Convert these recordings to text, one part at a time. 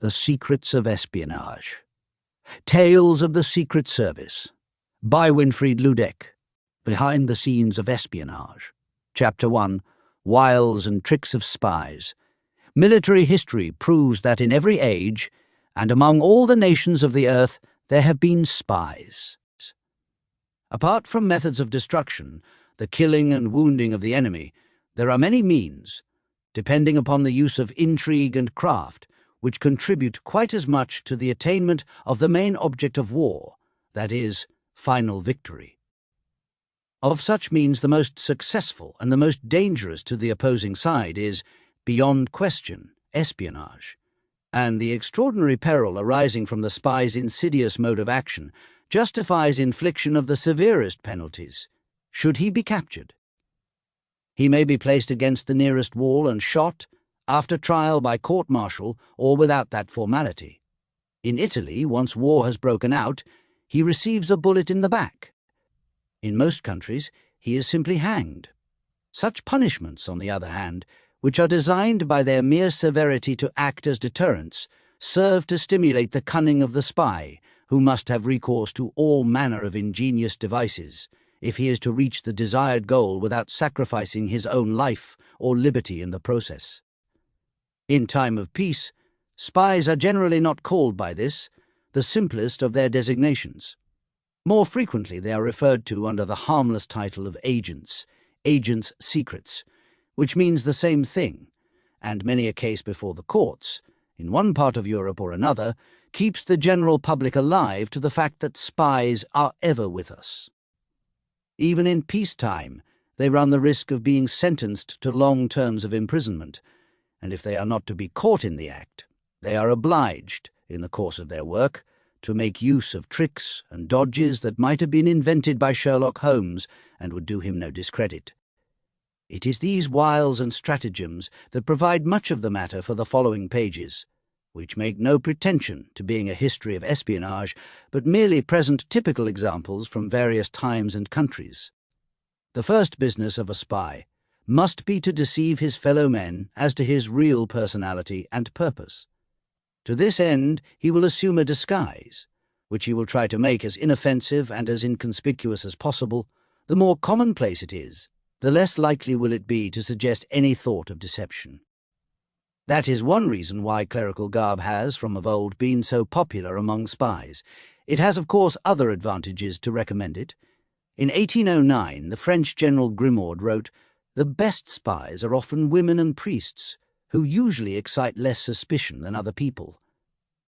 The Secrets of Espionage. Tales of the Secret Service by Winfried Lüdecke. Behind the Scenes of Espionage. Chapter 1. Wiles and Tricks of Spies. Military history proves that in every age, and among all the nations of the earth, there have been spies. Apart from methods of destruction, the killing and wounding of the enemy, there are many means, depending upon the use of intrigue and craft, which contribute quite as much to the attainment of the main object of war, that is, final victory. Of such means, the most successful and the most dangerous to the opposing side is, beyond question, espionage, and the extraordinary peril arising from the spy's insidious mode of action justifies infliction of the severest penalties, should he be captured. He may be placed against the nearest wall and shot, after trial by court-martial or without that formality. In Italy, once war has broken out, he receives a bullet in the back. In most countries, he is simply hanged. Such punishments, on the other hand, which are designed by their mere severity to act as deterrents, serve to stimulate the cunning of the spy, who must have recourse to all manner of ingenious devices, if he is to reach the desired goal without sacrificing his own life or liberty in the process. In time of peace, spies are generally not called by this, the simplest of their designations. More frequently they are referred to under the harmless title of agents secrets, which means the same thing, and many a case before the courts, in one part of Europe or another, keeps the general public alive to the fact that spies are ever with us. Even in peacetime, they run the risk of being sentenced to long terms of imprisonment, and if they are not to be caught in the act, they are obliged, in the course of their work, to make use of tricks and dodges that might have been invented by Sherlock Holmes and would do him no discredit. It is these wiles and stratagems that provide much of the matter for the following pages, which make no pretension to being a history of espionage, but merely present typical examples from various times and countries. The first business of a spy must be to deceive his fellow men as to his real personality and purpose. To this end he will assume a disguise, which he will try to make as inoffensive and as inconspicuous as possible. The more commonplace it is, the less likely will it be to suggest any thought of deception. That is one reason why clerical garb has, from of old, been so popular among spies. It has, of course, other advantages to recommend it. In 1809, the French General Grimaud wrote, "The best spies are often women and priests, who usually excite less suspicion than other people.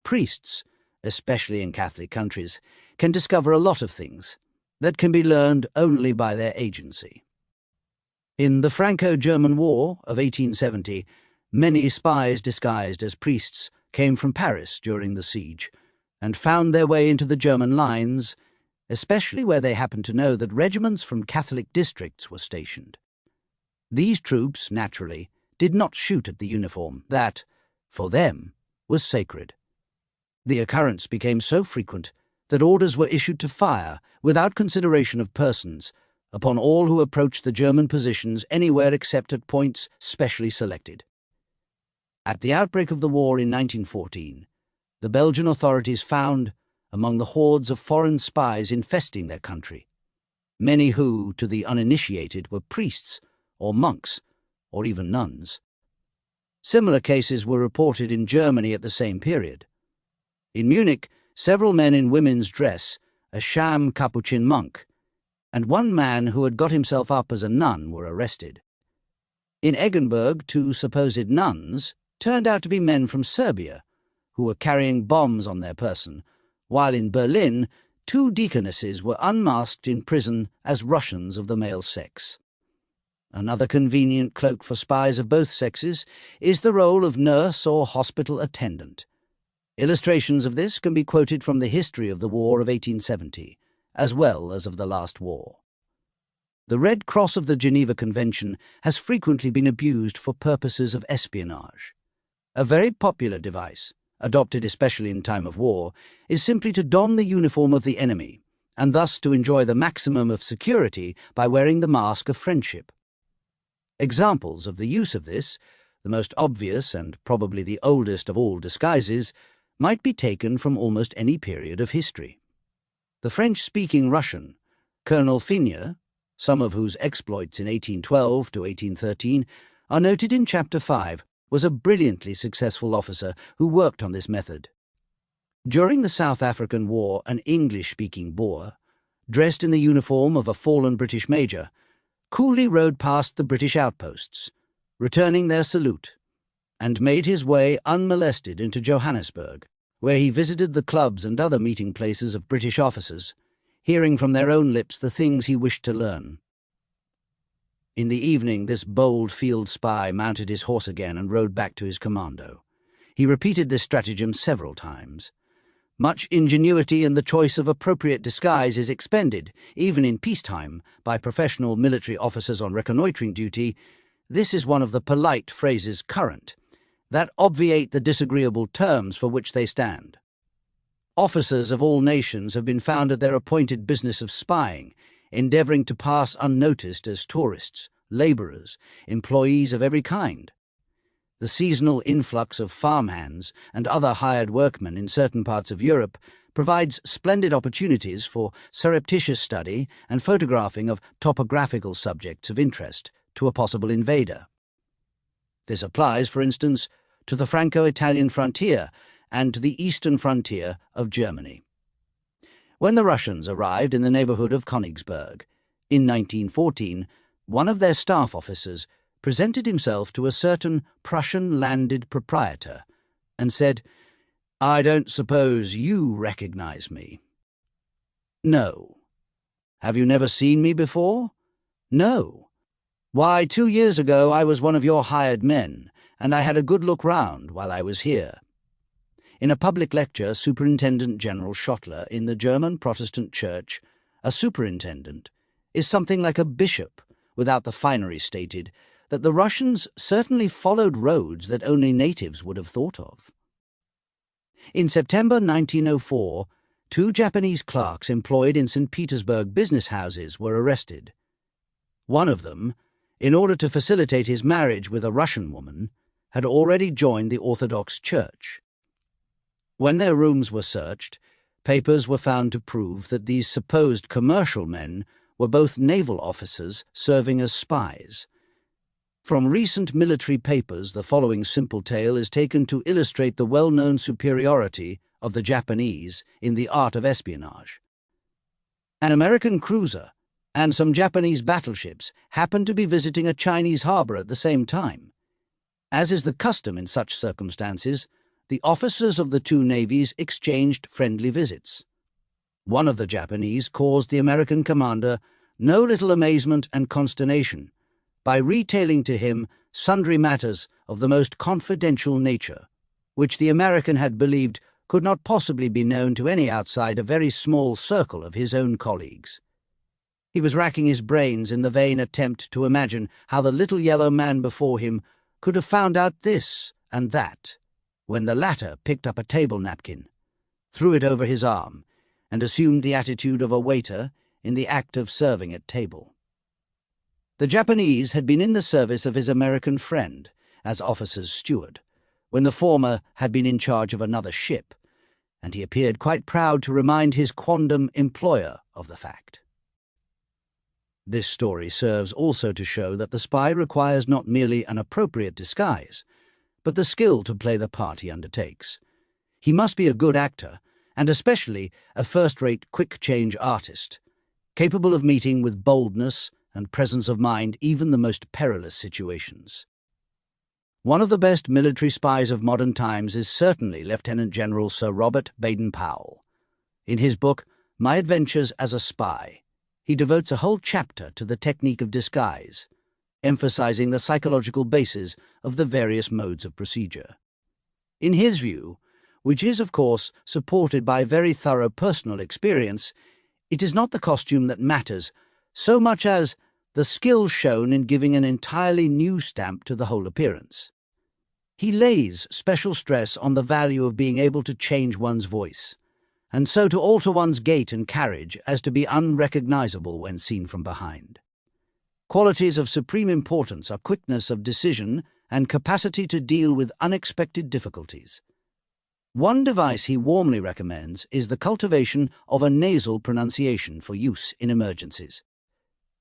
Priests, especially in Catholic countries, can discover a lot of things that can be learned only by their agency." In the Franco-German War of 1870, many spies disguised as priests came from Paris during the siege and found their way into the German lines, especially where they happened to know that regiments from Catholic districts were stationed. These troops, naturally, did not shoot at the uniform that, for them, was sacred. The occurrence became so frequent that orders were issued to fire, without consideration of persons, upon all who approached the German positions anywhere except at points specially selected. At the outbreak of the war in 1914, the Belgian authorities found, among the hordes of foreign spies infesting their country, many who, to the uninitiated, were priests or monks, or even nuns. Similar cases were reported in Germany at the same period. In Munich, several men in women's dress, a sham Capuchin monk, and one man who had got himself up as a nun were arrested. In Eggenberg, two supposed nuns turned out to be men from Serbia, who were carrying bombs on their person, while in Berlin, two deaconesses were unmasked in prison as Russians of the male sex. Another convenient cloak for spies of both sexes is the role of nurse or hospital attendant. Illustrations of this can be quoted from the history of the War of 1870, as well as of the last war. The Red Cross of the Geneva Convention has frequently been abused for purposes of espionage. A very popular device, adopted especially in time of war, is simply to don the uniform of the enemy, and thus to enjoy the maximum of security by wearing the mask of friendship. Examples of the use of this: the most obvious and probably the oldest of all disguises, might be taken from almost any period of history. The French-speaking Russian, Colonel Figne, some of whose exploits in 1812 to 1813 are noted in Chapter 5, was a brilliantly successful officer who worked on this method. During the South African War, an English-speaking Boer, dressed in the uniform of a fallen British major, coolly rode past the British outposts, returning their salute, and made his way unmolested into Johannesburg, where he visited the clubs and other meeting places of British officers, hearing from their own lips the things he wished to learn. In the evening, this bold field spy mounted his horse again and rode back to his commando. He repeated this stratagem several times. Much ingenuity in the choice of appropriate disguise is expended, even in peacetime, by professional military officers on reconnoitring duty. This is one of the polite phrases current, that obviate the disagreeable terms for which they stand. Officers of all nations have been found at their appointed business of spying, endeavouring to pass unnoticed as tourists, labourers, employees of every kind. The seasonal influx of farmhands and other hired workmen in certain parts of Europe provides splendid opportunities for surreptitious study and photographing of topographical subjects of interest to a possible invader. This applies, for instance, to the Franco-Italian frontier and to the eastern frontier of Germany. When the Russians arrived in the neighbourhood of Königsberg in 1914, one of their staff officers presented himself to a certain Prussian landed proprietor and said, "I don't suppose you recognize me?" "No." "Have you never seen me before?" "No." "Why, 2 years ago I was one of your hired men, and I had a good look round while I was here." In a public lecture, Superintendent General Schottler in the German Protestant Church, a superintendent is something like a bishop, without the finery stated, that the Russians certainly followed roads that only natives would have thought of. In September 1904, 2 Japanese clerks employed in St. Petersburg business houses were arrested. One of them, in order to facilitate his marriage with a Russian woman, had already joined the Orthodox Church. When their rooms were searched, papers were found to prove that these supposed commercial men were both naval officers serving as spies. From recent military papers, the following simple tale is taken to illustrate the well-known superiority of the Japanese in the art of espionage. An American cruiser and some Japanese battleships happened to be visiting a Chinese harbor at the same time. As is the custom in such circumstances, the officers of the two navies exchanged friendly visits. One of the Japanese caused the American commander no little amazement and consternation by retailing to him sundry matters of the most confidential nature, which the American had believed could not possibly be known to any outside a very small circle of his own colleagues. He was racking his brains in the vain attempt to imagine how the little yellow man before him could have found out this and that, when the latter picked up a table napkin, threw it over his arm, and assumed the attitude of a waiter in the act of serving at table. The Japanese had been in the service of his American friend as officer's steward, when the former had been in charge of another ship, and he appeared quite proud to remind his quondam employer of the fact. This story serves also to show that the spy requires not merely an appropriate disguise, but the skill to play the part he undertakes. He must be a good actor, and especially a first-rate quick-change artist, capable of meeting with boldness and presence of mind even the most perilous situations. One of the best military spies of modern times is certainly Lieutenant General Sir Robert Baden-Powell. In his book, My Adventures as a Spy, he devotes a whole chapter to the technique of disguise, emphasizing the psychological basis of the various modes of procedure. In his view, which is, of course, supported by very thorough personal experience, it is not the costume that matters so much as the skill shown in giving an entirely new stamp to the whole appearance. He lays special stress on the value of being able to change one's voice, and so to alter one's gait and carriage as to be unrecognizable when seen from behind. Qualities of supreme importance are quickness of decision and capacity to deal with unexpected difficulties. One device he warmly recommends is the cultivation of a nasal pronunciation for use in emergencies.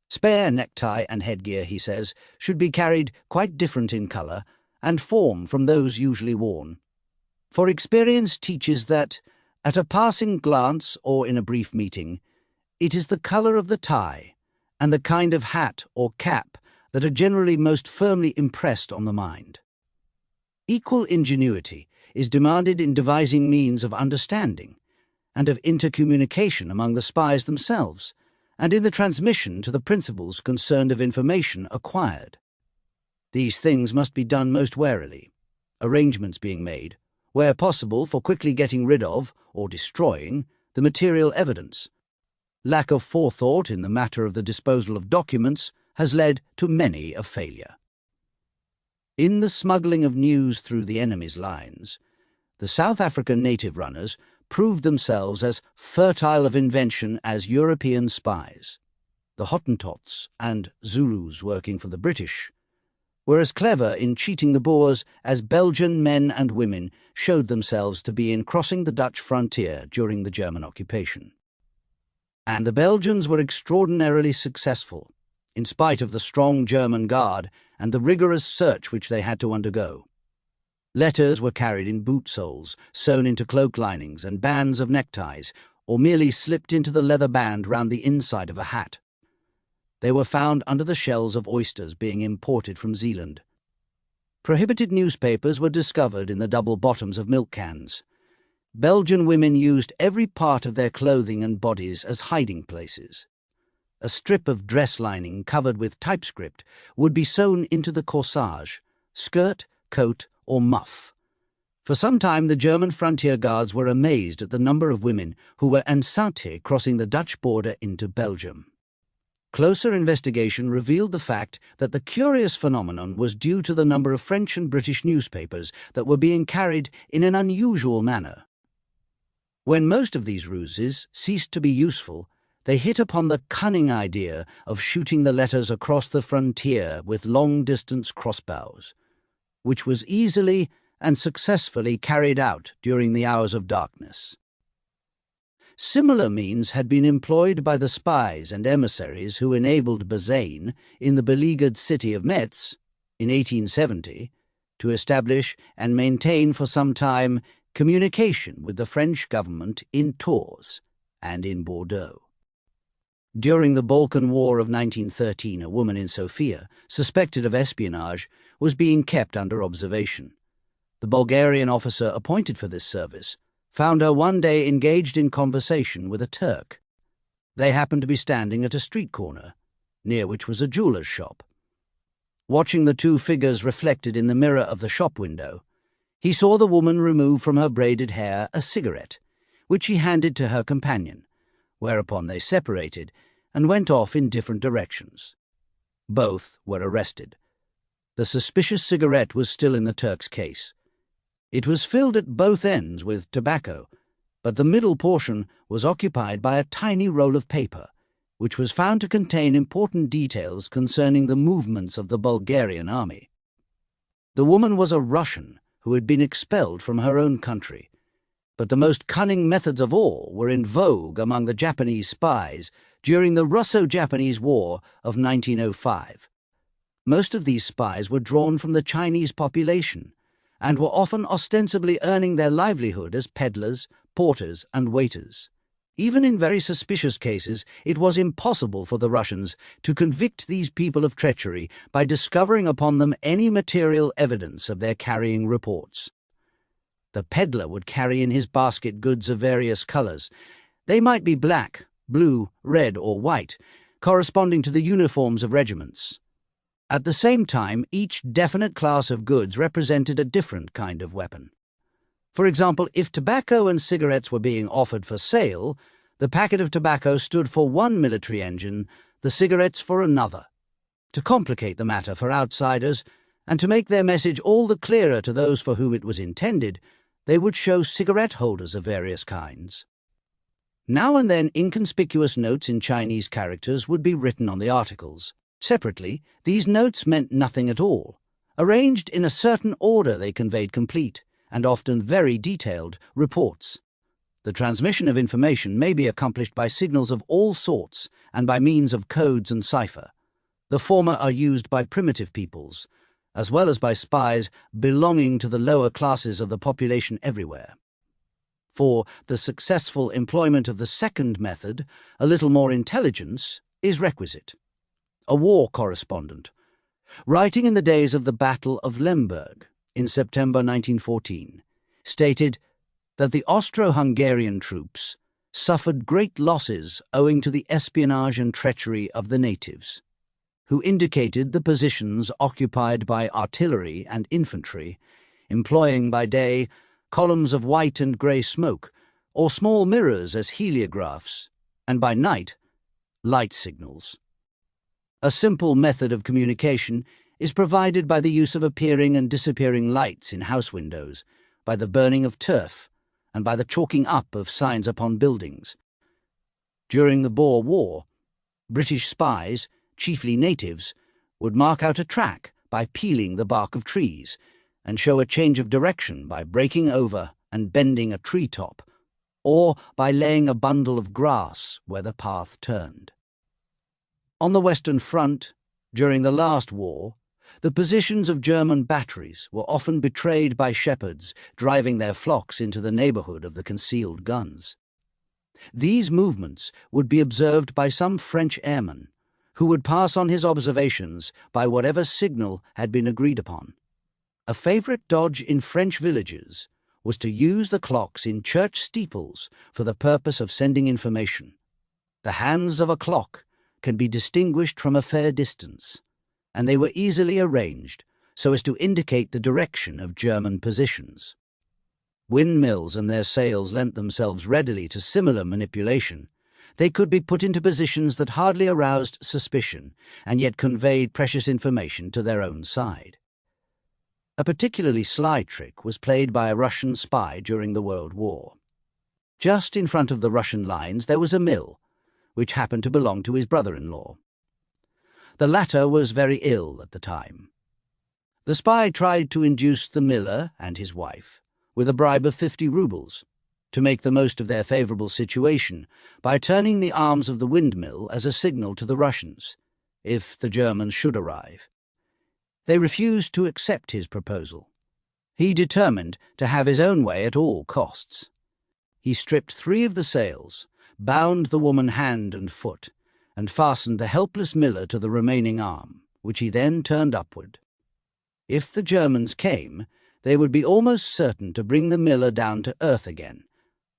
Spare necktie and headgear, he says, should be carried quite different in colour and form from those usually worn. For experience teaches that, at a passing glance or in a brief meeting, it is the colour of the tie and the kind of hat or cap that are generally most firmly impressed on the mind. Equal ingenuity is demanded in devising means of understanding and of intercommunication among the spies themselves, and in the transmission to the principals concerned of information acquired. These things must be done most warily, arrangements being made, where possible, for quickly getting rid of, or destroying, the material evidence. Lack of forethought in the matter of the disposal of documents has led to many a failure. In the smuggling of news through the enemy's lines, the South African native runners proved themselves as fertile of invention as European spies. The Hottentots and Zulus working for the British were as clever in cheating the Boers as Belgian men and women showed themselves to be in crossing the Dutch frontier during the German occupation. And the Belgians were extraordinarily successful, in spite of the strong German guard and the rigorous search which they had to undergo. Letters were carried in boot soles, sewn into cloak linings and bands of neckties, or merely slipped into the leather band round the inside of a hat. They were found under the shells of oysters being imported from Zealand. Prohibited newspapers were discovered in the double bottoms of milk cans. Belgian women used every part of their clothing and bodies as hiding places. A strip of dress lining covered with typescript would be sewn into the corsage, skirt, coat, or muff. For some time the German frontier guards were amazed at the number of women who were enceintes crossing the Dutch border into Belgium. Closer investigation revealed the fact that the curious phenomenon was due to the number of French and British newspapers that were being carried in an unusual manner. When most of these ruses ceased to be useful, they hit upon the cunning idea of shooting the letters across the frontier with long-distance crossbows, which was easily and successfully carried out during the hours of darkness. Similar means had been employed by the spies and emissaries who enabled Bazaine, in the beleaguered city of Metz, in 1870, to establish and maintain for some time communication with the French government in Tours and in Bordeaux. During the Balkan War of 1913, a woman in Sofia, suspected of espionage, was being kept under observation. The Bulgarian officer appointed for this service found her one day engaged in conversation with a Turk. They happened to be standing at a street corner, near which was a jeweller's shop. Watching the two figures reflected in the mirror of the shop window, he saw the woman remove from her braided hair a cigarette, which she handed to her companion, whereupon they separated and went off in different directions. Both were arrested. The suspicious cigarette was still in the Turk's case. It was filled at both ends with tobacco, but the middle portion was occupied by a tiny roll of paper, which was found to contain important details concerning the movements of the Bulgarian army. The woman was a Russian who had been expelled from her own country, but the most cunning methods of all were in vogue among the Japanese spies during the Russo-Japanese War of 1905. Most of these spies were drawn from the Chinese population, and were often ostensibly earning their livelihood as peddlers, porters, and waiters. Even in very suspicious cases, it was impossible for the Russians to convict these people of treachery by discovering upon them any material evidence of their carrying reports. The peddler would carry in his basket goods of various colours. They might be black, blue, red, or white, corresponding to the uniforms of regiments. At the same time, each definite class of goods represented a different kind of weapon. For example, if tobacco and cigarettes were being offered for sale, the packet of tobacco stood for one military engine, the cigarettes for another. To complicate the matter for outsiders, and to make their message all the clearer to those for whom it was intended, they would show cigarette holders of various kinds. Now and then inconspicuous notes in Chinese characters would be written on the articles. Separately, these notes meant nothing at all, Arranged in a certain order, they conveyed complete, and often very detailed, reports. The transmission of information may be accomplished by signals of all sorts and by means of codes and cipher. The former are used by primitive peoples, as well as by spies belonging to the lower classes of the population everywhere. For the successful employment of the second method, a little more intelligence is requisite. A war correspondent, writing in the days of the Battle of Lemberg in September 1914, stated that the Austro-Hungarian troops suffered great losses owing to the espionage and treachery of the natives, who indicated the positions occupied by artillery and infantry, employing by day columns of white and grey smoke, or small mirrors as heliographs, and by night, light signals. A simple method of communication is provided by the use of appearing and disappearing lights in house windows, by the burning of turf, and by the chalking up of signs upon buildings. During the Boer War, British spies, chiefly natives, would mark out a track by peeling the bark of trees, and show a change of direction by breaking over and bending a tree top, or by laying a bundle of grass where the path turned. On the Western Front, during the last war, the positions of German batteries were often betrayed by shepherds driving their flocks into the neighbourhood of the concealed guns. These movements would be observed by some French airman, who would pass on his observations by whatever signal had been agreed upon. A favourite dodge in French villages was to use the clocks in church steeples for the purpose of sending information. The hands of a clock can be distinguished from a fair distance, and they were easily arranged so as to indicate the direction of German positions. Windmills and their sails lent themselves readily to similar manipulation. They could be put into positions that hardly aroused suspicion, and yet conveyed precious information to their own side. A particularly sly trick was played by a Russian spy during the World War. Just in front of the Russian lines there was a mill, which happened to belong to his brother-in-law. The latter was very ill at the time. The spy tried to induce the miller and his wife, with a bribe of 50 rubles, to make the most of their favourable situation by turning the arms of the windmill as a signal to the Russians, if the Germans should arrive. They refused to accept his proposal. He determined to have his own way at all costs. He stripped 3 of the sails, bound the woman hand and foot, and fastened the helpless miller to the remaining arm, which he then turned upward. If the Germans came, they would be almost certain to bring the miller down to earth again,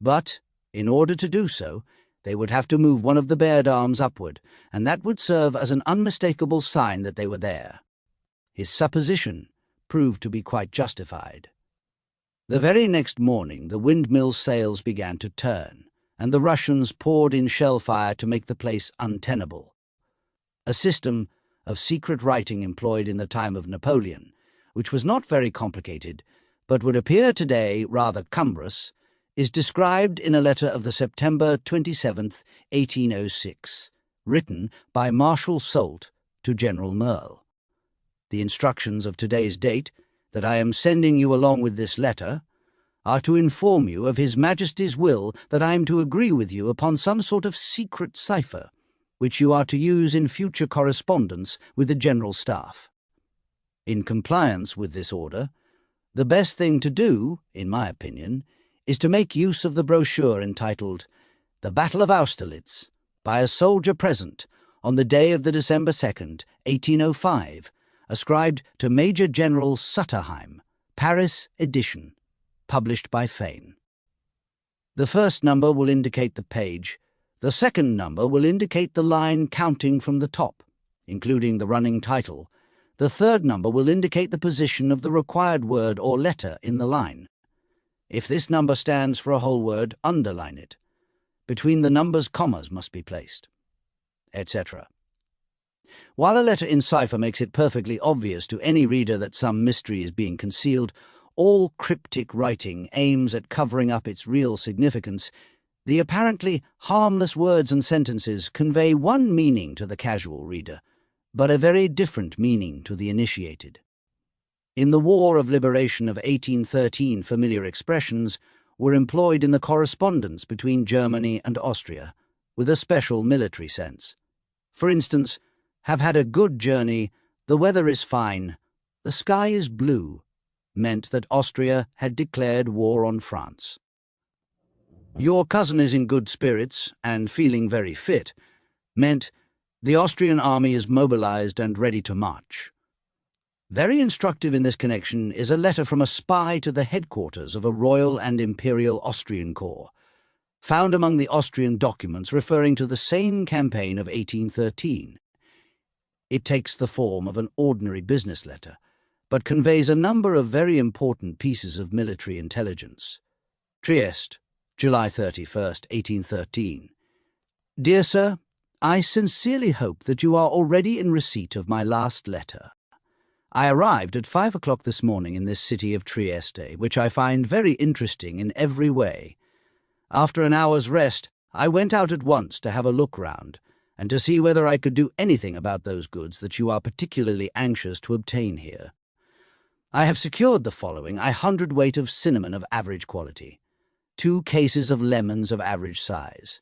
but, in order to do so, they would have to move one of the bared arms upward, and that would serve as an unmistakable sign that they were there. His supposition proved to be quite justified. The very next morning the windmill sails began to turn, and the Russians poured in shell fire to make the place untenable. A system of secret writing employed in the time of Napoleon, which was not very complicated, but would appear today rather cumbrous, is described in a letter of the September 27th, 1806, written by Marshal Soult to General Merle. The instructions of today's date, that I am sending you along with this letter, are to inform you of His Majesty's will that I am to agree with you upon some sort of secret cipher, which you are to use in future correspondence with the General Staff. In compliance with this order, the best thing to do, in my opinion, is to make use of the brochure entitled The Battle of Austerlitz, by a soldier present on the day of the December 2nd, 1805, ascribed to Major General Sutterheim, Paris edition, published by Fane. The first number will indicate the page, the second number will indicate the line counting from the top, including the running title. The third number will indicate the position of the required word or letter in the line. If this number stands for a whole word, underline it. Between the numbers, commas must be placed, etc. While a letter in cipher makes it perfectly obvious to any reader that some mystery is being concealed, all cryptic writing aims at covering up its real significance. The apparently harmless words and sentences convey one meaning to the casual reader, but a very different meaning to the initiated. In the War of Liberation of 1813, familiar expressions were employed in the correspondence between Germany and Austria, with a special military sense. For instance, "have had a good journey, the weather is fine, the sky is blue," meant that Austria had declared war on France. "Your cousin is in good spirits and feeling very fit," meant the Austrian army is mobilized and ready to march. Very instructive in this connection is a letter from a spy to the headquarters of a Royal and Imperial Austrian Corps, found among the Austrian documents referring to the same campaign of 1813. It takes the form of an ordinary business letter, but conveys a number of very important pieces of military intelligence. Trieste, July 31st, 1813. Dear Sir, I sincerely hope that you are already in receipt of my last letter. I arrived at 5 o'clock this morning in this city of Trieste, which I find very interesting in every way. After an hour's rest, I went out at once to have a look round, and to see whether I could do anything about those goods that you are particularly anxious to obtain here. I have secured the following: 100 weight of cinnamon of average quality, 2 cases of lemons of average size,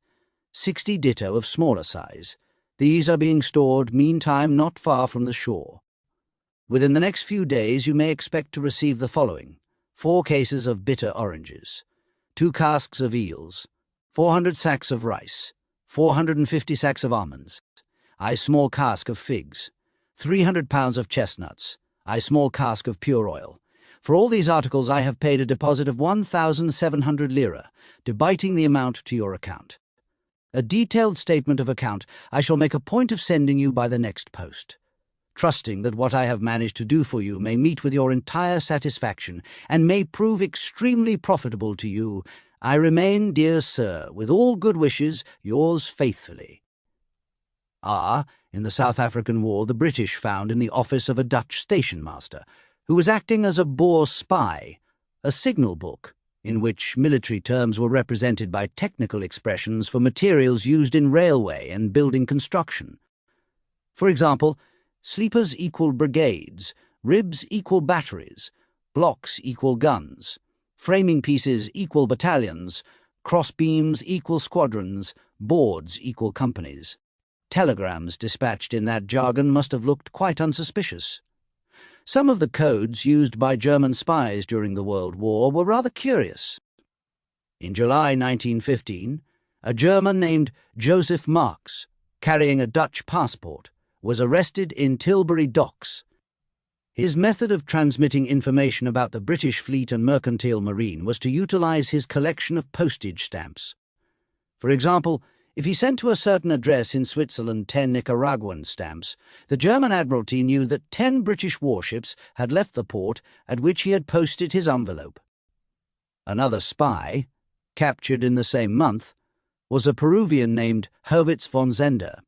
60 ditto of smaller size. These are being stored meantime not far from the shore. Within the next few days you may expect to receive the following: 4 cases of bitter oranges, 2 casks of eels, 400 sacks of rice, 450 sacks of almonds, a small cask of figs, 300 pounds of chestnuts, a small cask of pure oil. For all these articles I have paid a deposit of 1,700 lira, debiting the amount to your account. A detailed statement of account I shall make a point of sending you by the next post. Trusting that what I have managed to do for you may meet with your entire satisfaction and may prove extremely profitable to you, I remain, dear sir, with all good wishes, yours faithfully. In the South African War, the British found in the office of a Dutch station master, who was acting as a Boer spy, a signal book, in which military terms were represented by technical expressions for materials used in railway and building construction. For example, sleepers equal brigades, ribs equal batteries, blocks equal guns, framing pieces equal battalions, crossbeams equal squadrons, boards equal companies. Telegrams dispatched in that jargon must have looked quite unsuspicious. Some of the codes used by German spies during the World War were rather curious. In July 1915, a German named Joseph Marx, carrying a Dutch passport, was arrested in Tilbury Docks. His method of transmitting information about the British fleet and mercantile marine was to utilize his collection of postage stamps. For example, if he sent to a certain address in Switzerland 10 Nicaraguan stamps, the German Admiralty knew that 10 British warships had left the port at which he had posted his envelope. Another spy, captured in the same month, was a Peruvian named Hurwitz von Zender.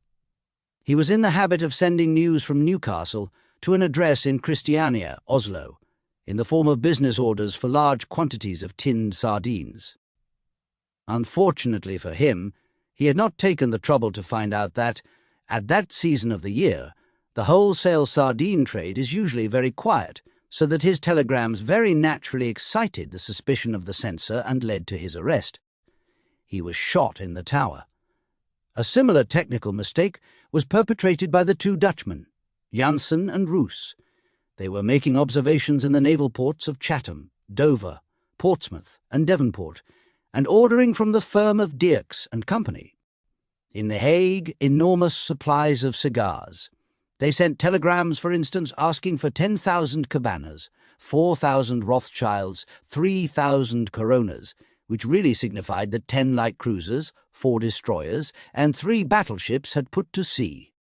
He was in the habit of sending news from Newcastle to an address in Christiania, Oslo, in the form of business orders for large quantities of tinned sardines. Unfortunately for him, he had not taken the trouble to find out that, at that season of the year, the wholesale sardine trade is usually very quiet, so that his telegrams very naturally excited the suspicion of the censor and led to his arrest. He was shot in the Tower. A similar technical mistake was perpetrated by the 2 Dutchmen, Janssen and Roos. They were making observations in the naval ports of Chatham, Dover, Portsmouth, and Devonport, and ordering from the firm of Dirks and Company. In The Hague, enormous supplies of cigars. They sent telegrams, for instance, asking for 10,000 Cabanas, 4,000 Rothschilds, 3,000 Coronas, which really signified that 10 light cruisers, 4 destroyers, and 3 battleships had put to sea.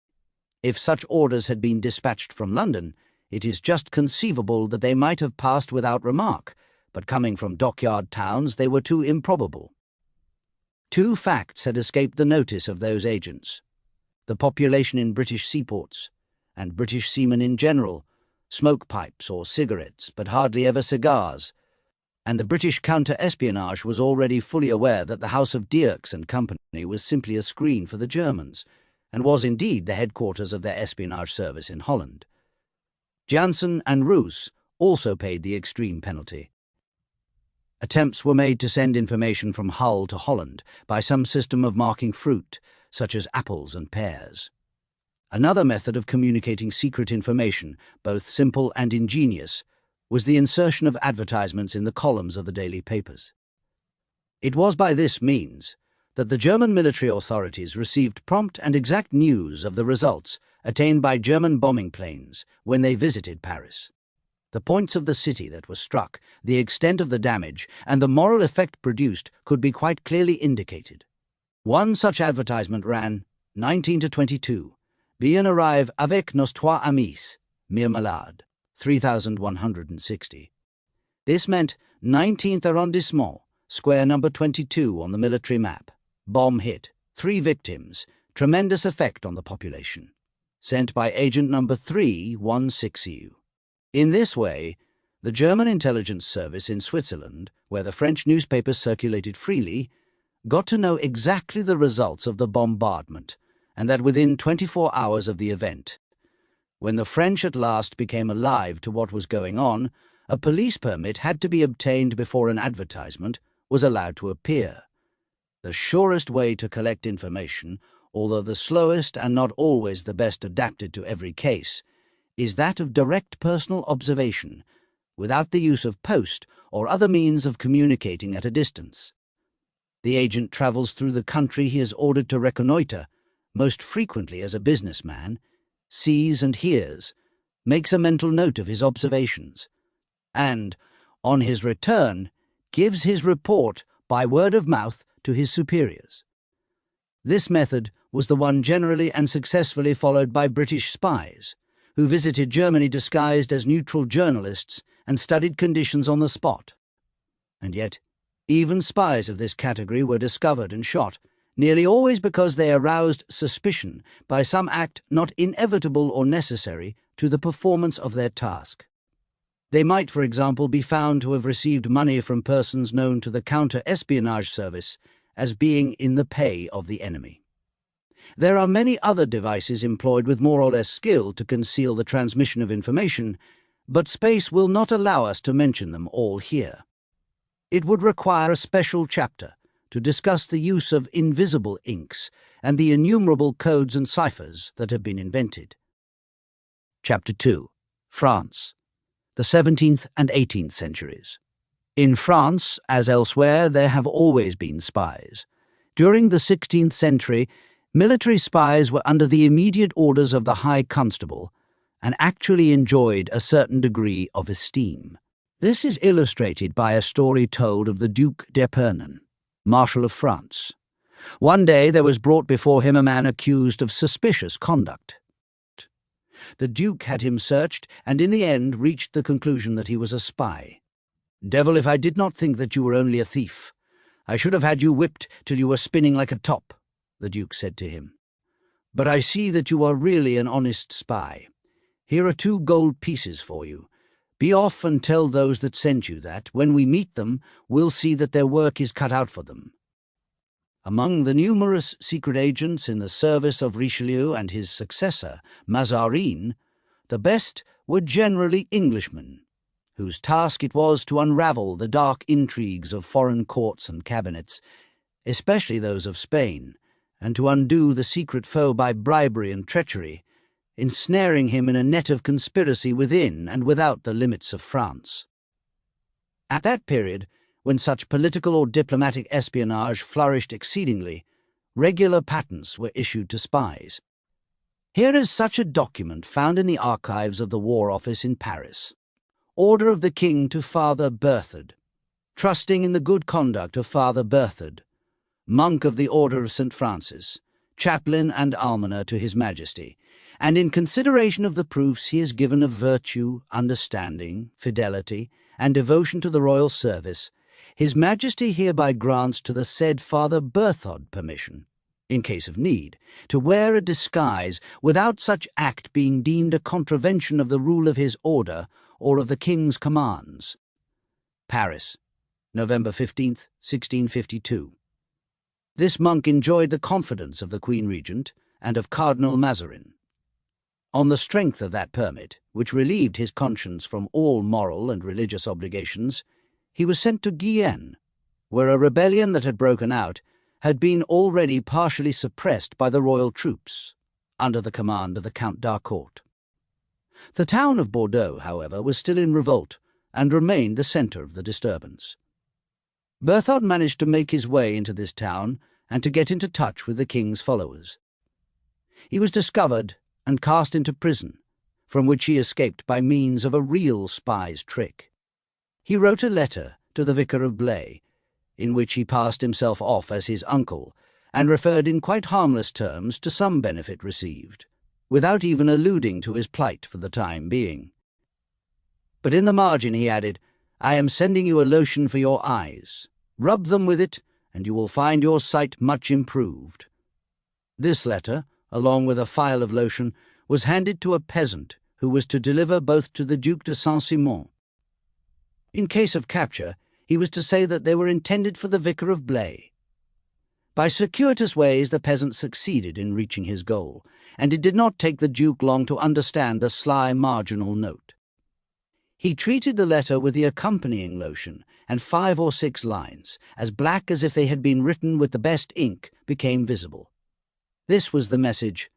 If such orders had been dispatched from London, it is just conceivable that they might have passed without remark, but coming from dockyard towns they were too improbable. 2 facts had escaped the notice of those agents: the population in British seaports, and British seamen in general, smoke pipes or cigarettes, but hardly ever cigars, and the British counter-espionage was already fully aware that the House of Dirks and Company was simply a screen for the Germans, and was indeed the headquarters of their espionage service in Holland. Janssen and Roos also paid the extreme penalty. Attempts were made to send information from Hull to Holland by some system of marking fruit, such as apples and pears. Another method of communicating secret information, both simple and ingenious, was the insertion of advertisements in the columns of the daily papers. It was by this means that the German military authorities received prompt and exact news of the results attained by German bombing planes when they visited Paris. The points of the city that were struck, the extent of the damage, and the moral effect produced could be quite clearly indicated. One such advertisement ran, 19 to 22, Bien arrive avec nos trois amis, mir malade, 3160. This meant 19th arrondissement, square number 22 on the military map. Bomb hit, 3 victims, tremendous effect on the population. Sent by agent number 316U. In this way, the German intelligence service in Switzerland, where the French newspapers circulated freely, got to know exactly the results of the bombardment, and that within 24 hours of the event. When the French at last became alive to what was going on, a police permit had to be obtained before an advertisement was allowed to appear. The surest way to collect information, although the slowest and not always the best adapted to every case, is that of direct personal observation, without the use of post or other means of communicating at a distance. The agent travels through the country he is ordered to reconnoitre, most frequently as a businessman, sees and hears, makes a mental note of his observations, and, on his return, gives his report by word of mouth to his superiors. This method was the one generally and successfully followed by British spies, who visited Germany disguised as neutral journalists and studied conditions on the spot. And yet, even spies of this category were discovered and shot, nearly always because they aroused suspicion by some act not inevitable or necessary to the performance of their task. They might, for example, be found to have received money from persons known to the counter-espionage service as being in the pay of the enemy. There are many other devices employed with more or less skill to conceal the transmission of information, but space will not allow us to mention them all here. It would require a special chapter to discuss the use of invisible inks and the innumerable codes and ciphers that have been invented. Chapter 2. France. The 17th and 18th centuries. In France, as elsewhere, there have always been spies. During the 16th century, military spies were under the immediate orders of the High Constable and actually enjoyed a certain degree of esteem. This is illustrated by a story told of the Duc d'Epernon, Marshal of France. One day there was brought before him a man accused of suspicious conduct. The Duke had him searched and in the end reached the conclusion that he was a spy. "Devil, if I did not think that you were only a thief, I should have had you whipped till you were spinning like a top," the Duke said to him. "But I see that you are really an honest spy. Here are 2 gold pieces for you. Be off and tell those that sent you that, when we meet them, we'll see that their work is cut out for them." Among the numerous secret agents in the service of Richelieu and his successor, Mazarin, the best were generally Englishmen, whose task it was to unravel the dark intrigues of foreign courts and cabinets, especially those of Spain, and to undo the secret foe by bribery and treachery, ensnaring him in a net of conspiracy within and without the limits of France. At that period, when such political or diplomatic espionage flourished exceedingly, regular patents were issued to spies. Here is such a document found in the archives of the War Office in Paris. Order of the King to Father Berthod, trusting in the good conduct of Father Berthod, monk of the Order of St. Francis, chaplain and almoner to His Majesty, and in consideration of the proofs he has given of virtue, understanding, fidelity, and devotion to the royal service, His Majesty hereby grants to the said Father Berthod permission, in case of need, to wear a disguise without such act being deemed a contravention of the rule of his order or of the King's commands. Paris, November 15th, 1652. This monk enjoyed the confidence of the Queen Regent and of Cardinal Mazarin. On the strength of that permit, which relieved his conscience from all moral and religious obligations, he was sent to Guyenne, where a rebellion that had broken out had been already partially suppressed by the royal troops, under the command of the Count d'Harcourt. The town of Bordeaux, however, was still in revolt and remained the centre of the disturbance. Berthold managed to make his way into this town and to get into touch with the king's followers. He was discovered and cast into prison, from which he escaped by means of a real spy's trick. He wrote a letter to the Vicar of Blaye, in which he passed himself off as his uncle and referred in quite harmless terms to some benefit received, without even alluding to his plight for the time being. But in the margin he added, "I am sending you a lotion for your eyes. Rub them with it, and you will find your sight much improved." This letter, along with a phial of lotion, was handed to a peasant who was to deliver both to the Duc de Saint-Simon. In case of capture, he was to say that they were intended for the Vicar of Blaye. By circuitous ways the peasant succeeded in reaching his goal, and it did not take the Duke long to understand the sly marginal note. He treated the letter with the accompanying lotion, and 5 or 6 lines, as black as if they had been written with the best ink, became visible. This was the message: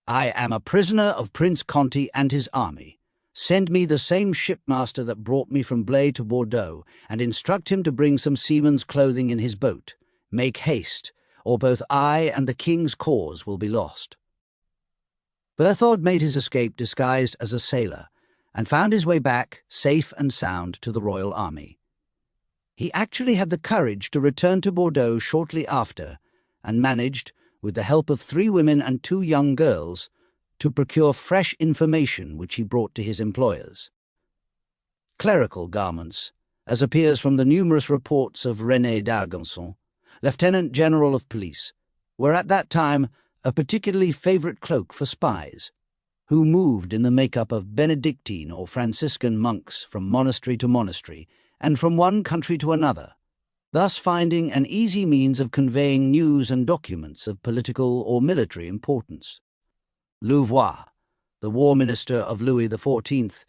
"I am a prisoner of Prince Conti and his army. Send me the same shipmaster that brought me from Blaye to Bordeaux, and instruct him to bring some seaman's clothing in his boat. Make haste, or both I and the king's cause will be lost." Berthold made his escape disguised as a sailor, and found his way back, safe and sound, to the royal army. He actually had the courage to return to Bordeaux shortly after, and managed, with the help of 3 women and 2 young girls, to procure fresh information which he brought to his employers. Clerical garments, as appears from the numerous reports of René d'Argenson, Lieutenant General of Police, were at that time a particularly favourite cloak for spies, who moved in the make-up of Benedictine or Franciscan monks from monastery to monastery, and from one country to another, thus finding an easy means of conveying news and documents of political or military importance. Louvois, the war minister of Louis XIV,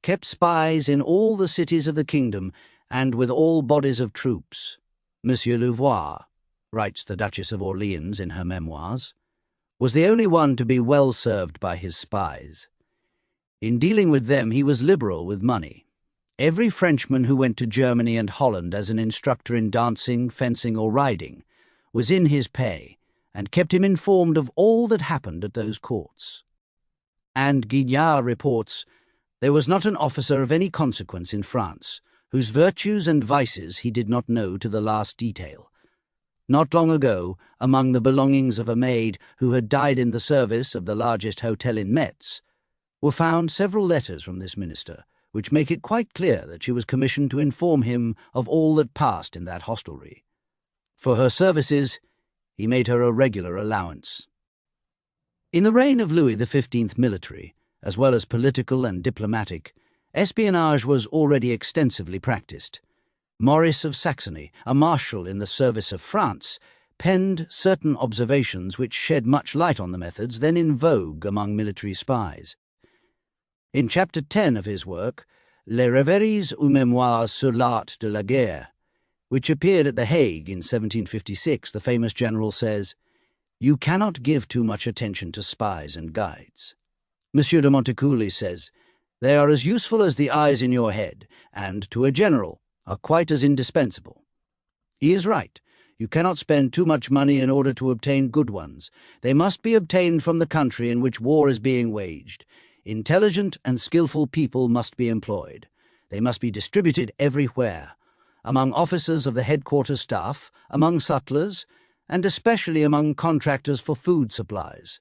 kept spies in all the cities of the kingdom and with all bodies of troops. Monsieur Louvois, writes the Duchess of Orleans in her memoirs, was the only one to be well served by his spies. In dealing with them he was liberal with money. Every Frenchman who went to Germany and Holland as an instructor in dancing, fencing, or riding was in his pay, and kept him informed of all that happened at those courts. And Guignard reports, "There was not an officer of any consequence in France whose virtues and vices he did not know to the last detail. Not long ago, among the belongings of a maid who had died in the service of the largest hotel in Metz, were found several letters from this minister, which make it quite clear that she was commissioned to inform him of all that passed in that hostelry. For her services, he made her a regular allowance." In the reign of Louis XV military, as well as political and diplomatic, espionage was already extensively practised. Maurice of Saxony, a marshal in the service of France, penned certain observations which shed much light on the methods then in vogue among military spies. In Chapter 10 of his work, Les Rêveries ou Mémoires sur l'art de la guerre, which appeared at The Hague in 1756, the famous general says, "You cannot give too much attention to spies and guides." Monsieur de Montecuculi says, "They are as useful as the eyes in your head, and, to a general, are quite as indispensable." He is right. You cannot spend too much money in order to obtain good ones. They must be obtained from the country in which war is being waged. Intelligent and skilful people must be employed. They must be distributed everywhere, among officers of the headquarters staff, among sutlers, and especially among contractors for food supplies.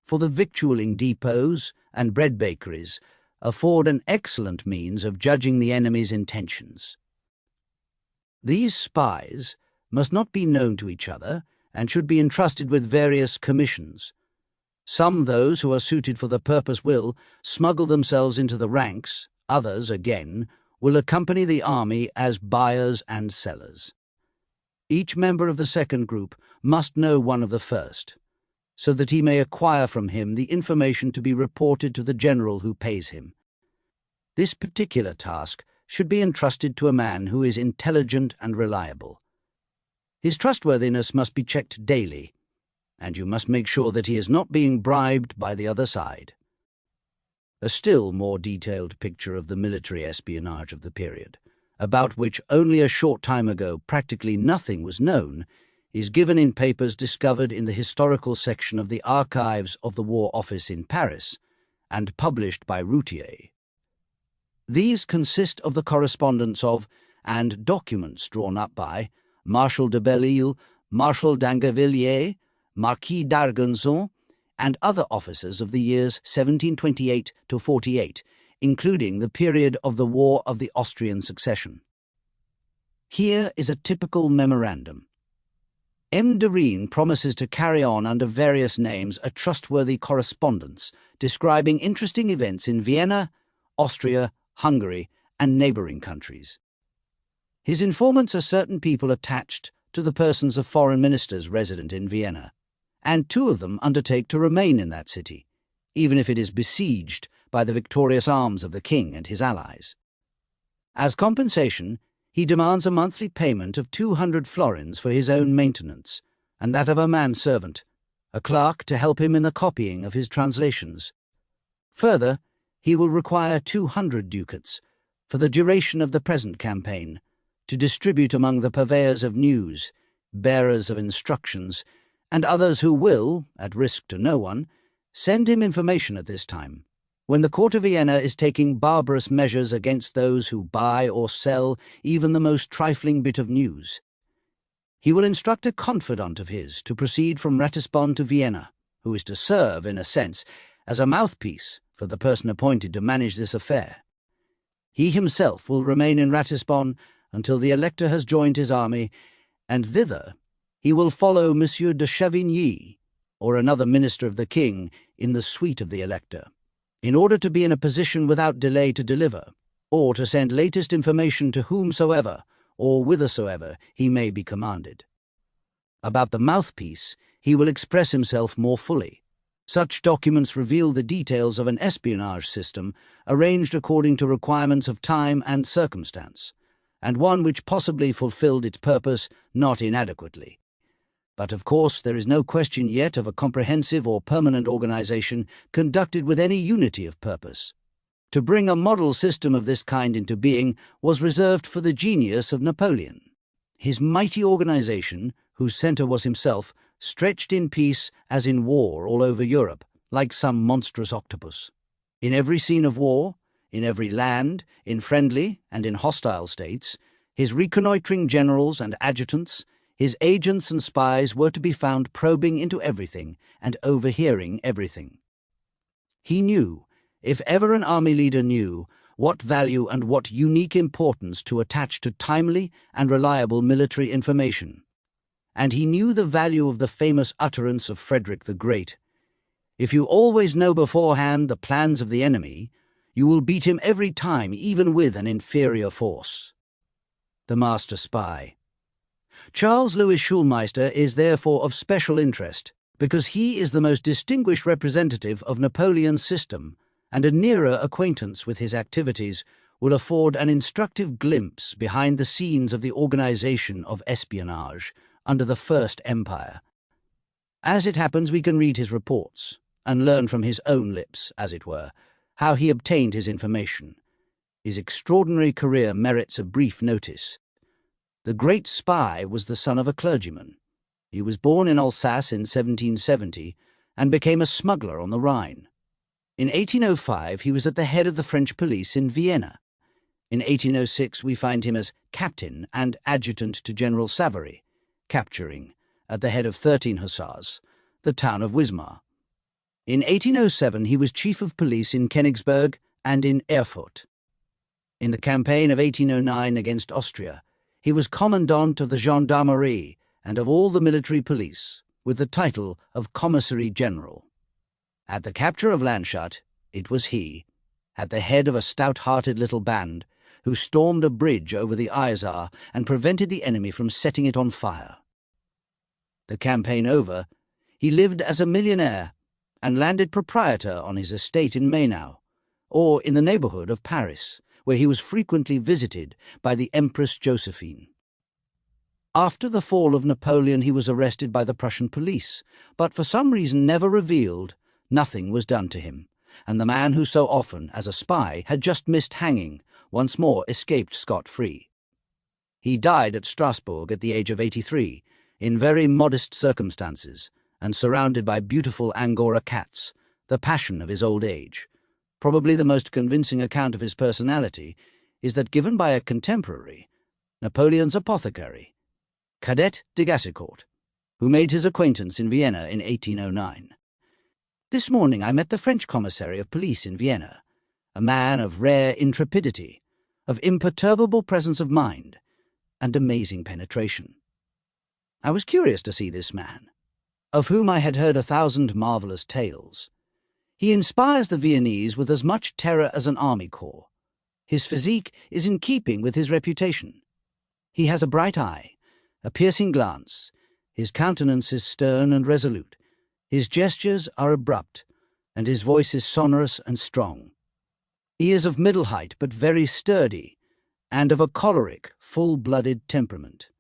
For the victualling depots and bread bakeries afford an excellent means of judging the enemy's intentions. These spies must not be known to each other, and should be entrusted with various commissions. Some, those who are suited for the purpose, will smuggle themselves into the ranks. Others, again, will accompany the army as buyers and sellers. Each member of the second group must know one of the first. so that he may acquire from him the information to be reported to the general who pays him. This particular task should be entrusted to a man who is intelligent and reliable. His trustworthiness must be checked daily, and you must make sure that he is not being bribed by the other side. A still more detailed picture of the military espionage of the period, about which only a short time ago practically nothing was known, is given in papers discovered in the historical section of the Archives of the War Office in Paris and published by Routier. These consist of the correspondence of and documents drawn up by Marshal de Belle-Isle, Marshal d'Angervilliers, Marquis d'Argenson, and other officers of the years 1728 to 48, including the period of the War of the Austrian Succession. Here is a typical memorandum. M. de Reen promises to carry on under various names a trustworthy correspondence describing interesting events in Vienna, Austria, Hungary, and neighbouring countries. His informants are certain people attached to the persons of foreign ministers resident in Vienna, and 2 of them undertake to remain in that city, even if it is besieged by the victorious arms of the king and his allies. As compensation, he demands a monthly payment of 200 florins for his own maintenance, and that of a manservant, a clerk to help him in the copying of his translations. Further, he will require 200 ducats for the duration of the present campaign, to distribute among the purveyors of news, bearers of instructions, and others who will, at risk to no one, send him information at this time, when the court of Vienna is taking barbarous measures against those who buy or sell even the most trifling bit of news. He will instruct a confidant of his to proceed from Ratisbon to Vienna, who is to serve, in a sense, as a mouthpiece for the person appointed to manage this affair. He himself will remain in Ratisbon until the Elector has joined his army, and thither he will follow Monsieur de Chavigny, or another minister of the king, in the suite of the Elector, in order to be in a position without delay to deliver, or to send latest information to whomsoever, or whithersoever he may be commanded. About the mouthpiece, he will express himself more fully. Such documents reveal the details of an espionage system arranged according to requirements of time and circumstance, and one which possibly fulfilled its purpose not inadequately. But of course there is no question yet of a comprehensive or permanent organization conducted with any unity of purpose. To bring a model system of this kind into being was reserved for the genius of Napoleon. His mighty organization, whose center was himself, stretched in peace as in war all over Europe, like some monstrous octopus. In every scene of war, in every land, in friendly and in hostile states, his reconnoitring generals and adjutants, his agents and spies were to be found probing into everything and overhearing everything. He knew, if ever an army leader knew, what value and what unique importance to attach to timely and reliable military information. And he knew the value of the famous utterance of Frederick the Great: "If you always know beforehand the plans of the enemy, you will beat him every time, even with an inferior force." The Master Spy. Charles Louis Schulmeister is therefore of special interest, because he is the most distinguished representative of Napoleon's system, and a nearer acquaintance with his activities will afford an instructive glimpse behind the scenes of the organization of espionage under the First Empire. As it happens, we can read his reports, and learn from his own lips, as it were, how he obtained his information. His extraordinary career merits a brief notice. The great spy was the son of a clergyman. He was born in Alsace in 1770, and became a smuggler on the Rhine. In 1805 he was at the head of the French police in Vienna. In 1806 we find him as captain and adjutant to General Savary, capturing, at the head of 13 hussars, the town of Wismar. In 1807 he was chief of police in Königsberg and in Erfurt. In the campaign of 1809 against Austria, he was commandant of the gendarmerie and of all the military police, with the title of Commissary General. At the capture of Landshut, it was he, at the head of a stout-hearted little band, who stormed a bridge over the Isar and prevented the enemy from setting it on fire. The campaign over, He lived as a millionaire and landed proprietor on his estate in Mainau, or in the neighborhood of Paris, where he was frequently visited by the Empress Josephine. After the fall of Napoleon, he was arrested by the Prussian police, but for some reason never revealed. Nothing was done to him, and the man who so often, as a spy, had just missed hanging, once more escaped scot-free. He died at Strasbourg at the age of 83, in very modest circumstances, and surrounded by beautiful Angora cats, the passion of his old age. Probably the most convincing account of his personality is that given by a contemporary, Napoleon's apothecary, Cadet de Gassicourt, who made his acquaintance in Vienna in 1809. "This morning I met the French commissary of police in Vienna, a man of rare intrepidity, of imperturbable presence of mind, and amazing penetration. I was curious to see this man, of whom I had heard 1,000 marvellous tales. He inspires the Viennese with as much terror as an army corps. His physique is in keeping with his reputation. He has a bright eye, a piercing glance, his countenance is stern and resolute, his gestures are abrupt, and his voice is sonorous and strong. He is of middle height but very sturdy, and of a choleric, full-blooded temperament.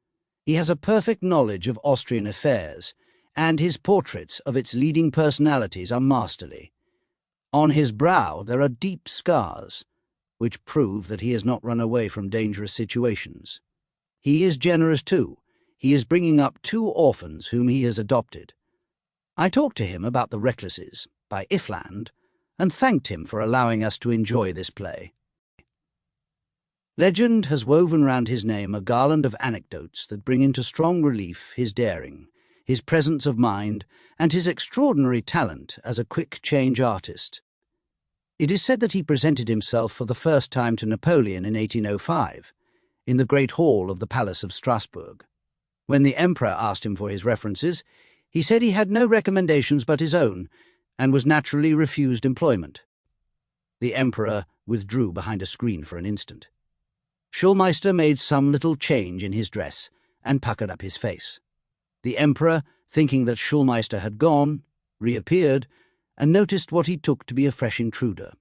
He has a perfect knowledge of Austrian affairs, and his portraits of its leading personalities are masterly. On his brow there are deep scars, which prove that he has not run away from dangerous situations. He is generous too. He is bringing up 2 orphans whom he has adopted. I talked to him about the Recluses by Iffland, and thanked him for allowing us to enjoy this play." Legend has woven round his name a garland of anecdotes that bring into strong relief his daring, his presence of mind, and his extraordinary talent as a quick-change artist. It is said that he presented himself for the first time to Napoleon in 1805, in the great hall of the Palace of Strasbourg. When the Emperor asked him for his references, he said he had no recommendations but his own, and was naturally refused employment. The Emperor withdrew behind a screen for an instant. Schulmeister made some little change in his dress, and puckered up his face. The Emperor, thinking that Schulmeister had gone, reappeared, and noticed what he took to be a fresh intruder.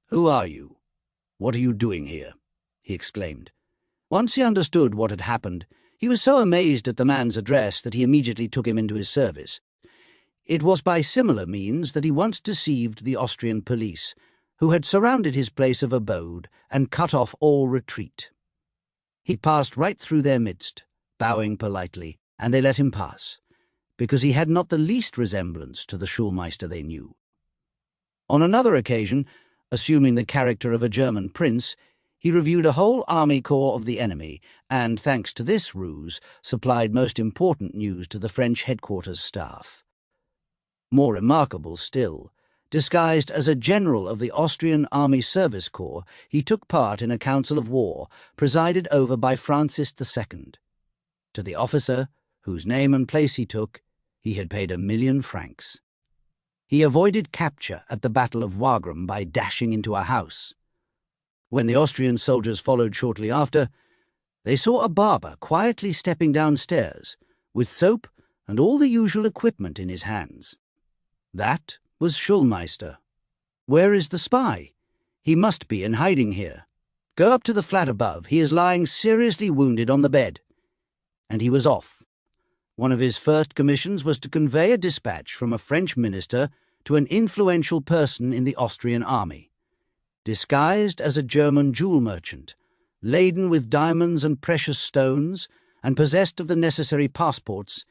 "Who are you? What are you doing here?" he exclaimed. Once he understood what had happened, he was so amazed at the man's address that he immediately took him into his service. It was by similar means that he once deceived the Austrian police, who had surrounded his place of abode and cut off all retreat. He passed right through their midst, bowing politely, and they let him pass, because he had not the least resemblance to the Schulmeister they knew. On another occasion, assuming the character of a German prince, he reviewed a whole army corps of the enemy, and, thanks to this ruse, supplied most important news to the French headquarters staff. More remarkable still, disguised as a general of the Austrian Army Service Corps, he took part in a council of war presided over by Francis II. To the officer, whose name and place he took, he had paid 1,000,000 francs. He avoided capture at the Battle of Wagram by dashing into a house. When the Austrian soldiers followed shortly after, they saw a barber quietly stepping downstairs, with soap and all the usual equipment in his hands. That was Schulmeister. "Where is the spy? He must be in hiding here. Go up to the flat above. He is lying seriously wounded on the bed." And he was off. One of his first commissions was to convey a dispatch from a French minister to an influential person in the Austrian army. Disguised as a German jewel merchant, laden with diamonds and precious stones, and possessed of the necessary passports,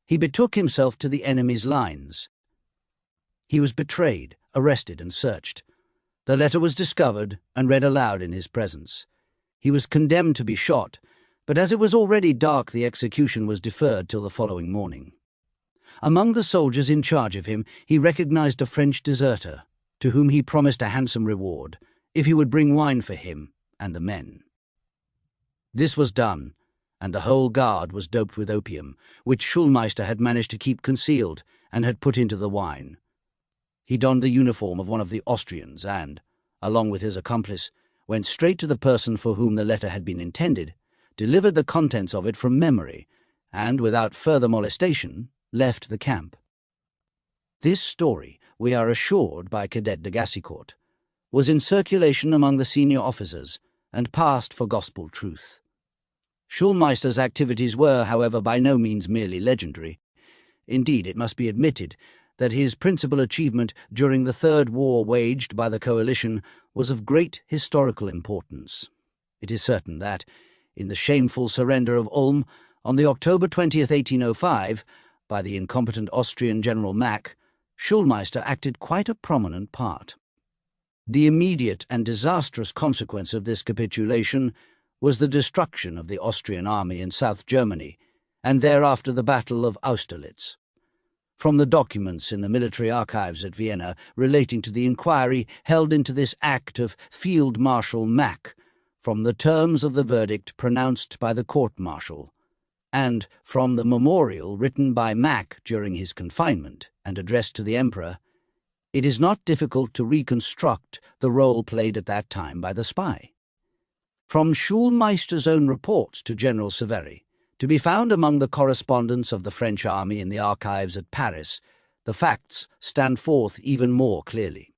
he betook himself to the enemy's lines. He was betrayed, arrested, and searched. The letter was discovered and read aloud in his presence. He was condemned to be shot, but as it was already dark, the execution was deferred till the following morning. Among the soldiers in charge of him, he recognized a French deserter, to whom he promised a handsome reward if he would bring wine for him and the men. This was done, and the whole guard was doped with opium, which Schulmeister had managed to keep concealed and had put into the wine. He donned the uniform of one of the Austrians and, along with his accomplice, went straight to the person for whom the letter had been intended, delivered the contents of it from memory, and, without further molestation, left the camp. This story, we are assured by Cadet de Gassicourt, was in circulation among the senior officers and passed for gospel truth. Schulmeister's activities were, however, by no means merely legendary. Indeed, it must be admitted that his principal achievement during the third war waged by the coalition was of great historical importance. It is certain that, in the shameful surrender of Ulm on the October 20th, 1805, by the incompetent Austrian General Mack, Schulmeister acted quite a prominent part. The immediate and disastrous consequence of this capitulation was the destruction of the Austrian army in South Germany, and thereafter the Battle of Austerlitz. From the documents in the military archives at Vienna relating to the inquiry held into this act of Field Marshal Mack, from the terms of the verdict pronounced by the court-martial, and from the memorial written by Mack during his confinement and addressed to the Emperor, it is not difficult to reconstruct the role played at that time by the spy. From Schulmeister's own reports to General Savary, to be found among the correspondence of the French army in the archives at Paris, the facts stand forth even more clearly.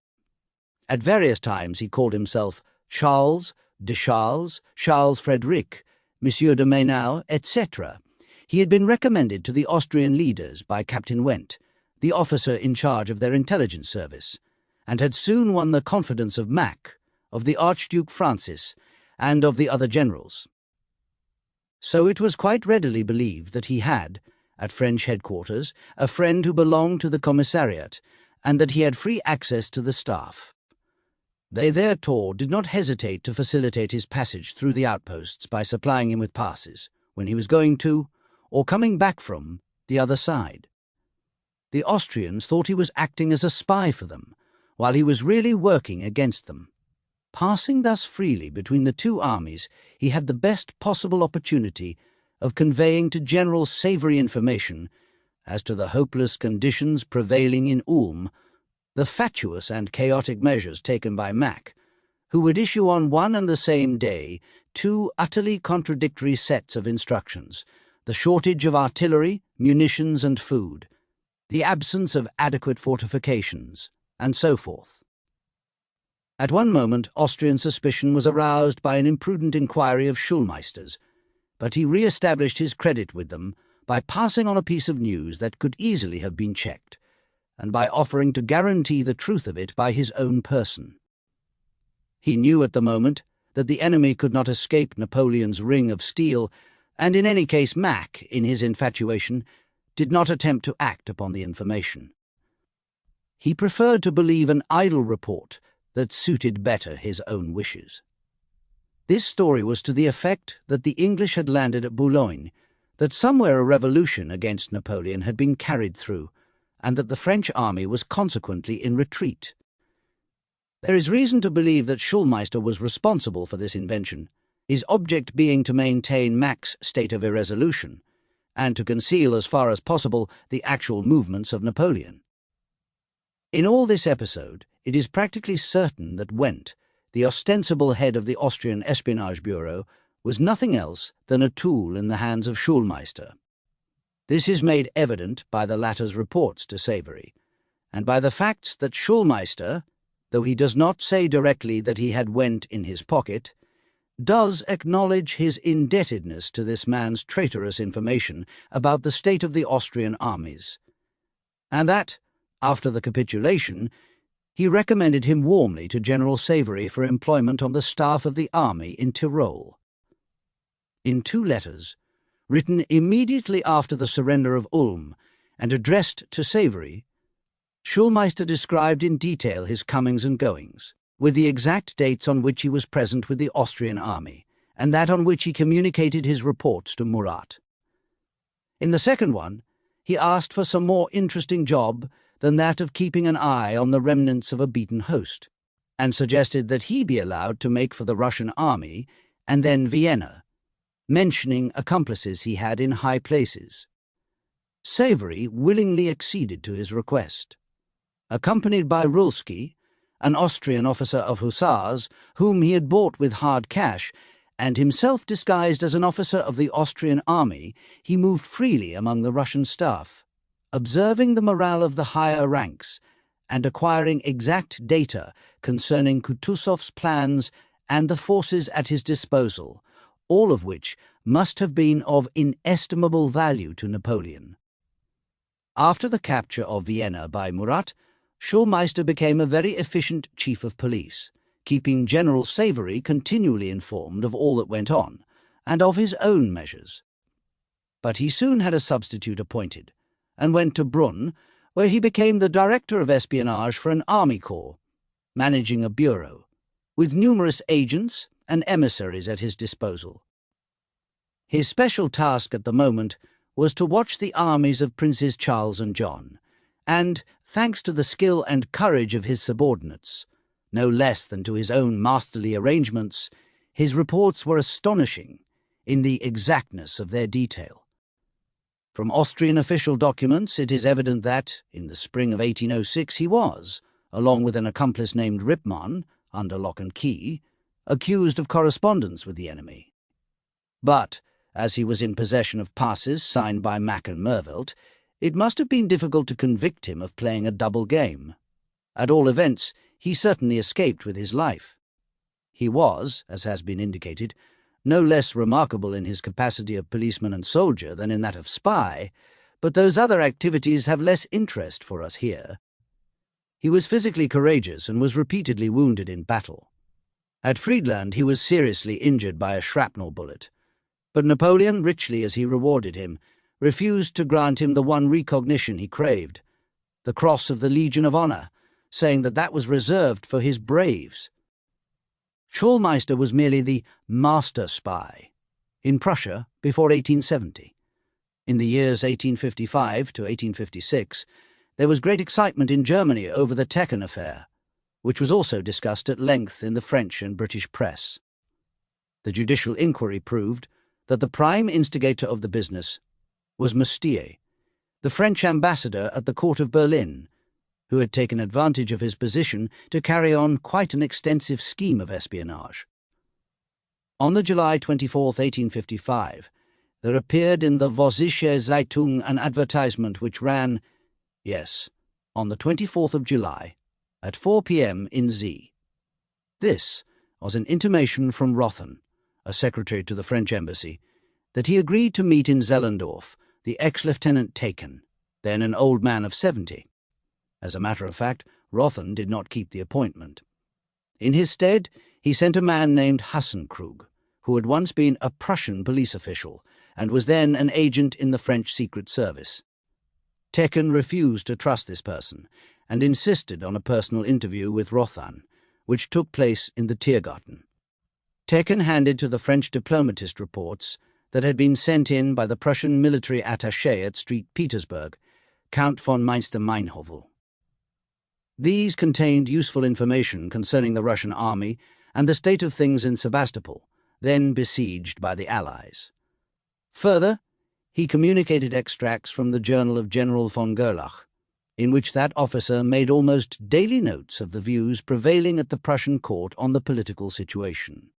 At various times he called himself Charles, de Charles, Charles Frederic, Monsieur de Mainau, etc. He had been recommended to the Austrian leaders by Captain Wendt, the officer in charge of their intelligence service, and had soon won the confidence of Mack, of the Archduke Francis, and of the other generals. So it was quite readily believed that he had, at French headquarters, a friend who belonged to the commissariat, and that he had free access to the staff. They therefore did not hesitate to facilitate his passage through the outposts by supplying him with passes, when he was going to, or coming back from, the other side. The Austrians thought he was acting as a spy for them, while he was really working against them. Passing thus freely between the two armies, he had the best possible opportunity of conveying to General Savary information as to the hopeless conditions prevailing in Ulm, the fatuous and chaotic measures taken by Mack, who would issue on one and the same day two utterly contradictory sets of instructions: the shortage of artillery, munitions, and food, the absence of adequate fortifications, and so forth. At one moment, Austrian suspicion was aroused by an imprudent inquiry of Schulmeister's, but he re-established his credit with them by passing on a piece of news that could easily have been checked, and by offering to guarantee the truth of it by his own person. He knew at the moment that the enemy could not escape Napoleon's ring of steel, and in any case Mack, in his infatuation, did not attempt to act upon the information. He preferred to believe an idle report that suited better his own wishes. This story was to the effect that the English had landed at Boulogne, that somewhere a revolution against Napoleon had been carried through, and that the French army was consequently in retreat. There is reason to believe that Schulmeister was responsible for this invention, his object being to maintain Mack's state of irresolution, and to conceal as far as possible the actual movements of Napoleon. In all this episode, it is practically certain that Wendt, the ostensible head of the Austrian Espionage Bureau, was nothing else than a tool in the hands of Schulmeister. This is made evident by the latter's reports to Savary, and by the facts that Schulmeister, though he does not say directly that he had Wendt in his pocket, does acknowledge his indebtedness to this man's traitorous information about the state of the Austrian armies, and that, after the capitulation, he recommended him warmly to General Savary for employment on the staff of the army in Tyrol. In two letters, written immediately after the surrender of Ulm and addressed to Savary, Schulmeister described in detail his comings and goings, with the exact dates on which he was present with the Austrian army, and that on which he communicated his reports to Murat. In the second one, he asked for some more interesting job than that of keeping an eye on the remnants of a beaten host, and suggested that he be allowed to make for the Russian army and then Vienna, mentioning accomplices he had in high places. Savary willingly acceded to his request. Accompanied by Rulski, an Austrian officer of hussars, whom he had bought with hard cash, and himself disguised as an officer of the Austrian army, he moved freely among the Russian staff, observing the morale of the higher ranks and acquiring exact data concerning Kutuzov's plans and the forces at his disposal, all of which must have been of inestimable value to Napoleon. After the capture of Vienna by Murat, Schulmeister became a very efficient chief of police, keeping General Savary continually informed of all that went on, and of his own measures. But he soon had a substitute appointed, and went to Brunn, where he became the director of espionage for an army corps, managing a bureau, with numerous agents and emissaries at his disposal. His special task at the moment was to watch the armies of Princes Charles and John, and, thanks to the skill and courage of his subordinates, no less than to his own masterly arrangements, his reports were astonishing in the exactness of their detail. From Austrian official documents, it is evident that, in the spring of 1806, he was, along with an accomplice named Rippmann, under lock and key, accused of correspondence with the enemy. But, as he was in possession of passes signed by Mack and Mervelt, it must have been difficult to convict him of playing a double game. At all events, he certainly escaped with his life. He was, as has been indicated, no less remarkable in his capacity of policeman and soldier than in that of spy, but those other activities have less interest for us here. He was physically courageous and was repeatedly wounded in battle. At Friedland he was seriously injured by a shrapnel bullet, but Napoleon, richly as he rewarded him, refused to grant him the one recognition he craved, the Cross of the Legion of Honor, saying that that was reserved for his braves. Schulmeister was merely the master spy in Prussia before 1870. In the years 1855 to 1856, there was great excitement in Germany over the Tecken affair, which was also discussed at length in the French and British press. The judicial inquiry proved that the prime instigator of the business was Mestier, the French ambassador at the court of Berlin, who had taken advantage of his position to carry on quite an extensive scheme of espionage. On the July 24, 1855, there appeared in the Vossische Zeitung an advertisement which ran, yes, on the 24th of July, at 4 p.m. in Z. This was an intimation from Rothen, a secretary to the French embassy, that he agreed to meet in Zellendorf the ex-lieutenant Tecken, then an old man of 70. As a matter of fact, Rothen did not keep the appointment. In his stead, he sent a man named Hassenkrug, who had once been a Prussian police official and was then an agent in the French Secret Service. Tecken refused to trust this person and insisted on a personal interview with Rothen, which took place in the Tiergarten. Tecken handed to the French diplomatist reports that had been sent in by the Prussian military attaché at St. Petersburg, Count von Meinster-Meinhovel. These contained useful information concerning the Russian army and the state of things in Sebastopol, then besieged by the Allies. Further, he communicated extracts from the journal of General von Gerlach, in which that officer made almost daily notes of the views prevailing at the Prussian court on the political situation.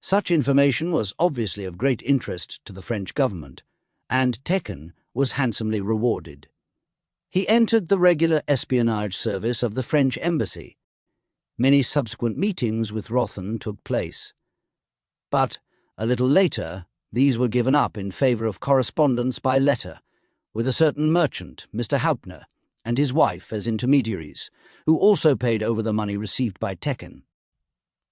Such information was obviously of great interest to the French government, and Tecken was handsomely rewarded. He entered the regular espionage service of the French embassy. Many subsequent meetings with Rothen took place. But, a little later, these were given up in favour of correspondence by letter, with a certain merchant, Mr. Hauptner, and his wife as intermediaries, who also paid over the money received by Tecken.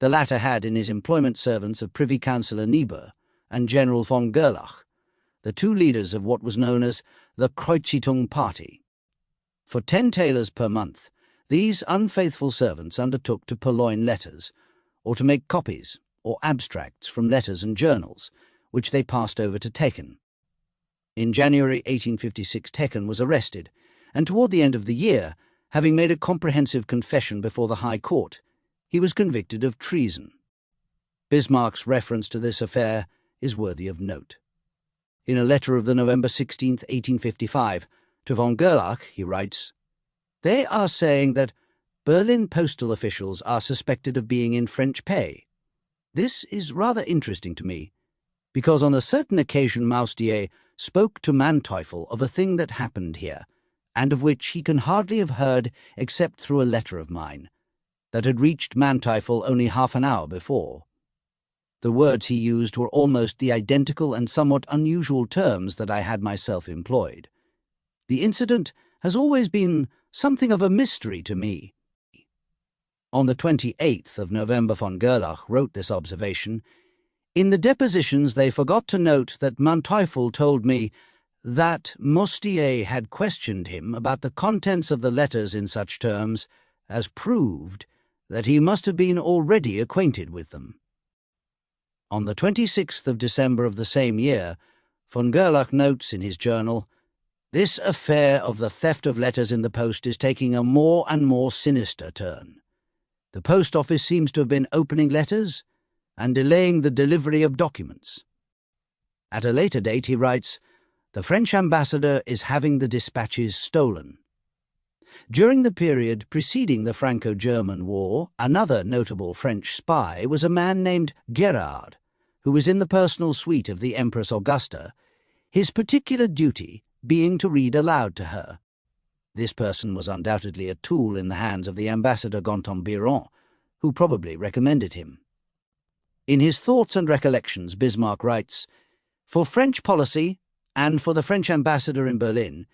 The latter had in his employment servants of Privy Councillor Niebuhr and General von Gerlach, the two leaders of what was known as the Kreuzitung party. For 10 thalers per month, these unfaithful servants undertook to purloin letters, or to make copies or abstracts from letters and journals, which they passed over to Tecken. In January 1856 Tecken was arrested, and toward the end of the year, having made a comprehensive confession before the High Court, he was convicted of treason. Bismarck's reference to this affair is worthy of note. In a letter of the November 16, 1855, to von Gerlach, he writes, "They are saying that Berlin postal officials are suspected of being in French pay. This is rather interesting to me. because on a certain occasion Moustier spoke to Manteuffel of a thing that happened here, and of which he can hardly have heard except through a letter of mine, that had reached Manteuffel only half an hour before. The words he used were almost the identical and somewhat unusual terms that I had myself employed. The incident has always been something of a mystery to me. On the 28th of November von Gerlach wrote this observation. In the depositions they forgot to note that Manteuffel told me that Moustier had questioned him about the contents of the letters in such terms as proved that he must have been already acquainted with them. On the 26th of December of the same year, von Gerlach notes in his journal, "This affair of the theft of letters in the post is taking a more and more sinister turn. The post office seems to have been opening letters and delaying the delivery of documents." At a later date he writes, "The French ambassador is having the dispatches stolen." During the period preceding the Franco-German War, another notable French spy was a man named Gerard, who was in the personal suite of the Empress Augusta, his particular duty being to read aloud to her. This person was undoubtedly a tool in the hands of the ambassador Gontran-Biron, who probably recommended him. In his Thoughts and Recollections, Bismarck writes, "For French policy, and for the French ambassador in Berlin,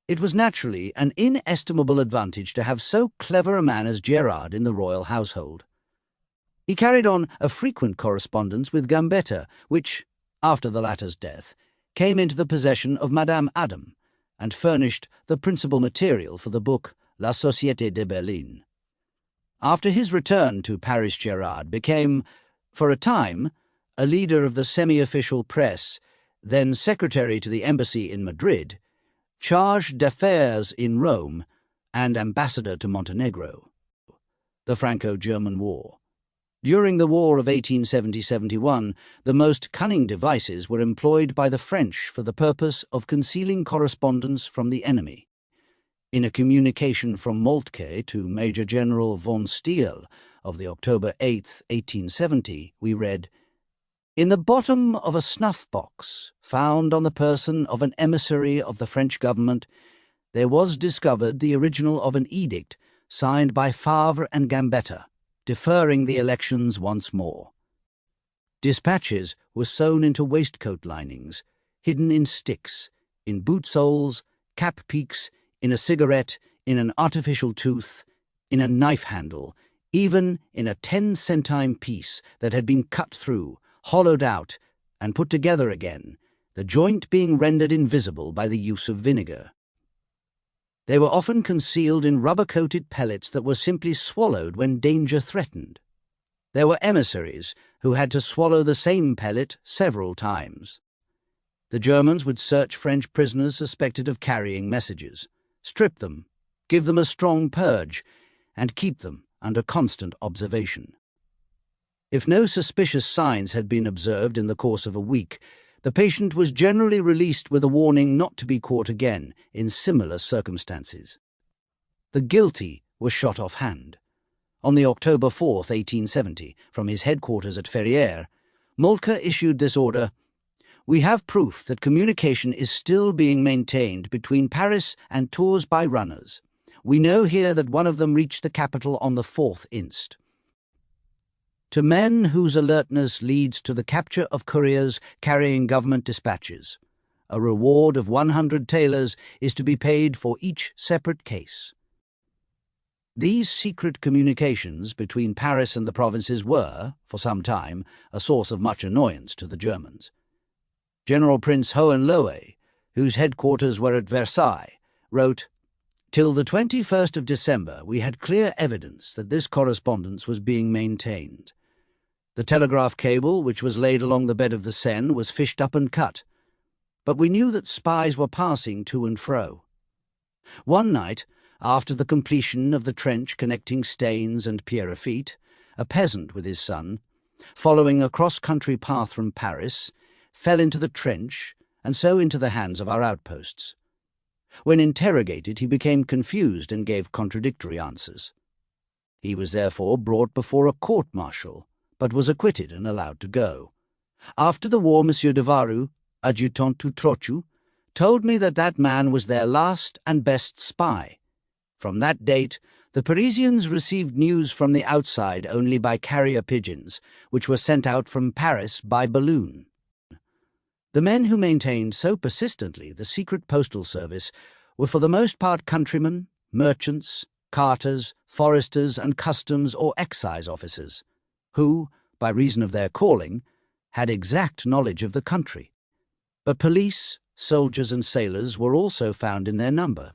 it was naturally an inestimable advantage to have so clever a man as Gerard in the royal household. He carried on a frequent correspondence with Gambetta, which, after the latter's death, came into the possession of Madame Adam, and furnished the principal material for the book La Société de Berlin. After his return to Paris, Gerard became, for a time, a leader of the semi-official press, then secretary to the embassy in Madrid, charge d'affaires in Rome, and ambassador to Montenegro. The Franco-German War. During the War of 1870-71, the most cunning devices were employed by the French for the purpose of concealing correspondence from the enemy. In a communication from Moltke to Major General von Steele of the October 8, 1870, we read, "In the bottom of a snuff-box found on the person of an emissary of the French government, there was discovered the original of an edict signed by Favre and Gambetta, deferring the elections once more. Dispatches were sewn into waistcoat linings, hidden in sticks, in boot soles, cap peaks, in a cigarette, in an artificial tooth, in a knife handle, even in a 10-centime piece that had been cut through, hollowed out, and put together again, the joint being rendered invisible by the use of vinegar. They were often concealed in rubber-coated pellets that were simply swallowed when danger threatened. There were emissaries who had to swallow the same pellet several times. The Germans would search French prisoners suspected of carrying messages, strip them, give them a strong purge, and keep them under constant observation. If no suspicious signs had been observed in the course of a week, the patient was generally released with a warning not to be caught again in similar circumstances. The guilty was shot off-hand. On the October 4, 1870, from his headquarters at Ferrières, Moltke issued this order: "We have proof that communication is still being maintained between Paris and Tours by runners. We know here that one of them reached the capital on the 4th inst. To men whose alertness leads to the capture of couriers carrying government dispatches, a reward of 100 thalers is to be paid for each separate case." These secret communications between Paris and the provinces were, for some time, a source of much annoyance to the Germans. General Prince Hohenlohe, whose headquarters were at Versailles, wrote, "Till the 21st of December we had clear evidence that this correspondence was being maintained. The telegraph cable, which was laid along the bed of the Seine, was fished up and cut, but we knew that spies were passing to and fro. One night, after the completion of the trench connecting Staines and Pierrefitte, a peasant with his son, following a cross-country path from Paris, fell into the trench and so into the hands of our outposts. When interrogated, he became confused and gave contradictory answers. He was therefore brought before a court-martial, but was acquitted and allowed to go. After the war, Monsieur de Varus, adjutant to Trochu, told me that that man was their last and best spy. From that date, the Parisians received news from the outside only by carrier pigeons, which were sent out from Paris by balloon. The men who maintained so persistently the secret postal service were for the most part countrymen, merchants, carters, foresters, and customs or excise officers, who, by reason of their calling, had exact knowledge of the country. But police, soldiers, and sailors were also found in their number.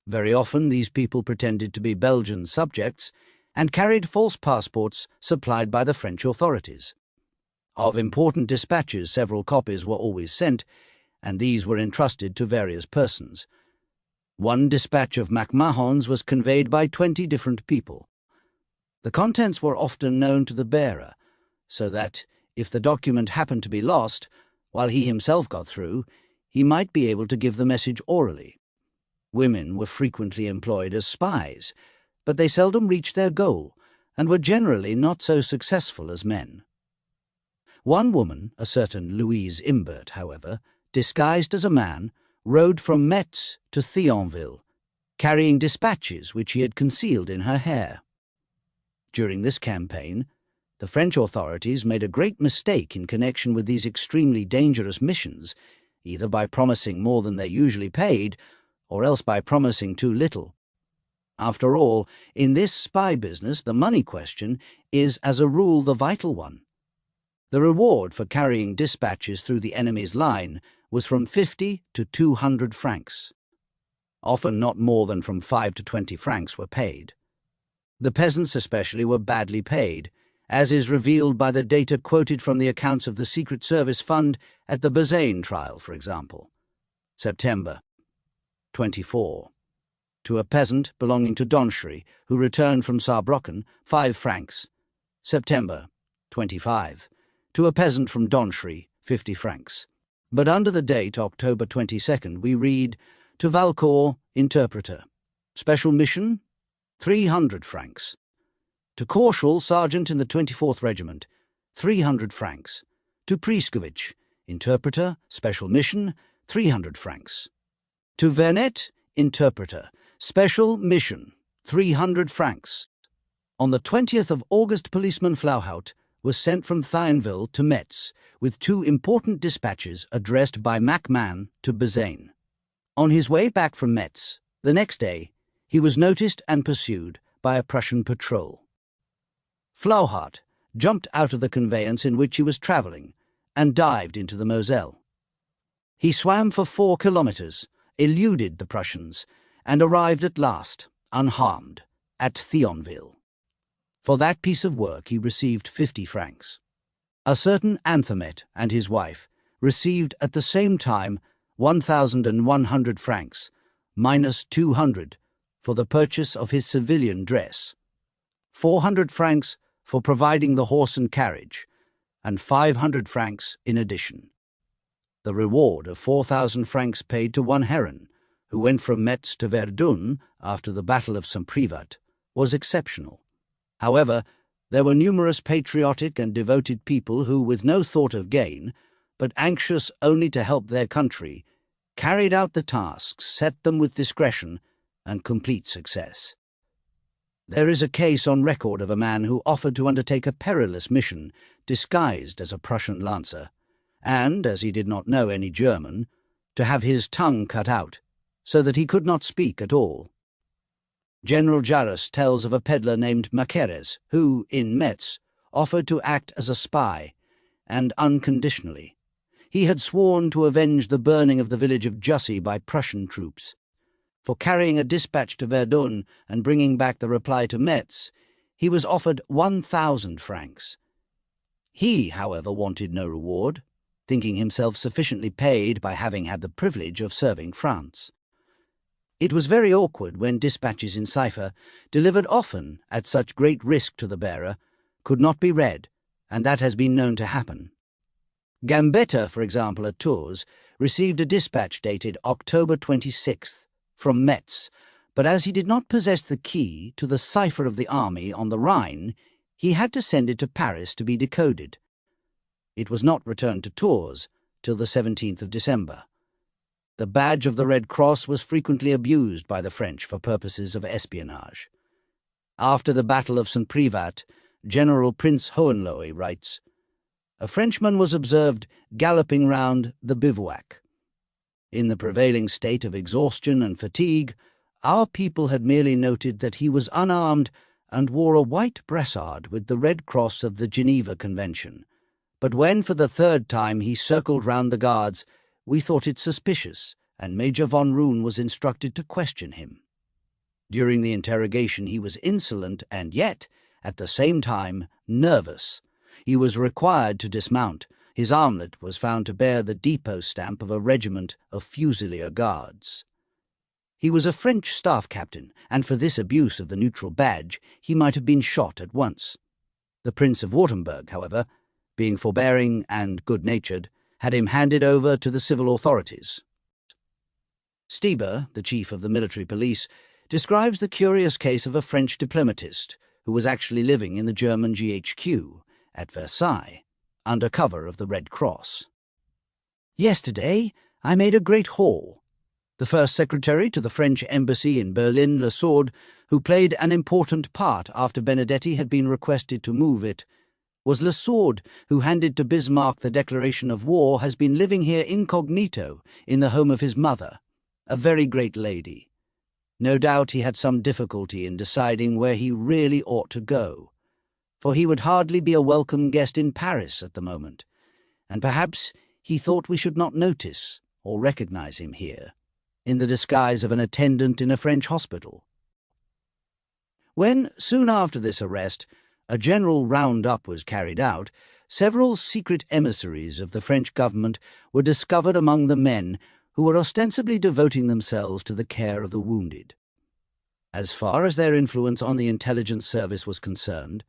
Very often these people pretended to be Belgian subjects and carried false passports supplied by the French authorities. Of important dispatches, several copies were always sent, and these were entrusted to various persons. One dispatch of MacMahon's was conveyed by 20 different people. The contents were often known to the bearer, so that, if the document happened to be lost, while he himself got through, he might be able to give the message orally. Women were frequently employed as spies, but they seldom reached their goal, and were generally not so successful as men. One woman, a certain Louise Imbert, however, disguised as a man, rode from Metz to Thionville, carrying dispatches which she had concealed in her hair. During this campaign, the French authorities made a great mistake in connection with these extremely dangerous missions, either by promising more than they usually paid, or else by promising too little. After all, in this spy business, the money question is, as a rule, the vital one. The reward for carrying dispatches through the enemy's line was from 50 to 200 francs. Often not more than from 5 to 20 francs were paid. The peasants especially were badly paid, as is revealed by the data quoted from the accounts of the Secret Service Fund at the Bazaine trial, for example. September 24. To a peasant belonging to Donchery, who returned from Saarbrücken, 5 francs. September 25. To a peasant from Donchery, 50 francs. But under the date October 22nd, we read, to Valcourt, interpreter. Special mission, 300 francs. To Korschel, sergeant in the 24th Regiment, 300 francs. To Priskowitz, interpreter, special mission, 300 francs. To Vernet, interpreter, special mission, 300 francs. On the 20th of August, policeman Flauhaut was sent from Thionville to Metz with 2 important dispatches addressed by MacMahon to Bazaine. On his way back from Metz, the next day, he was noticed and pursued by a Prussian patrol. Flauhaut jumped out of the conveyance in which he was travelling and dived into the Moselle. He swam for 4 kilometres, eluded the Prussians, and arrived at last, unharmed, at Thionville. For that piece of work he received 50 francs. A certain Anthomet and his wife received at the same time 1,100 francs, minus 200, for the purchase of his civilian dress, 400 francs for providing the horse and carriage, and 500 francs in addition. The reward of 4,000 francs paid to one Heron, who went from Metz to Verdun after the Battle of St. Privat, was exceptional. However, there were numerous patriotic and devoted people who, with no thought of gain, but anxious only to help their country, carried out the tasks, set them with discretion and complete success. There is a case on record of a man who offered to undertake a perilous mission disguised as a Prussian lancer, and, as he did not know any German, to have his tongue cut out, so that he could not speak at all. General Jarras tells of a peddler named Maqueres, who, in Metz, offered to act as a spy, and unconditionally. He had sworn to avenge the burning of the village of Jussy by Prussian troops. For carrying a dispatch to Verdun and bringing back the reply to Metz, he was offered 1,000 francs. He, however, wanted no reward, thinking himself sufficiently paid by having had the privilege of serving France. It was very awkward when dispatches in cipher, delivered often at such great risk to the bearer, could not be read, and that has been known to happen. Gambetta, for example, at Tours, received a dispatch dated October 26th from Metz, but as he did not possess the key to the cipher of the army on the Rhine, he had to send it to Paris to be decoded. It was not returned to Tours till the 17th of December. The badge of the Red Cross was frequently abused by the French for purposes of espionage. After the Battle of St. Privat, General Prince Hohenlohe writes, "A Frenchman was observed galloping round the bivouac. In the prevailing state of exhaustion and fatigue, our people had merely noted that he was unarmed and wore a white brassard with the Red Cross of the Geneva Convention. But when for the third time he circled round the guards, we thought it suspicious, and Major von Roon was instructed to question him. During the interrogation he was insolent and yet, at the same time, nervous. He was required to dismount. His armlet was found to bear the depot stamp of a regiment of Fusilier Guards. He was a French staff captain, and for this abuse of the neutral badge he might have been shot at once. The Prince of Württemberg, however, being forbearing and good-natured, had him handed over to the civil authorities." Stieber, the chief of the military police, describes the curious case of a French diplomatist who was actually living in the German GHQ at Versailles, under cover of the Red Cross. "Yesterday I made a great haul. The first secretary to the French embassy in Berlin, Lesord, who played an important part after Benedetti had been requested to move it, was Lesord, who handed to Bismarck the declaration of war, has been living here incognito in the home of his mother, a very great lady. No doubt he had some difficulty in deciding where he really ought to go, for he would hardly be a welcome guest in Paris at the moment, and perhaps he thought we should not notice or recognize him here, in the disguise of an attendant in a French hospital." When, soon after this arrest, a general round-up was carried out, several secret emissaries of the French government were discovered among the men who were ostensibly devoting themselves to the care of the wounded. As far as their influence on the intelligence service was concerned,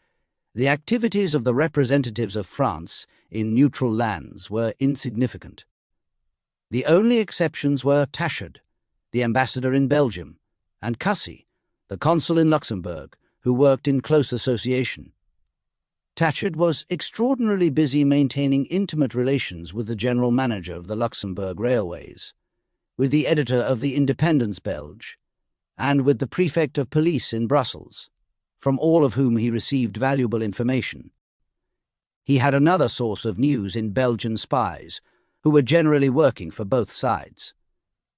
the activities of the representatives of France in neutral lands were insignificant. The only exceptions were Tachard, the ambassador in Belgium, and Cussy, the consul in Luxembourg, who worked in close association. Tachard was extraordinarily busy maintaining intimate relations with the general manager of the Luxembourg Railways, with the editor of the Independence Belge, and with the prefect of police in Brussels, from all of whom he received valuable information. He had another source of news in Belgian spies, who were generally working for both sides.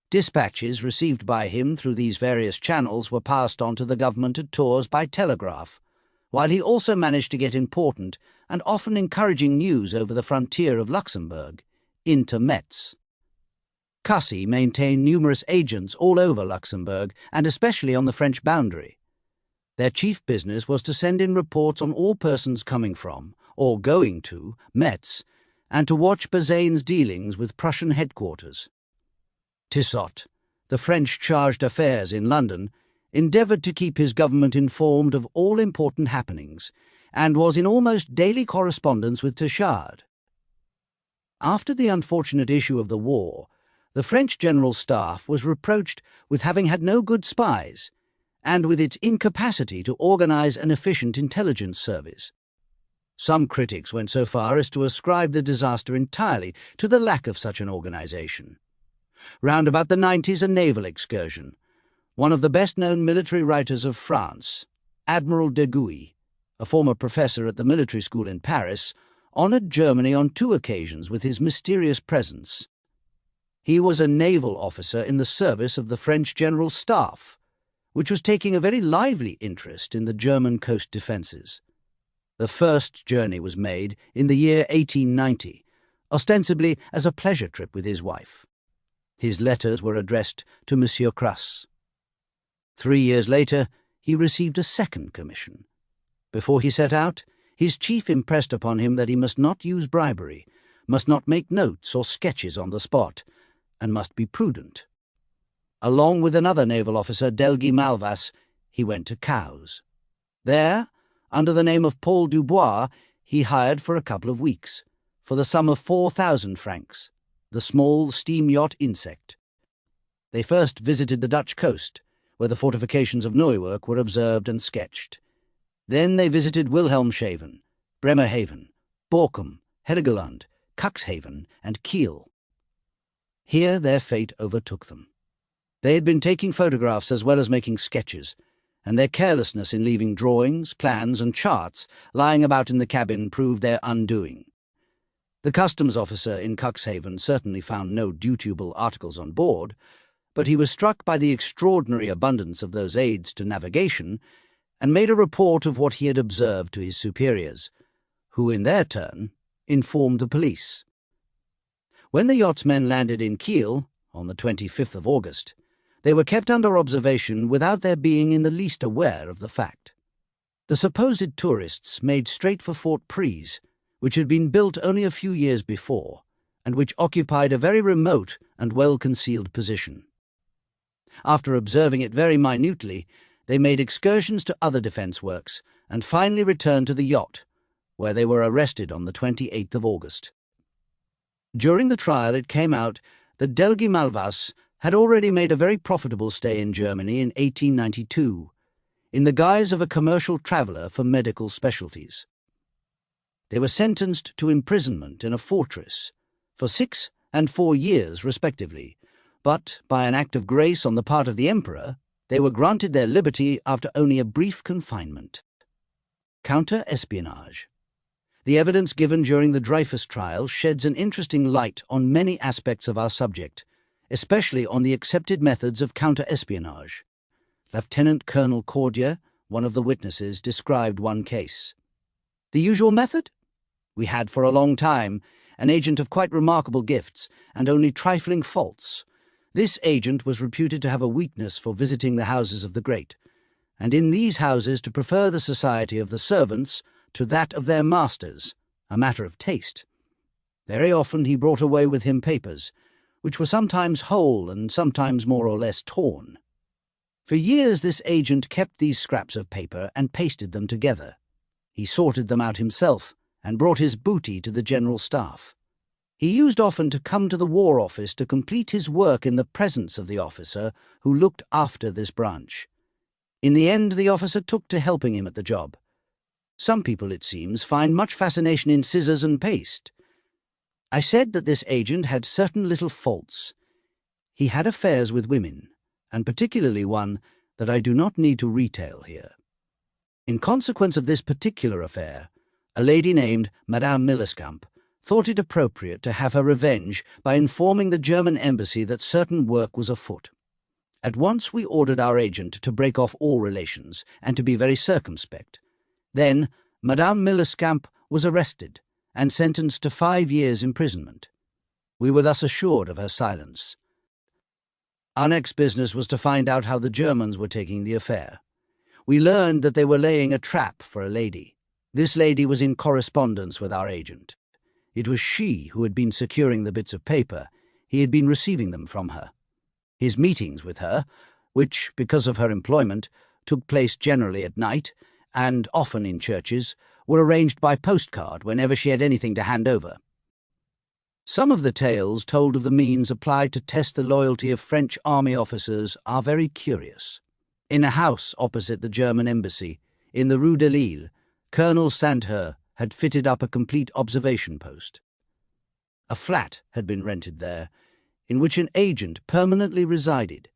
Dispatches received by him through these various channels were passed on to the government at Tours by telegraph, while he also managed to get important and often encouraging news over the frontier of Luxembourg into Metz. Cussy maintained numerous agents all over Luxembourg, and especially on the French boundary. Their chief business was to send in reports on all persons coming from, or going to, Metz, and to watch Bazaine's dealings with Prussian headquarters. Tissot, the French chargé d'affaires in London, endeavoured to keep his government informed of all important happenings, and was in almost daily correspondence with Tachard. After the unfortunate issue of the war, the French General Staff was reproached with having had no good spies, and with its incapacity to organize an efficient intelligence service. Some critics went so far as to ascribe the disaster entirely to the lack of such an organization. Round about the 90s, a naval excursion. One of the best-known military writers of France, Admiral de Gouy, a former professor at the military school in Paris, honored Germany on 2 occasions with his mysterious presence. He was a naval officer in the service of the French General Staff, which was taking a very lively interest in the German coast defences. The first journey was made in the year 1890, ostensibly as a pleasure trip with his wife. His letters were addressed to Monsieur Cras. 3 years later, he received a second commission. Before he set out, his chief impressed upon him that he must not use bribery, must not make notes or sketches on the spot, and must be prudent. Along with another naval officer, Delgy Malvas, he went to Cowes. There, under the name of Paul Dubois, he hired for a couple of weeks, for the sum of 4,000 francs, the small steam yacht Insect. They first visited the Dutch coast, where the fortifications of Neuwerk were observed and sketched. Then they visited Wilhelmshaven, Bremerhaven, Borkum, Helgeland, Cuxhaven, and Kiel. Here their fate overtook them. They had been taking photographs as well as making sketches, and their carelessness in leaving drawings, plans, and charts lying about in the cabin proved their undoing. The customs officer in Cuxhaven certainly found no dutiable articles on board, but he was struck by the extraordinary abundance of those aids to navigation and made a report of what he had observed to his superiors, who in their turn informed the police. When the yachtsmen landed in Kiel on the 25th of August, they were kept under observation without their being in the least aware of the fact. The supposed tourists made straight for Fort Pries, which had been built only a few years before, and which occupied a very remote and well-concealed position. After observing it very minutely, they made excursions to other defence works, and finally returned to the yacht, where they were arrested on the 28th of August. During the trial it came out that Delgi Malvas had already made a very profitable stay in Germany in 1892, in the guise of a commercial traveller for medical specialties. They were sentenced to imprisonment in a fortress for 6 and 4 years respectively, but by an act of grace on the part of the Emperor, they were granted their liberty after only a brief confinement. Counter-espionage. The evidence given during the Dreyfus trial sheds an interesting light on many aspects of our subject, especially on the accepted methods of counter-espionage. Lieutenant Colonel Cordier, one of the witnesses, described one case. The usual method? We had for a long time an agent of quite remarkable gifts and only trifling faults. This agent was reputed to have a weakness for visiting the houses of the great, and in these houses to prefer the society of the servants to that of their masters, a matter of taste. Very often he brought away with him papers, which were sometimes whole and sometimes more or less torn. For years this agent kept these scraps of paper and pasted them together. He sorted them out himself and brought his booty to the general staff. He used often to come to the War Office to complete his work in the presence of the officer who looked after this branch. In the end, the officer took to helping him at the job. Some people, it seems, find much fascination in scissors and paste. I said that this agent had certain little faults. He had affairs with women, and particularly one that I do not need to retail here. In consequence of this particular affair, a lady named Madame Millescamp thought it appropriate to have her revenge by informing the German embassy that certain work was afoot. At once we ordered our agent to break off all relations and to be very circumspect. Then Madame Millescamp was arrested and sentenced to 5 years' imprisonment. We were thus assured of her silence. Our next business was to find out how the Germans were taking the affair. We learned that they were laying a trap for a lady. This lady was in correspondence with our agent. It was she who had been securing the bits of paper. He had been receiving them from her. His meetings with her, which, because of her employment, took place generally at night, and often in churches, were arranged by postcard whenever she had anything to hand over. Some of the tales told of the means applied to test the loyalty of French army officers are very curious. In a house opposite the German embassy, in the Rue de Lille, Colonel Sandher had fitted up a complete observation post. A flat had been rented there, in which an agent permanently resided.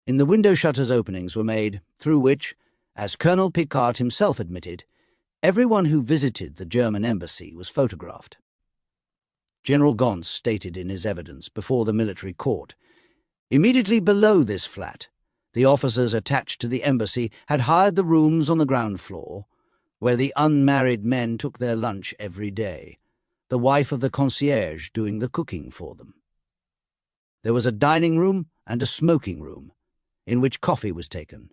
In the window shutters openings were made, through which, as Colonel Picquart himself admitted, everyone who visited the German embassy was photographed. General Gons stated in his evidence before the military court, immediately below this flat, the officers attached to the embassy had hired the rooms on the ground floor, where the unmarried men took their lunch every day, the wife of the concierge doing the cooking for them. There was a dining room and a smoking room, in which coffee was taken.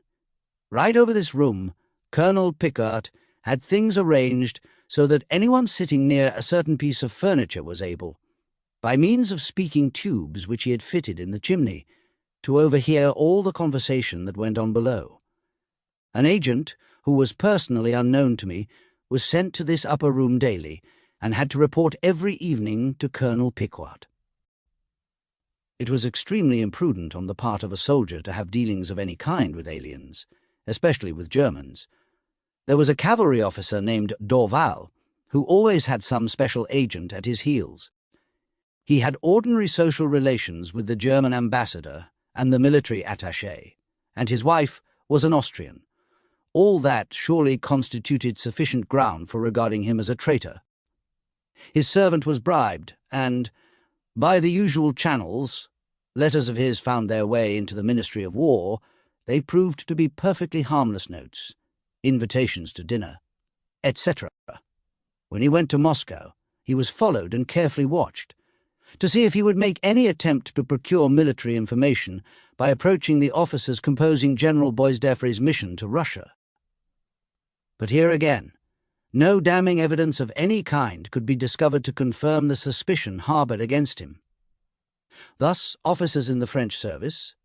Right over this room, Colonel Picquart had things arranged so that anyone sitting near a certain piece of furniture was able, by means of speaking tubes which he had fitted in the chimney, to overhear all the conversation that went on below. An agent, who was personally unknown to me, was sent to this upper room daily, and had to report every evening to Colonel Picquart. It was extremely imprudent on the part of a soldier to have dealings of any kind with aliens, especially with Germans. There was a cavalry officer named Dorval, who always had some special agent at his heels. He had ordinary social relations with the German ambassador and the military attaché, and his wife was an Austrian. All that surely constituted sufficient ground for regarding him as a traitor. His servant was bribed, and, by the usual channels, letters of his found their way into the Ministry of War. They proved to be perfectly harmless notes, invitations to dinner, etc. When he went to Moscow, he was followed and carefully watched, to see if he would make any attempt to procure military information by approaching the officers composing General Boisdeffre's mission to Russia. But here again, no damning evidence of any kind could be discovered to confirm the suspicion harboured against him. Thus, officers in the French service,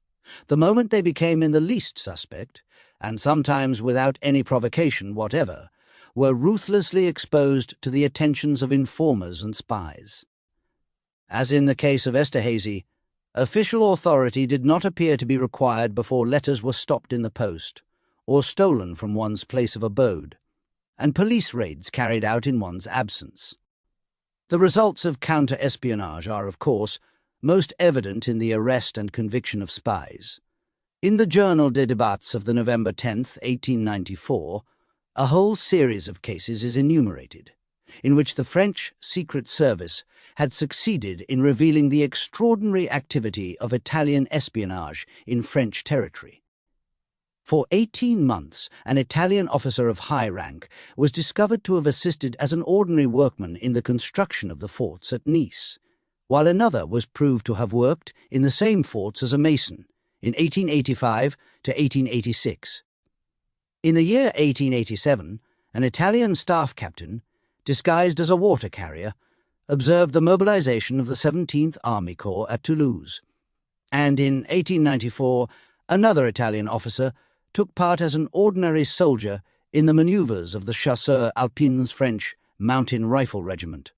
the moment they became in the least suspect, and sometimes without any provocation whatever, were ruthlessly exposed to the attentions of informers and spies. As in the case of Esterhazy, official authority did not appear to be required before letters were stopped in the post, or stolen from one's place of abode, and police raids carried out in one's absence. The results of counter-espionage are, of course, most evident in the arrest and conviction of spies. In the Journal des Débats of the November 10, 1894, a whole series of cases is enumerated, in which the French Secret Service had succeeded in revealing the extraordinary activity of Italian espionage in French territory. For 18 months, an Italian officer of high rank was discovered to have assisted as an ordinary workman in the construction of the forts at Nice, while another was proved to have worked in the same forts as a mason in 1885 to 1886. In the year 1887, an Italian staff captain, disguised as a water carrier, observed the mobilization of the 17th Army Corps at Toulouse, and in 1894 another Italian officer took part as an ordinary soldier in the manoeuvres of the Chasseurs Alpins French Mountain Rifle Regiment.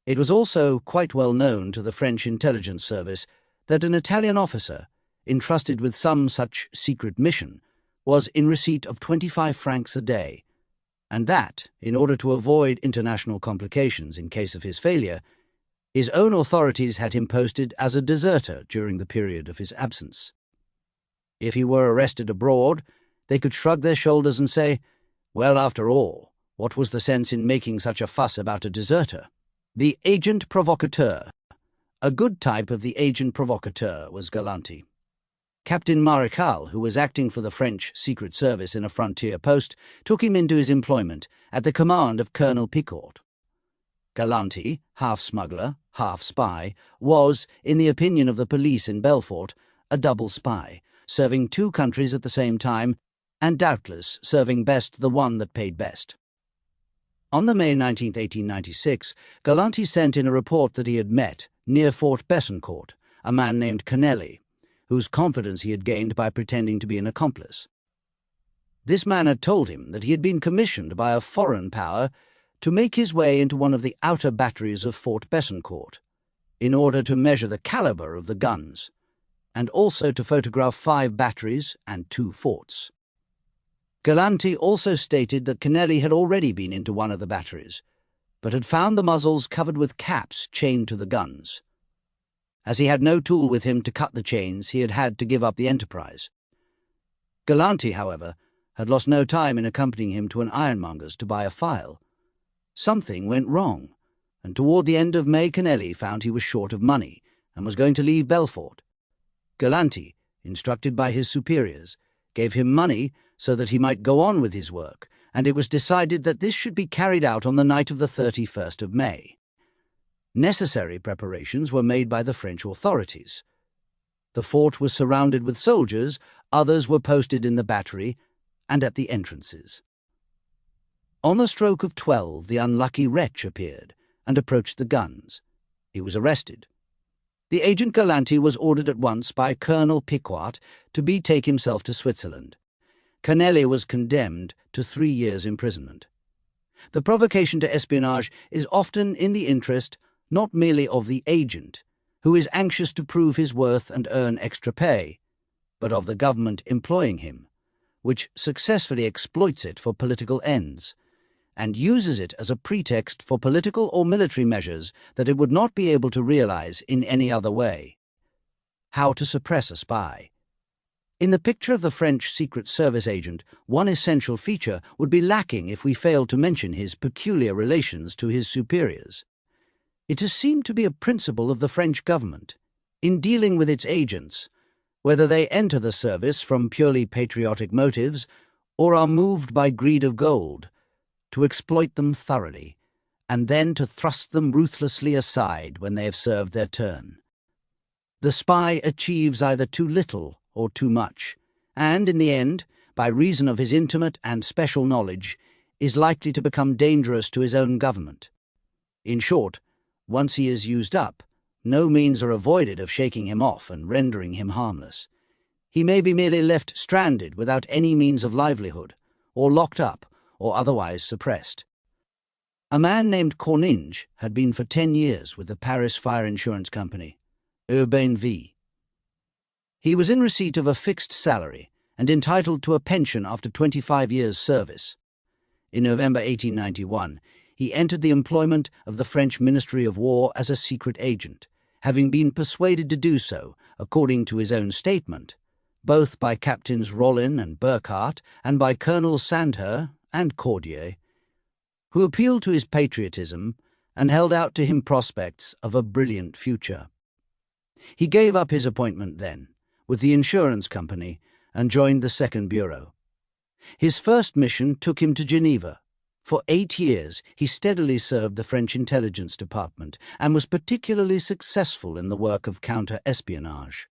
It was also quite well known to the French intelligence service that an Italian officer, entrusted with some such secret mission, was in receipt of 25 francs a day, and that, in order to avoid international complications in case of his failure, his own authorities had him posted as a deserter during the period of his absence. If he were arrested abroad, they could shrug their shoulders and say, well, after all, what was the sense in making such a fuss about a deserter? The agent provocateur. A good type of the agent provocateur was Galanti. Captain Marechal, who was acting for the French Secret Service in a frontier post, took him into his employment at the command of Colonel Picourt. Galanti, half smuggler, half spy, was, in the opinion of the police in Belfort, a double spy, serving two countries at the same time, and doubtless serving best the one that paid best. On the May 19, 1896, Galanti sent in a report that he had met, near Fort Besancourt, a man named Kennelly, whose confidence he had gained by pretending to be an accomplice. This man had told him that he had been commissioned by a foreign power to make his way into one of the outer batteries of Fort Besancourt, in order to measure the caliber of the guns, and also to photograph 5 batteries and 2 forts. Galanti also stated that Kennelly had already been into one of the batteries, but had found the muzzles covered with caps chained to the guns. As he had no tool with him to cut the chains, he had had to give up the enterprise. Galanti, however, had lost no time in accompanying him to an ironmonger's to buy a file. Something went wrong, and toward the end of May Kennelly found he was short of money and was going to leave Belfort. Galanti, instructed by his superiors, gave him money so that he might go on with his work, and it was decided that this should be carried out on the night of the 31st of May. Necessary preparations were made by the French authorities. The fort was surrounded with soldiers, others were posted in the battery and at the entrances. On the stroke of 12, the unlucky wretch appeared and approached the guns. He was arrested. The agent Galanti was ordered at once by Colonel Picourt to betake himself to Switzerland. Kennelly was condemned to 3 years' imprisonment. The provocation to espionage is often in the interest not merely of the agent, who is anxious to prove his worth and earn extra pay, but of the government employing him, which successfully exploits it for political ends, and uses it as a pretext for political or military measures that it would not be able to realize in any other way. How to suppress a spy. In the picture of the French Secret Service agent, one essential feature would be lacking if we failed to mention his peculiar relations to his superiors. It has seemed to be a principle of the French government, in dealing with its agents, whether they enter the service from purely patriotic motives or are moved by greed of gold, to exploit them thoroughly, and then to thrust them ruthlessly aside when they have served their turn. The spy achieves either too little or too much, and, in the end, by reason of his intimate and special knowledge, is likely to become dangerous to his own government. In short, once he is used up, no means are avoided of shaking him off and rendering him harmless. He may be merely left stranded without any means of livelihood, or locked up, or otherwise suppressed. A man named Corninge had been for 10 years with the Paris fire insurance company, Urbain V. He was in receipt of a fixed salary and entitled to a pension after 25 years' service. In November 1891, he entered the employment of the French Ministry of War as a secret agent, having been persuaded to do so, according to his own statement, both by Captains Rollin and Burckhardt and by Colonels Sandher and Cordier, who appealed to his patriotism and held out to him prospects of a brilliant future. He gave up his appointment then, with the insurance company, and joined the Second Bureau. His first mission took him to Geneva. For 8 years he steadily served the French intelligence department and was particularly successful in the work of counter-espionage.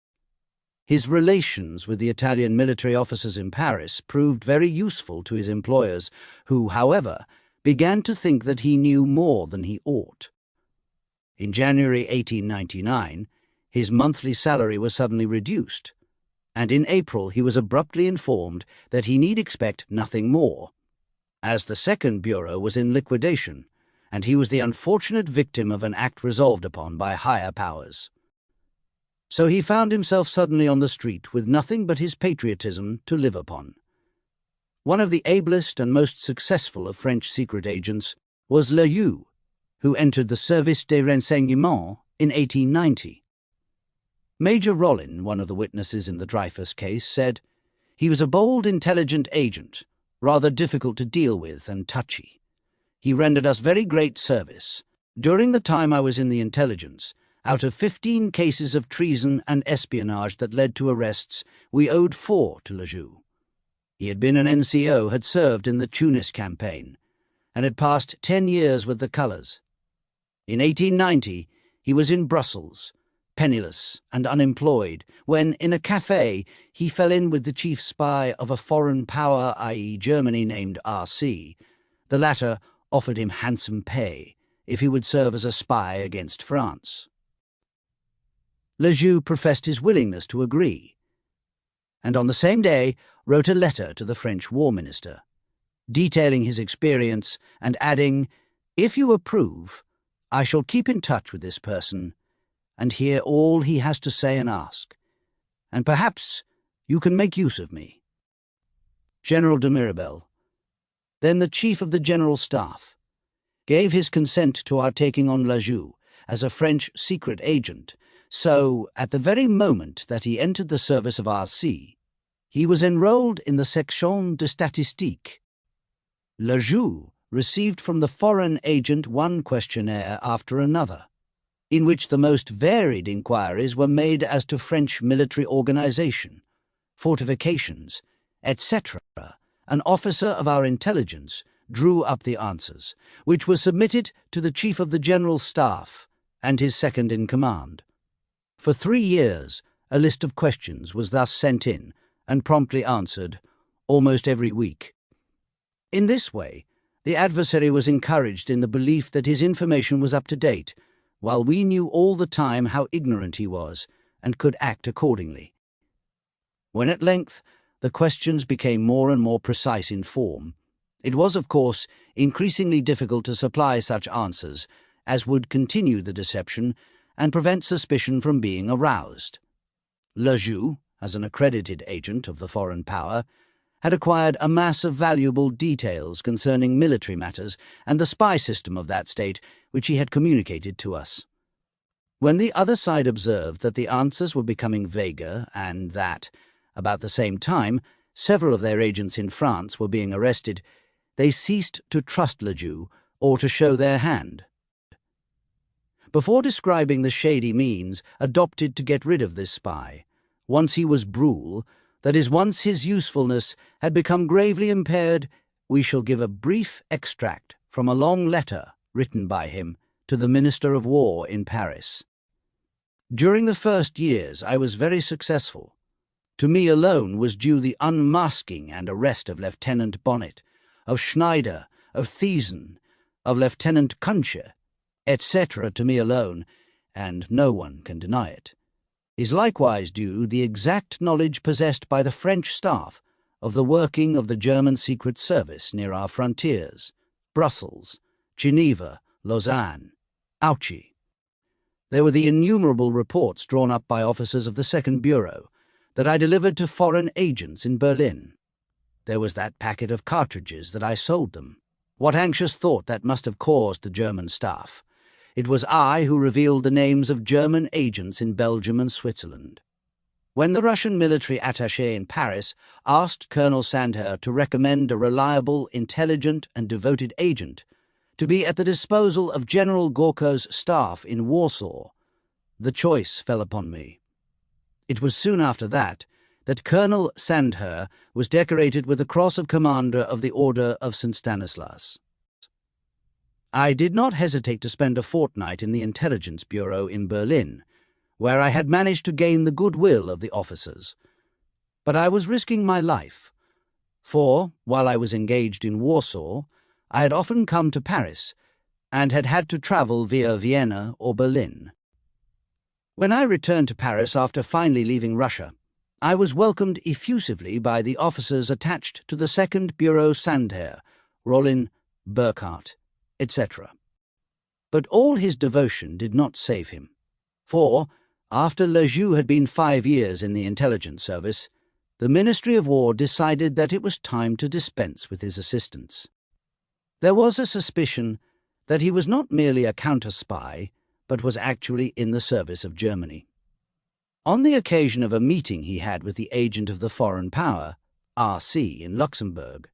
His relations with the Italian military officers in Paris proved very useful to his employers, who, however, began to think that he knew more than he ought. In January 1899, his monthly salary was suddenly reduced, and in April he was abruptly informed that he need expect nothing more, as the Second Bureau was in liquidation, and he was the unfortunate victim of an act resolved upon by higher powers. So he found himself suddenly on the street with nothing but his patriotism to live upon. One of the ablest and most successful of French secret agents was Ludecke, who entered the Service des Renseignements in 1890. Major Rollin, one of the witnesses in the Dreyfus case, said, "He was a bold, intelligent agent, rather difficult to deal with and touchy. He rendered us very great service. During the time I was in the intelligence, out of 15 cases of treason and espionage that led to arrests, we owed 4 to Ludecke. He had been an NCO, had served in the Tunis campaign, and had passed 10 years with the colours. In 1890, he was in Brussels, penniless and unemployed, when, in a café, he fell in with the chief spy of a foreign power, i.e. Germany, named R.C. The latter offered him handsome pay if he would serve as a spy against France. Ludecke professed his willingness to agree, and on the same day wrote a letter to the French War Minister, detailing his experience and adding, "If you approve, I shall keep in touch with this person and hear all he has to say and ask, and perhaps you can make use of me." General de Mirabel, then the Chief of the General Staff, gave his consent to our taking on Ludecke as a French secret agent, so, at the very moment that he entered the service of R.C., he was enrolled in the Section de Statistique. Ludecke received from the foreign agent one questionnaire after another, in which the most varied inquiries were made as to French military organization, fortifications, etc. An officer of our intelligence drew up the answers, which were submitted to the Chief of the General Staff and his second-in-command. For 3 years, a list of questions was thus sent in and promptly answered, almost every week. In this way, the adversary was encouraged in the belief that his information was up to date, while we knew all the time how ignorant he was and could act accordingly. When at length the questions became more and more precise in form, it was, of course, increasingly difficult to supply such answers as would continue the deception and prevent suspicion from being aroused. Ludecke, as an accredited agent of the foreign power, had acquired a mass of valuable details concerning military matters and the spy system of that state, which he had communicated to us. When the other side observed that the answers were becoming vaguer and that, about the same time, several of their agents in France were being arrested, they ceased to trust Lüdecke or to show their hand. Before describing the shady means adopted to get rid of this spy, once he was Brule, that is, once his usefulness had become gravely impaired, we shall give a brief extract from a long letter written by him to the Minister of War in Paris. During the first years I was very successful. To me alone was due the unmasking and arrest of Lieutenant Bonnet, of Schneider, of Thiessen, of Lieutenant Kunche, etc. To me alone, and no one can deny it, is likewise due the exact knowledge possessed by the French staff of the working of the German Secret Service near our frontiers, Brussels, Geneva, Lausanne, Ouchy. There were the innumerable reports drawn up by officers of the Second Bureau that I delivered to foreign agents in Berlin. There was that packet of cartridges that I sold them. What anxious thought that must have caused the German staff! It was I who revealed the names of German agents in Belgium and Switzerland. When the Russian military attaché in Paris asked Colonel Sandherr to recommend a reliable, intelligent, and devoted agent to be at the disposal of General Gorko's staff in Warsaw, the choice fell upon me. It was soon after that Colonel Sandherr was decorated with the Cross of Commander of the Order of St. Stanislas. I did not hesitate to spend a fortnight in the Intelligence Bureau in Berlin, where I had managed to gain the goodwill of the officers. But I was risking my life, for, while I was engaged in Warsaw, I had often come to Paris, and had had to travel via Vienna or Berlin. When I returned to Paris after finally leaving Russia, I was welcomed effusively by the officers attached to the Second Bureau Sandherr, Rollin, Burkhardt, etc. But all his devotion did not save him, for, after Lüdecke had been 5 years in the intelligence service, the Ministry of War decided that it was time to dispense with his assistance. There was a suspicion that he was not merely a counter-spy, but was actually in the service of Germany. On the occasion of a meeting he had with the agent of the foreign power, R.C., in Luxembourg,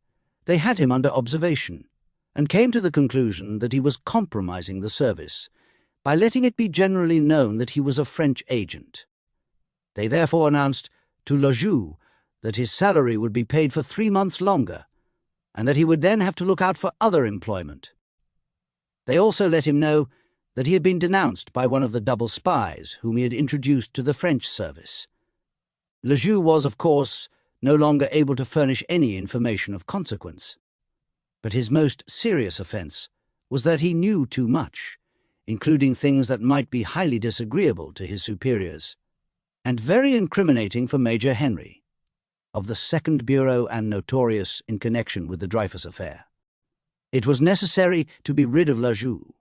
they had him under observation, and came to the conclusion that he was compromising the service by letting it be generally known that he was a French agent. They therefore announced to Lüdecke that his salary would be paid for 3 months longer, and that he would then have to look out for other employment. They also let him know that he had been denounced by one of the double spies whom he had introduced to the French service. Lüdecke was, of course, no longer able to furnish any information of consequence. But his most serious offence was that he knew too much, including things that might be highly disagreeable to his superiors, and very incriminating for Major Henry, of the Second Bureau and notorious in connection with the Dreyfus affair. It was necessary to be rid of Lüdecke.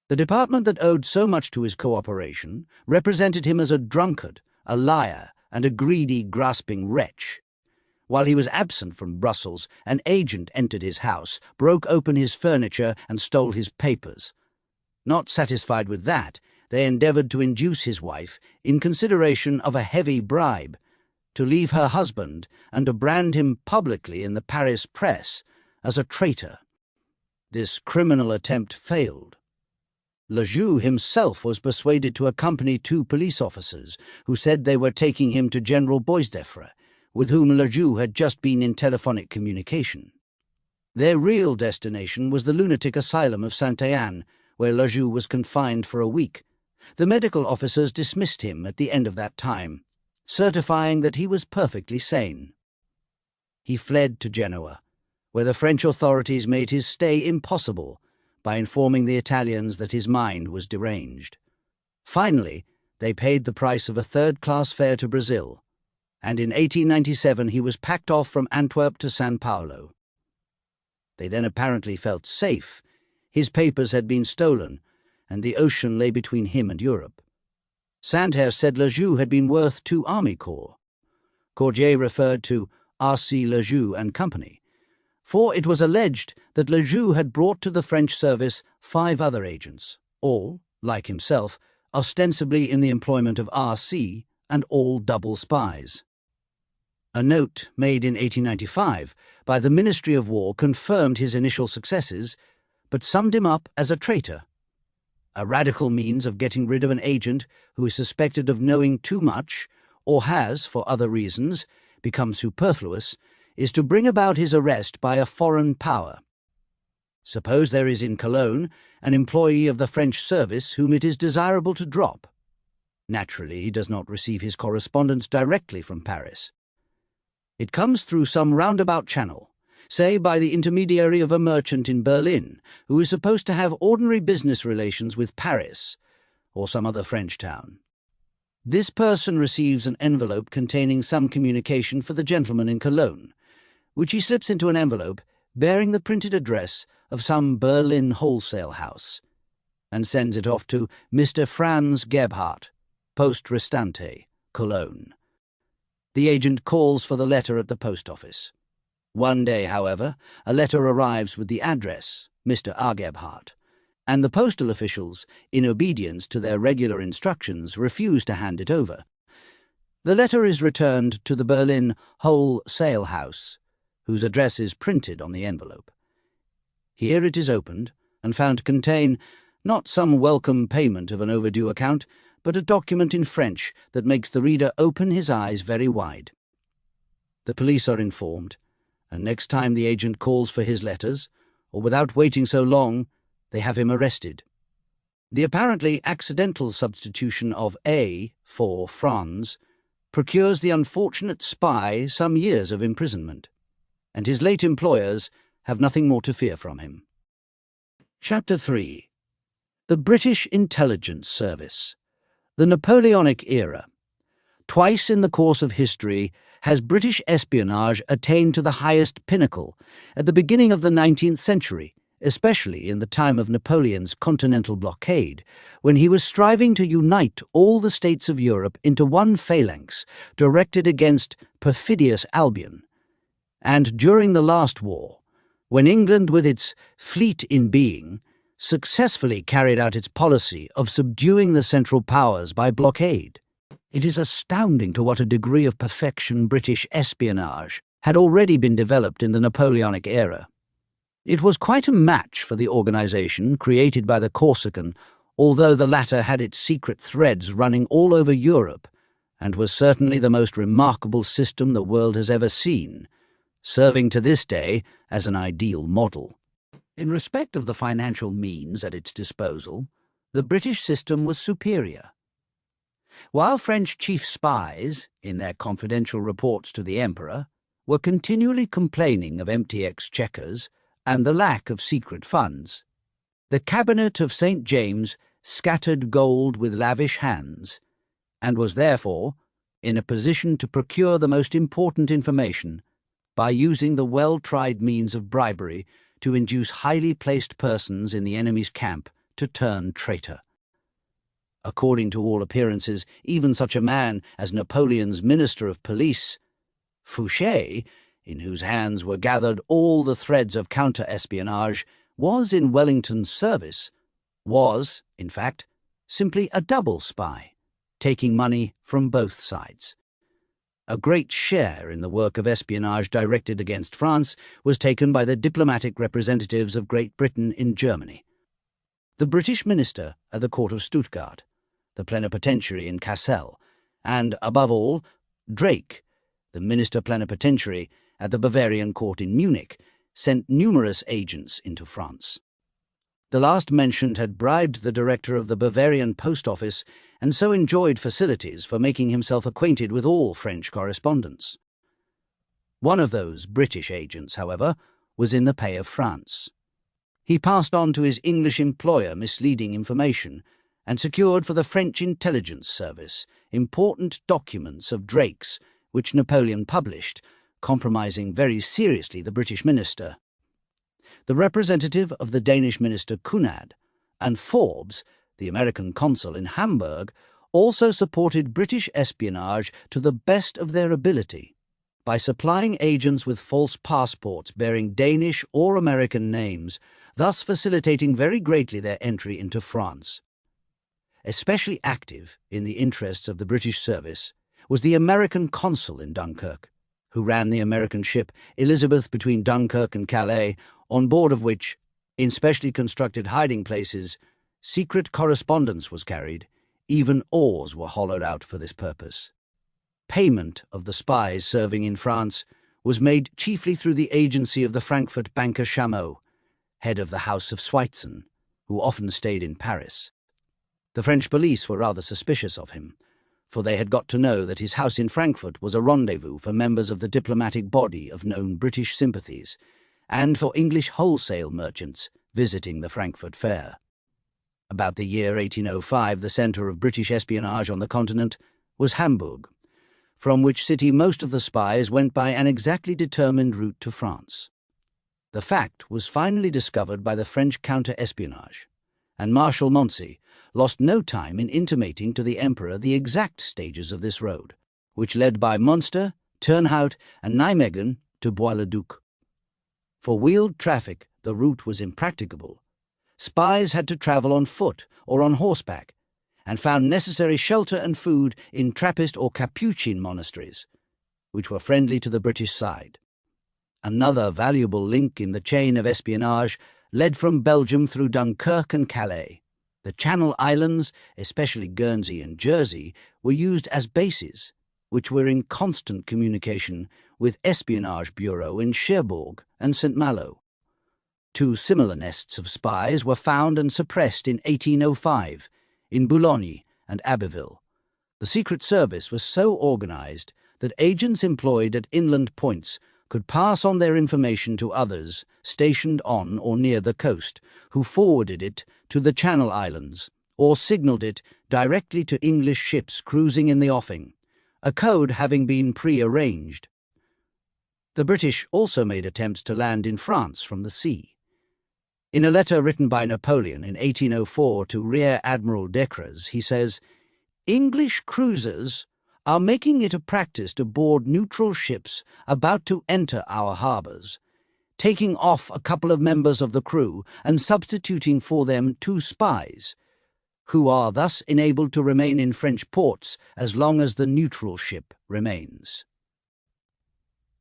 The department that owed so much to his cooperation represented him as a drunkard, a liar, and a greedy, grasping wretch. While he was absent from Brussels, an agent entered his house, broke open his furniture, and stole his papers. Not satisfied with that, they endeavoured to induce his wife, in consideration of a heavy bribe, to leave her husband and to brand him publicly in the Paris press as a traitor. This criminal attempt failed. Lüdecke himself was persuaded to accompany 2 police officers who said they were taking him to General Boisdeffre, with whom Lüdecke had just been in telephonic communication. Their real destination was the lunatic asylum of Saint-Étienne, where Lüdecke was confined for a week. The medical officers dismissed him at the end of that time, certifying that he was perfectly sane. He fled to Genoa, where the French authorities made his stay impossible by informing the Italians that his mind was deranged. Finally, they paid the price of a 3rd-class fare to Brazil, and in 1897 he was packed off from Antwerp to São Paulo. They then apparently felt safe. His papers had been stolen, and the ocean lay between him and Europe. Sandherr said Lüdecke had been worth 2 army corps. Cordier referred to R.C. Lejeux and Company, for it was alleged that Lejeux had brought to the French service 5 other agents, all, like himself, ostensibly in the employment of R.C., and all double spies. A note made in 1895 by the Ministry of War confirmed his initial successes, but summed him up as a traitor. A radical means of getting rid of an agent who is suspected of knowing too much, or has, for other reasons, become superfluous, is to bring about his arrest by a foreign power. Suppose there is in Cologne an employee of the French service whom it is desirable to drop. Naturally, he does not receive his correspondence directly from Paris. It comes through some roundabout channel, say by the intermediary of a merchant in Berlin, who is supposed to have ordinary business relations with Paris, or some other French town. This person receives an envelope containing some communication for the gentleman in Cologne, which he slips into an envelope bearing the printed address of some Berlin wholesale house, and sends it off to Mr. Franz Gebhardt, Post Restante, Cologne. The agent calls for the letter at the post office. One day, however, a letter arrives with the address, Mr. A. Gebhardt, and the postal officials, in obedience to their regular instructions, refuse to hand it over. The letter is returned to the Berlin wholesale house, whose address is printed on the envelope. Here it is opened and found to contain not some welcome payment of an overdue account, but a document in French that makes the reader open his eyes very wide. The police are informed, and next time the agent calls for his letters, or without waiting so long, they have him arrested. The apparently accidental substitution of A for Franz procures the unfortunate spy some years of imprisonment, and his late employers have nothing more to fear from him. Chapter 3. The British Intelligence Service. The Napoleonic Era. Twice in the course of history has British espionage attained to the highest pinnacle, at the beginning of the 19th century, especially in the time of Napoleon's continental blockade, when he was striving to unite all the states of Europe into one phalanx directed against perfidious Albion, and during the last war, when England, with its fleet in being, successfully carried out its policy of subduing the Central Powers by blockade. It is astounding to what a degree of perfection British espionage had already been developed in the Napoleonic era. It was quite a match for the organization created by the Corsican, although the latter had its secret threads running all over Europe, and was certainly the most remarkable system the world has ever seen, serving to this day as an ideal model. In respect of the financial means at its disposal, the British system was superior. While French chief spies, in their confidential reports to the Emperor, were continually complaining of empty exchequers and the lack of secret funds, the cabinet of St. James scattered gold with lavish hands, and was therefore in a position to procure the most important information by using the well-tried means of bribery to induce highly placed persons in the enemy's camp to turn traitor. According to all appearances, even such a man as Napoleon's Minister of Police, Fouché, in whose hands were gathered all the threads of counter-espionage, was in Wellington's service, was, in fact, simply a double spy, taking money from both sides. A great share in the work of espionage directed against France was taken by the diplomatic representatives of Great Britain in Germany, the British minister at the court of Stuttgart, the plenipotentiary in Cassel, and, above all, Drake, the minister plenipotentiary at the Bavarian court in Munich, sent numerous agents into France. The last mentioned had bribed the director of the Bavarian post office and so enjoyed facilities for making himself acquainted with all French correspondence. One of those British agents, however, was in the pay of France. He passed on to his English employer misleading information and secured for the French intelligence service important documents of Drake's which Napoleon published, compromising very seriously the British minister. The representative of the Danish minister Cunard, and Forbes, the American consul in Hamburg, also supported British espionage to the best of their ability. by supplying agents with false passports bearing Danish or American names, thus facilitating very greatly their entry into France. Especially active in the interests of the British service was the American consul in Dunkirk, who ran the American ship Elizabeth between Dunkirk and Calais, on board of which, in specially constructed hiding places, secret correspondence was carried. Even oars were hollowed out for this purpose. Payment of the spies serving in France was made chiefly through the agency of the Frankfurt banker Chameau, head of the House of Sweitzen, who often stayed in Paris. The French police were rather suspicious of him, for they had got to know that his house in Frankfurt was a rendezvous for members of the diplomatic body of known British sympathies, and for English wholesale merchants visiting the Frankfurt Fair. About the year 1805, the centre of British espionage on the continent was Hamburg, from which city most of the spies went by an exactly determined route to France. The fact was finally discovered by the French counter-espionage, and Marshal Moncey lost no time in intimating to the Emperor the exact stages of this road, which led by Münster, Turnhout, and Nijmegen to Bois-le-Duc. For wheeled traffic, the route was impracticable. Spies had to travel on foot or on horseback, and found necessary shelter and food in Trappist or Capuchin monasteries, which were friendly to the British side. Another valuable link in the chain of espionage led from Belgium through Dunkirk and Calais. The Channel Islands, especially Guernsey and Jersey, were used as bases, which were in constant communication with Espionage Bureau in Cherbourg and St. Malo. Two similar nests of spies were found and suppressed in 1805 in Boulogne and Abbeville. The Secret Service was so organized that agents employed at inland points could pass on their information to others stationed on or near the coast, who forwarded it to the Channel Islands or signalled it directly to English ships cruising in the offing, a code having been pre-arranged. The British also made attempts to land in France from the sea. In a letter written by Napoleon in 1804 to Rear Admiral Decrès, he says, "English cruisers are making it a practice to board neutral ships about to enter our harbours, taking off a couple of members of the crew and substituting for them 2 spies, who are thus enabled to remain in French ports as long as the neutral ship remains."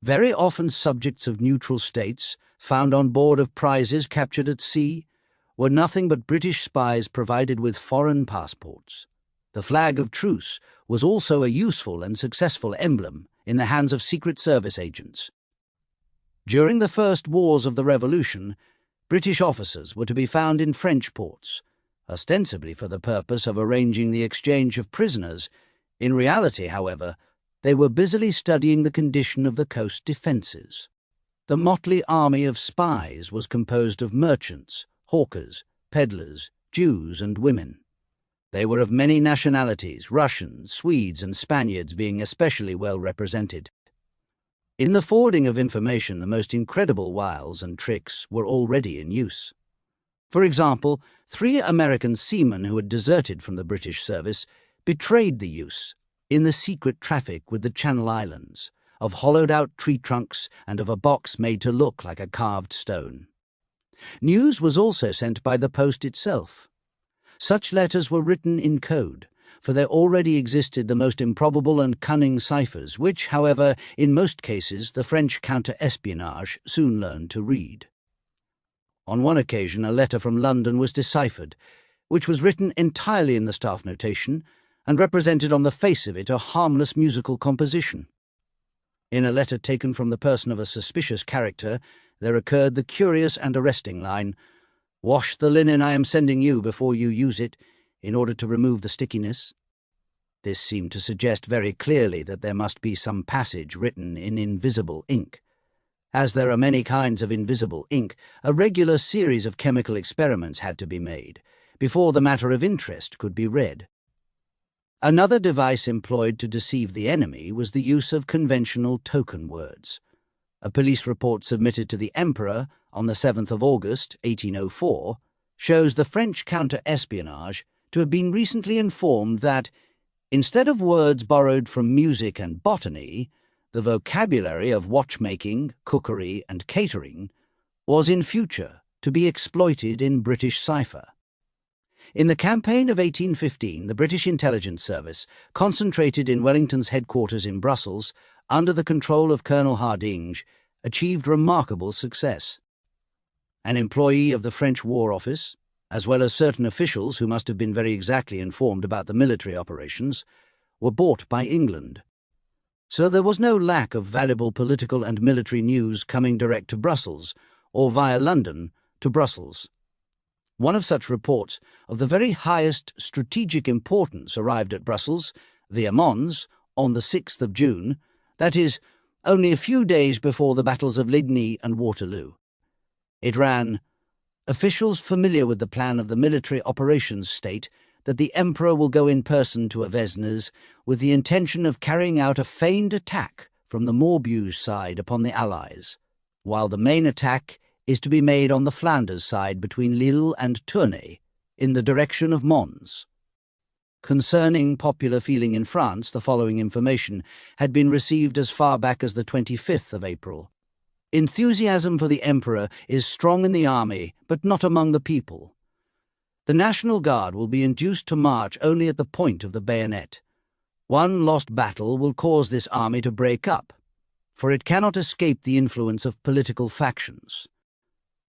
Very often subjects of neutral states, found on board of prizes captured at sea, were nothing but British spies provided with foreign passports. The flag of truce was also a useful and successful emblem in the hands of Secret Service agents. During the first wars of the Revolution, British officers were to be found in French ports, ostensibly for the purpose of arranging the exchange of prisoners. In reality, however, they were busily studying the condition of the coast defences. The motley army of spies was composed of merchants, hawkers, peddlers, Jews and women. They were of many nationalities, Russians, Swedes and Spaniards being especially well represented. In the forwarding of information, the most incredible wiles and tricks were already in use. For example, 3 American seamen who had deserted from the British service betrayed the use, in the secret traffic with the Channel Islands, of hollowed-out tree trunks and of a box made to look like a carved stone. News was also sent by the post itself. Such letters were written in code, for there already existed the most improbable and cunning ciphers, which, however, in most cases the French counter-espionage soon learned to read. On one occasion a letter from London was deciphered, which was written entirely in the staff notation, and represented on the face of it a harmless musical composition. In a letter taken from the person of a suspicious character, there occurred the curious and arresting line, "Wash the linen I am sending you before you use it, in order to remove the stickiness." This seemed to suggest very clearly that there must be some passage written in invisible ink. As there are many kinds of invisible ink, a regular series of chemical experiments had to be made before the matter of interest could be read. Another device employed to deceive the enemy was the use of conventional token words. A police report submitted to the Emperor on the 7th of August, 1804, shows the French counter-espionage to have been recently informed that, instead of words borrowed from music and botany, The vocabulary of watchmaking, cookery, and catering was in future to be exploited in British cipher. In the campaign of 1815, the British Intelligence Service, concentrated in Wellington's headquarters in Brussels, under the control of Colonel Hardinge, achieved remarkable success. An employee of the French War Office, as well as certain officials who must have been very exactly informed about the military operations, were bought by England. So there was no lack of valuable political and military news coming direct to Brussels, or via London to Brussels. One of such reports of the very highest strategic importance arrived at Brussels, via Mons, on the 6th of June, that is, only a few days before the battles of Ligny and Waterloo. It ran, "Officials familiar with the plan of the military operations state that the Emperor will go in person to Avesnes with the intention of carrying out a feigned attack from the Maubeuge side upon the Allies, while the main attack is to be made on the Flanders side between Lille and Tournai, in the direction of Mons." Concerning popular feeling in France, the following information had been received as far back as the 25th of April. "Enthusiasm for the Emperor is strong in the army, but not among the people. The National Guard will be induced to march only at the point of the bayonet. One lost battle will cause this army to break up, for it cannot escape the influence of political factions."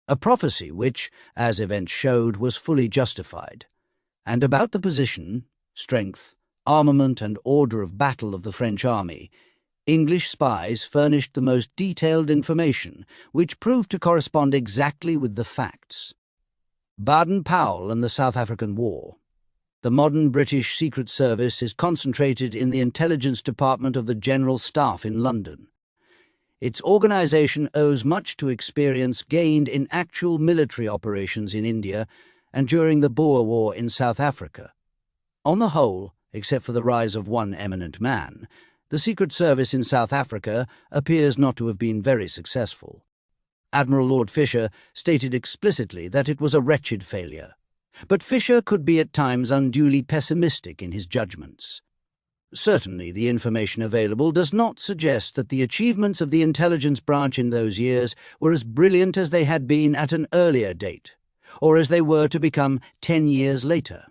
A prophecy which, as events showed, was fully justified. And about the position, strength, armament, and order of battle of the French army, English spies furnished the most detailed information, which proved to correspond exactly with the facts. Baden-Powell and the South African War. The modern British Secret Service is concentrated in the Intelligence Department of the General Staff in London. Its organisation owes much to experience gained in actual military operations in India and during the Boer War in South Africa. On the whole, except for the rise of one eminent man, the Secret Service in South Africa appears not to have been very successful. Admiral Lord Fisher stated explicitly that it was a wretched failure, but Fisher could be at times unduly pessimistic in his judgments. Certainly, the information available does not suggest that the achievements of the intelligence branch in those years were as brilliant as they had been at an earlier date, or as they were to become 10 years later.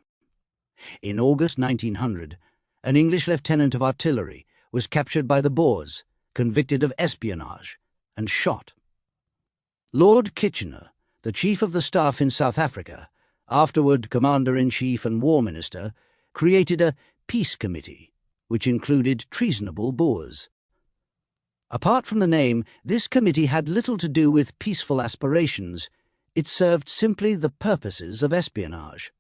In August 1900, an English lieutenant of artillery was captured by the Boers, convicted of espionage, and shot. Lord Kitchener, the Chief of the Staff in South Africa, afterward Commander-in-Chief and War Minister, created a Peace Committee, which included treasonable Boers. Apart from the name, this committee had little to do with peaceful aspirations. It served simply the purposes of espionage.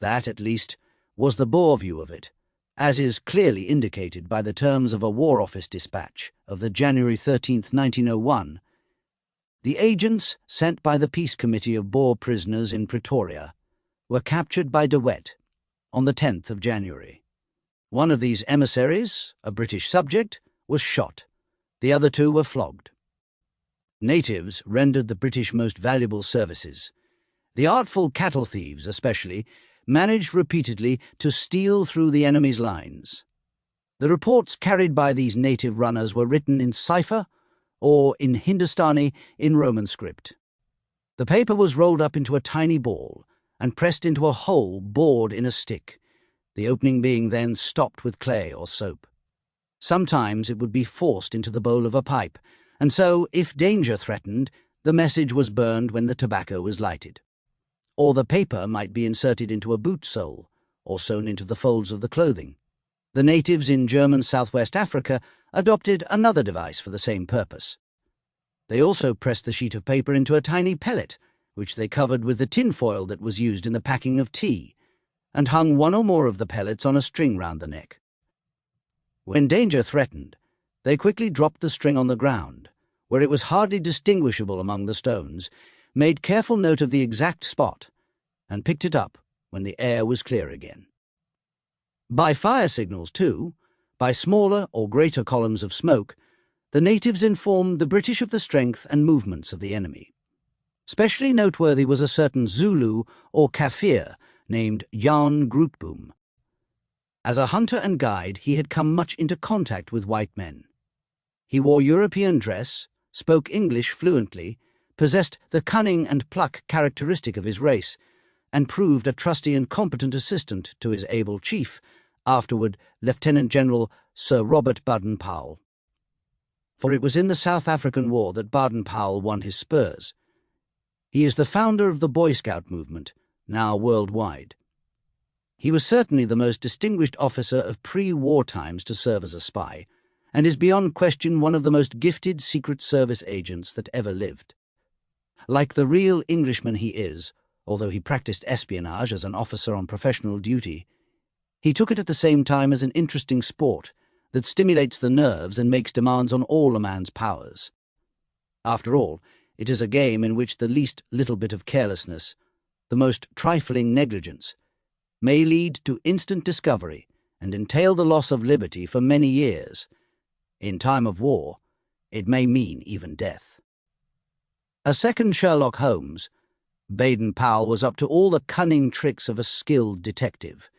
That, at least, was the Boer view of it, as is clearly indicated by the terms of a War Office dispatch of the January 13, 1901. The agents sent by the Peace Committee of Boer prisoners in Pretoria were captured by De Wet on the 10th of January. One of these emissaries, a British subject, was shot. The other two were flogged. Natives rendered the British most valuable services. The artful cattle thieves, especially, managed repeatedly to steal through the enemy's lines. The reports carried by these native runners were written in cipher or in Hindustani in Roman script. The paper was rolled up into a tiny ball and pressed into a hole bored in a stick, the opening being then stopped with clay or soap. Sometimes it would be forced into the bowl of a pipe, and so, if danger threatened, the message was burned when the tobacco was lighted. Or the paper might be inserted into a boot sole, or sewn into the folds of the clothing. The natives in German Southwest Africa adopted another device for the same purpose. They also pressed the sheet of paper into a tiny pellet, which they covered with the tinfoil that was used in the packing of tea, and hung one or more of the pellets on a string round the neck. When danger threatened, they quickly dropped the string on the ground, where it was hardly distinguishable among the stones, made careful note of the exact spot, and picked it up when the air was clear again. By fire signals, too, by smaller or greater columns of smoke, the natives informed the British of the strength and movements of the enemy. Specially noteworthy was a certain Zulu or Kaffir named Jan Grootboom. As a hunter and guide, he had come much into contact with white men. He wore European dress, spoke English fluently, possessed the cunning and pluck characteristic of his race, and proved a trusty and competent assistant to his able chief, afterward Lieutenant General Sir Robert Baden-Powell. For it was in the South African War that Baden-Powell won his spurs. He is the founder of the Boy Scout movement, now worldwide. He was certainly the most distinguished officer of pre-war times to serve as a spy, and is beyond question one of the most gifted Secret Service agents that ever lived. Like the real Englishman he is, although he practiced espionage as an officer on professional duty, he took it at the same time as an interesting sport that stimulates the nerves and makes demands on all a man's powers. After all, it is a game in which the least little bit of carelessness, the most trifling negligence, may lead to instant discovery and entail the loss of liberty for many years. In time of war, it may mean even death. A second Sherlock Holmes, Baden-Powell was up to all the cunning tricks of a skilled detective,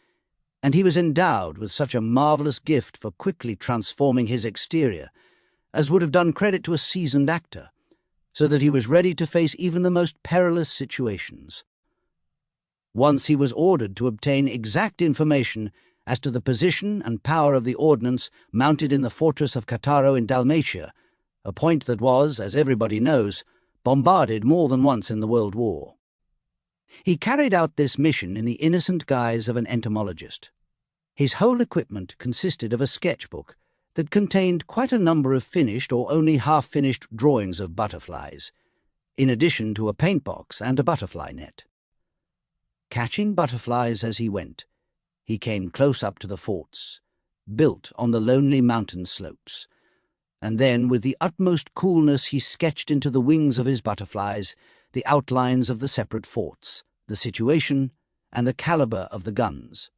and he was endowed with such a marvellous gift for quickly transforming his exterior as would have done credit to a seasoned actor, so that he was ready to face even the most perilous situations. Once he was ordered to obtain exact information as to the position and power of the ordnance mounted in the fortress of Cattaro in Dalmatia, a point that was, as everybody knows, bombarded more than once in the World War. He carried out this mission in the innocent guise of an entomologist. His whole equipment consisted of a sketchbook that contained quite a number of finished or only half-finished drawings of butterflies, in addition to a paint-box and a butterfly net. Catching butterflies as he went, he came close up to the forts, built on the lonely mountain slopes, and then with the utmost coolness he sketched into the wings of his butterflies the outlines of the separate forts, the situation, and the caliber of the guns,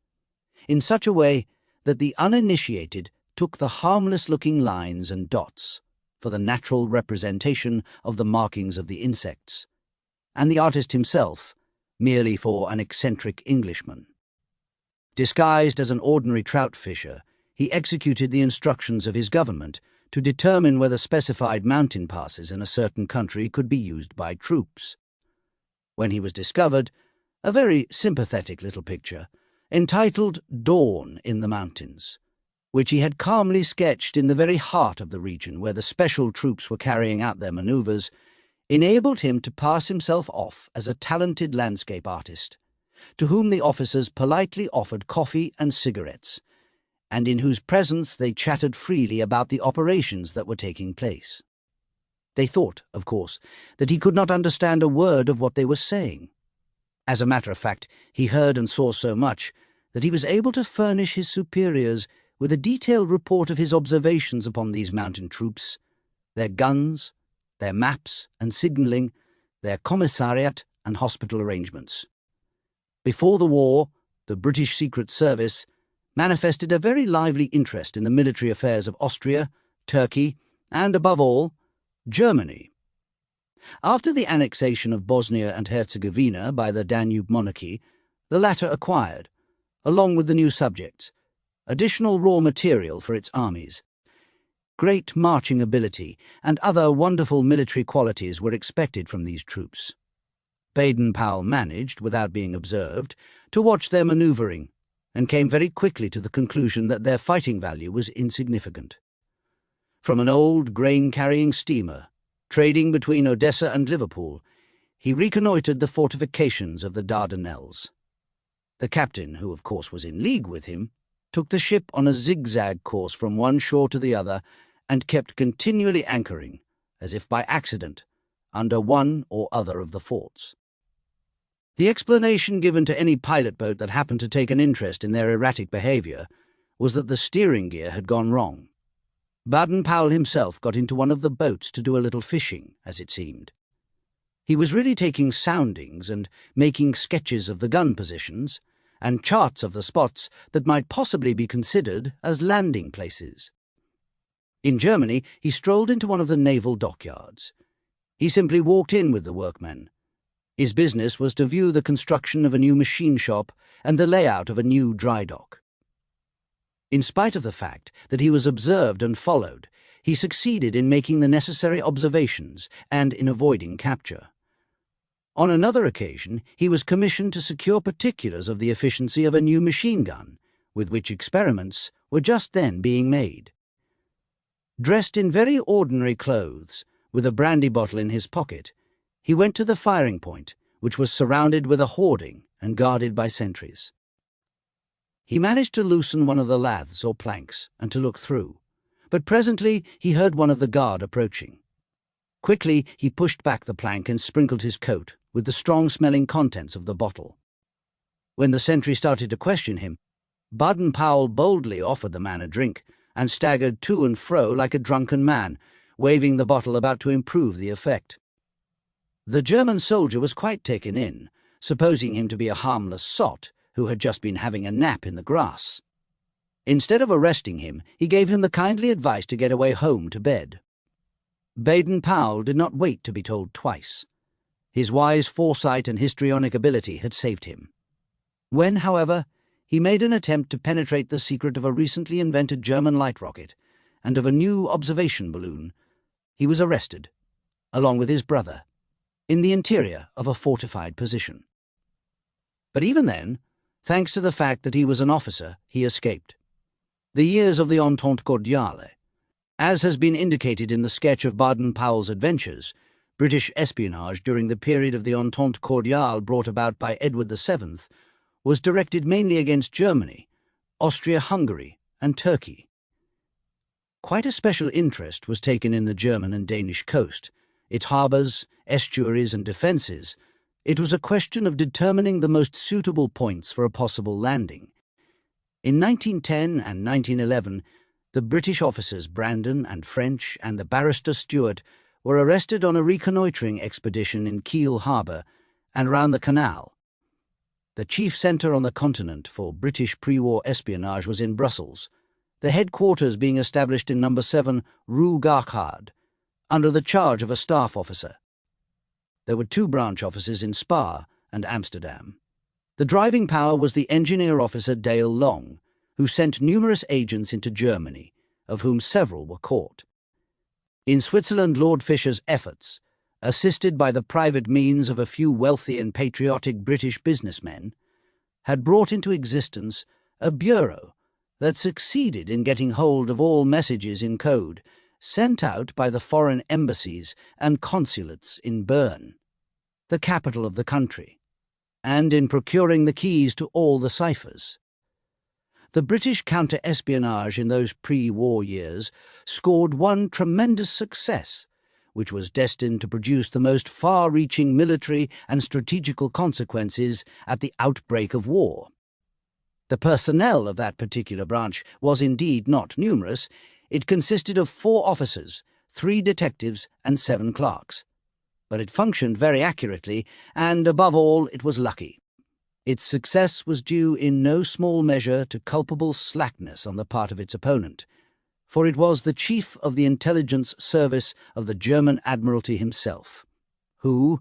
in such a way that the uninitiated took the harmless-looking lines and dots for the natural representation of the markings of the insects, and the artist himself merely for an eccentric Englishman. Disguised as an ordinary trout fisher, he executed the instructions of his government to determine whether specified mountain passes in a certain country could be used by troops. When he was discovered, a very sympathetic little picture, entitled Dawn in the Mountains, which he had calmly sketched in the very heart of the region where the special troops were carrying out their manoeuvres, enabled him to pass himself off as a talented landscape artist, to whom the officers politely offered coffee and cigarettes, and in whose presence they chatted freely about the operations that were taking place. They thought, of course, that he could not understand a word of what they were saying. As a matter of fact, he heard and saw so much that he was able to furnish his superiors with a detailed report of his observations upon these mountain troops, their guns, their maps and signalling, their commissariat and hospital arrangements. Before the war, the British Secret Service manifested a very lively interest in the military affairs of Austria, Turkey, and, above all, Germany. After the annexation of Bosnia and Herzegovina by the Danube monarchy, the latter acquired, along with the new subjects, additional raw material for its armies. Great marching ability and other wonderful military qualities were expected from these troops. Baden-Powell managed, without being observed, to watch their manoeuvring, and came very quickly to the conclusion that their fighting value was insignificant. From an old grain-carrying steamer, trading between Odessa and Liverpool, he reconnoitred the fortifications of the Dardanelles. The captain, who of course was in league with him, took the ship on a zigzag course from one shore to the other and kept continually anchoring, as if by accident, under one or other of the forts. The explanation given to any pilot boat that happened to take an interest in their erratic behaviour was that the steering gear had gone wrong. Baden-Powell himself got into one of the boats to do a little fishing, as it seemed. He was really taking soundings and making sketches of the gun positions and charts of the spots that might possibly be considered as landing places. In Germany, he strolled into one of the naval dockyards. He simply walked in with the workmen. His business was to view the construction of a new machine shop and the layout of a new dry dock. In spite of the fact that he was observed and followed, He succeeded in making the necessary observations and in avoiding capture. On another occasion, he was commissioned to secure particulars of the efficiency of a new machine gun, with which experiments were just then being made. Dressed in very ordinary clothes, with a brandy bottle in his pocket, he went to the firing point, which was surrounded with a hoarding and guarded by sentries. He managed to loosen one of the laths or planks and to look through, but presently he heard one of the guard approaching. Quickly he pushed back the plank and sprinkled his coat with the strong-smelling contents of the bottle. When the sentry started to question him, Baden-Powell boldly offered the man a drink and staggered to and fro like a drunken man, waving the bottle about to improve the effect. The German soldier was quite taken in, supposing him to be a harmless sot who had just been having a nap in the grass. Instead of arresting him, he gave him the kindly advice to get away home to bed. Baden-Powell did not wait to be told twice. His wise foresight and histrionic ability had saved him. When, however, he made an attempt to penetrate the secret of a recently invented German light rocket and of a new observation balloon, he was arrested, along with his brother, in the interior of a fortified position. But even then, thanks to the fact that he was an officer, he escaped. The years of the Entente Cordiale, as has been indicated in the sketch of Baden-Powell's adventures, British espionage during the period of the Entente Cordiale brought about by Edward VII, was directed mainly against Germany, Austria-Hungary, and Turkey. Quite a special interest was taken in the German and Danish coast, its harbours, estuaries, and defences. It was a question of determining the most suitable points for a possible landing. In 1910 and 1911, the British officers Brandon and French and the barrister Stewart were arrested on a reconnoitring expedition in Kiel harbour and round the canal. The chief centre on the continent for British pre-war espionage was in Brussels, the headquarters being established in No. 7 Rue Garchard, under the charge of a staff officer. There were 2 branch offices in Spa and Amsterdam. The driving power was the engineer officer Dale Long, who sent numerous agents into Germany, of whom several were caught. In Switzerland, Lord Fisher's efforts, assisted by the private means of a few wealthy and patriotic British businessmen, had brought into existence a bureau that succeeded in getting hold of all messages in code sent out by the foreign embassies and consulates in Bern, the capital of the country, and in procuring the keys to all the ciphers. The British counter-espionage in those pre-war years scored one tremendous success, which was destined to produce the most far-reaching military and strategical consequences at the outbreak of war. The personnel of that particular branch was indeed not numerous. It consisted of 4 officers, 3 detectives, and 7 clerks. But it functioned very accurately, and above all, it was lucky. Its success was due in no small measure to culpable slackness on the part of its opponent, for it was the chief of the intelligence service of the German Admiralty himself, who,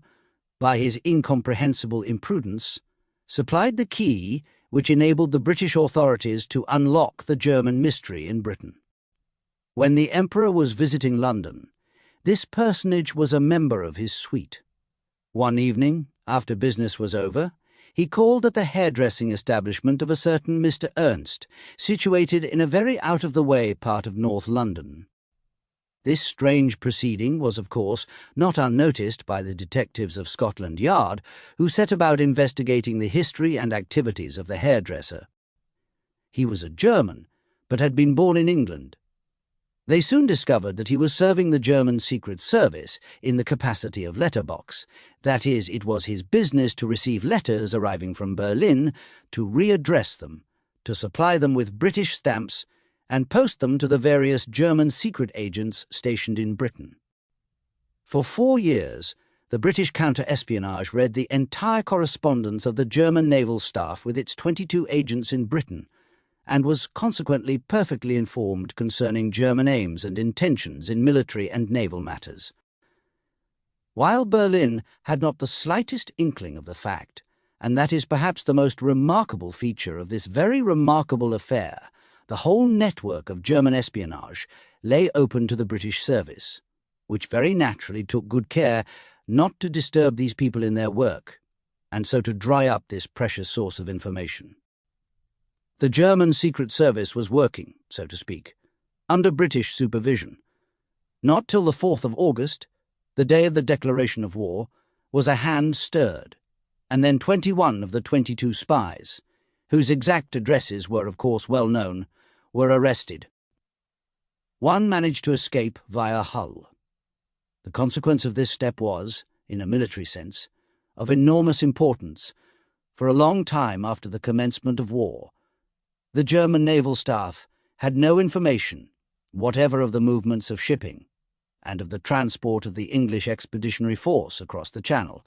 by his incomprehensible imprudence, supplied the key which enabled the British authorities to unlock the German mystery in Britain. When the Emperor was visiting London, this personage was a member of his suite. One evening, after business was over, he called at the hairdressing establishment of a certain Mr. Ernst, situated in a very out-of-the-way part of North London. This strange proceeding was, of course, not unnoticed by the detectives of Scotland Yard, who set about investigating the history and activities of the hairdresser. He was a German, but had been born in England. They soon discovered that he was serving the German Secret Service in the capacity of letterbox. That is, it was his business to receive letters arriving from Berlin, to readdress them, to supply them with British stamps, and post them to the various German secret agents stationed in Britain. For 4 years, the British counter-espionage read the entire correspondence of the German naval staff with its 22 agents in Britain, and was consequently perfectly informed concerning German aims and intentions in military and naval matters. While Berlin had not the slightest inkling of the fact, and that is perhaps the most remarkable feature of this very remarkable affair, the whole network of German espionage lay open to the British service, which very naturally took good care not to disturb these people in their work, and so to dry up this precious source of information. The German Secret Service was working, so to speak, under British supervision. Not till the 4th of August, the day of the declaration of war, was a hand stirred, and then 21 of the 22 spies, whose exact addresses were of course well known, were arrested. One managed to escape via Hull. The consequence of this step was, in a military sense, of enormous importance. For a long time after the commencement of war, the German naval staff had no information whatever of the movements of shipping and of the transport of the English expeditionary force across the Channel,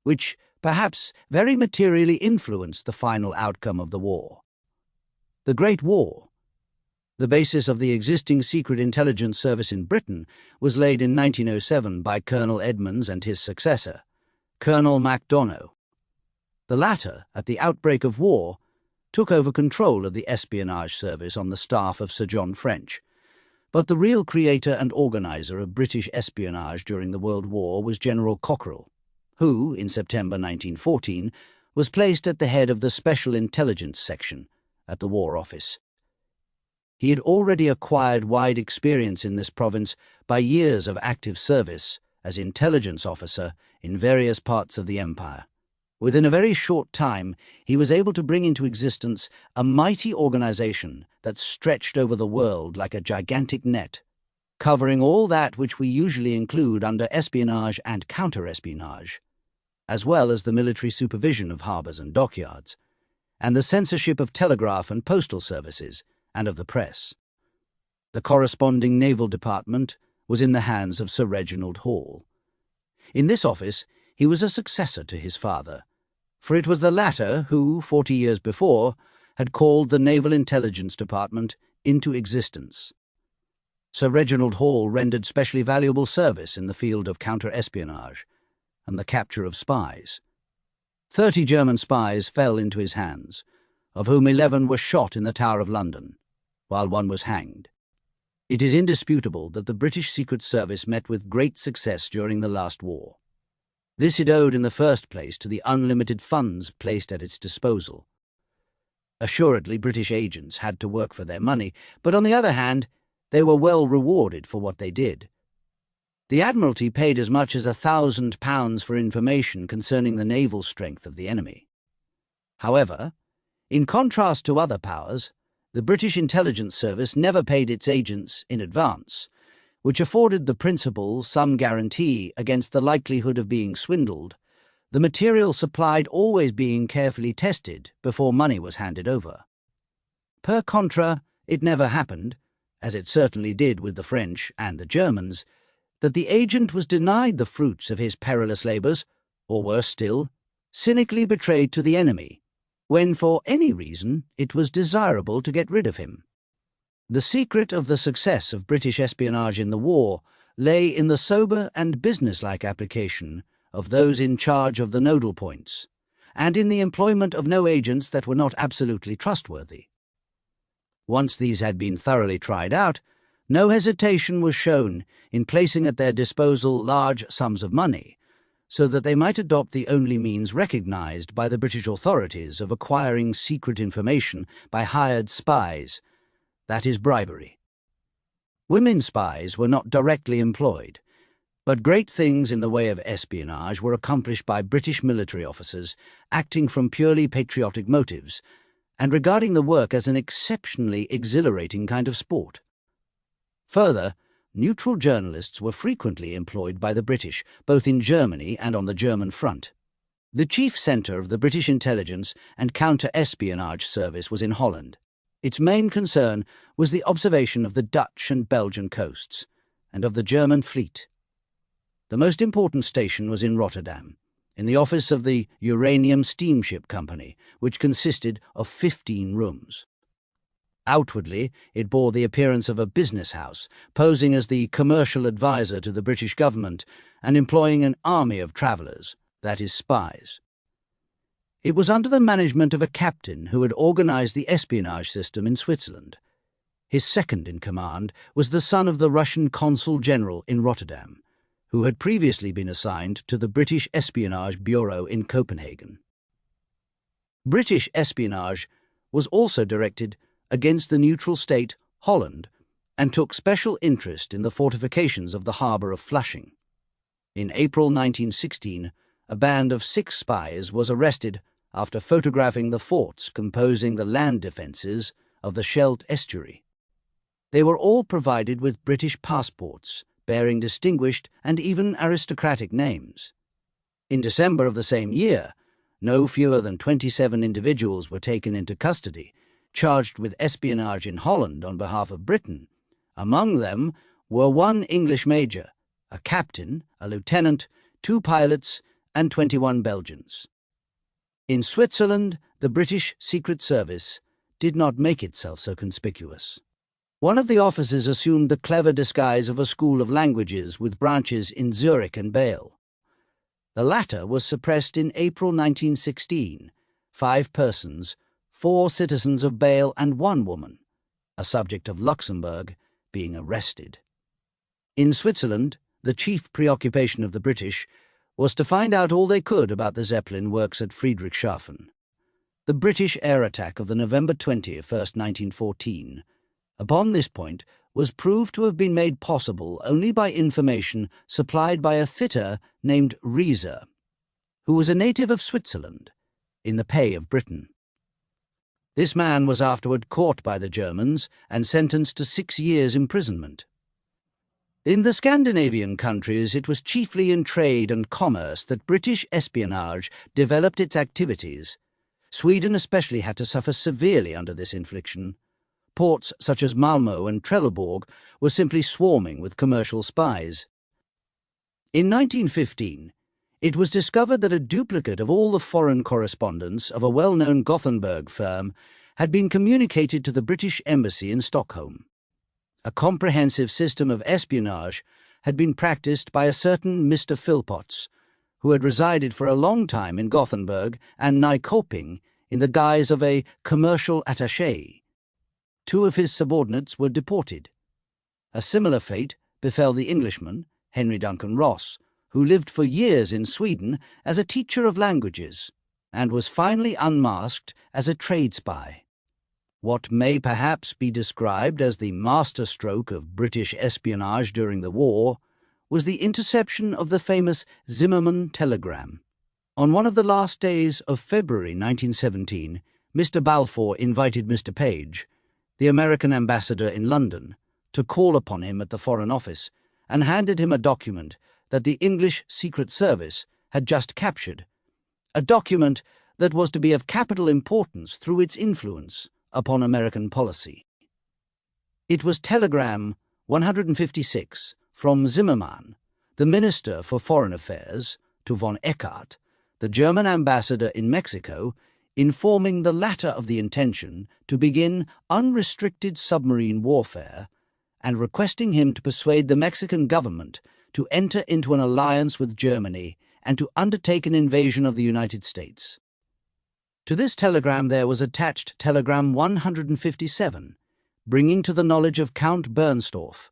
which perhaps very materially influenced the final outcome of the war. The Great War, the basis of the existing secret intelligence service in Britain, was laid in 1907 by Colonel Edmonds and his successor, Colonel MacDonough. The latter, at the outbreak of war, took over control of the espionage service on the staff of Sir John French. But the real creator and organizer of British espionage during the World War was General Cockerell, who, in September 1914, was placed at the head of the Special Intelligence Section at the War Office. He had already acquired wide experience in this province by years of active service as intelligence officer in various parts of the empire. Within a very short time, he was able to bring into existence a mighty organization that stretched over the world like a gigantic net, covering all that which we usually include under espionage and counter-espionage, as well as the military supervision of harbours and dockyards, and the censorship of telegraph and postal services, and of the press. The corresponding naval department was in the hands of Sir Reginald Hall. In this office he was a successor to his father, for it was the latter who, 40 years before, had called the Naval Intelligence Department into existence. Sir Reginald Hall rendered specially valuable service in the field of counter-espionage and the capture of spies. 30 German spies fell into his hands, of whom 11 were shot in the Tower of London, while one was hanged. It is indisputable that the British Secret Service met with great success during the last war. This it owed in the first place to the unlimited funds placed at its disposal. Assuredly, British agents had to work for their money, but on the other hand, they were well rewarded for what they did. The Admiralty paid as much as £1,000 for information concerning the naval strength of the enemy. However, in contrast to other powers, the British Intelligence Service never paid its agents in advance, which afforded the principal some guarantee against the likelihood of being swindled, the material supplied always being carefully tested before money was handed over. Per contra, it never happened, as it certainly did with the French and the Germans, that the agent was denied the fruits of his perilous labours, or worse still, cynically betrayed to the enemy, when for any reason it was desirable to get rid of him. The secret of the success of British espionage in the war lay in the sober and businesslike application of those in charge of the nodal points, and in the employment of no agents that were not absolutely trustworthy. Once these had been thoroughly tried out, no hesitation was shown in placing at their disposal large sums of money, so that they might adopt the only means recognized by the British authorities of acquiring secret information by hired spies, that is, bribery. Women spies were not directly employed, but great things in the way of espionage were accomplished by British military officers acting from purely patriotic motives and regarding the work as an exceptionally exhilarating kind of sport. Further, neutral journalists were frequently employed by the British, both in Germany and on the German front. The chief centre of the British intelligence and counter-espionage service was in Holland. Its main concern was the observation of the Dutch and Belgian coasts, and of the German fleet. The most important station was in Rotterdam, in the office of the Uranium Steamship Company, which consisted of 15 rooms. Outwardly, it bore the appearance of a business house, posing as the commercial adviser to the British government and employing an army of travellers, that is, spies. It was under the management of a captain who had organised the espionage system in Switzerland. His second in command was the son of the Russian consul general in Rotterdam, who had previously been assigned to the British Espionage Bureau in Copenhagen. British espionage was also directed against the neutral state Holland and took special interest in the fortifications of the harbour of Flushing. In April 1916, a band of 6 spies was arrested after photographing the forts composing the land defences of the Scheldt estuary. They were all provided with British passports, bearing distinguished and even aristocratic names. In December of the same year, no fewer than 27 individuals were taken into custody, charged with espionage in Holland on behalf of Britain. Among them were 1 English major, a captain, a lieutenant, 2 pilots, and 21 Belgians. In Switzerland, the British Secret Service did not make itself so conspicuous. One of the officers assumed the clever disguise of a school of languages with branches in Zurich and Bâle. The latter was suppressed in April 1916. 5 persons, 4 citizens of Bâle and 1 woman, a subject of Luxembourg, being arrested. In Switzerland, the chief preoccupation of the British was to find out all they could about the Zeppelin works at Friedrichshafen. The British air attack of the November 21st, 1914, upon this point, was proved to have been made possible only by information supplied by a fitter named Rieser, who was a native of Switzerland, in the pay of Britain. This man was afterward caught by the Germans and sentenced to 6 years' imprisonment. In the Scandinavian countries, it was chiefly in trade and commerce that British espionage developed its activities. Sweden especially had to suffer severely under this infliction. Ports such as Malmö and Trelleborg were simply swarming with commercial spies. In 1915, it was discovered that a duplicate of all the foreign correspondence of a well-known Gothenburg firm had been communicated to the British Embassy in Stockholm. A comprehensive system of espionage had been practiced by a certain Mr. Philpotts, who had resided for a long time in Gothenburg and Nyköping in the guise of a commercial attaché. 2 of his subordinates were deported. A similar fate befell the Englishman, Henry Duncan Ross, who lived for years in Sweden as a teacher of languages and was finally unmasked as a trade spy. What may perhaps be described as the masterstroke of British espionage during the war was the interception of the famous Zimmermann telegram. On one of the last days of February 1917, Mr. Balfour invited Mr. Page, the American ambassador in London, to call upon him at the Foreign Office and handed him a document that the English Secret Service had just captured, a document that was to be of capital importance through its influence upon American policy. It was Telegram 156 from Zimmermann, the Minister for Foreign Affairs, to von Eckart, the German ambassador in Mexico, informing the latter of the intention to begin unrestricted submarine warfare and requesting him to persuade the Mexican government to enter into an alliance with Germany and to undertake an invasion of the United States. To this telegram there was attached Telegram 157, bringing to the knowledge of Count Bernstorff,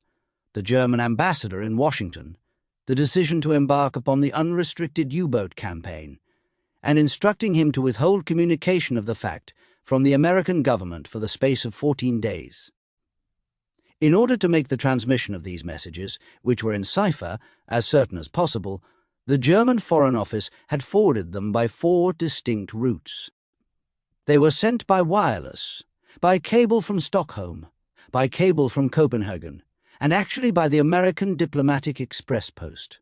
the German ambassador in Washington, the decision to embark upon the unrestricted U-boat campaign, and instructing him to withhold communication of the fact from the American government for the space of 14 days. In order to make the transmission of these messages, which were in cipher, as certain as possible, the German Foreign Office had forwarded them by 4 distinct routes. They were sent by wireless, by cable from Stockholm, by cable from Copenhagen, and actually by the American Diplomatic Express Post.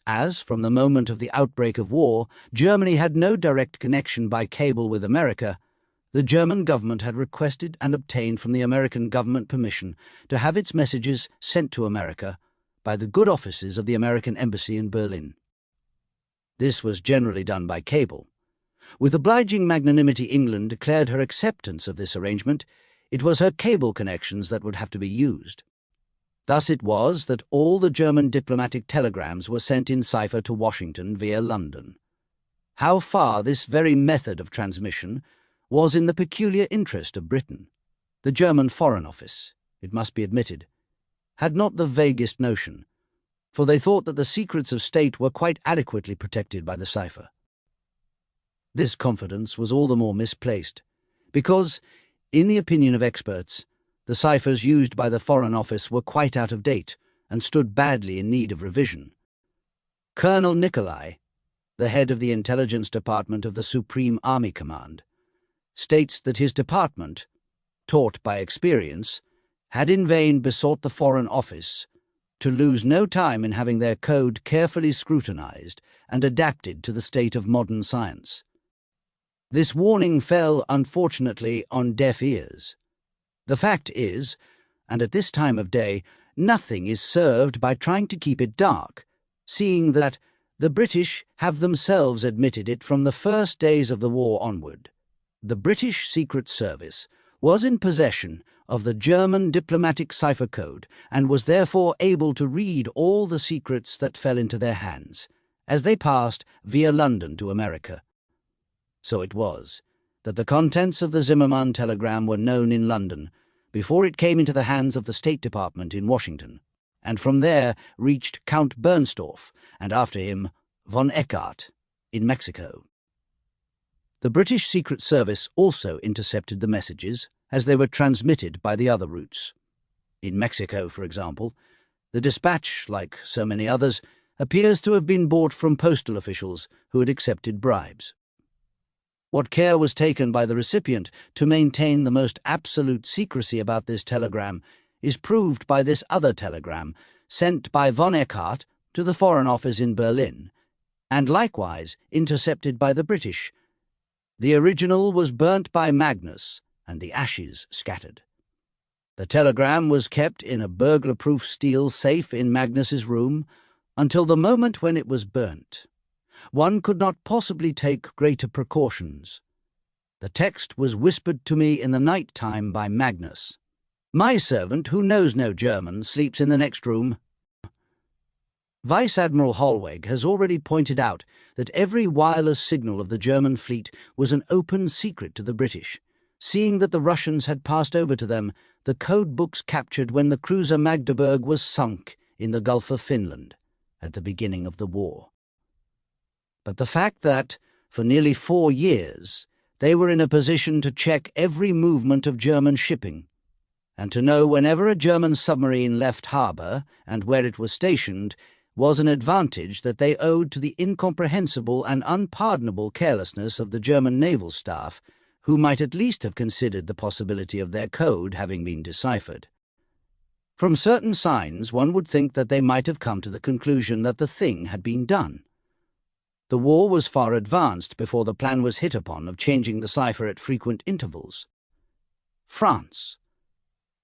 As, from the moment of the outbreak of war, Germany had no direct connection by cable with America, the German government had requested and obtained from the American government permission to have its messages sent to America by the good offices of the American Embassy in Berlin. This was generally done by cable. With obliging magnanimity, England declared her acceptance of this arrangement. It was her cable connections that would have to be used. Thus it was that all the German diplomatic telegrams were sent in cipher to Washington via London. How far this very method of transmission was in the peculiar interest of Britain The German Foreign Office, it must be admitted, had not the vaguest notion, for they thought that the secrets of state were quite adequately protected by the cipher. This confidence was all the more misplaced, because, in the opinion of experts, the ciphers used by the Foreign Office were quite out of date and stood badly in need of revision. Colonel Nicolai, the head of the intelligence department of the Supreme Army Command, states that his department, taught by experience, had in vain besought the Foreign Office to lose no time in having their code carefully scrutinized and adapted to the state of modern science. This warning fell, unfortunately, on deaf ears. The fact is, and at this time of day, nothing is served by trying to keep it dark, seeing that the British have themselves admitted it from the first days of the war onward. The British Secret Service was in possession of the German diplomatic cipher code and was therefore able to read all the secrets that fell into their hands, as they passed via London to America. So it was that the contents of the Zimmermann telegram were known in London before it came into the hands of the State Department in Washington, and from there reached Count Bernstorff, and after him von Eckart, in Mexico. The British Secret Service also intercepted the messages as they were transmitted by the other routes. In Mexico, for example, the dispatch, like so many others, appears to have been bought from postal officials who had accepted bribes. What care was taken by the recipient to maintain the most absolute secrecy about this telegram is proved by this other telegram sent by von Eckart to the Foreign Office in Berlin, and likewise intercepted by the British. The original was burnt by Magnus, and the ashes scattered. The telegram was kept in a burglar-proof steel safe in Magnus's room until the moment when it was burnt. One could not possibly take greater precautions. The text was whispered to me in the night time by Magnus. My servant, who knows no German, sleeps in the next room. Vice Admiral Hollweg has already pointed out that every wireless signal of the German fleet was an open secret to the British, seeing that the Russians had passed over to them the code books captured when the cruiser Magdeburg was sunk in the Gulf of Finland at the beginning of the war. But the fact that, for nearly 4 years, they were in a position to check every movement of German shipping, and to know whenever a German submarine left harbour and where it was stationed, was an advantage that they owed to the incomprehensible and unpardonable carelessness of the German naval staff, who might at least have considered the possibility of their code having been deciphered. From certain signs one would think that they might have come to the conclusion that the thing had been done. The war was far advanced before the plan was hit upon of changing the cipher at frequent intervals. France.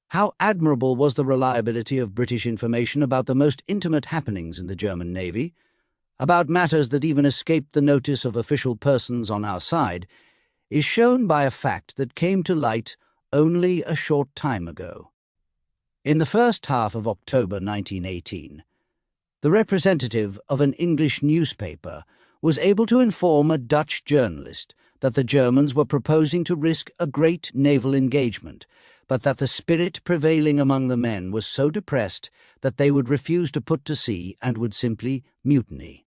How admirable was the reliability of British information about the most intimate happenings in the German Navy, about matters that even escaped the notice of official persons on our side, is shown by a fact that came to light only a short time ago. In the first half of October 1918, the representative of an English newspaper was able to inform a Dutch journalist that the Germans were proposing to risk a great naval engagement, but that the spirit prevailing among the men was so depressed that they would refuse to put to sea and would simply mutiny.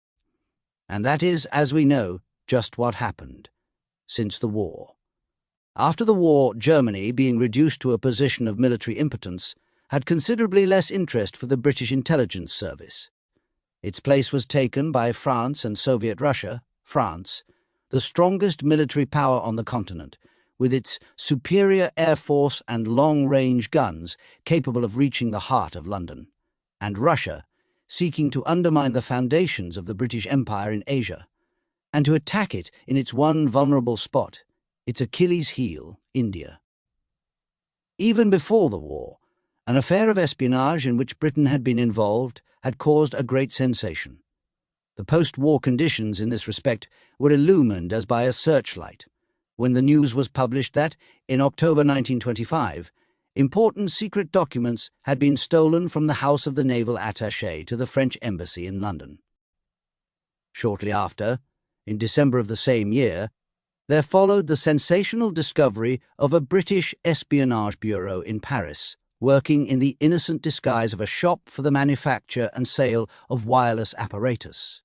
And that is, as we know, just what happened since the war. After the war, Germany, being reduced to a position of military impotence, had considerably less interest for the British intelligence service. Its place was taken by France and Soviet Russia, France, the strongest military power on the continent, with its superior air force and long-range guns capable of reaching the heart of London, and Russia, seeking to undermine the foundations of the British Empire in Asia, and to attack it in its one vulnerable spot, its Achilles heel, India. Even before the war, an affair of espionage in which Britain had been involved had caused a great sensation. The post-war conditions in this respect were illumined as by a searchlight, when the news was published that, in October 1925, important secret documents had been stolen from the house of the naval attaché to the French embassy in London. Shortly after, in December of the same year, There followed the sensational discovery of a British espionage bureau in Paris, working in the innocent disguise of a shop for the manufacture and sale of wireless apparatus.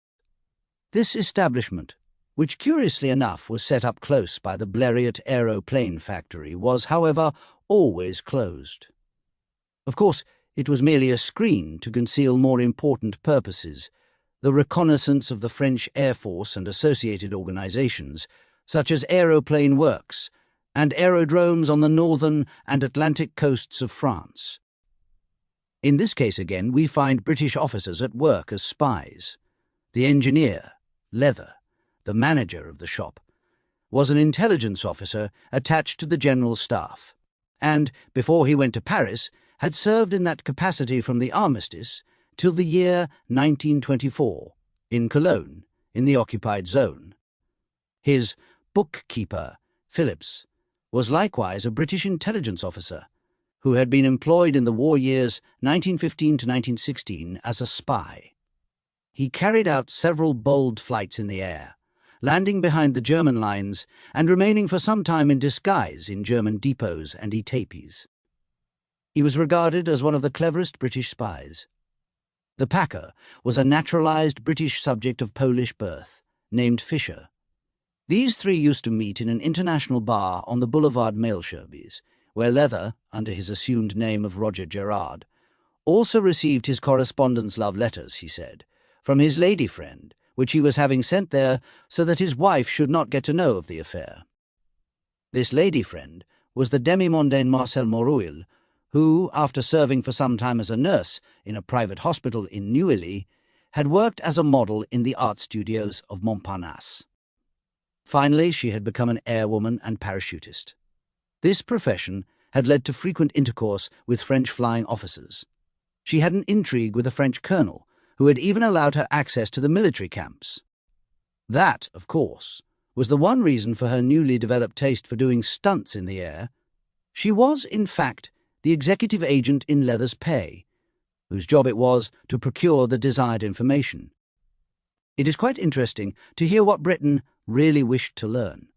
This establishment, which curiously enough was set up close by the Blériot aeroplane factory, was, however, always closed. Of course, it was merely a screen to conceal more important purposes, the reconnaissance of the French Air Force and associated organizations, such as aeroplane works and aerodromes on the northern and Atlantic coasts of France. In this case again, we find British officers at work as spies. The engineer, Leather, the manager of the shop, was an intelligence officer attached to the general staff, and, before he went to Paris, had served in that capacity from the armistice till the year 1924, in Cologne, in the occupied zone. His bookkeeper, Phillips, was likewise a British intelligence officer, who had been employed in the war years 1915 to 1916 as a spy. He carried out several bold flights in the air, landing behind the German lines and remaining for some time in disguise in German depots and étapes. He was regarded as one of the cleverest British spies. The packer was a naturalized British subject of Polish birth, named Fisher. These three used to meet in an international bar on the Boulevard Malesherbes, where Leather, under his assumed name of Roger Gerard, also received his correspondence love letters, he said, from his lady friend, which he was having sent there so that his wife should not get to know of the affair. This lady friend was the demi-mondaine Marcel Moruil, who, after serving for some time as a nurse in a private hospital in Neuilly, had worked as a model in the art studios of Montparnasse. Finally, she had become an airwoman and parachutist. This profession had led to frequent intercourse with French flying officers. She had an intrigue with a French colonel, who had even allowed her access to the military camps. That, of course, was the one reason for her newly developed taste for doing stunts in the air. She was, in fact, the executive agent in Leather's pay, whose job it was to procure the desired information. It is quite interesting to hear what Britain really wished to learn.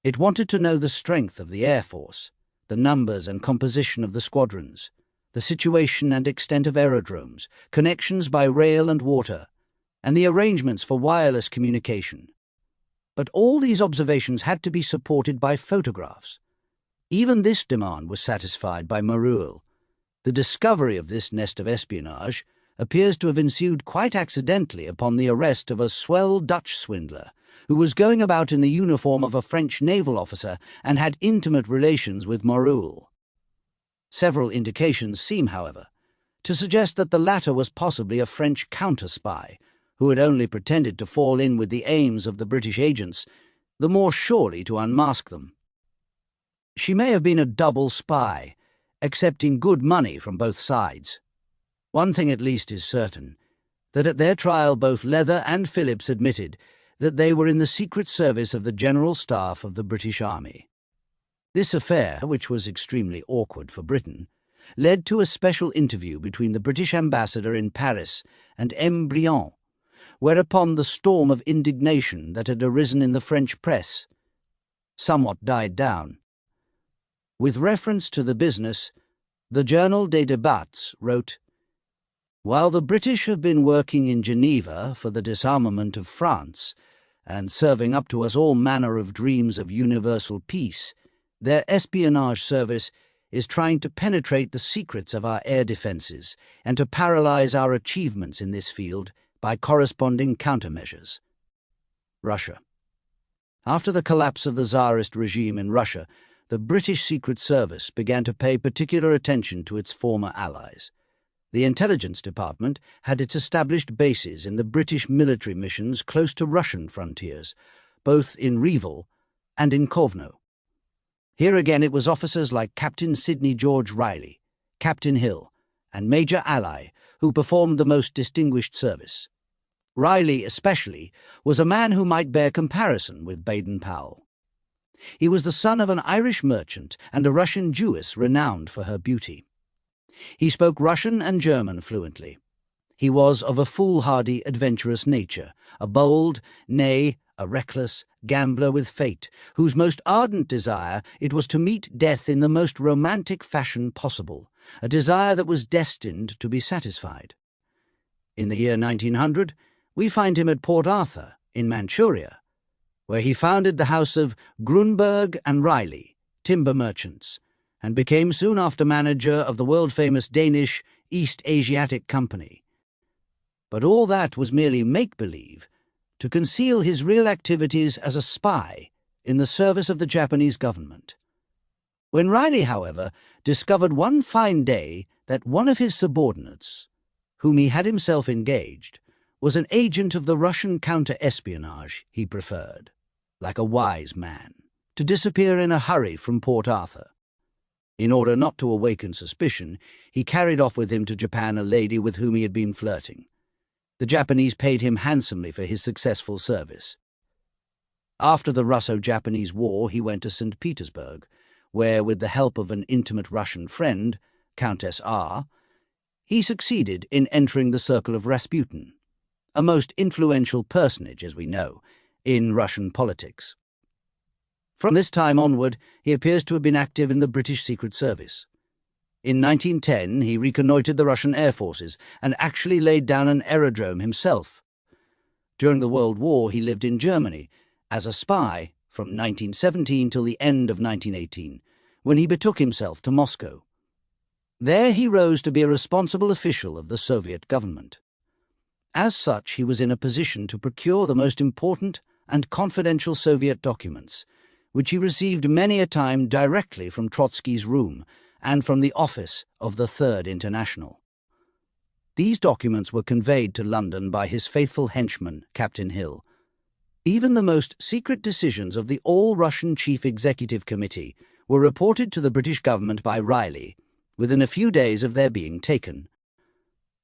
It wanted to know the strength of the Air Force, the numbers and composition of the squadrons, the situation and extent of aerodromes, connections by rail and water, and the arrangements for wireless communication. But all these observations had to be supported by photographs. Even this demand was satisfied by Moruil. The discovery of this nest of espionage appears to have ensued quite accidentally upon the arrest of a swell Dutch swindler who was going about in the uniform of a French naval officer and had intimate relations with Moruil. Several indications seem, however, to suggest that the latter was possibly a French counter-spy who had only pretended to fall in with the aims of the British agents, the more surely to unmask them. She may have been a double spy, accepting good money from both sides. One thing at least is certain, that at their trial both Leather and Phillips admitted that they were in the Secret Service of the General Staff of the British Army. This affair, which was extremely awkward for Britain, led to a special interview between the British ambassador in Paris and M. Briand, whereupon the storm of indignation that had arisen in the French press somewhat died down. With reference to the business, the Journal des Débats wrote, "While the British have been working in Geneva for the disarmament of France, and serving up to us all manner of dreams of universal peace, their espionage service is trying to penetrate the secrets of our air defences and to paralyze our achievements in this field by corresponding countermeasures." Russia. After the collapse of the Tsarist regime in Russia, the British Secret Service began to pay particular attention to its former allies. The Intelligence Department had its established bases in the British military missions close to Russian frontiers, both in Reval and in Kovno. Here again it was officers like Captain Sidney George Riley, Captain Hill, and Major Ally who performed the most distinguished service. Riley, especially, was a man who might bear comparison with Baden-Powell. He was the son of an Irish merchant and a Russian Jewess renowned for her beauty. He spoke Russian and German fluently. He was of a foolhardy, adventurous nature, a bold, nay, a reckless, gambler with fate, whose most ardent desire it was to meet death in the most romantic fashion possible, a desire that was destined to be satisfied. In the year 1900, we find him at Port Arthur, in Manchuria, where he founded the house of Grunberg and Riley, timber merchants, and became soon after manager of the world-famous Danish East Asiatic Company. But all that was merely make-believe to conceal his real activities as a spy in the service of the Japanese government. When Riley, however, discovered one fine day that one of his subordinates, whom he had himself engaged, was an agent of the Russian counter-espionage, he preferred, like a wise man, to disappear in a hurry from Port Arthur. In order not to awaken suspicion, he carried off with him to Japan a lady with whom he had been flirting. The Japanese paid him handsomely for his successful service. After the Russo-Japanese War, he went to St. Petersburg, where, with the help of an intimate Russian friend, Countess R., he succeeded in entering the circle of Rasputin, a most influential personage, as we know, in Russian politics. From this time onward, he appears to have been active in the British Secret Service. In 1910, he reconnoitred the Russian air forces and actually laid down an aerodrome himself. During the World War, he lived in Germany as a spy from 1917 till the end of 1918, when he betook himself to Moscow. There he rose to be a responsible official of the Soviet government. As such, he was in a position to procure the most important and confidential Soviet documents, which he received many a time directly from Trotsky's room and from the office of the Third International. These documents were conveyed to London by his faithful henchman, Captain Hill. Even the most secret decisions of the All-Russian Chief Executive Committee were reported to the British government by Riley within a few days of their being taken.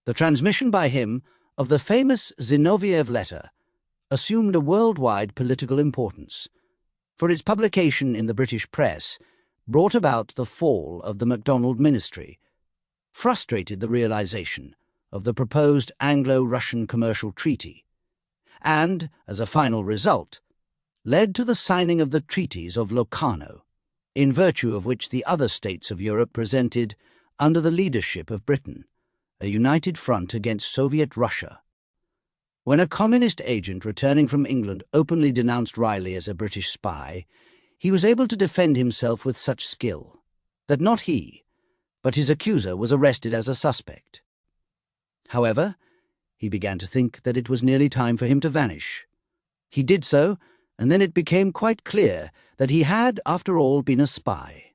The transmission by him of the famous Zinoviev letter assumed a worldwide political importance, for its publication in the British press brought about the fall of the MacDonald ministry, frustrated the realization of the proposed Anglo-Russian commercial treaty, and, as a final result, led to the signing of the treaties of Locarno, in virtue of which the other states of Europe presented, under the leadership of Britain, a united front against Soviet Russia. When a communist agent returning from England openly denounced Riley as a British spy, he was able to defend himself with such skill that not he, but his accuser was arrested as a suspect. However, he began to think that it was nearly time for him to vanish. He did so, and then it became quite clear that he had, after all, been a spy.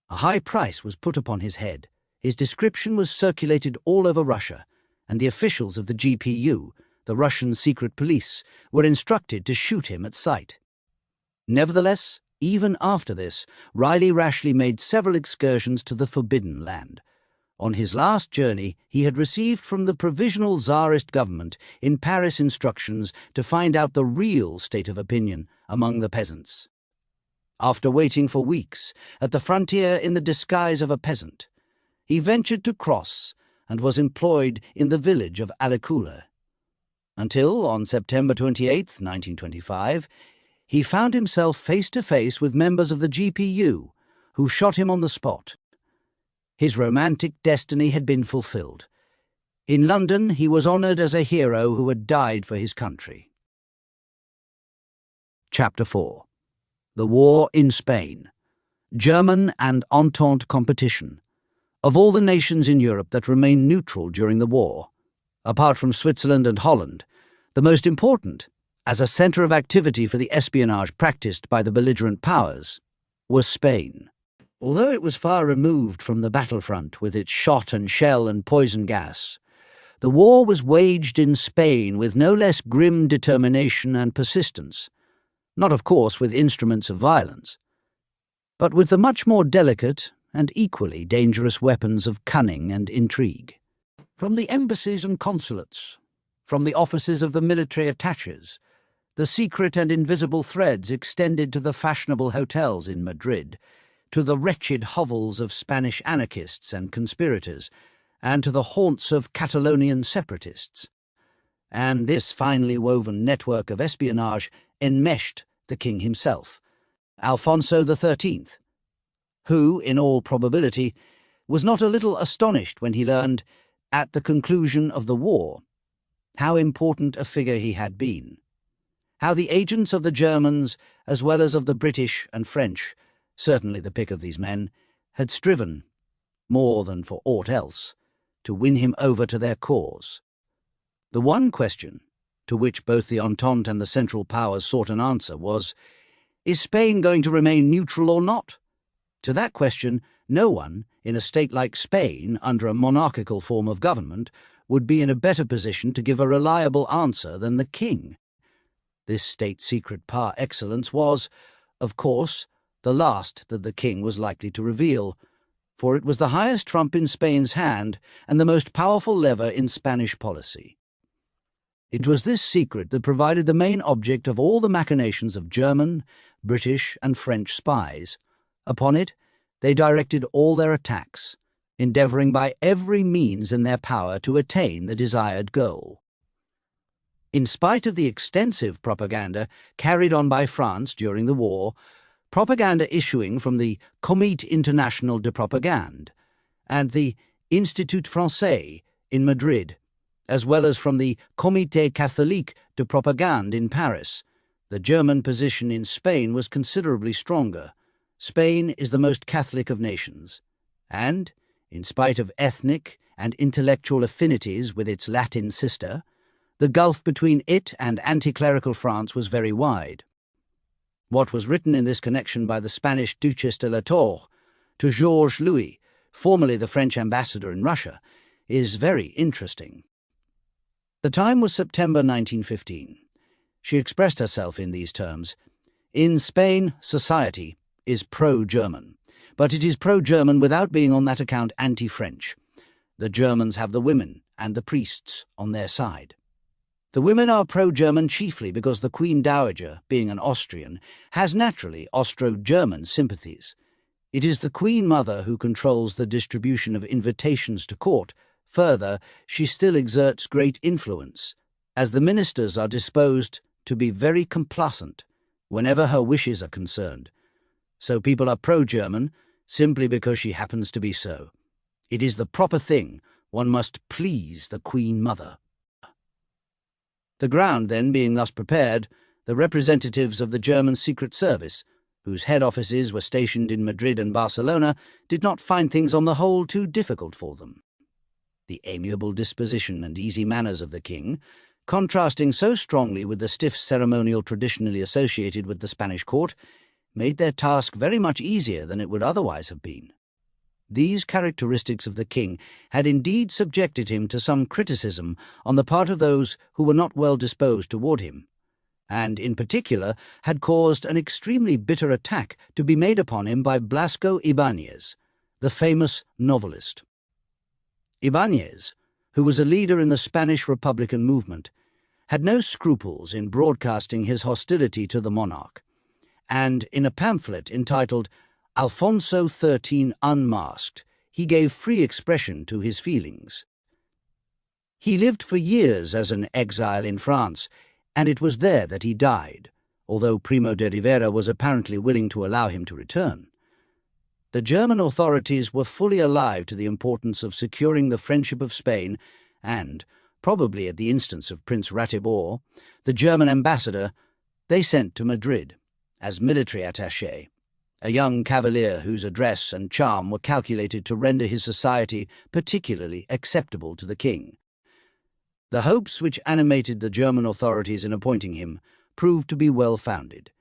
A high price was put upon his head. His description was circulated all over Russia, and the officials of the GPU, the Russian secret police, were instructed to shoot him at sight. Nevertheless, even after this, Riley rashly made several excursions to the Forbidden Land. On his last journey, he had received from the Provisional Tsarist government in Paris instructions to find out the real state of opinion among the peasants. After waiting for weeks at the frontier in the disguise of a peasant, he ventured to cross and was employed in the village of Alikula, until, on September 28, 1925, he found himself face to face with members of the GPU, who shot him on the spot. His romantic destiny had been fulfilled. In London, he was honoured as a hero who had died for his country. Chapter 4. The War in Spain. German and Entente competition. Of all the nations in Europe that remained neutral during the war, apart from Switzerland and Holland, the most important, as a centre of activity for the espionage practised by the belligerent powers, was Spain. Although it was far removed from the battlefront with its shot and shell and poison gas, the war was waged in Spain with no less grim determination and persistence, not of course with instruments of violence, but with the much more delicate and equally dangerous weapons of cunning and intrigue. From the embassies and consulates, from the offices of the military attaches, the secret and invisible threads extended to the fashionable hotels in Madrid, to the wretched hovels of Spanish anarchists and conspirators, and to the haunts of Catalonian separatists. And this finely woven network of espionage enmeshed the king himself, Alfonso XIII, who, in all probability, was not a little astonished when he learned, at the conclusion of the war, how important a figure he had been, how the agents of the Germans, as well as of the British and French, certainly the pick of these men, had striven, more than for aught else, to win him over to their cause. The one question, to which both the Entente and the Central Powers sought an answer, was, is Spain going to remain neutral or not? To that question, no one, in a state like Spain, under a monarchical form of government, would be in a better position to give a reliable answer than the king. This state secret par excellence was, of course, the last that the king was likely to reveal, for it was the highest trump in Spain's hand and the most powerful lever in Spanish policy. It was this secret that provided the main object of all the machinations of German, British, and French spies. Upon it, they directed all their attacks, endeavouring by every means in their power to attain the desired goal. In spite of the extensive propaganda carried on by France during the war, propaganda issuing from the Comité International de Propagande and the Institut Français in Madrid, as well as from the Comité Catholique de Propagande in Paris, the German position in Spain was considerably stronger. Spain is the most Catholic of nations, and, in spite of ethnic and intellectual affinities with its Latin sister, the gulf between it and anti-clerical France was very wide. What was written in this connection by the Spanish Duchesse de la Torre to Georges Louis, formerly the French ambassador in Russia, is very interesting. The time was September 1915. She expressed herself in these terms: "In Spain, society is pro-German, but it is pro-German without being on that account anti-French. The Germans have the women and the priests on their side. The women are pro-German chiefly because the Queen Dowager, being an Austrian, has naturally Austro-German sympathies. It is the Queen Mother who controls the distribution of invitations to court. Further, she still exerts great influence, as the ministers are disposed to be very complacent whenever her wishes are concerned. So people are pro-German simply because she happens to be so. It is the proper thing. One must please the Queen Mother." The ground, then, being thus prepared, the representatives of the German Secret Service, whose head offices were stationed in Madrid and Barcelona, did not find things on the whole too difficult for them. The amiable disposition and easy manners of the king, contrasting so strongly with the stiff ceremonial traditionally associated with the Spanish court, made their task very much easier than it would otherwise have been. These characteristics of the king had indeed subjected him to some criticism on the part of those who were not well disposed toward him, and in particular had caused an extremely bitter attack to be made upon him by Blasco Ibáñez, the famous novelist. Ibáñez, who was a leader in the Spanish Republican movement, had no scruples in broadcasting his hostility to the monarch, and in a pamphlet entitled Alfonso XIII Unmasked, he gave free expression to his feelings. He lived for years as an exile in France, and it was there that he died, although Primo de Rivera was apparently willing to allow him to return. The German authorities were fully alive to the importance of securing the friendship of Spain, and, probably at the instance of Prince Ratibor, the German ambassador, they sent to Madrid as military attaché, a young cavalier whose address and charm were calculated to render his society particularly acceptable to the king. The hopes which animated the German authorities in appointing him proved to be well-founded.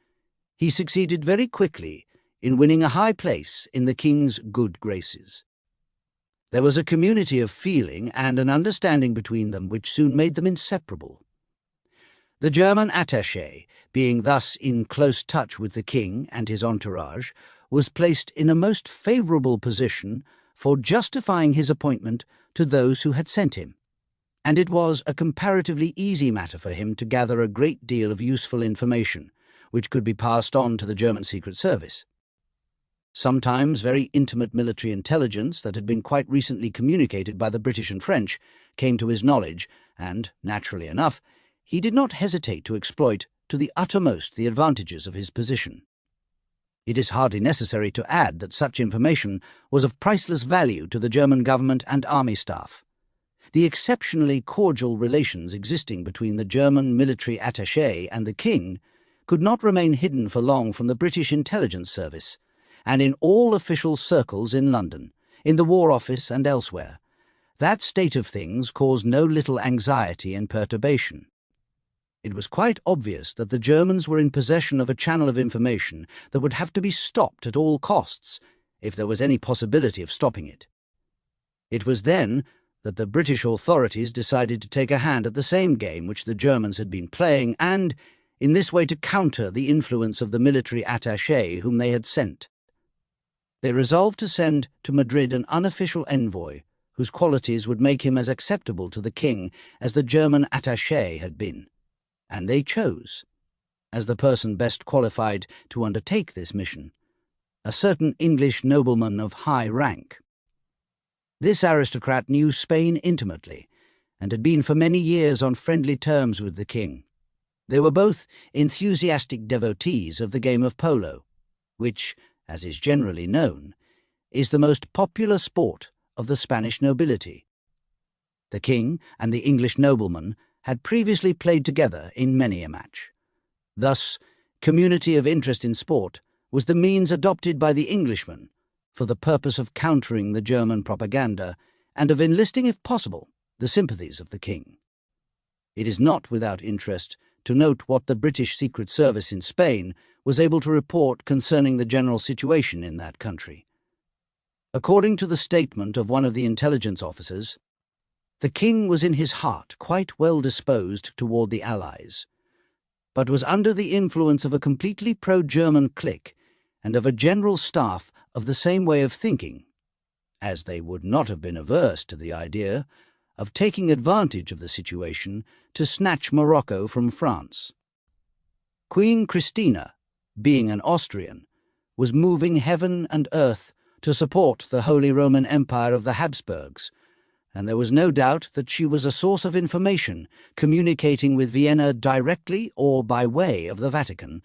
He succeeded very quickly in winning a high place in the king's good graces. There was a community of feeling and an understanding between them which soon made them inseparable. The German attaché, being thus in close touch with the king and his entourage, was placed in a most favourable position for justifying his appointment to those who had sent him, and it was a comparatively easy matter for him to gather a great deal of useful information, which could be passed on to the German Secret Service. Sometimes very intimate military intelligence that had been quite recently communicated by the British and French came to his knowledge, and, naturally enough, he did not hesitate to exploit to the uttermost the advantages of his position. It is hardly necessary to add that such information was of priceless value to the German government and army staff. The exceptionally cordial relations existing between the German military attaché and the king could not remain hidden for long from the British intelligence service, and in all official circles in London, in the War Office and elsewhere, that state of things caused no little anxiety and perturbation. It was quite obvious that the Germans were in possession of a channel of information that would have to be stopped at all costs, if there was any possibility of stopping it. It was then that the British authorities decided to take a hand at the same game which the Germans had been playing and, in this way, to counter the influence of the military attaché whom they had sent. They resolved to send to Madrid an unofficial envoy whose qualities would make him as acceptable to the king as the German attaché had been, and they chose, as the person best qualified to undertake this mission, a certain English nobleman of high rank. This aristocrat knew Spain intimately, and had been for many years on friendly terms with the king. They were both enthusiastic devotees of the game of polo, which, as is generally known, is the most popular sport of the Spanish nobility. The king and the English nobleman had previously played together in many a match. Thus, community of interest in sport was the means adopted by the Englishman for the purpose of countering the German propaganda and of enlisting, if possible, the sympathies of the king. It is not without interest to note what the British Secret Service in Spain was able to report concerning the general situation in that country. According to the statement of one of the intelligence officers, the king was in his heart quite well disposed toward the Allies, but was under the influence of a completely pro-German clique and of a general staff of the same way of thinking, as they would not have been averse to the idea of taking advantage of the situation to snatch Morocco from France. Queen Christina, being an Austrian, was moving heaven and earth to support the Holy Roman Empire of the Habsburgs, and there was no doubt that she was a source of information communicating with Vienna directly or by way of the Vatican,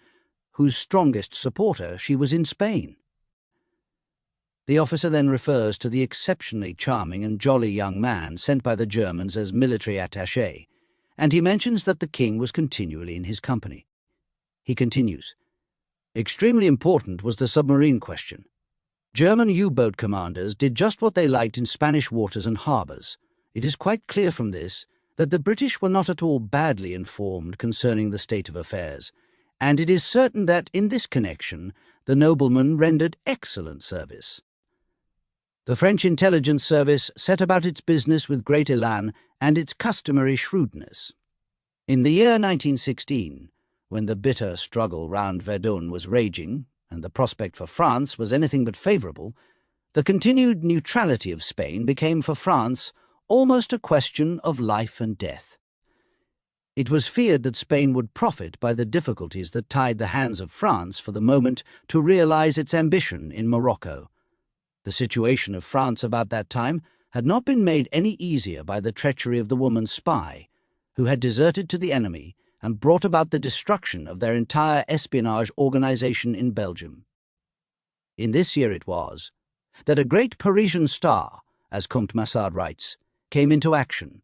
whose strongest supporter she was in Spain. The officer then refers to the exceptionally charming and jolly young man sent by the Germans as military attaché, and he mentions that the king was continually in his company. He continues, "Extremely important was the submarine question. German U-boat commanders did just what they liked in Spanish waters and harbours. It is quite clear from this that the British were not at all badly informed concerning the state of affairs, and it is certain that, in this connection, the nobleman rendered excellent service. The French intelligence service set about its business with great élan and its customary shrewdness. In the year 1916, when the bitter struggle round Verdun was raging, and the prospect for France was anything but favourable, the continued neutrality of Spain became for France almost a question of life and death. It was feared that Spain would profit by the difficulties that tied the hands of France for the moment to realize its ambition in Morocco. The situation of France about that time had not been made any easier by the treachery of the woman spy, who had deserted to the enemy and brought about the destruction of their entire espionage organization in Belgium. In this year it was that a great Parisian star, as Comte Massard writes, came into action.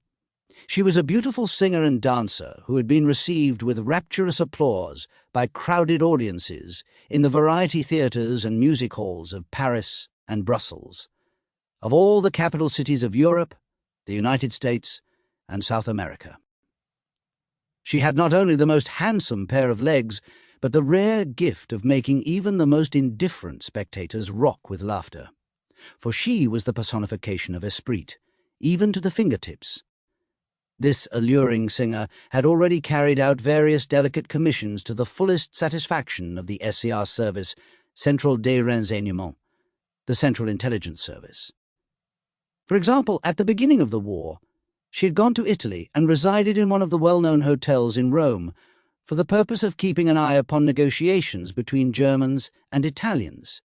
She was a beautiful singer and dancer who had been received with rapturous applause by crowded audiences in the variety theatres and music halls of Paris and Brussels, of all the capital cities of Europe, the United States, and South America. She had not only the most handsome pair of legs, but the rare gift of making even the most indifferent spectators rock with laughter, for she was the personification of esprit, even to the fingertips. This alluring singer had already carried out various delicate commissions to the fullest satisfaction of the SCR service, Central des Renseignements, the Central Intelligence Service. For example, at the beginning of the war, she had gone to Italy and resided in one of the well-known hotels in Rome for the purpose of keeping an eye upon negotiations between Germans and Italians.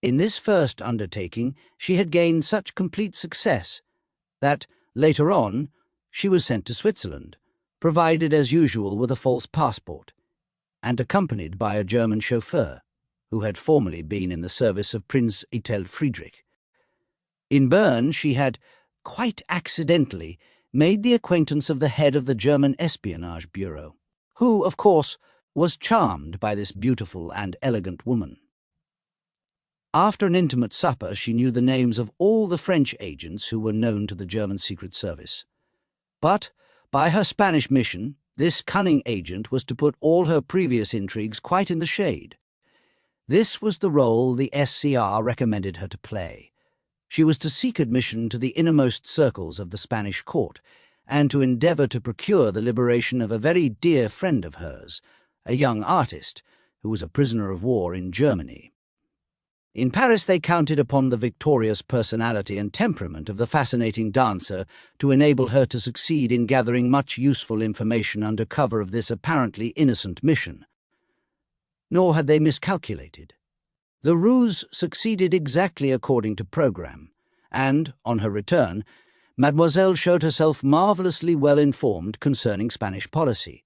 In this first undertaking, she had gained such complete success that, later on, she was sent to Switzerland, provided as usual with a false passport, and accompanied by a German chauffeur, who had formerly been in the service of Prince Eitel Friedrich. In Bern, she had, quite accidentally, made the acquaintance of the head of the German Espionage Bureau, who, of course, was charmed by this beautiful and elegant woman. After an intimate supper, she knew the names of all the French agents who were known to the German Secret Service. But, by her Spanish mission, this cunning agent was to put all her previous intrigues quite in the shade. This was the role the SCR recommended her to play. She was to seek admission to the innermost circles of the Spanish court, and to endeavour to procure the liberation of a very dear friend of hers, a young artist who was a prisoner of war in Germany. In Paris they counted upon the victorious personality and temperament of the fascinating dancer to enable her to succeed in gathering much useful information under cover of this apparently innocent mission. Nor had they miscalculated. The ruse succeeded exactly according to programme, and, on her return, Mademoiselle showed herself marvellously well informed concerning Spanish policy.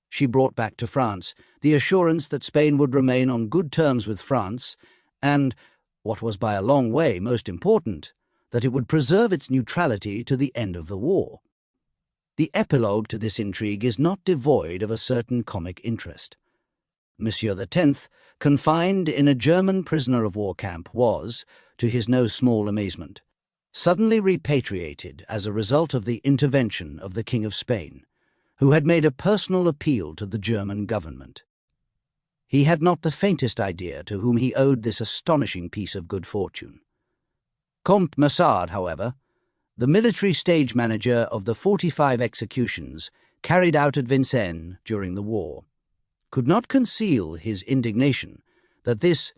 She brought back to France the assurance that Spain would remain on good terms with France, and, what was by a long way most important, that it would preserve its neutrality to the end of the war. The epilogue to this intrigue is not devoid of a certain comic interest. Monsieur X, confined in a German prisoner-of-war camp, was, to his no small amazement, suddenly repatriated as a result of the intervention of the King of Spain, who had made a personal appeal to the German government. He had not the faintest idea to whom he owed this astonishing piece of good fortune. Comte Massard, however, the military stage manager of the 45 executions carried out at Vincennes during the war, could not conceal his indignation that this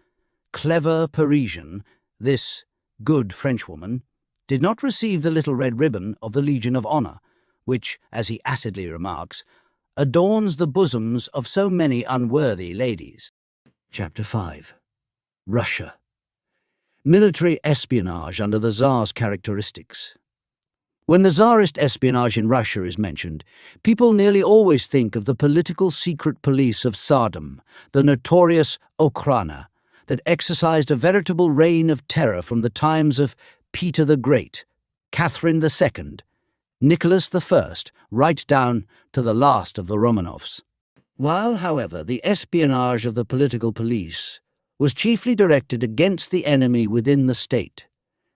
clever Parisian, this good Frenchwoman, did not receive the little red ribbon of the Legion of Honour, which, as he acidly remarks, adorns the bosoms of so many unworthy ladies. Chapter 5. Russia. Military espionage under the Tsar's characteristics. When the Tsarist espionage in Russia is mentioned, people nearly always think of the political secret police of Tsardom, the notorious Okhrana, that exercised a veritable reign of terror from the times of Peter the Great, Catherine II, Nicholas I, right down to the last of the Romanovs. While, however, the espionage of the political police was chiefly directed against the enemy within the state,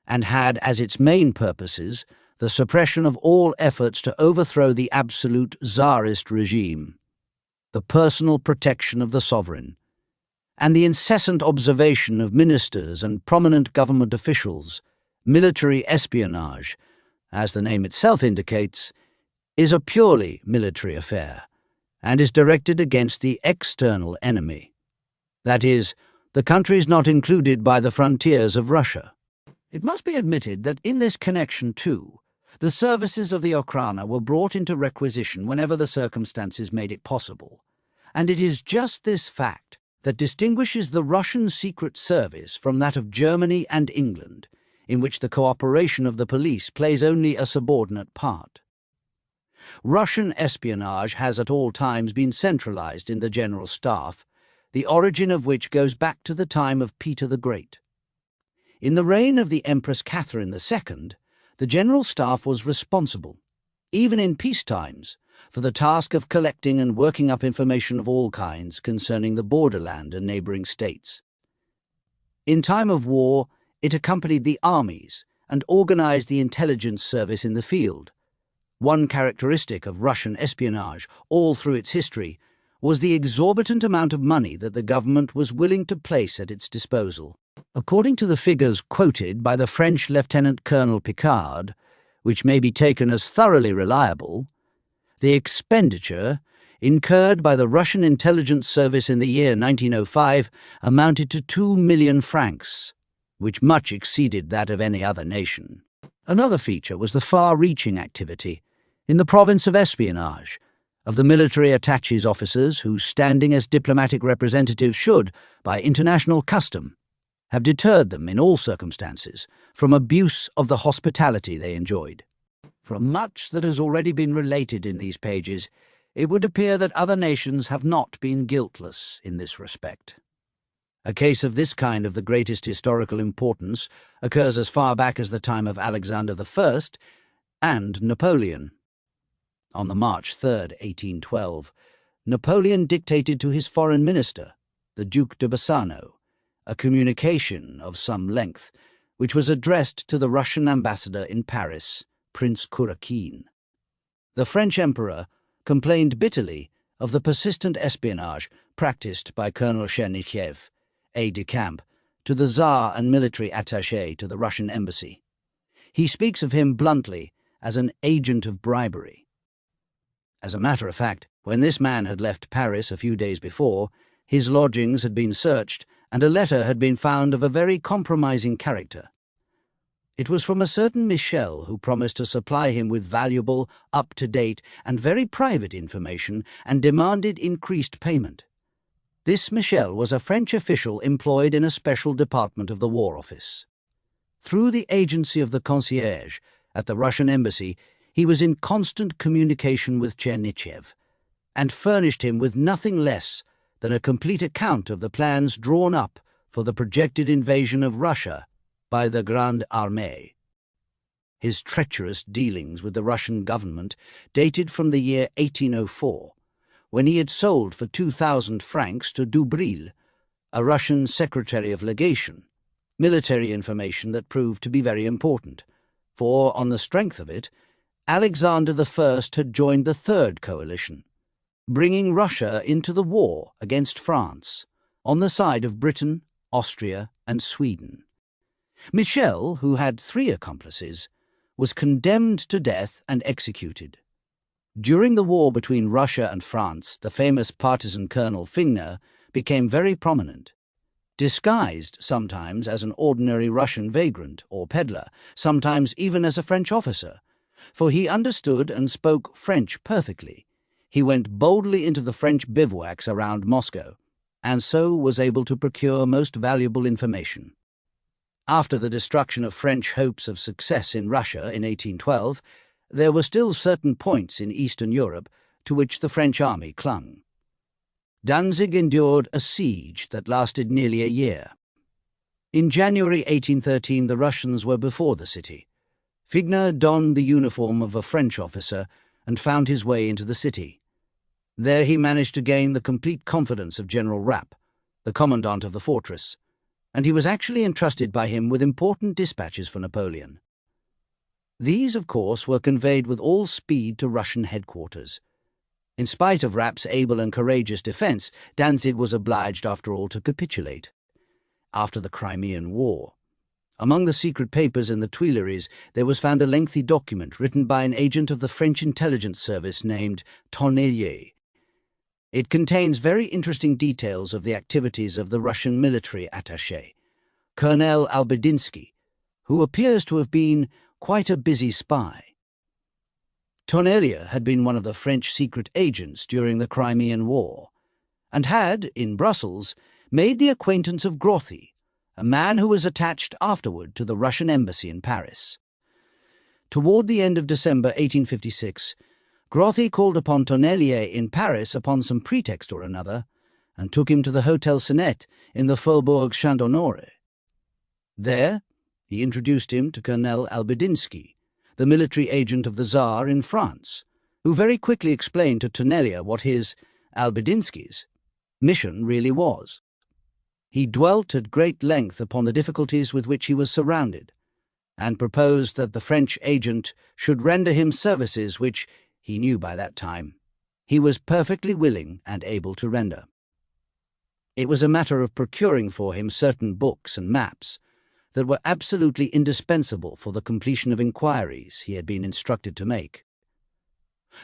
and had as its main purposes the suppression of all efforts to overthrow the absolute Tsarist regime, the personal protection of the sovereign, and the incessant observation of ministers and prominent government officials, military espionage, as the name itself indicates, is a purely military affair, and is directed against the external enemy. That is, the countries not included by the frontiers of Russia. It must be admitted that in this connection, too, the services of the Okhrana were brought into requisition whenever the circumstances made it possible, and it is just this fact that distinguishes the Russian Secret Service from that of Germany and England, in which the cooperation of the police plays only a subordinate part. Russian espionage has at all times been centralized in the General Staff, the origin of which goes back to the time of Peter the Great. In the reign of the Empress Catherine II, the General Staff was responsible, even in peace times, for the task of collecting and working up information of all kinds concerning the borderland and neighbouring states. In time of war, it accompanied the armies and organized the intelligence service in the field. One characteristic of Russian espionage, all through its history, was the exorbitant amount of money that the government was willing to place at its disposal. According to the figures quoted by the French Lieutenant Colonel Picard, which may be taken as thoroughly reliable, the expenditure incurred by the Russian intelligence service in the year 1905 amounted to 2 million francs, which much exceeded that of any other nation. Another feature was the far-reaching activity, in the province of espionage, of the military attaches officers whose standing as diplomatic representatives should, by international custom, have deterred them in all circumstances from abuse of the hospitality they enjoyed. From much that has already been related in these pages, it would appear that other nations have not been guiltless in this respect. A case of this kind of the greatest historical importance occurs as far back as the time of Alexander I and Napoleon. On the March 3rd, 1812, Napoleon dictated to his foreign minister, the Duke de Bassano, a communication of some length, which was addressed to the Russian ambassador in Paris, Prince Kurakin. The French emperor complained bitterly of the persistent espionage practiced by Colonel Chernichev, aide-de-camp, to the Tsar and military attaché to the Russian embassy. He speaks of him bluntly as an agent of bribery. As a matter of fact, when this man had left Paris a few days before, his lodgings had been searched and a letter had been found of a very compromising character. It was from a certain Michel who promised to supply him with valuable, up-to-date, and very private information and demanded increased payment. This Michel was a French official employed in a special department of the War Office. Through the agency of the concierge at the Russian embassy, he was in constant communication with Chernichev, and furnished him with nothing less than a complete account of the plans drawn up for the projected invasion of Russia by the Grande Armée. His treacherous dealings with the Russian government dated from the year 1804, when he had sold for 2,000 francs to Dubril, a Russian secretary of legation, military information that proved to be very important, for, on the strength of it, Alexander I had joined the Third Coalition, bringing Russia into the war against France, on the side of Britain, Austria, and Sweden. Michel, who had 3 accomplices, was condemned to death and executed. During the war between Russia and France, the famous partisan Colonel Figner became very prominent, disguised sometimes as an ordinary Russian vagrant or peddler, sometimes even as a French officer, for he understood and spoke French perfectly. He went boldly into the French bivouacs around Moscow, and so was able to procure most valuable information. After the destruction of French hopes of success in Russia in 1812, there were still certain points in Eastern Europe to which the French army clung. Danzig endured a siege that lasted nearly a year. In January 1813, the Russians were before the city. Figner donned the uniform of a French officer and found his way into the city. There he managed to gain the complete confidence of General Rapp, the commandant of the fortress, and he was actually entrusted by him with important dispatches for Napoleon. These, of course, were conveyed with all speed to Russian headquarters. In spite of Rapp's able and courageous defence, Danzig was obliged after all to capitulate. After the Crimean War, among the secret papers in the Tuileries, there was found a lengthy document written by an agent of the French intelligence service named Tonnelier. It contains very interesting details of the activities of the Russian military attaché, Colonel Alberdinsky, who appears to have been quite a busy spy. Tonnelier had been one of the French secret agents during the Crimean War, and had, in Brussels, made the acquaintance of Grothy, a man who was attached afterward to the Russian embassy in Paris. Toward the end of December 1856, Grothy called upon Tonnelier in Paris upon some pretext or another, and took him to the Hotel Senet in the Faubourg Saint-Honoré. There he introduced him to Colonel Alberdinsky, the military agent of the Tsar in France, who very quickly explained to Tonnelier what his, Alberdinsky's, mission really was. He dwelt at great length upon the difficulties with which he was surrounded, and proposed that the French agent should render him services which, he knew by that time, he was perfectly willing and able to render. It was a matter of procuring for him certain books and maps that were absolutely indispensable for the completion of inquiries he had been instructed to make.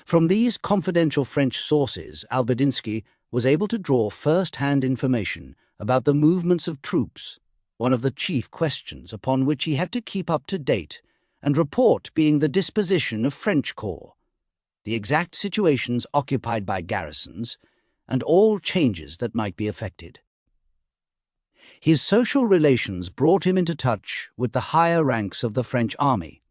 From these confidential French sources, Alberdinsky was able to draw first-hand information about the movements of troops, one of the chief questions upon which he had to keep up to date and report being the disposition of French corps, the exact situations occupied by garrisons, and all changes that might be effected. His social relations brought him into touch with the higher ranks of the French army,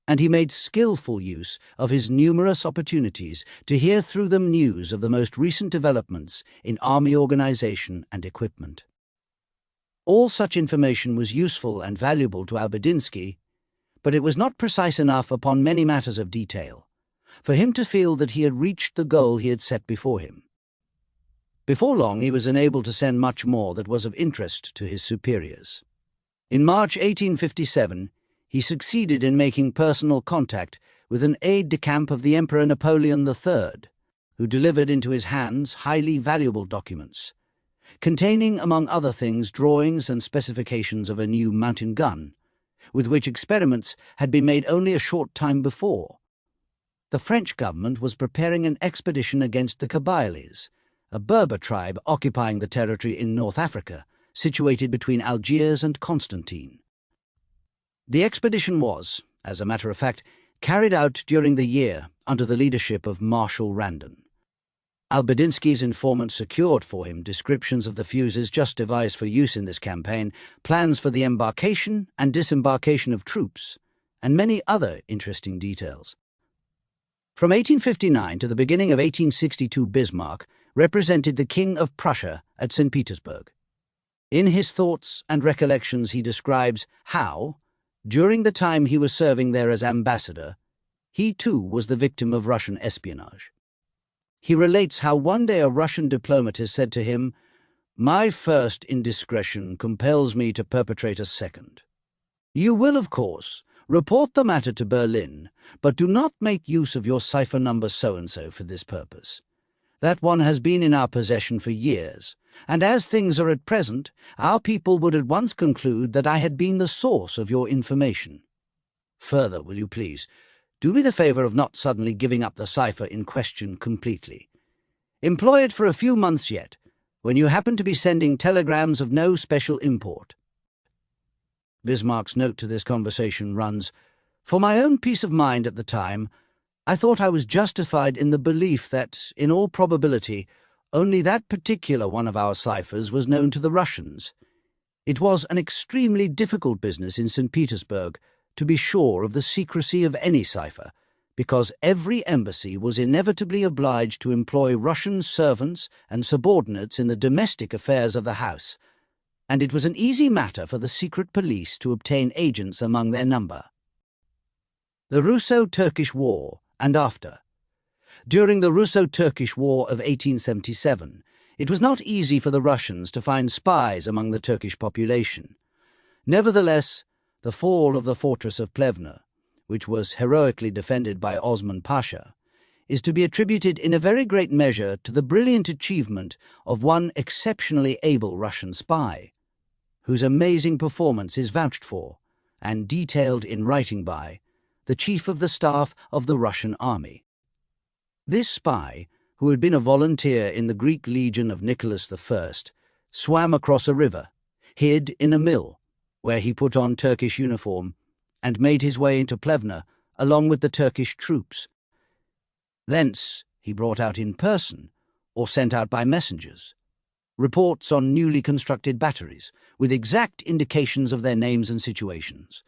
and he made skillful use of his numerous opportunities to hear through them news of the most recent developments in army organization and equipment. All such information was useful and valuable to Albidinsky, but it was not precise enough upon many matters of detail for him to feel that he had reached the goal he had set before him. Before long, he was enabled to send much more that was of interest to his superiors. In March 1857, he succeeded in making personal contact with an aide-de-camp of the Emperor Napoleon III, who delivered into his hands highly valuable documents, containing, among other things, drawings and specifications of a new mountain gun, with which experiments had been made only a short time before. The French government was preparing an expedition against the Kabyles, a Berber tribe occupying the territory in North Africa, situated between Algiers and Constantine. The expedition was, as a matter of fact, carried out during the year under the leadership of Marshal Randon. Albidinsky's informant secured for him descriptions of the fuses just devised for use in this campaign, plans for the embarkation and disembarkation of troops, and many other interesting details. From 1859 to the beginning of 1862, Bismarck represented the King of Prussia at St. Petersburg. In his thoughts and recollections he describes how, during the time he was serving there as ambassador, he too was the victim of Russian espionage. He relates how one day a Russian diplomatist said to him, "My first indiscretion compels me to perpetrate a second. You will, of course, report the matter to Berlin, but do not make use of your cipher number so-and-so for this purpose. That one has been in our possession for years, and as things are at present, our people would at once conclude that I had been the source of your information. Further, will you please, do me the favor of not suddenly giving up the cipher in question completely. Employ it for a few months yet, when you happen to be sending telegrams of no special import." Bismarck's note to this conversation runs, "For my own peace of mind at the time, I thought I was justified in the belief that, in all probability, only that particular one of our ciphers was known to the Russians. It was an extremely difficult business in St. Petersburg to be sure of the secrecy of any cipher, because every embassy was inevitably obliged to employ Russian servants and subordinates in the domestic affairs of the house, and it was an easy matter for the secret police to obtain agents among their number." The Russo-Turkish War and after. During the Russo-Turkish War of 1877, it was not easy for the Russians to find spies among the Turkish population. Nevertheless, the fall of the fortress of Plevna, which was heroically defended by Osman Pasha, is to be attributed in a very great measure to the brilliant achievement of one exceptionally able Russian spy, whose amazing performance is vouched for and detailed in writing by the Chief of the Staff of the Russian Army. This spy, who had been a volunteer in the Greek Legion of Nicholas I, swam across a river, hid in a mill, where he put on Turkish uniform, and made his way into Plevna along with the Turkish troops. Thence he brought out in person, or sent out by messengers, reports on newly constructed batteries, with exact indications of their names and situations,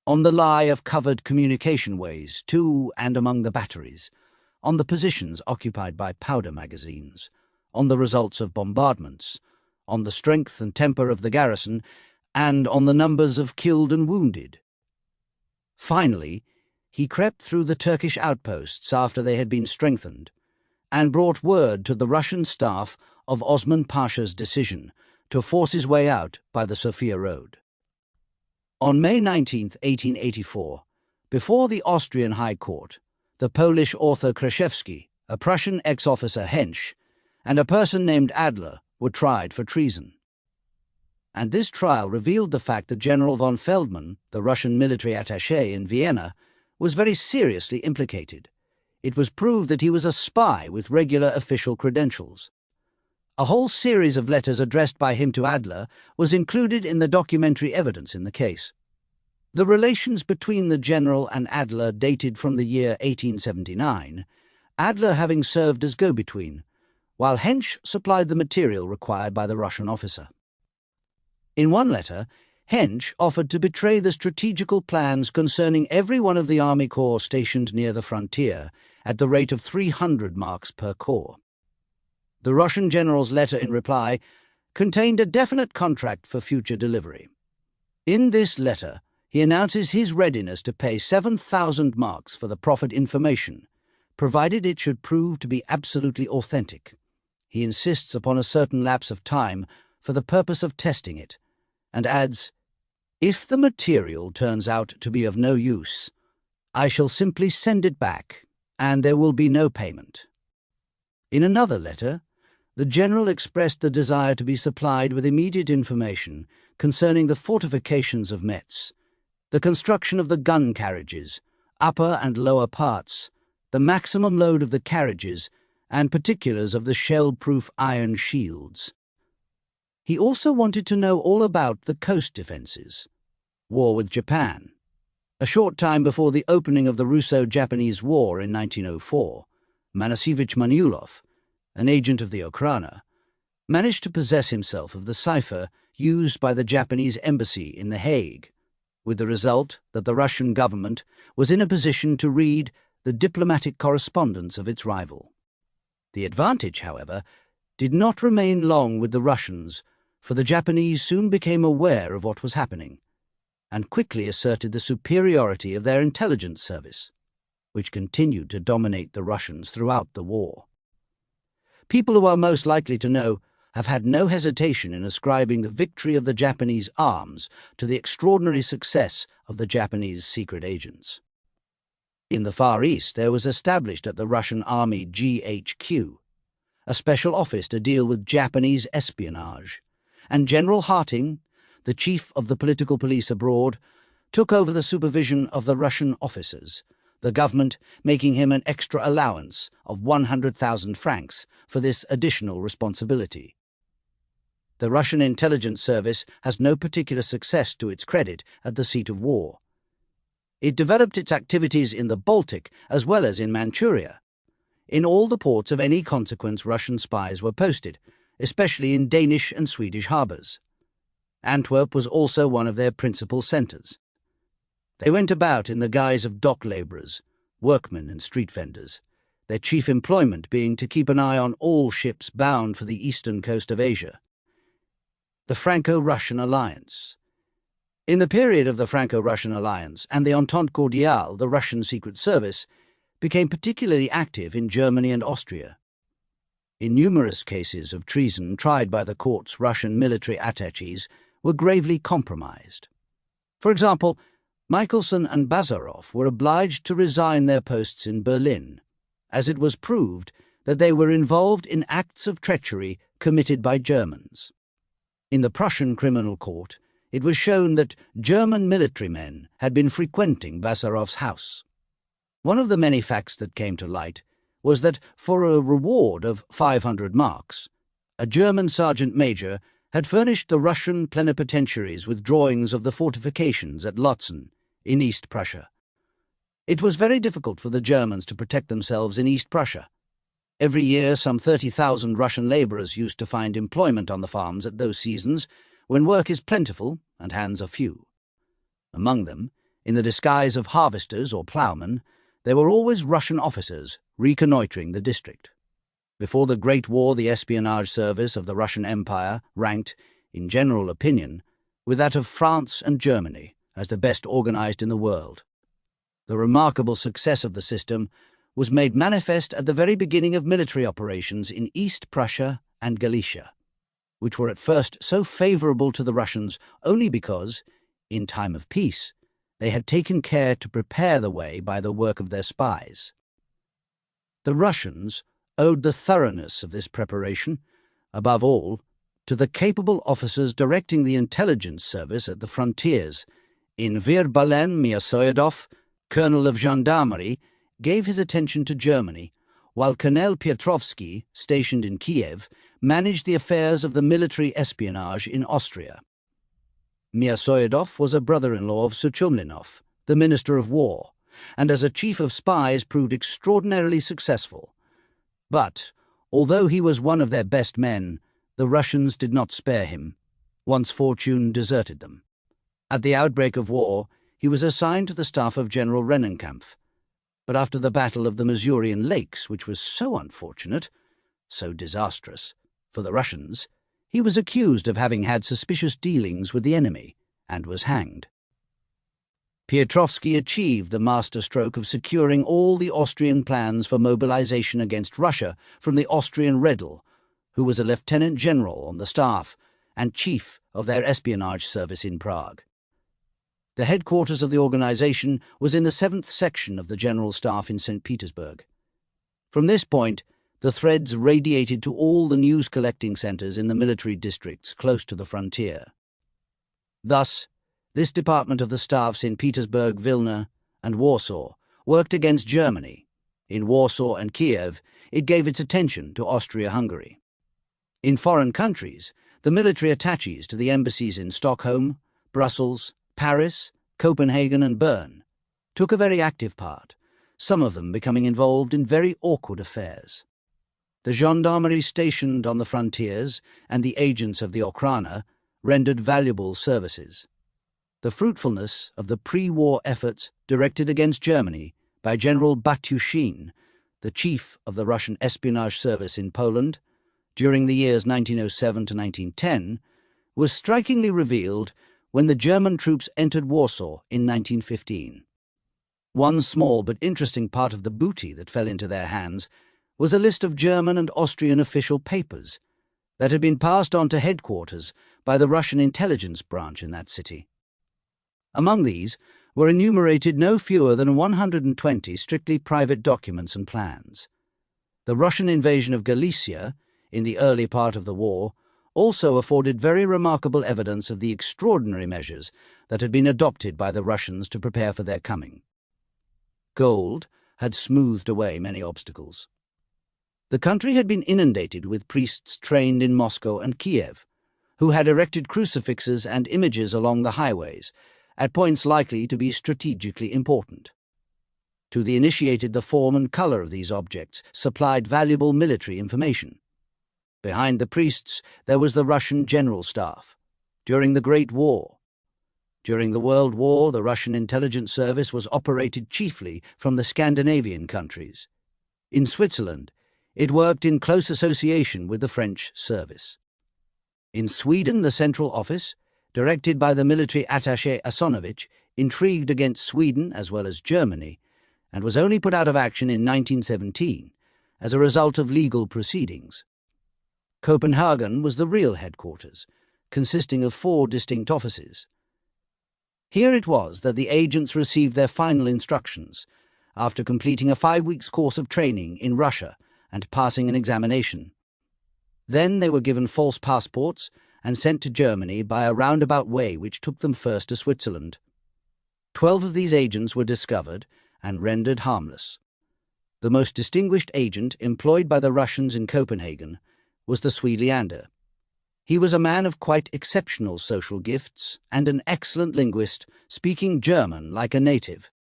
on the lie of covered communication ways to and among the batteries, on the positions occupied by powder magazines, on the results of bombardments, on the strength and temper of the garrison, and on the numbers of killed and wounded. Finally, he crept through the Turkish outposts after they had been strengthened, and brought word to the Russian staff of Osman Pasha's decision to force his way out by the Sofia Road. On May 19, 1884, before the Austrian High Court, the Polish author Kraszewski, a Prussian ex-officer Hensch, and a person named Adler were tried for treason. And this trial revealed the fact that General von Feldman, the Russian military attaché in Vienna, was very seriously implicated. It was proved that he was a spy with regular official credentials. A whole series of letters addressed by him to Adler was included in the documentary evidence in the case. The relations between the general and Adler dated from the year 1879, Adler having served as go-between, while Hensch supplied the material required by the Russian officer. In one letter, Hensch offered to betray the strategical plans concerning every one of the army corps stationed near the frontier at the rate of 300 marks per corps. The Russian general's letter in reply contained a definite contract for future delivery. In this letter, he announces his readiness to pay 7,000 marks for the proffered information, provided it should prove to be absolutely authentic. He insists upon a certain lapse of time for the purpose of testing it, and adds, "If the material turns out to be of no use, I shall simply send it back, and there will be no payment." In another letter, the general expressed the desire to be supplied with immediate information concerning the fortifications of Metz, the construction of the gun carriages, upper and lower parts, the maximum load of the carriages, and particulars of the shell-proof iron shields. He also wanted to know all about the coast defences, war with Japan. A short time before the opening of the Russo-Japanese War in 1904, Manasevich Maniulov, an agent of the Okhrana, managed to possess himself of the cipher used by the Japanese embassy in The Hague, with the result that the Russian government was in a position to read the diplomatic correspondence of its rival. The advantage, however, did not remain long with the Russians, for the Japanese soon became aware of what was happening, and quickly asserted the superiority of their intelligence service, which continued to dominate the Russians throughout the war. People who are most likely to know have had no hesitation in ascribing the victory of the Japanese arms to the extraordinary success of the Japanese secret agents. In the Far East, there was established at the Russian Army GHQ a special office to deal with Japanese espionage, and General Harting, the chief of the political police abroad, took over the supervision of the Russian officers, the government making him an extra allowance of 100,000 francs for this additional responsibility. The Russian intelligence service has no particular success to its credit at the seat of war. It developed its activities in the Baltic as well as in Manchuria. In all the ports of any consequence, Russian spies were posted, especially in Danish and Swedish harbours. Antwerp was also one of their principal centres. They went about in the guise of dock labourers, workmen and street vendors, their chief employment being to keep an eye on all ships bound for the eastern coast of Asia. The Franco-Russian Alliance. In the period of the Franco-Russian Alliance and the Entente Cordiale, the Russian Secret Service became particularly active in Germany and Austria. In numerous cases of treason tried by the courts, Russian military attachés were gravely compromised. For example, Michelson and Bazarov were obliged to resign their posts in Berlin, as it was proved that they were involved in acts of treachery committed by Germans. In the Prussian criminal court, it was shown that German military men had been frequenting Bazarov's house. One of the many facts that came to light was that for a reward of 500 marks, a German sergeant major had furnished the Russian plenipotentiaries with drawings of the fortifications at Lützen in East Prussia. It was very difficult for the Germans to protect themselves in East Prussia. Every year, some 30,000 Russian labourers used to find employment on the farms at those seasons when work is plentiful and hands are few. Among them, in the disguise of harvesters or ploughmen, there were always Russian officers reconnoitring the district. Before the Great War, the espionage service of the Russian Empire ranked, in general opinion, with that of France and Germany as the best organized in the world. The remarkable success of the system was made manifest at the very beginning of military operations in East Prussia and Galicia, which were at first so favorable to the Russians only because, in time of peace, they had taken care to prepare the way by the work of their spies. The Russians owed the thoroughness of this preparation, above all, to the capable officers directing the intelligence service at the frontiers. In Virballen, Miasoyadov, colonel of gendarmerie, gave his attention to Germany, while Colonel Piotrovsky, stationed in Kiev, managed the affairs of the military espionage in Austria. Miasoyadov was a brother-in-law of Suchumlinov, the Minister of War, and as a chief of spies proved extraordinarily successful. But, although he was one of their best men, the Russians did not spare him, once fortune deserted them. At the outbreak of war, he was assigned to the staff of General Rennenkampf, but after the Battle of the Masurian Lakes, which was so unfortunate, so disastrous, for the Russians, he was accused of having had suspicious dealings with the enemy and was hanged. Piotrowski achieved the masterstroke of securing all the Austrian plans for mobilization against Russia from the Austrian Redl, who was a lieutenant general on the staff and chief of their espionage service in Prague. The headquarters of the organization was in the 7th section of the General Staff in St. Petersburg. From this point, the threads radiated to all the news-collecting centers in the military districts close to the frontier. Thus, this department of the staffs in Petersburg, Vilna, and Warsaw worked against Germany. In Warsaw and Kiev, it gave its attention to Austria-Hungary. In foreign countries, the military attaches to the embassies in Stockholm, Brussels, Paris, Copenhagen, and Bern took a very active part, some of them becoming involved in very awkward affairs. The gendarmerie stationed on the frontiers and the agents of the Okhrana rendered valuable services. The fruitfulness of the pre-war efforts directed against Germany by General Batushin, the chief of the Russian espionage service in Poland, during the years 1907 to 1910, was strikingly revealed when the German troops entered Warsaw in 1915. One small but interesting part of the booty that fell into their hands was a list of German and Austrian official papers that had been passed on to headquarters by the Russian intelligence branch in that city. Among these were enumerated no fewer than 120 strictly private documents and plans. The Russian invasion of Galicia, in the early part of the war, also afforded very remarkable evidence of the extraordinary measures that had been adopted by the Russians to prepare for their coming. Gold had smoothed away many obstacles. The country had been inundated with priests trained in Moscow and Kiev, who had erected crucifixes and images along the highways, at points likely to be strategically important. To the initiated, the form and color of these objects supplied valuable military information. Behind the priests there was the Russian General Staff. During the Great War, during the World War, the Russian intelligence service was operated chiefly from the Scandinavian countries. In Switzerland, it worked in close association with the French service. In Sweden, the Central Office, directed by the military attaché Asonovich, intrigued against Sweden as well as Germany, and was only put out of action in 1917 as a result of legal proceedings. Copenhagen was the real headquarters, consisting of 4 distinct offices. Here it was that the agents received their final instructions, after completing a 5 weeks course of training in Russia and passing an examination. Then they were given false passports and sent to Germany by a roundabout way which took them first to Switzerland. 12 of these agents were discovered and rendered harmless. The most distinguished agent employed by the Russians in Copenhagen was the Swede Leander. He was a man of quite exceptional social gifts and an excellent linguist, speaking German like a native.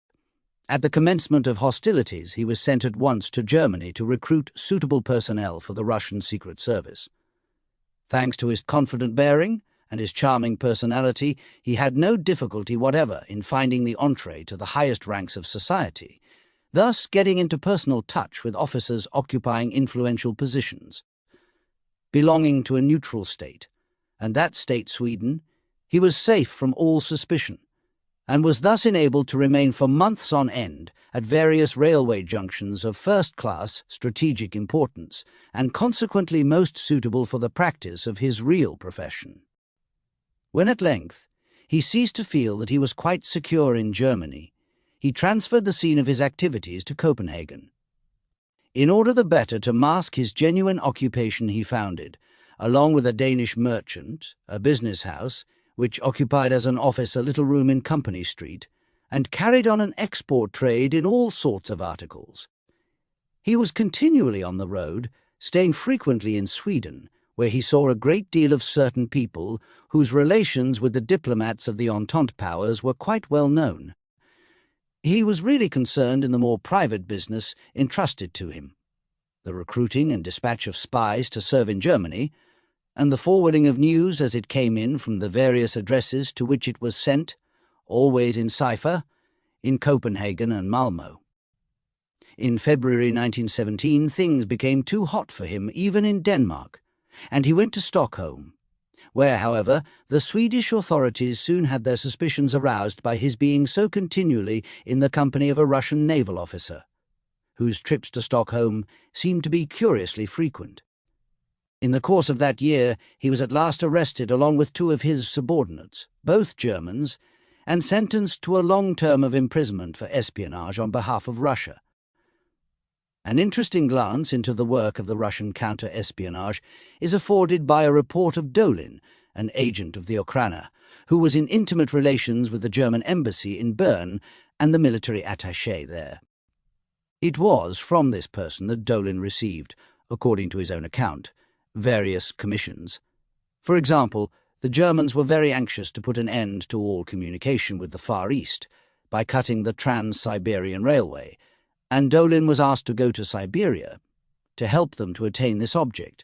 At the commencement of hostilities, he was sent at once to Germany to recruit suitable personnel for the Russian Secret Service. Thanks to his confident bearing and his charming personality, he had no difficulty whatever in finding the entree to the highest ranks of society, thus getting into personal touch with officers occupying influential positions. Belonging to a neutral state, and that state Sweden, he was safe from all suspicion, and was thus enabled to remain for months on end at various railway junctions of first-class strategic importance, and consequently most suitable for the practice of his real profession. When at length he ceased to feel that he was quite secure in Germany, he transferred the scene of his activities to Copenhagen. In order the better to mask his genuine occupation, he founded, along with a Danish merchant, a business house, which occupied as an office a little room in Company Street, and carried on an export trade in all sorts of articles. He was continually on the road, staying frequently in Sweden, where he saw a great deal of certain people whose relations with the diplomats of the Entente powers were quite well known. He was really concerned in the more private business entrusted to him, the recruiting and dispatch of spies to serve in Germany, and the forwarding of news as it came in from the various addresses to which it was sent, always in cipher, in Copenhagen and Malmö. In February 1917, things became too hot for him even in Denmark, and he went to Stockholm, where, however, the Swedish authorities soon had their suspicions aroused by his being so continually in the company of a Russian naval officer, whose trips to Stockholm seemed to be curiously frequent. In the course of that year, he was at last arrested along with two of his subordinates, both Germans, and sentenced to a long term of imprisonment for espionage on behalf of Russia. An interesting glance into the work of the Russian counter-espionage is afforded by a report of Dolin, an agent of the Okrana, who was in intimate relations with the German embassy in Bern and the military attaché there. It was from this person that Dolin received, according to his own account, various commissions. For example, the Germans were very anxious to put an end to all communication with the Far East by cutting the Trans-Siberian Railway, and Dolin was asked to go to Siberia to help them to attain this object.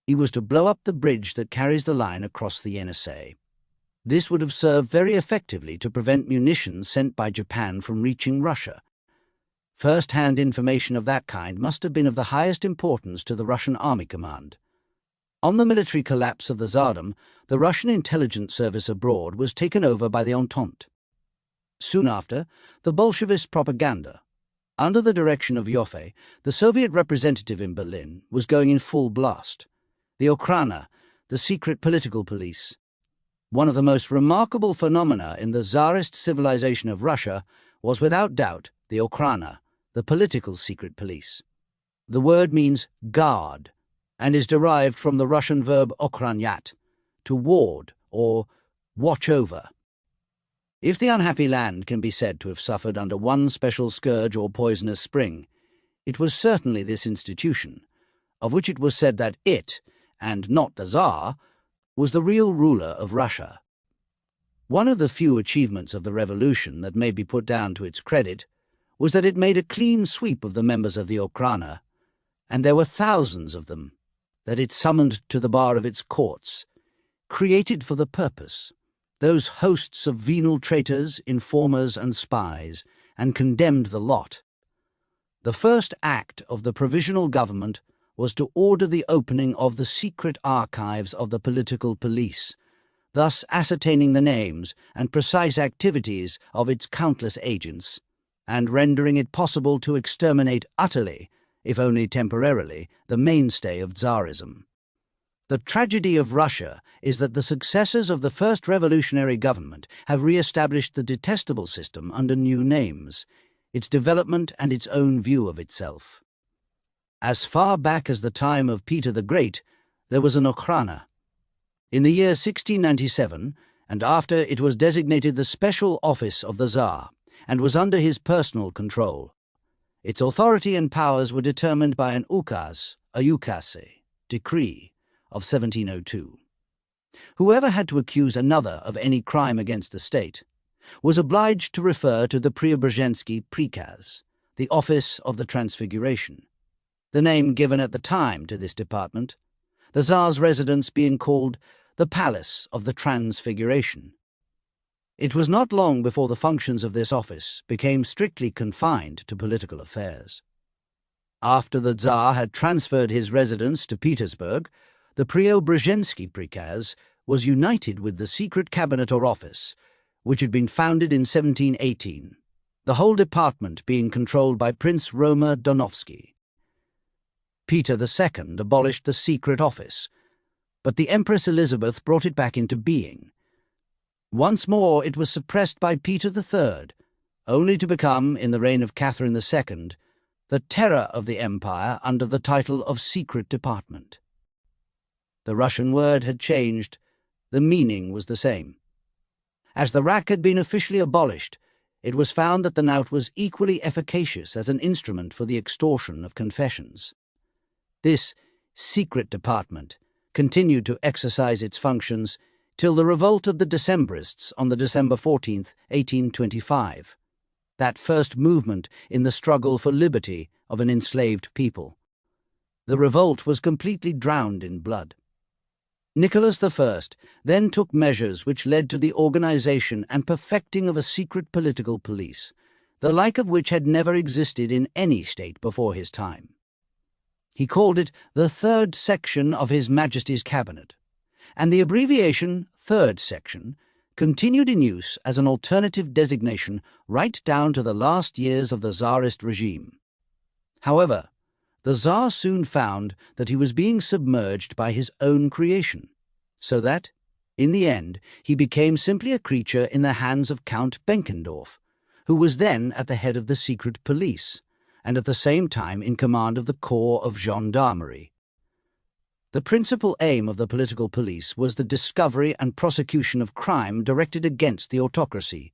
He was to blow up the bridge that carries the line across the Yenisei. This would have served very effectively to prevent munitions sent by Japan from reaching Russia. First-hand information of that kind must have been of the highest importance to the Russian Army Command. On the military collapse of the Tsardom, the Russian intelligence service abroad was taken over by the Entente. Soon after, the Bolshevist propaganda, under the direction of Joffe, the Soviet representative in Berlin, was going in full blast. The Okrana, the secret political police. One of the most remarkable phenomena in the Tsarist civilization of Russia was without doubt the Okrana, the political secret police. The word means guard and is derived from the Russian verb okhranyat, to ward or watch over. If the unhappy land can be said to have suffered under one special scourge or poisonous spring, it was certainly this institution, of which it was said that it, and not the Tsar, was the real ruler of Russia. One of the few achievements of the revolution that may be put down to its credit was that it made a clean sweep of the members of the Okrana, and there were thousands of them, that it summoned to the bar of its courts, created for the purpose, those hosts of venal traitors, informers, and spies, and condemned the lot. The first act of the provisional government was to order the opening of the secret archives of the political police, thus ascertaining the names and precise activities of its countless agents, and rendering it possible to exterminate utterly, if only temporarily, the mainstay of Tsarism. The tragedy of Russia is that the successors of the first revolutionary government have re-established the detestable system under new names, its development and its own view of itself. As far back as the time of Peter the Great, there was an Okrana. In the year 1697, and after, it was designated the special office of the Tsar, and was under his personal control. Its authority and powers were determined by an ukaz, a ukase, decree, of 1702. Whoever had to accuse another of any crime against the state was obliged to refer to the Preobrazhensky Prikaz, the office of the Transfiguration, the name given at the time to this department, the Tsar's residence being called the Palace of the Transfiguration. It was not long before the functions of this office became strictly confined to political affairs. After the Tsar had transferred his residence to Petersburg, the Preobrazhensky Prikaz was united with the secret cabinet or office, which had been founded in 1718, the whole department being controlled by Prince Roma Donovsky. Peter II abolished the secret office, but the Empress Elizabeth brought it back into being. Once more it was suppressed by Peter III, only to become, in the reign of Catherine II, the terror of the empire under the title of Secret Department. The Russian word had changed, the meaning was the same. As the rack had been officially abolished, it was found that the knout was equally efficacious as an instrument for the extortion of confessions. This secret department continued to exercise its functions till the revolt of the Decembrists on the December 14th, 1825, that first movement in the struggle for liberty of an enslaved people. The revolt was completely drowned in blood. Nicholas I then took measures which led to the organization and perfecting of a secret political police, the like of which had never existed in any state before his time. He called it the Third Section of His Majesty's Cabinet, and the abbreviation Third Section continued in use as an alternative designation right down to the last years of the Tsarist regime. However, the Tsar soon found that he was being submerged by his own creation, so that, in the end, he became simply a creature in the hands of Count Benkendorf, who was then at the head of the secret police, and at the same time in command of the Corps of Gendarmerie. The principal aim of the political police was the discovery and prosecution of crime directed against the autocracy,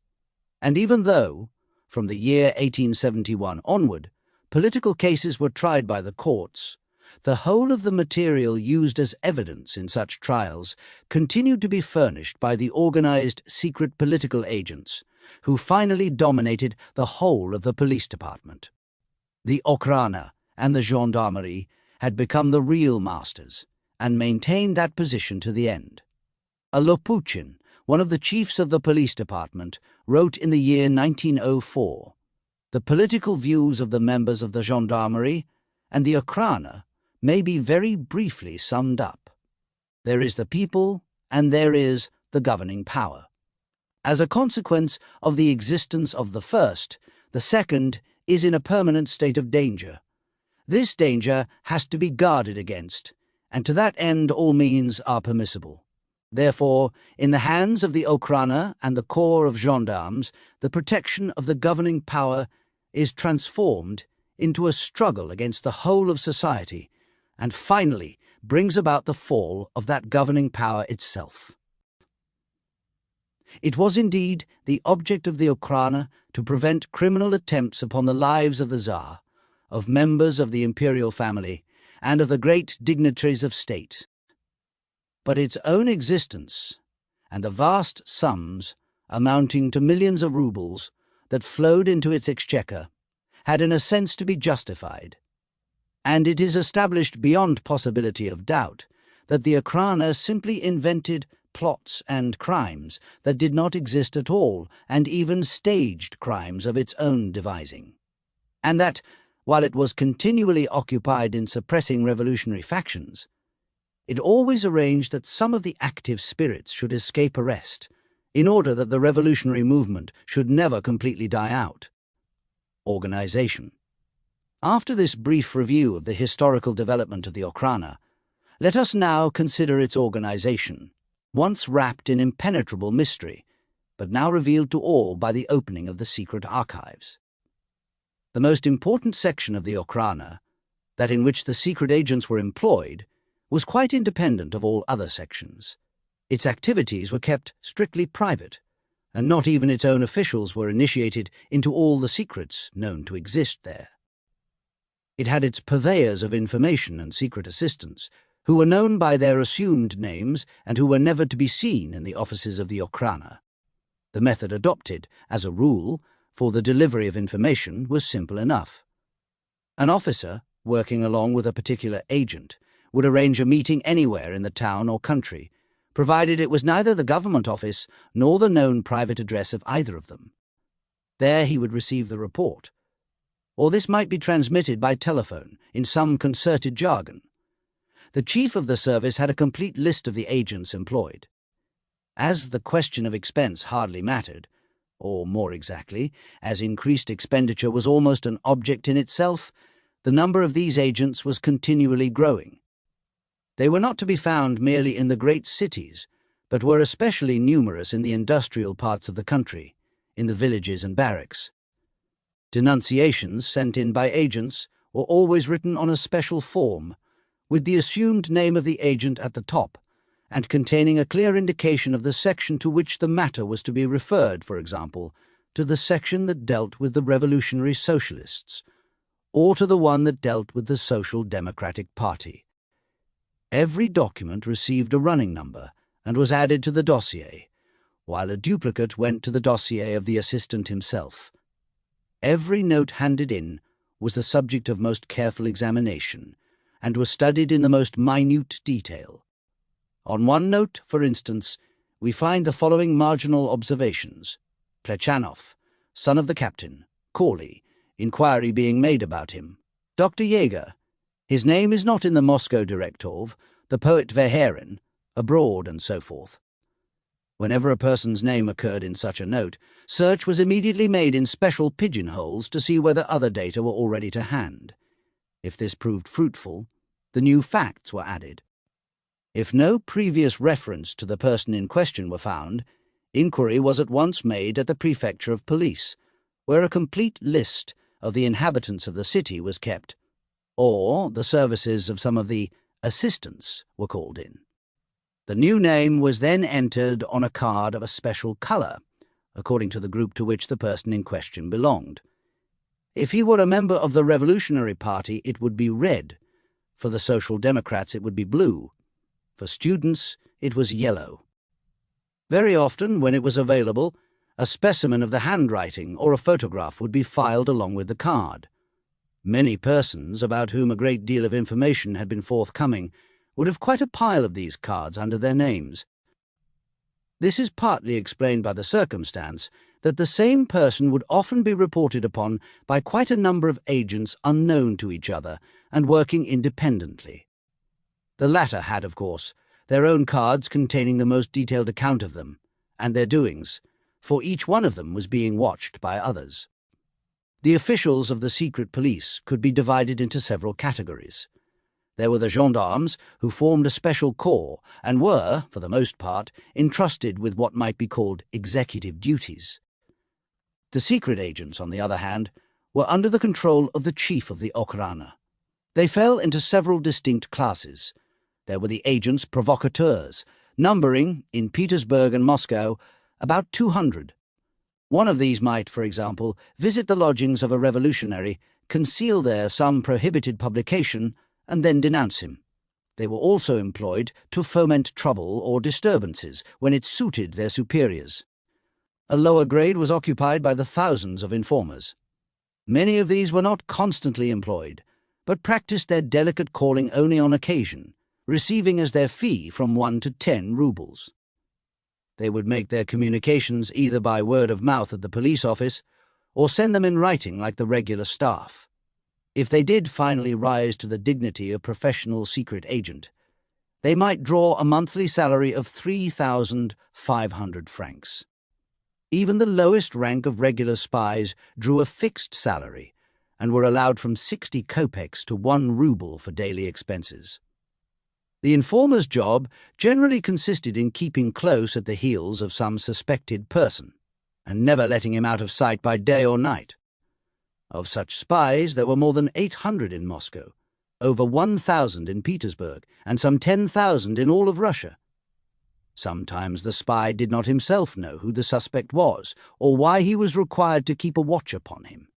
and even though, from the year 1871 onward, political cases were tried by the courts, the whole of the material used as evidence in such trials continued to be furnished by the organized secret political agents, who finally dominated the whole of the police department. The Okhrana and the Gendarmerie had become the real masters, and maintained that position to the end. A Lopuchin, one of the chiefs of the police department, wrote in the year 1904, "The political views of the members of the Gendarmerie and the Okhrana may be very briefly summed up. There is the people, and there is the governing power. As a consequence of the existence of the first, the second is in a permanent state of danger. This danger has to be guarded against, and to that end all means are permissible. Therefore, in the hands of the Okhrana and the Corps of Gendarmes, the protection of the governing power is transformed into a struggle against the whole of society, and finally brings about the fall of that governing power itself." It was indeed the object of the Okhrana to prevent criminal attempts upon the lives of the Tsar, of members of the imperial family, and of the great dignitaries of state. But its own existence, and the vast sums, amounting to millions of roubles, that flowed into its exchequer, had in a sense to be justified. And it is established beyond possibility of doubt that the Okhrana simply invented plots and crimes that did not exist at all, and even staged crimes of its own devising. And that, while it was continually occupied in suppressing revolutionary factions, it always arranged that some of the active spirits should escape arrest, in order that the revolutionary movement should never completely die out. Organization. After this brief review of the historical development of the Okhrana, let us now consider its organization, once wrapped in impenetrable mystery, but now revealed to all by the opening of the secret archives. The most important section of the Okhrana, that in which the secret agents were employed, was quite independent of all other sections. Its activities were kept strictly private, and not even its own officials were initiated into all the secrets known to exist there. It had its purveyors of information and secret assistants, who were known by their assumed names and who were never to be seen in the offices of the Okhrana. The method adopted, as a rule, for the delivery of information was simple enough. An officer, working along with a particular agent, would arrange a meeting anywhere in the town or country, provided it was neither the government office nor the known private address of either of them. There he would receive the report, or this might be transmitted by telephone in some concerted jargon. The chief of the service had a complete list of the agents employed. As the question of expense hardly mattered, or more exactly, as increased expenditure was almost an object in itself, the number of these agents was continually growing. They were not to be found merely in the great cities, but were especially numerous in the industrial parts of the country, in the villages and barracks. Denunciations sent in by agents were always written on a special form, with the assumed name of the agent at the top, and containing a clear indication of the section to which the matter was to be referred, for example, to the section that dealt with the Revolutionary Socialists, or to the one that dealt with the Social Democratic Party. Every document received a running number and was added to the dossier, while a duplicate went to the dossier of the assistant himself. Every note handed in was the subject of most careful examination, and was studied in the most minute detail. On one note, for instance, we find the following marginal observations. Plechanov, son of the captain. Corley, inquiry being made about him. Dr. Jaeger, his name is not in the Moscow Direktov, the poet Verhaeren, abroad, and so forth. Whenever a person's name occurred in such a note, search was immediately made in special pigeonholes to see whether other data were already to hand. If this proved fruitful, the new facts were added. If no previous reference to the person in question were found, inquiry was at once made at the prefecture of police, where a complete list of the inhabitants of the city was kept, or the services of some of the assistants were called in. The new name was then entered on a card of a special colour, according to the group to which the person in question belonged. If he were a member of the Revolutionary Party, it would be red. For the Social Democrats, it would be blue. For students, it was yellow. Very often, when it was available, a specimen of the handwriting or a photograph would be filed along with the card. Many persons, about whom a great deal of information had been forthcoming, would have quite a pile of these cards under their names. This is partly explained by the circumstance that the same person would often be reported upon by quite a number of agents unknown to each other and working independently. The latter had, of course, their own cards containing the most detailed account of them and their doings, for each one of them was being watched by others. The officials of the secret police could be divided into several categories. There were the gendarmes, who formed a special corps and were, for the most part, entrusted with what might be called executive duties. The secret agents, on the other hand, were under the control of the chief of the Okhrana. They fell into several distinct classes. There were the agents provocateurs, numbering, in Petersburg and Moscow, about 200. One of these might, for example, visit the lodgings of a revolutionary, conceal there some prohibited publication, and then denounce him. They were also employed to foment trouble or disturbances when it suited their superiors. A lower grade was occupied by the thousands of informers. Many of these were not constantly employed, but practiced their delicate calling only on occasion, receiving as their fee from 1 to 10 rubles. They would make their communications either by word of mouth at the police office or send them in writing like the regular staff. If they did finally rise to the dignity of professional secret agent, they might draw a monthly salary of 3,500 francs. Even the lowest rank of regular spies drew a fixed salary and were allowed from 60 kopecks to 1 ruble for daily expenses. The informer's job generally consisted in keeping close at the heels of some suspected person and never letting him out of sight by day or night. Of such spies there were more than 800 in Moscow, over 1,000 in Petersburg, and some 10,000 in all of Russia. Sometimes the spy did not himself know who the suspect was or why he was required to keep a watch upon him.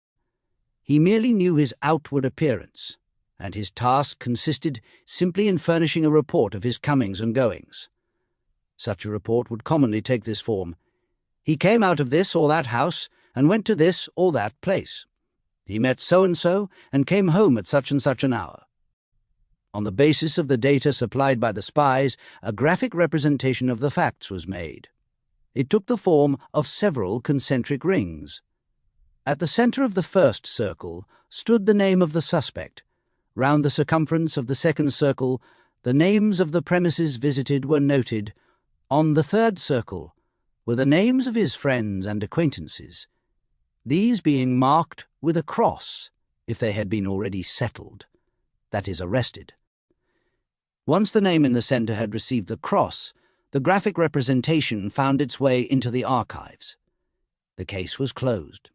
He merely knew his outward appearance, and his task consisted simply in furnishing a report of his comings and goings. Such a report would commonly take this form: he came out of this or that house and went to this or that place. He met so-and-so and came home at such and such an hour. On the basis of the data supplied by the spies, a graphic representation of the facts was made. It took the form of several concentric rings. At the centre of the first circle stood the name of the suspect. Round the circumference of the second circle, the names of the premises visited were noted. On the third circle were the names of his friends and acquaintances, these being marked with a cross if they had been already settled, that is, arrested. Once the name in the centre had received the cross, the graphic representation found its way into the archives. The case was closed.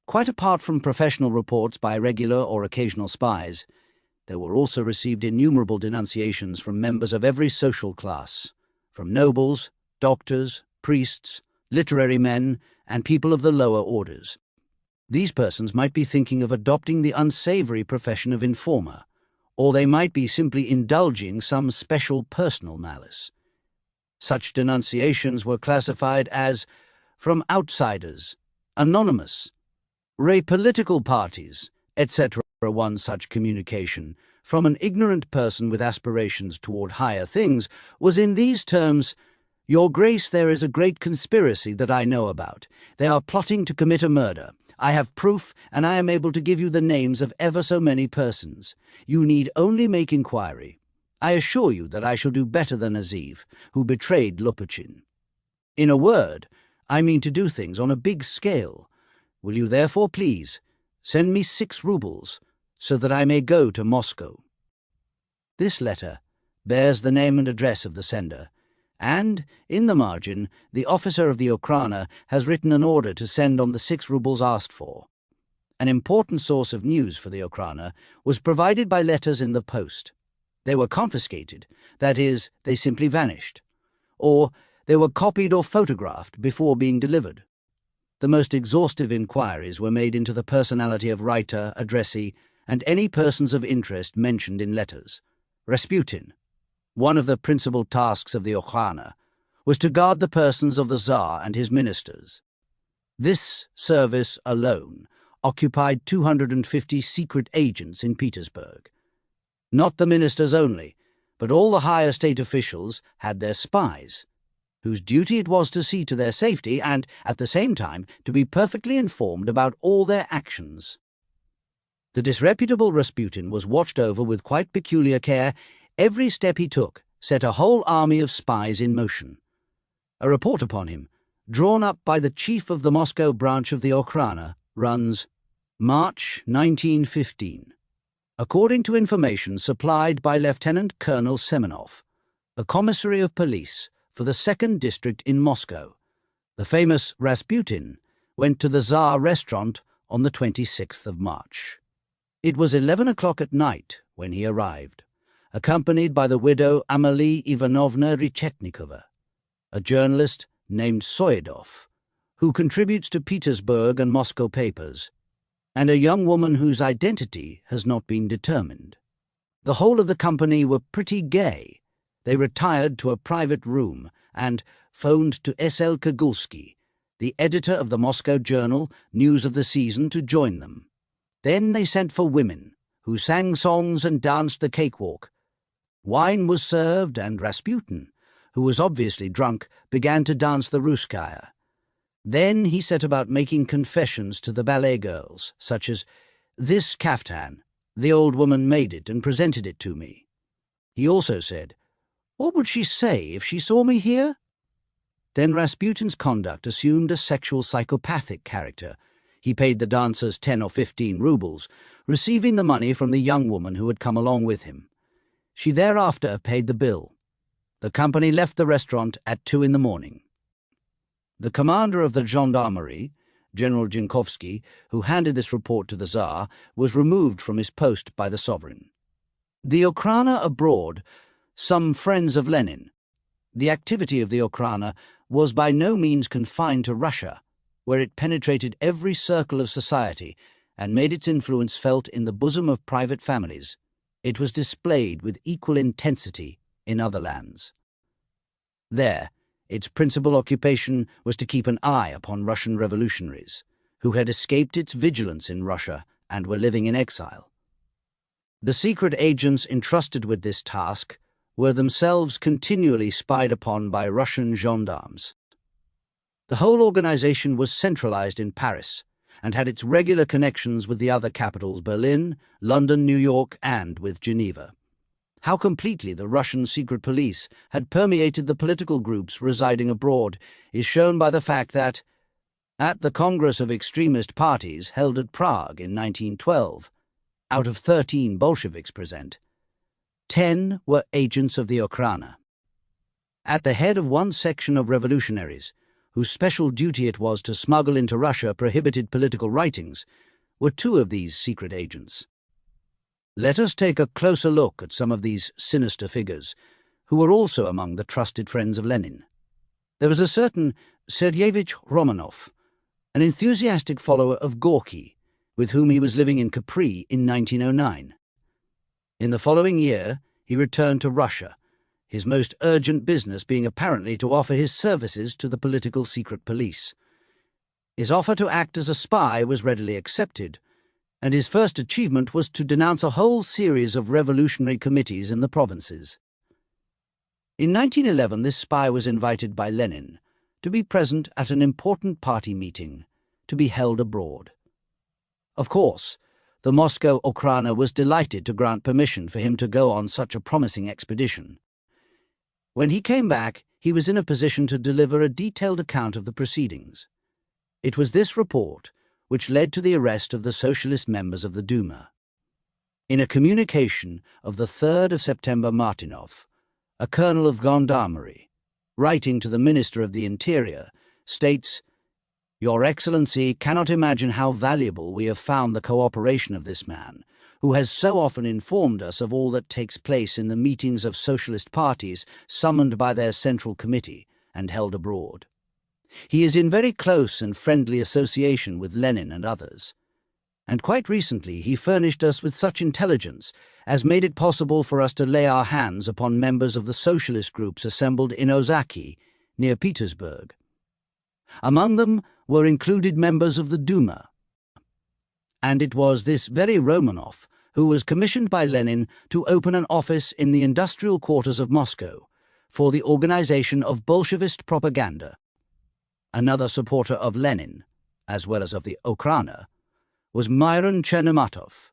Quite apart from professional reports by regular or occasional spies, there were also received innumerable denunciations from members of every social class, from nobles, doctors, priests, literary men, and people of the lower orders. These persons might be thinking of adopting the unsavory profession of informer, or they might be simply indulging some special personal malice. Such denunciations were classified as from outsiders, anonymous, political parties, etc. One such communication from an ignorant person with aspirations toward higher things was in these terms: "Your Grace, there is a great conspiracy that I know about. They are plotting to commit a murder. I have proof, and I am able to give you the names of ever so many persons. You need only make inquiry. I assure you that I shall do better than Aziv, who betrayed Lopachin. In a word, I mean to do things on a big scale. Will you therefore please send me 6 rubles, so that I may go to Moscow?" This letter bears the name and address of the sender, and, in the margin, the officer of the Okhrana has written an order to send on the 6 rubles asked for. An important source of news for the Okhrana was provided by letters in the post. They were confiscated, that is, they simply vanished, or they were copied or photographed before being delivered. The most exhaustive inquiries were made into the personality of writer, addressee, and any persons of interest mentioned in letters. Rasputin, one of the principal tasks of the Okhrana, was to guard the persons of the Tsar and his ministers. This service alone occupied 250 secret agents in Petersburg. Not the ministers only, but all the higher state officials had their spies, whose duty it was to see to their safety and, at the same time, to be perfectly informed about all their actions. The disreputable Rasputin was watched over with quite peculiar care. Every step he took set a whole army of spies in motion. A report upon him, drawn up by the chief of the Moscow branch of the Okhrana, runs, March 1915. According to information supplied by Lieutenant Colonel Semenov, the commissary of police for the 2nd District in Moscow, the famous Rasputin went to the Tsar restaurant on the 26th of March. It was 11 o'clock at night when he arrived, accompanied by the widow Amalie Ivanovna Rychetnikova, a journalist named Soyedov, who contributes to Petersburg and Moscow papers, and a young woman whose identity has not been determined. The whole of the company were pretty gay. They retired to a private room and phoned to S.L. Kagulsky, the editor of the Moscow journal News of the Season, to join them. Then they sent for women, who sang songs and danced the cakewalk. Wine was served, and Rasputin, who was obviously drunk, began to dance the Ruskaya. Then he set about making confessions to the ballet girls, such as, "This kaftan, the old woman made it and presented it to me." He also said, "What would she say if she saw me here?" Then Rasputin's conduct assumed a sexual psychopathic character. He paid the dancers 10 or 15 rubles, receiving the money from the young woman who had come along with him. She thereafter paid the bill. The company left the restaurant at 2 in the morning. The commander of the gendarmerie, General Jinkovsky, who handed this report to the Tsar, was removed from his post by the sovereign. The Okhrana abroad, some friends of Lenin. The activity of the Okhrana was by no means confined to Russia, where it penetrated every circle of society and made its influence felt in the bosom of private families. It was displayed with equal intensity in other lands. There, its principal occupation was to keep an eye upon Russian revolutionaries, who had escaped its vigilance in Russia and were living in exile. The secret agents entrusted with this task were themselves continually spied upon by Russian gendarmes. The whole organization was centralized in Paris and had its regular connections with the other capitals, Berlin, London, New York, and with Geneva. How completely the Russian secret police had permeated the political groups residing abroad is shown by the fact that, at the Congress of Extremist Parties held at Prague in 1912, out of 13 Bolsheviks present, 10 were agents of the Okhrana. At the head of one section of revolutionaries, whose special duty it was to smuggle into Russia prohibited political writings, were 2 of these secret agents. Let us take a closer look at some of these sinister figures, who were also among the trusted friends of Lenin. There was a certain Sergeyevich Romanov, an enthusiastic follower of Gorky, with whom he was living in Capri in 1909. In the following year, he returned to Russia, his most urgent business being apparently to offer his services to the political secret police. His offer to act as a spy was readily accepted. and his first achievement was to denounce a whole series of revolutionary committees in the provinces. In 1911, this spy was invited by Lenin to be present at an important party meeting to be held abroad. Of course, the Moscow Okhrana was delighted to grant permission for him to go on such a promising expedition. When he came back, he was in a position to deliver a detailed account of the proceedings. It was this report which led to the arrest of the socialist members of the Duma. In a communication of the 3rd of September, Martinov, a colonel of gendarmerie, writing to the Minister of the Interior, states, "Your Excellency cannot imagine how valuable we have found the cooperation of this man, who has so often informed us of all that takes place in the meetings of socialist parties summoned by their Central Committee and held abroad. He is in very close and friendly association with Lenin and others, and quite recently he furnished us with such intelligence as made it possible for us to lay our hands upon members of the socialist groups assembled in Ozaki, near Petersburg. Among them were included members of the Duma, and it was this very Romanov who was commissioned by Lenin to open an office in the industrial quarters of Moscow for the organization of Bolshevist propaganda. Another supporter of Lenin, as well as of the Okhrana, was Myron Chernomatov,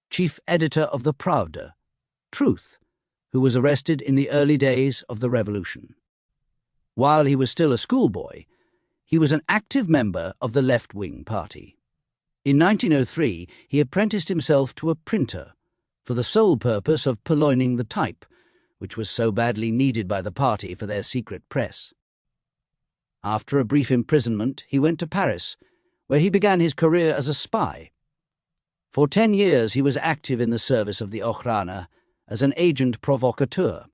chief editor of the Pravda, Truth, who was arrested in the early days of the revolution. While he was still a schoolboy, he was an active member of the left-wing party. In 1903, he apprenticed himself to a printer for the sole purpose of purloining the type, which was so badly needed by the party for their secret press. After a brief imprisonment, he went to Paris, where he began his career as a spy. For 10 years he was active in the service of the Okhrana as an agent provocateur.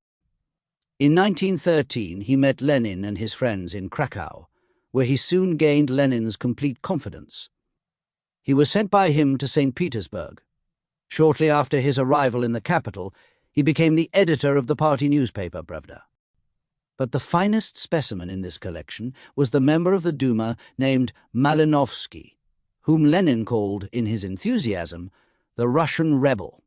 In 1913 he met Lenin and his friends in Krakow, where he soon gained Lenin's complete confidence. He was sent by him to St. Petersburg. Shortly after his arrival in the capital, he became the editor of the party newspaper, Pravda. But the finest specimen in this collection was the member of the Duma named Malinovsky, whom Lenin called, in his enthusiasm, the Russian rebel.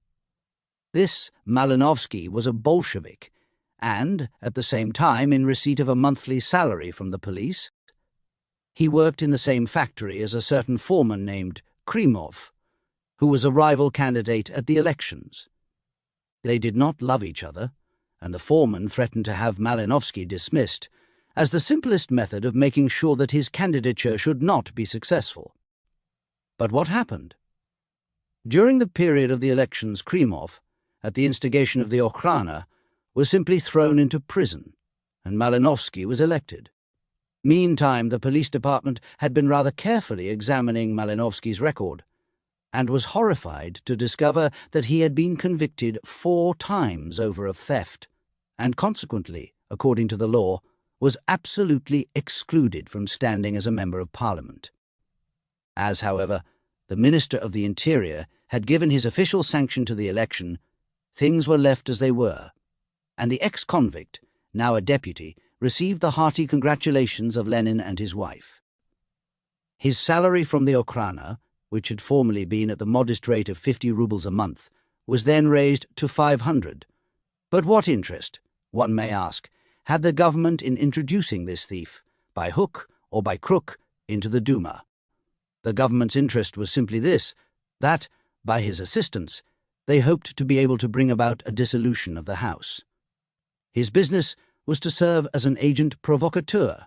This Malinovsky was a Bolshevik and, at the same time, in receipt of a monthly salary from the police. He worked in the same factory as a certain foreman named Krimov, who was a rival candidate at the elections. They did not love each other, and the foreman threatened to have Malinovsky dismissed as the simplest method of making sure that his candidature should not be successful. But what happened? During the period of the elections, Krimov, at the instigation of the Okhrana, was simply thrown into prison, and Malinovsky was elected. Meantime, the police department had been rather carefully examining Malinovsky's record, and was horrified to discover that he had been convicted 4 times over of theft, and consequently, according to the law, was absolutely excluded from standing as a member of Parliament. As, however, the Minister of the Interior had given his official sanction to the election, things were left as they were, and the ex-convict, now a deputy, received the hearty congratulations of Lenin and his wife. His salary from the Okhrana, which had formerly been at the modest rate of 50 rubles a month, was then raised to 500. But what interest, one may ask, had the government in introducing this thief, by hook or by crook, into the Duma? The government's interest was simply this, that, by his assistance, they hoped to be able to bring about a dissolution of the House. His business was to serve as an agent provocateur,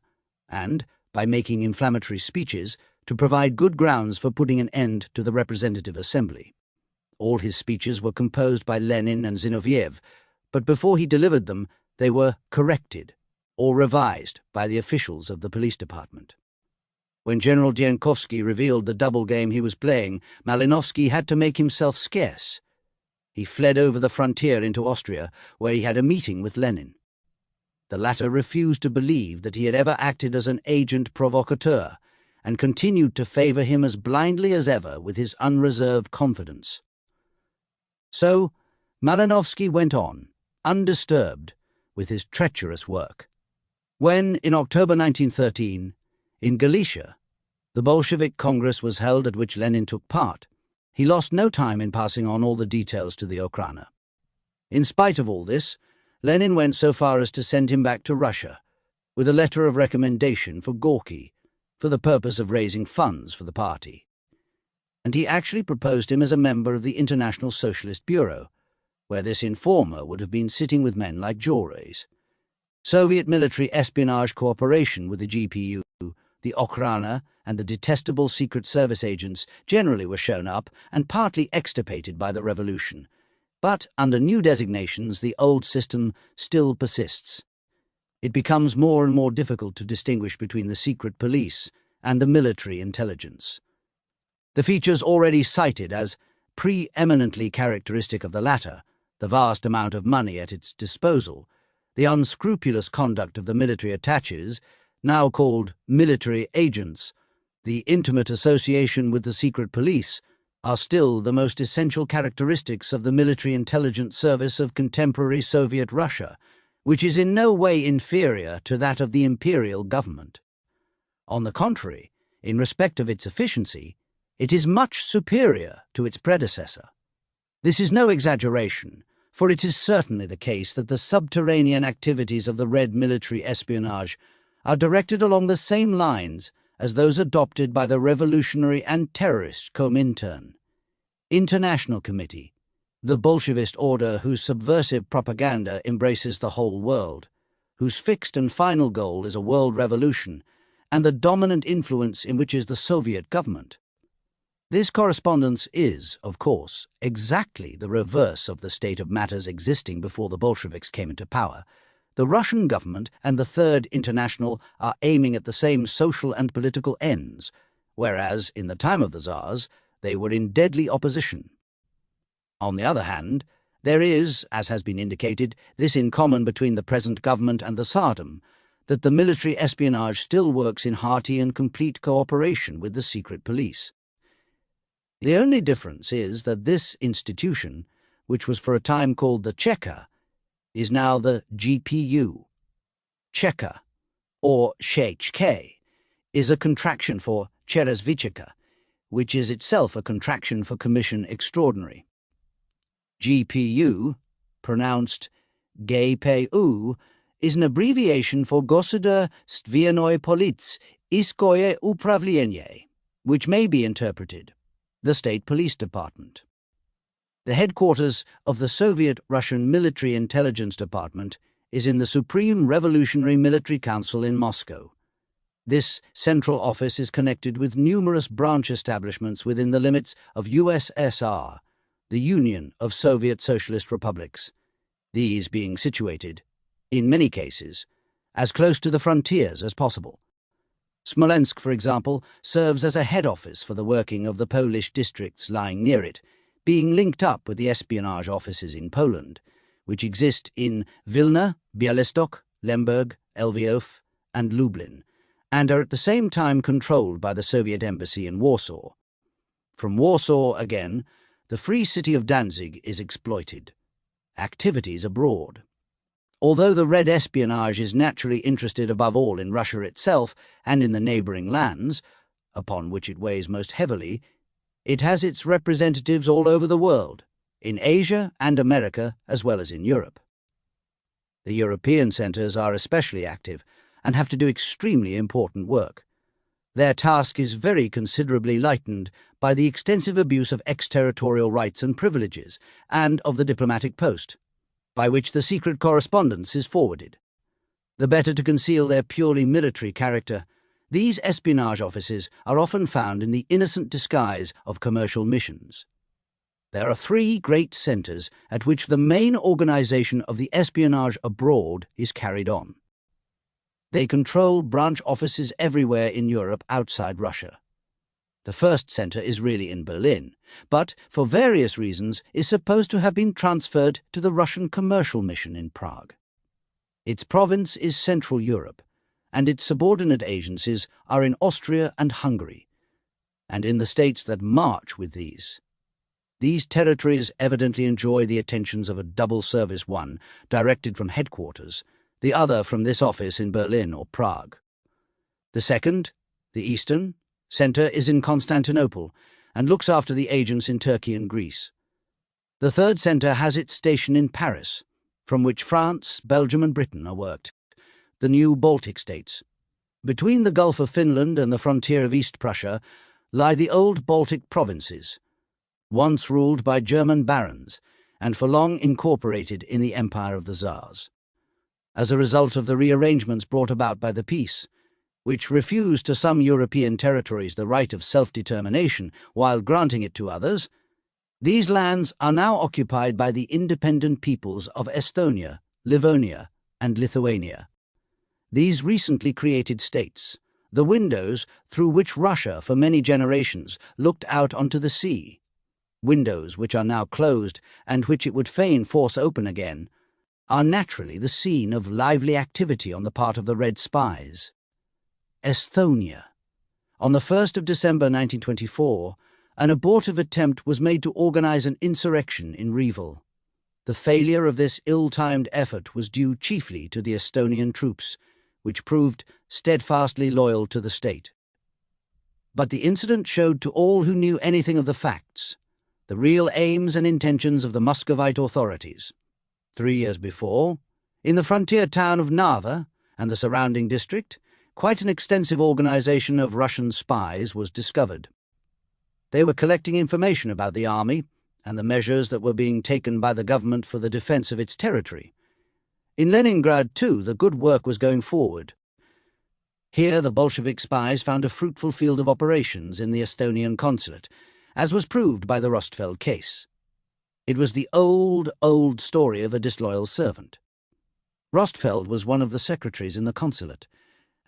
and, by making inflammatory speeches, to provide good grounds for putting an end to the Representative Assembly. All his speeches were composed by Lenin and Zinoviev, but before he delivered them, they were corrected or revised by the officials of the police department. When General Dienkovsky revealed the double game he was playing, Malinovsky had to make himself scarce. He fled over the frontier into Austria, where he had a meeting with Lenin. The latter refused to believe that he had ever acted as an agent provocateur, and continued to favour him as blindly as ever with his unreserved confidence. So Malinovsky went on, undisturbed, with his treacherous work. When, in October 1913, in Galicia, the Bolshevik Congress was held at which Lenin took part, He lost no time in passing on all the details to the Okhrana. In spite of all this, Lenin went so far as to send him back to Russia with a letter of recommendation for Gorky for the purpose of raising funds for the party. And he actually proposed him as a member of the International Socialist Bureau, where this informer would have been sitting with men like Jaures. Soviet military espionage cooperation with the GPU, the Okhrana, and the detestable Secret Service agents generally were shown up and partly extirpated by the revolution. But under new designations, the old system still persists. It becomes more and more difficult to distinguish between the secret police and the military intelligence. The features already cited as preeminently characteristic of the latter, the vast amount of money at its disposal, the unscrupulous conduct of the military attaches, now called military agents, the intimate association with the secret police, are still the most essential characteristics of the military intelligence service of contemporary Soviet Russia, which is in no way inferior to that of the imperial government. On the contrary, in respect of its efficiency, it is much superior to its predecessor. This is no exaggeration, for it is certainly the case that the subterranean activities of the Red military espionage are directed along the same lines as those adopted by the revolutionary and terrorist Comintern, International Committee, the Bolshevist order whose subversive propaganda embraces the whole world, whose fixed and final goal is a world revolution, and the dominant influence in which is the Soviet government. This correspondence is, of course, exactly the reverse of the state of matters existing before the Bolsheviks came into power. The Russian government and the Third International are aiming at the same social and political ends, whereas, in the time of the Tsars, they were in deadly opposition. On the other hand, there is, as has been indicated, this in common between the present government and the Tsardom, that the military espionage still works in hearty and complete cooperation with the secret police. The only difference is that this institution, which was for a time called the Cheka, is now the GPU. Cheka, or CHK, is a contraction for Cheresvichika, which is itself a contraction for Commission Extraordinary. GPU, pronounced GPU, is an abbreviation for Gosudar-Stvienoy Police Iskoye Upravlenie, which may be interpreted the State Police Department. The headquarters of the Soviet Russian Military Intelligence Department is in the Supreme Revolutionary Military Council in Moscow. This central office is connected with numerous branch establishments within the limits of USSR, the Union of Soviet Socialist Republics, these being situated, in many cases, as close to the frontiers as possible. Smolensk, for example, serves as a head office for the working of the Polish districts lying near it, being linked up with the espionage offices in Poland, which exist in Vilna, Bialystok, Lemberg, Lvov, and Lublin, and are at the same time controlled by the Soviet embassy in Warsaw. From Warsaw, again, the free city of Danzig is exploited. Activities abroad. Although the Red espionage is naturally interested above all in Russia itself and in the neighbouring lands, upon which it weighs most heavily, it has its representatives all over the world, in Asia and America as well as in Europe. The European centres are especially active and have to do extremely important work. Their task is very considerably lightened by the extensive abuse of exterritorial rights and privileges and of the diplomatic post, by which the secret correspondence is forwarded. The better to conceal their purely military character, these espionage offices are often found in the innocent disguise of commercial missions. There are three great centres at which the main organisation of the espionage abroad is carried on. They control branch offices everywhere in Europe outside Russia. The first centre is really in Berlin, but, for various reasons, is supposed to have been transferred to the Russian commercial mission in Prague. Its province is Central Europe, and its subordinate agencies are in Austria and Hungary, and in the states that march with these. These territories evidently enjoy the attentions of a double service, one directed from headquarters, the other from this office in Berlin or Prague. The second, the eastern, centre is in Constantinople, and looks after the agents in Turkey and Greece. The third centre has its station in Paris, from which France, Belgium and Britain are worked, the new Baltic states. Between the Gulf of Finland and the frontier of East Prussia lie the old Baltic provinces, once ruled by German barons and for long incorporated in the Empire of the Tsars. As a result of the rearrangements brought about by the peace, which refused to some European territories the right of self-determination while granting it to others, these lands are now occupied by the independent peoples of Estonia, Livonia, and Lithuania. These recently created states, the windows through which Russia for many generations looked out onto the sea, windows which are now closed and which it would fain force open again, are naturally the scene of lively activity on the part of the Red spies. Estonia. On the 1st of December 1924, an abortive attempt was made to organize an insurrection in Reval. The failure of this ill-timed effort was due chiefly to the Estonian troops, which proved steadfastly loyal to the state. But the incident showed to all who knew anything of the facts the real aims and intentions of the Muscovite authorities. 3 years before, in the frontier town of Narva and the surrounding district, quite an extensive organization of Russian spies was discovered. They were collecting information about the army and the measures that were being taken by the government for the defense of its territory. In Leningrad, too, the good work was going forward. Here the Bolshevik spies found a fruitful field of operations in the Estonian consulate, as was proved by the Rostfeld case. It was the old story of a disloyal servant. Rostfeld was one of the secretaries in the consulate,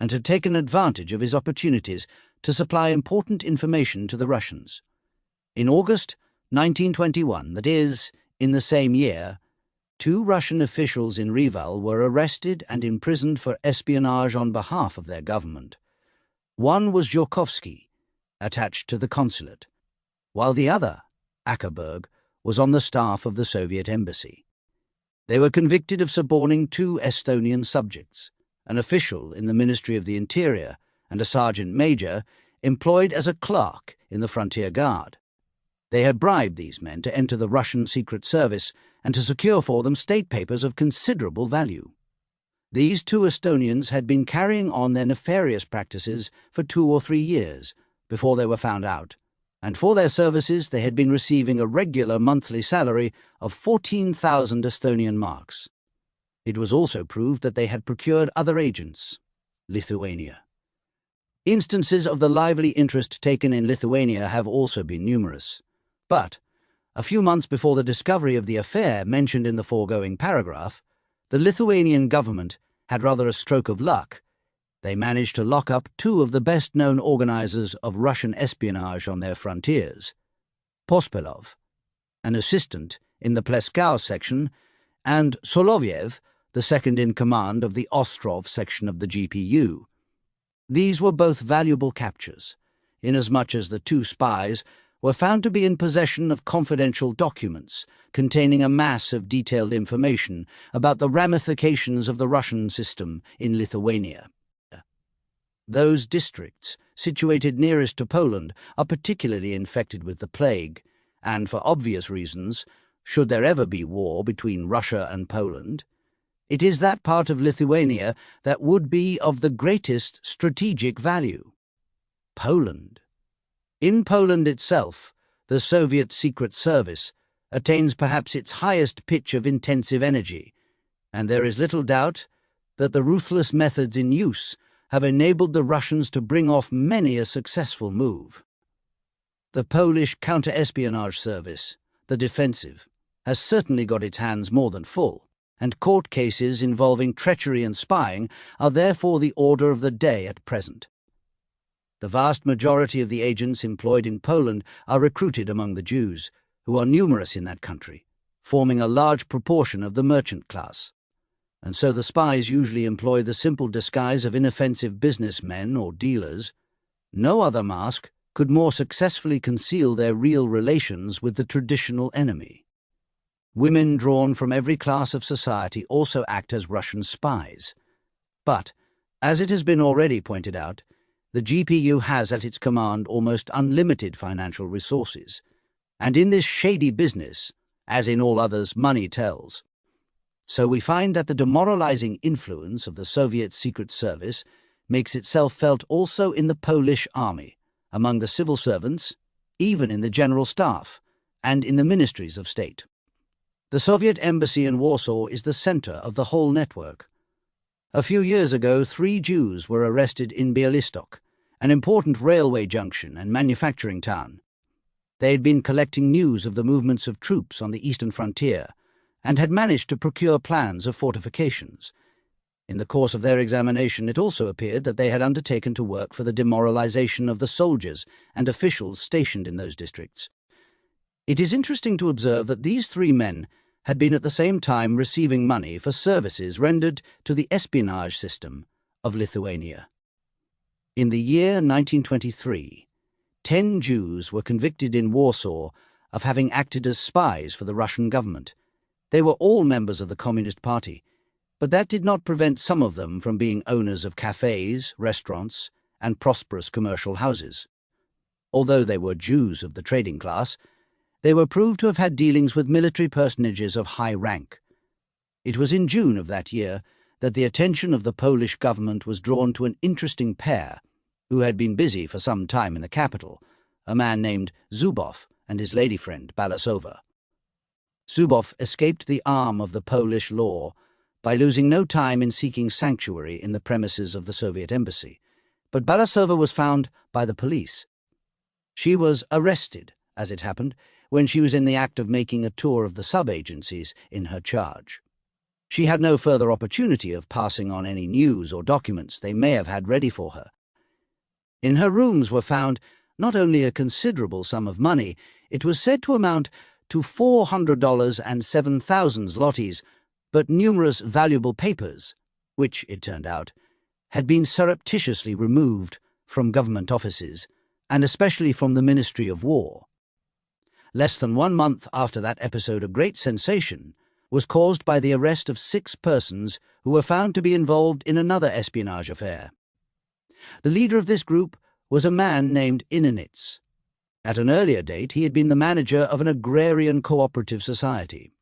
and had taken advantage of his opportunities to supply important information to the Russians. In August 1921, that is, in the same year, 2 Russian officials in Reval were arrested and imprisoned for espionage on behalf of their government. One was Zhukovsky, attached to the consulate, while the other, Ackerberg, was on the staff of the Soviet embassy. They were convicted of suborning 2 Estonian subjects, an official in the Ministry of the Interior and a sergeant major employed as a clerk in the Frontier Guard. They had bribed these men to enter the Russian Secret Service and to secure for them state papers of considerable value. These 2 Estonians had been carrying on their nefarious practices for 2 or 3 years before they were found out, and for their services they had been receiving a regular monthly salary of 14,000 Estonian marks. It was also proved that they had procured other agents. Lithuania. Instances of the lively interest taken in Lithuania have also been numerous. But, a few months before the discovery of the affair mentioned in the foregoing paragraph, the Lithuanian government had rather a stroke of luck. They managed to lock up 2 of the best-known organizers of Russian espionage on their frontiers, Pospelov, an assistant in the Pleskau section, and Solovyev, the second-in-command of the Ostrov section of the GPU. These were both valuable captures, inasmuch as the 2 spies were found to be in possession of confidential documents containing a mass of detailed information about the ramifications of the Russian system in Lithuania. Those districts, situated nearest to Poland, are particularly infected with the plague, and for obvious reasons, should there ever be war between Russia and Poland, it is that part of Lithuania that would be of the greatest strategic value. Poland. In Poland itself, the Soviet Secret Service attains perhaps its highest pitch of intensive energy, and there is little doubt that the ruthless methods in use have enabled the Russians to bring off many a successful move. The Polish counter-espionage service, the defensive, has certainly got its hands more than full, and court cases involving treachery and spying are therefore the order of the day at present. The vast majority of the agents employed in Poland are recruited among the Jews, who are numerous in that country, forming a large proportion of the merchant class. And so the spies usually employ the simple disguise of inoffensive businessmen or dealers. No other mask could more successfully conceal their real relations with the traditional enemy. Women drawn from every class of society also act as Russian spies. But, as it has been already pointed out, The GPU has at its command almost unlimited financial resources, and in this shady business, as in all others, money tells. So we find that the demoralizing influence of the Soviet Secret Service makes itself felt also in the Polish army, among the civil servants, even in the general staff, and in the ministries of state. The Soviet embassy in Warsaw is the center of the whole network. A few years ago, 3 Jews were arrested in Białystok, an important railway junction and manufacturing town. They had been collecting news of the movements of troops on the eastern frontier and had managed to procure plans of fortifications. In the course of their examination, it also appeared that they had undertaken to work for the demoralization of the soldiers and officials stationed in those districts. It is interesting to observe that these 3 men had been at the same time receiving money for services rendered to the espionage system of Lithuania. In the year 1923, 10 Jews were convicted in Warsaw of having acted as spies for the Russian government. They were all members of the Communist Party, but that did not prevent some of them from being owners of cafes, restaurants, and prosperous commercial houses. Although they were Jews of the trading class, they were proved to have had dealings with military personages of high rank. It was in June of that year that the attention of the Polish government was drawn to an interesting pair who had been busy for some time in the capital, a man named Zuboff and his lady friend Balasova. Zuboff escaped the arm of the Polish law by losing no time in seeking sanctuary in the premises of the Soviet embassy, but Balasova was found by the police. She was arrested, as it happened, when she was in the act of making a tour of the sub-agencies in her charge. She had no further opportunity of passing on any news or documents they may have had ready for her. In her rooms were found not only a considerable sum of money, it was said to amount to $400 and 7,000 zlotys, but numerous valuable papers, which, it turned out, had been surreptitiously removed from government offices, and especially from the Ministry of War. Less than 1 month after that episode, a great sensation was caused by the arrest of 6 persons who were found to be involved in another espionage affair. The leader of this group was a man named Inanits. At an earlier date, he had been the manager of an agrarian cooperative society.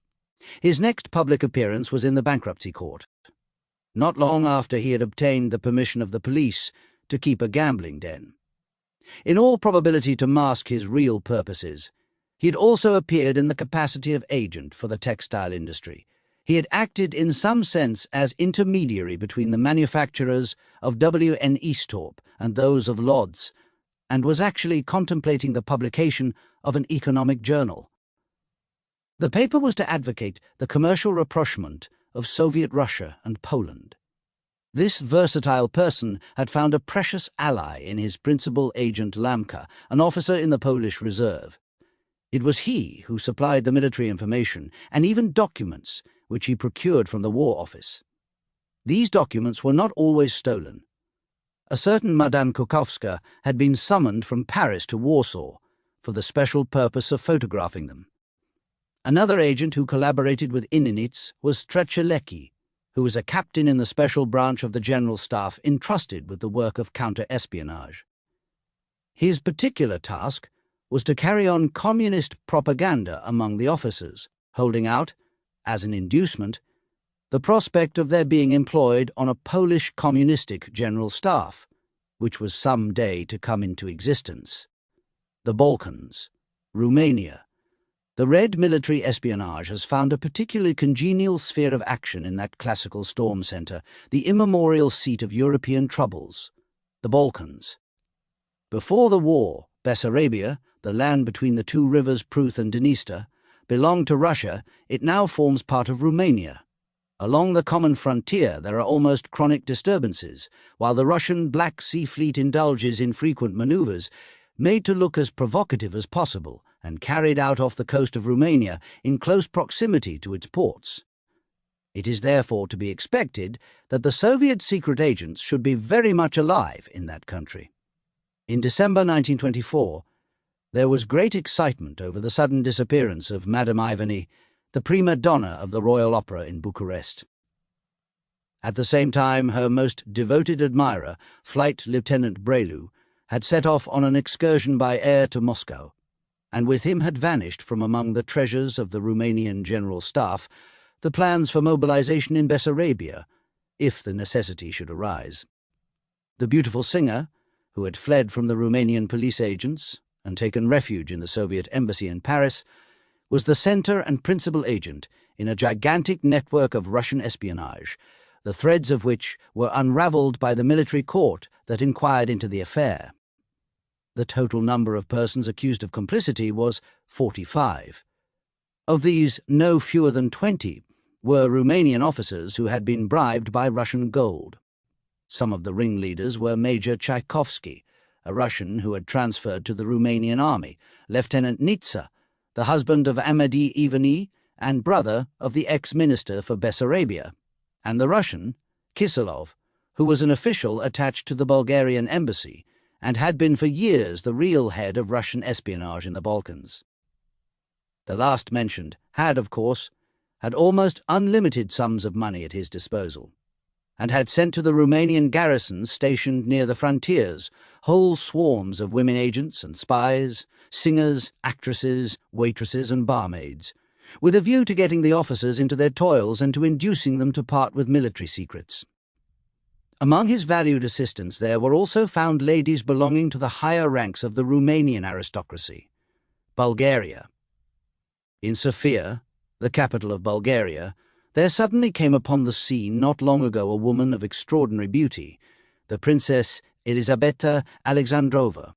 His next public appearance was in the bankruptcy court, not long after he had obtained the permission of the police to keep a gambling den. In all probability to mask his real purposes, he had also appeared in the capacity of agent for the textile industry. He had acted in some sense as intermediary between the manufacturers of W.N. Eastorp and those of Lodz, and was actually contemplating the publication of an economic journal. The paper was to advocate the commercial rapprochement of Soviet Russia and Poland. This versatile person had found a precious ally in his principal agent Lamka, an officer in the Polish reserve. It was he who supplied the military information and even documents which he procured from the War Office. These documents were not always stolen. A certain Madame Kukowska had been summoned from Paris to Warsaw for the special purpose of photographing them. Another agent who collaborated with Inanits was Strzelecki, who was a captain in the special branch of the General Staff entrusted with the work of counter-espionage. His particular task was to carry on communist propaganda among the officers, holding out, as an inducement, the prospect of their being employed on a Polish communistic general staff, which was some day to come into existence. The Balkans, Romania. The Red military espionage has found a particularly congenial sphere of action in that classical storm centre, the immemorial seat of European troubles, the Balkans. Before the war, Bessarabia, the land between the 2 rivers Pruth and Dniester, belonged to Russia. It now forms part of Romania. Along the common frontier there are almost chronic disturbances, while the Russian Black Sea Fleet indulges in frequent manoeuvres, made to look as provocative as possible and carried out off the coast of Romania in close proximity to its ports. It is therefore to be expected that the Soviet secret agents should be very much alive in that country. In December 1924, there was great excitement over the sudden disappearance of Madame Ivany, the prima donna of the Royal Opera in Bucharest. At the same time, her most devoted admirer, Flight Lieutenant Brelu, had set off on an excursion by air to Moscow, and with him had vanished from among the treasures of the Romanian General Staff the plans for mobilization in Bessarabia, if the necessity should arise. The beautiful singer, who had fled from the Romanian police agents and taken refuge in the Soviet embassy in Paris, was the center and principal agent in a gigantic network of Russian espionage, the threads of which were unraveled by the military court that inquired into the affair. The total number of persons accused of complicity was 45. Of these, no fewer than 20 were Romanian officers who had been bribed by Russian gold. Some of the ringleaders were Major Tchaikovsky, a Russian who had transferred to the Romanian army, Lieutenant Nitsa, the husband of Amedee Ivani and brother of the ex-minister for Bessarabia, and the Russian, Kiselov, who was an official attached to the Bulgarian embassy and had been for years the real head of Russian espionage in the Balkans. The last mentioned had, of course, had almost unlimited sums of money at his disposal, and had sent to the Romanian garrisons stationed near the frontiers whole swarms of women agents and spies, singers, actresses, waitresses and barmaids, with a view to getting the officers into their toils and to inducing them to part with military secrets. Among his valued assistants there were also found ladies belonging to the higher ranks of the Romanian aristocracy. Bulgaria. In Sofia, the capital of Bulgaria, there suddenly came upon the scene not long ago a woman of extraordinary beauty, the Princess Elisabeta Alexandrova.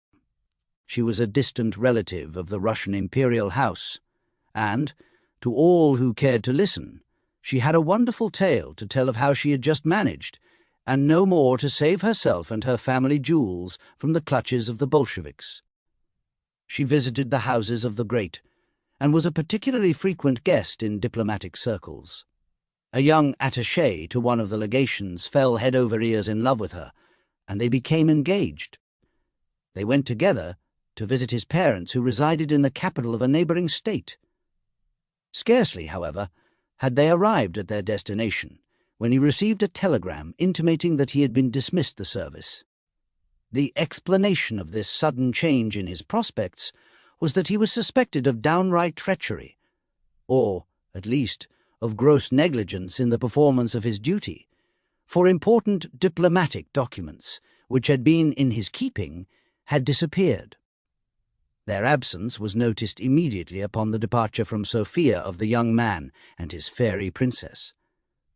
She was a distant relative of the Russian imperial house, and, to all who cared to listen, she had a wonderful tale to tell of how she had just managed, and no more, to save herself and her family jewels from the clutches of the Bolsheviks. She visited the houses of the great, and was a particularly frequent guest in diplomatic circles. A young attaché to one of the legations fell head over ears in love with her, and they became engaged. They went together to visit his parents, who resided in the capital of a neighboring state. Scarcely, however, had they arrived at their destination when he received a telegram intimating that he had been dismissed the service. The explanation of this sudden change in his prospects was that he was suspected of downright treachery, or, at least, of gross negligence in the performance of his duty, for important diplomatic documents, which had been in his keeping, had disappeared. Their absence was noticed immediately upon the departure from Sofia of the young man and his fairy princess.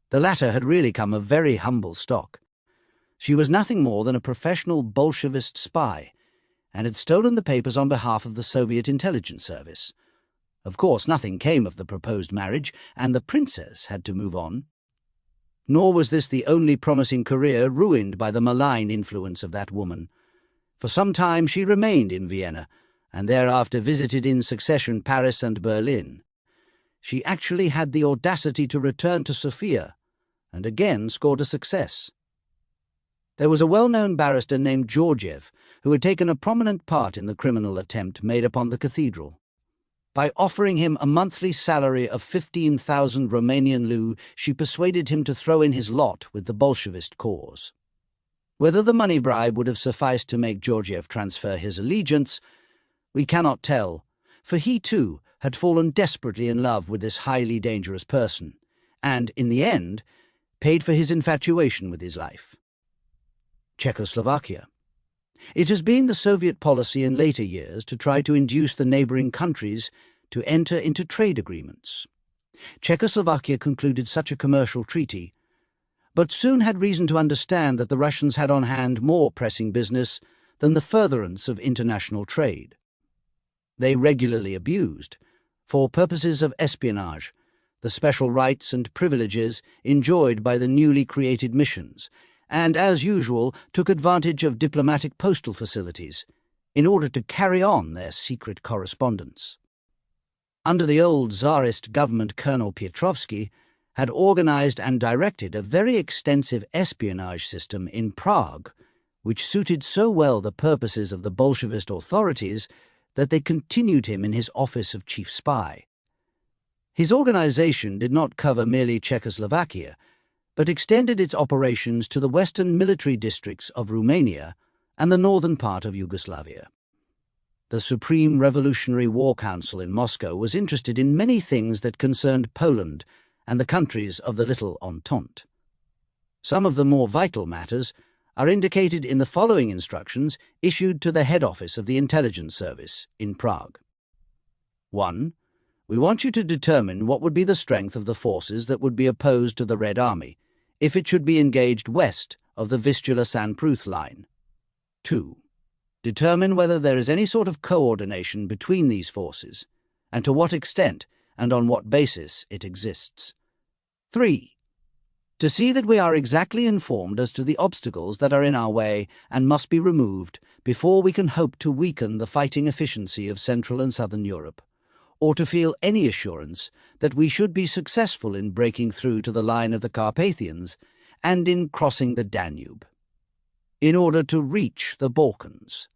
The latter had really come of very humble stock. She was nothing more than a professional Bolshevist spy, and had stolen the papers on behalf of the Soviet intelligence service. Of course, nothing came of the proposed marriage, and the princess had to move on. Nor was this the only promising career ruined by the malign influence of that woman. For some time she remained in Vienna, and thereafter visited in succession Paris and Berlin. She actually had the audacity to return to Sofia, and again scored a success. There was a well-known barrister named Georgiev who had taken a prominent part in the criminal attempt made upon the cathedral. By offering him a monthly salary of 15,000 Romanian leu, she persuaded him to throw in his lot with the Bolshevist cause. Whether the money bribe would have sufficed to make Georgiev transfer his allegiance, we cannot tell, for he, too, had fallen desperately in love with this highly dangerous person, and, in the end, paid for his infatuation with his life. Czechoslovakia. It has been the Soviet policy in later years to try to induce the neighbouring countries to enter into trade agreements. Czechoslovakia concluded such a commercial treaty, but soon had reason to understand that the Russians had on hand more pressing business than the furtherance of international trade. They regularly abused, for purposes of espionage, the special rights and privileges enjoyed by the newly created missions, and, as usual, took advantage of diplomatic postal facilities in order to carry on their secret correspondence. Under the old Tsarist government, Colonel Pietrovsky had organized and directed a very extensive espionage system in Prague, which suited so well the purposes of the Bolshevist authorities that they continued him in his office of chief spy. His organization did not cover merely Czechoslovakia, but extended its operations to the western military districts of Romania and the northern part of Yugoslavia. The Supreme Revolutionary War Council in Moscow was interested in many things that concerned Poland and the countries of the Little Entente. Some of the more vital matters are indicated in the following instructions issued to the head office of the intelligence service in Prague. 1. We want you to determine what would be the strength of the forces that would be opposed to the Red Army if it should be engaged west of the Vistula-San-Pruth line. 2. Determine whether there is any sort of coordination between these forces, and to what extent and on what basis it exists. 3. To see that we are exactly informed as to the obstacles that are in our way and must be removed before we can hope to weaken the fighting efficiency of Central and Southern Europe, or to feel any assurance that we should be successful in breaking through to the line of the Carpathians and in crossing the Danube, in order to reach the Balkans.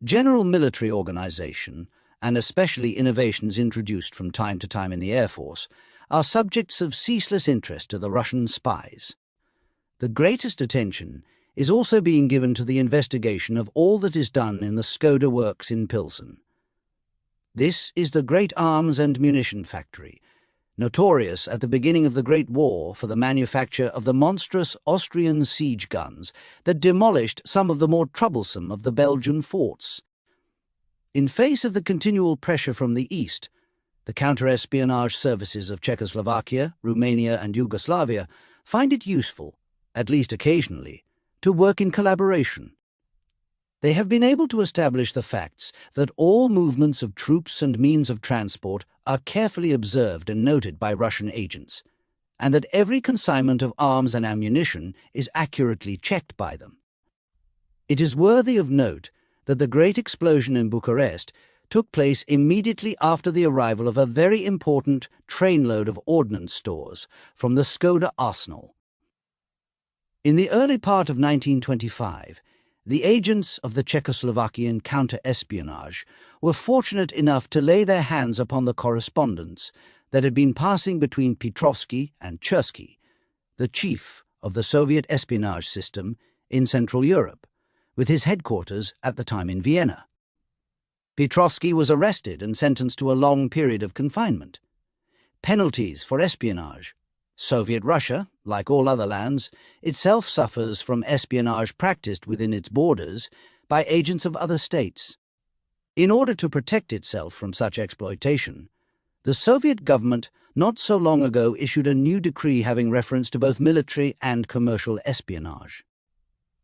General military organization, and especially innovations introduced from time to time in the Air Force, are subjects of ceaseless interest to the Russian spies. The greatest attention is also being given to the investigation of all that is done in the Skoda works in Pilsen. This is the great arms and munition factory, notorious at the beginning of the Great War for the manufacture of the monstrous Austrian siege guns that demolished some of the more troublesome of the Belgian forts. In face of the continual pressure from the east, the counter-espionage services of Czechoslovakia, Romania and Yugoslavia find it useful, at least occasionally, to work in collaboration. They have been able to establish the facts that all movements of troops and means of transport are carefully observed and noted by Russian agents, and that every consignment of arms and ammunition is accurately checked by them. It is worthy of note that the great explosion in Bucharest took place immediately after the arrival of a very important trainload of ordnance stores from the Skoda arsenal. In the early part of 1925, the agents of the Czechoslovakian counter-espionage were fortunate enough to lay their hands upon the correspondence that had been passing between Petrovsky and Chersky, the chief of the Soviet espionage system in Central Europe, with his headquarters at the time in Vienna. Petrovsky was arrested and sentenced to a long period of confinement. Penalties for espionage. Soviet Russia, like all other lands, itself suffers from espionage practiced within its borders by agents of other states. In order to protect itself from such exploitation, the Soviet government not so long ago issued a new decree having reference to both military and commercial espionage.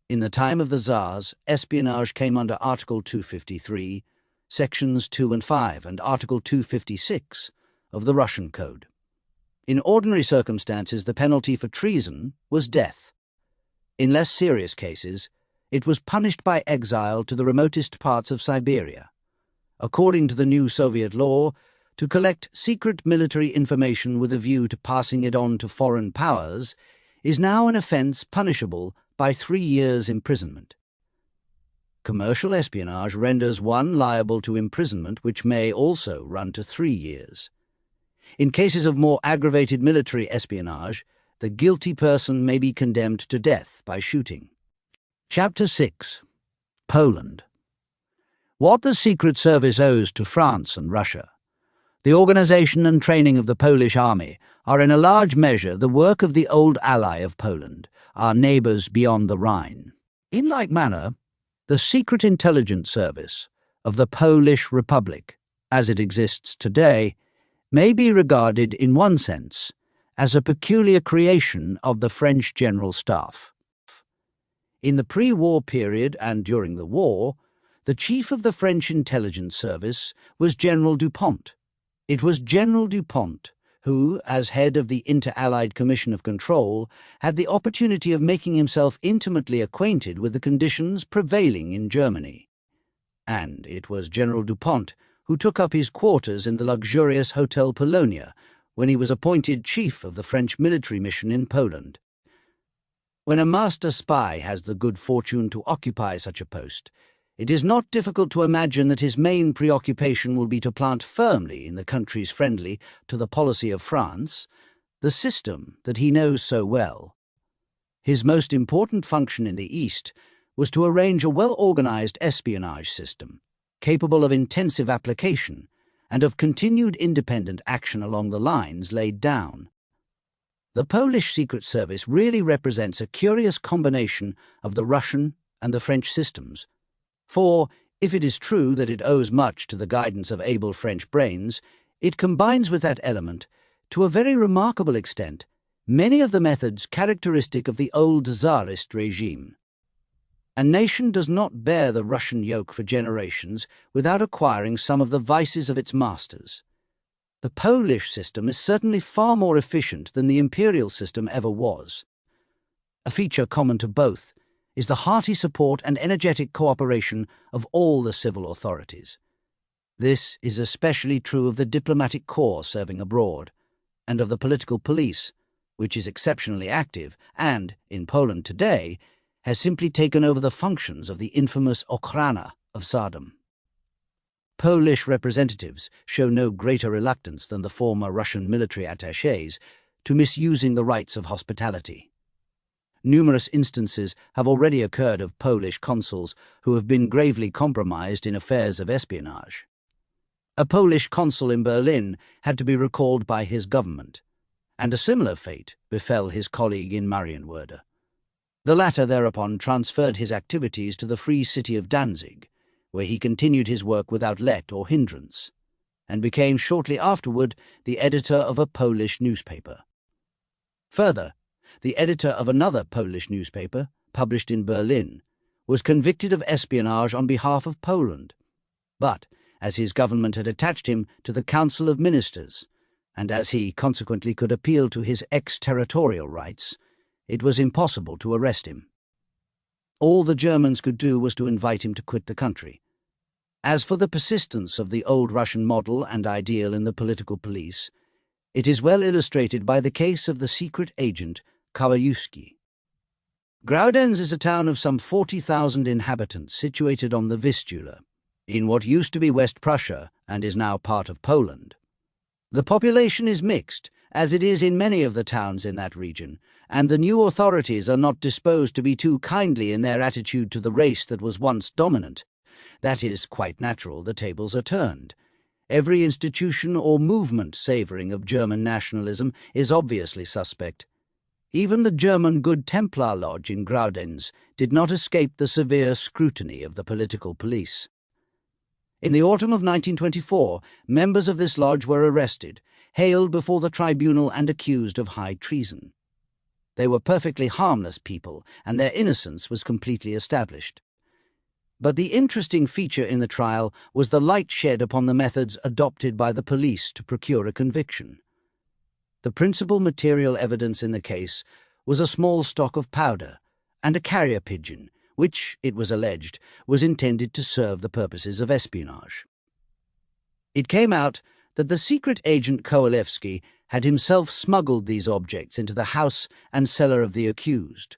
In the time of the Tsars, espionage came under Article 253, Sections 2 and 5, and Article 256 of the Russian Code. In ordinary circumstances, the penalty for treason was death. In less serious cases, it was punished by exile to the remotest parts of Siberia. According to the new Soviet law, to collect secret military information with a view to passing it on to foreign powers is now an offence punishable by 3 years' imprisonment. Commercial espionage renders one liable to imprisonment which may also run to 3 years. In cases of more aggravated military espionage, the guilty person may be condemned to death by shooting. Chapter 6. Poland. What the Secret Service owes to France and Russia. The organization and training of the Polish army are in a large measure the work of the old ally of Poland, our neighbours beyond the Rhine. In like manner, the Secret Intelligence Service of the Polish Republic, as it exists today, may be regarded in one sense as a peculiar creation of the French General Staff. In the pre-war period and during the war, the chief of the French intelligence service was General Dupont. It was General Dupont who, as head of the Inter-Allied Commission of Control, had the opportunity of making himself intimately acquainted with the conditions prevailing in Germany. And it was General Dupont who took up his quarters in the luxurious Hotel Polonia when he was appointed chief of the French military mission in Poland. When a master spy has the good fortune to occupy such a post, it is not difficult to imagine that his main preoccupation will be to plant firmly in the countries friendly to the policy of France the system that he knows so well. His most important function in the East was to arrange a well-organized espionage system, capable of intensive application and of continued independent action along the lines laid down. The Polish Secret Service really represents a curious combination of the Russian and the French systems, for, if it is true that it owes much to the guidance of able French brains, it combines with that element, to a very remarkable extent, many of the methods characteristic of the old Tsarist regime. A nation does not bear the Russian yoke for generations without acquiring some of the vices of its masters. The Polish system is certainly far more efficient than the imperial system ever was. A feature common to both is the hearty support and energetic cooperation of all the civil authorities. This is especially true of the diplomatic corps serving abroad, and of the political police, which is exceptionally active and, in Poland today, has simply taken over the functions of the infamous Ochrana of Tsardom. Polish representatives show no greater reluctance than the former Russian military attachés to misusing the rights of hospitality. Numerous instances have already occurred of Polish consuls who have been gravely compromised in affairs of espionage. A Polish consul in Berlin had to be recalled by his government, and a similar fate befell his colleague in Marienwerder. The latter thereupon transferred his activities to the free city of Danzig, where he continued his work without let or hindrance, and became shortly afterward the editor of a Polish newspaper. Further, the editor of another Polish newspaper, published in Berlin, was convicted of espionage on behalf of Poland, but as his government had attached him to the Council of Ministers, and as he consequently could appeal to his exterritorial rights, it was impossible to arrest him. All the Germans could do was to invite him to quit the country. As for the persistence of the old Russian model and ideal in the political police, it is well illustrated by the case of the secret agent Kowalewski. Graudenz is a town of some 40,000 inhabitants situated on the Vistula, in what used to be West Prussia and is now part of Poland. The population is mixed, as it is in many of the towns in that region, and the new authorities are not disposed to be too kindly in their attitude to the race that was once dominant. That is quite natural, the tables are turned. Every institution or movement savouring of German nationalism is obviously suspect. Even the German Good Templar Lodge in Graudenz did not escape the severe scrutiny of the political police. In the autumn of 1924, members of this lodge were arrested, haled before the tribunal and accused of high treason. They were perfectly harmless people, and their innocence was completely established. But the interesting feature in the trial was the light shed upon the methods adopted by the police to procure a conviction. The principal material evidence in the case was a small stock of powder and a carrier pigeon, which, it was alleged, was intended to serve the purposes of espionage. It came out that the secret agent Kowalewski had himself smuggled these objects into the house and cellar of the accused.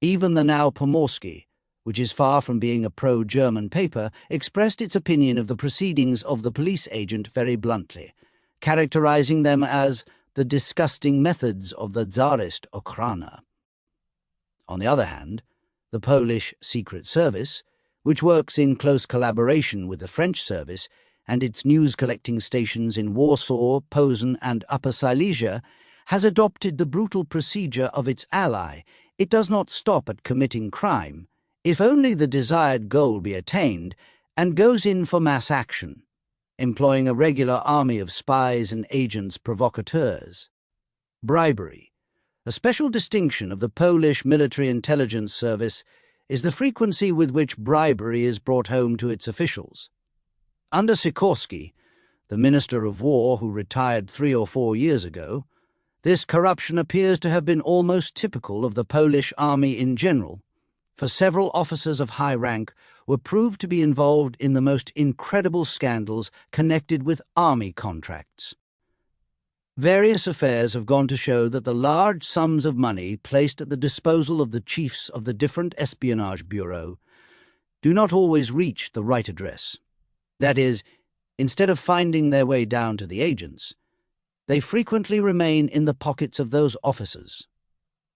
Even the now Pomorski, which is far from being a pro-German paper, expressed its opinion of the proceedings of the police agent very bluntly, characterizing them as the disgusting methods of the Tsarist Ochrana. On the other hand, the Polish Secret Service, which works in close collaboration with the French service and its news-collecting stations in Warsaw, Posen and Upper Silesia, has adopted the brutal procedure of its ally. It does not stop at committing crime, if only the desired goal be attained, and goes in for mass action, employing a regular army of spies and agents provocateurs. Bribery, a special distinction of the Polish military intelligence service, is the frequency with which bribery is brought home to its officials. Under Sikorski, the Minister of War who retired 3 or 4 years ago, this corruption appears to have been almost typical of the Polish army in general, for several officers of high rank were proved to be involved in the most incredible scandals connected with army contracts. Various affairs have gone to show that the large sums of money placed at the disposal of the chiefs of the different espionage bureaux do not always reach the right address. That is, instead of finding their way down to the agents, they frequently remain in the pockets of those officers,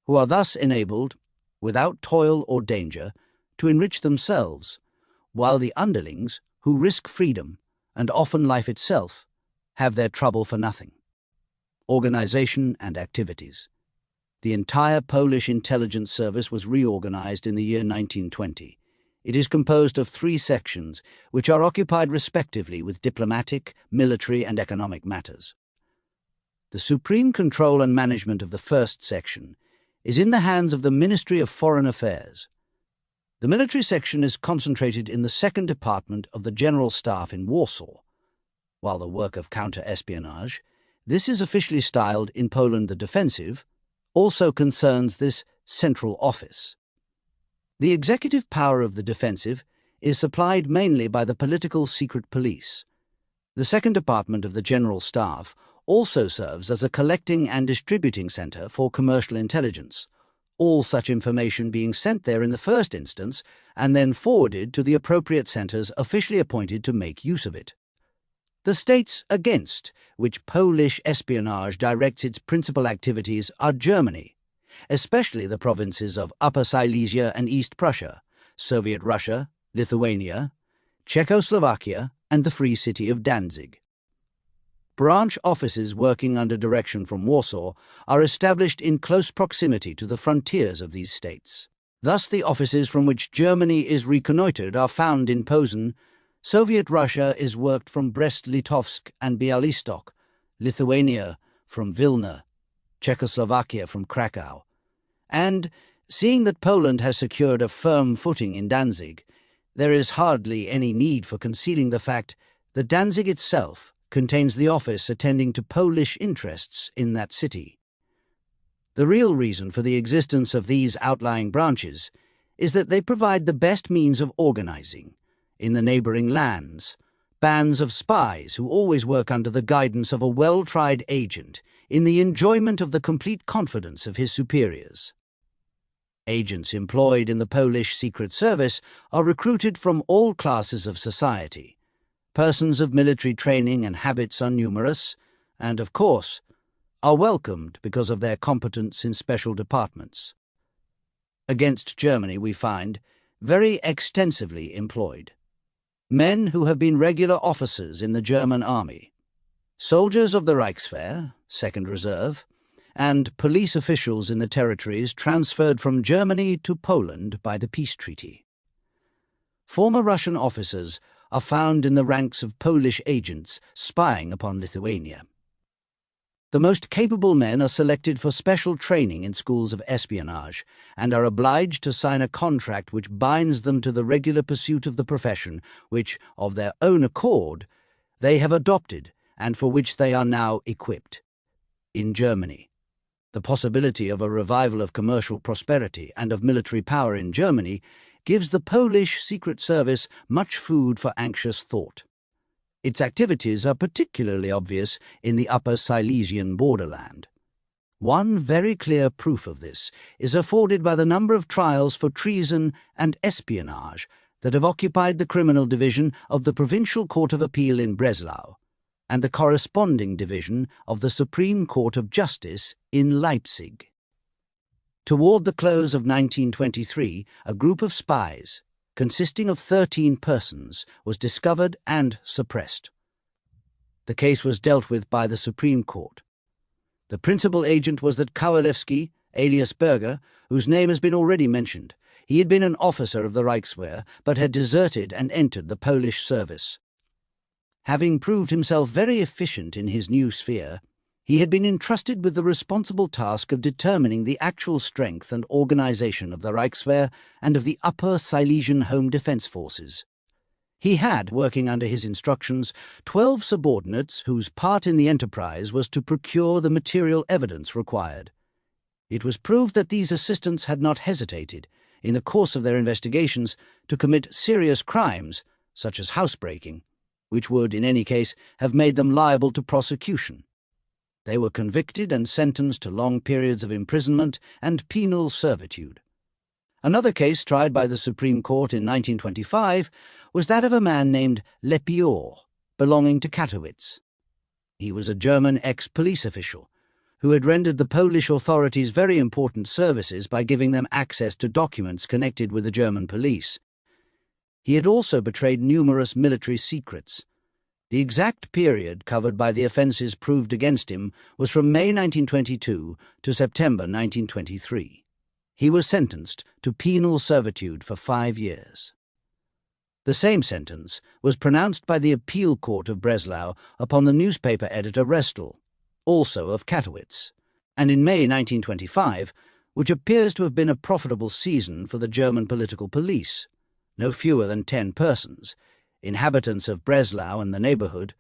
who are thus enabled, without toil or danger, to enrich themselves, while the underlings, who risk freedom, and often life itself, have their trouble for nothing. Organization and activities. The entire Polish intelligence service was reorganized in the year 1920. It is composed of 3 sections, which are occupied respectively with diplomatic, military, and economic matters. The supreme control and management of the first section is in the hands of the Ministry of Foreign Affairs. The military section is concentrated in the 2nd Department of the General Staff in Warsaw, while the work of counter-espionage, this is officially styled in Poland the defensive, also concerns this central office. The executive power of the defensive is supplied mainly by the political secret police. The 2nd Department of the General Staff also serves as a collecting and distributing center for commercial intelligence, all such information being sent there in the first instance and then forwarded to the appropriate centers officially appointed to make use of it. The states against which Polish espionage directs its principal activities are Germany, especially the provinces of Upper Silesia and East Prussia, Soviet Russia, Lithuania, Czechoslovakia, and the Free City of Danzig. Branch offices working under direction from Warsaw are established in close proximity to the frontiers of these states. Thus the offices from which Germany is reconnoitred are found in Posen. Soviet Russia is worked from Brest-Litovsk and Bialystok, Lithuania from Vilna, Czechoslovakia from Krakow. And, seeing that Poland has secured a firm footing in Danzig, there is hardly any need for concealing the fact that Danzig itself contains the office attending to Polish interests in that city. The real reason for the existence of these outlying branches is that they provide the best means of organizing, in the neighboring lands, bands of spies who always work under the guidance of a well-tried agent in the enjoyment of the complete confidence of his superiors. Agents employed in the Polish Secret Service are recruited from all classes of society. Persons of military training and habits are numerous, and, of course, are welcomed because of their competence in special departments. Against Germany we find very extensively employed men who have been regular officers in the German army, soldiers of the Reichswehr, Second Reserve, and police officials in the territories transferred from Germany to Poland by the peace treaty. Former Russian officers are found in the ranks of Polish agents spying upon Lithuania. The most capable men are selected for special training in schools of espionage and are obliged to sign a contract which binds them to the regular pursuit of the profession which, of their own accord, they have adopted and for which they are now equipped. In Germany, the possibility of a revival of commercial prosperity and of military power in Germany gives the Polish Secret Service much food for anxious thought. Its activities are particularly obvious in the Upper Silesian borderland. One very clear proof of this is afforded by the number of trials for treason and espionage that have occupied the criminal division of the Provincial Court of Appeal in Breslau and the corresponding division of the Supreme Court of Justice in Leipzig. Toward the close of 1923, a group of spies, consisting of 13 persons, was discovered and suppressed. The case was dealt with by the Supreme Court. The principal agent was that Kowalewski, alias Berger, whose name has been already mentioned. He had been an officer of the Reichswehr, but had deserted and entered the Polish service. Having proved himself very efficient in his new sphere, he had been entrusted with the responsible task of determining the actual strength and organization of the Reichswehr and of the Upper Silesian Home Defense Forces. He had, working under his instructions, 12 subordinates whose part in the enterprise was to procure the material evidence required. It was proved that these assistants had not hesitated, in the course of their investigations, to commit serious crimes, such as housebreaking, which would, in any case, have made them liable to prosecution. They were convicted and sentenced to long periods of imprisonment and penal servitude. Another case tried by the Supreme Court in 1925 was that of a man named Lepior, belonging to Katowice. He was a German ex-police official who had rendered the Polish authorities very important services by giving them access to documents connected with the German police. He had also betrayed numerous military secrets. The exact period covered by the offences proved against him was from May 1922 to September 1923. He was sentenced to penal servitude for 5 years. The same sentence was pronounced by the appeal court of Breslau upon the newspaper editor Restel, also of Katowice, and in May 1925, which appears to have been a profitable season for the German political police. No fewer than 10 persons, inhabitants of Breslau and the neighbourhood,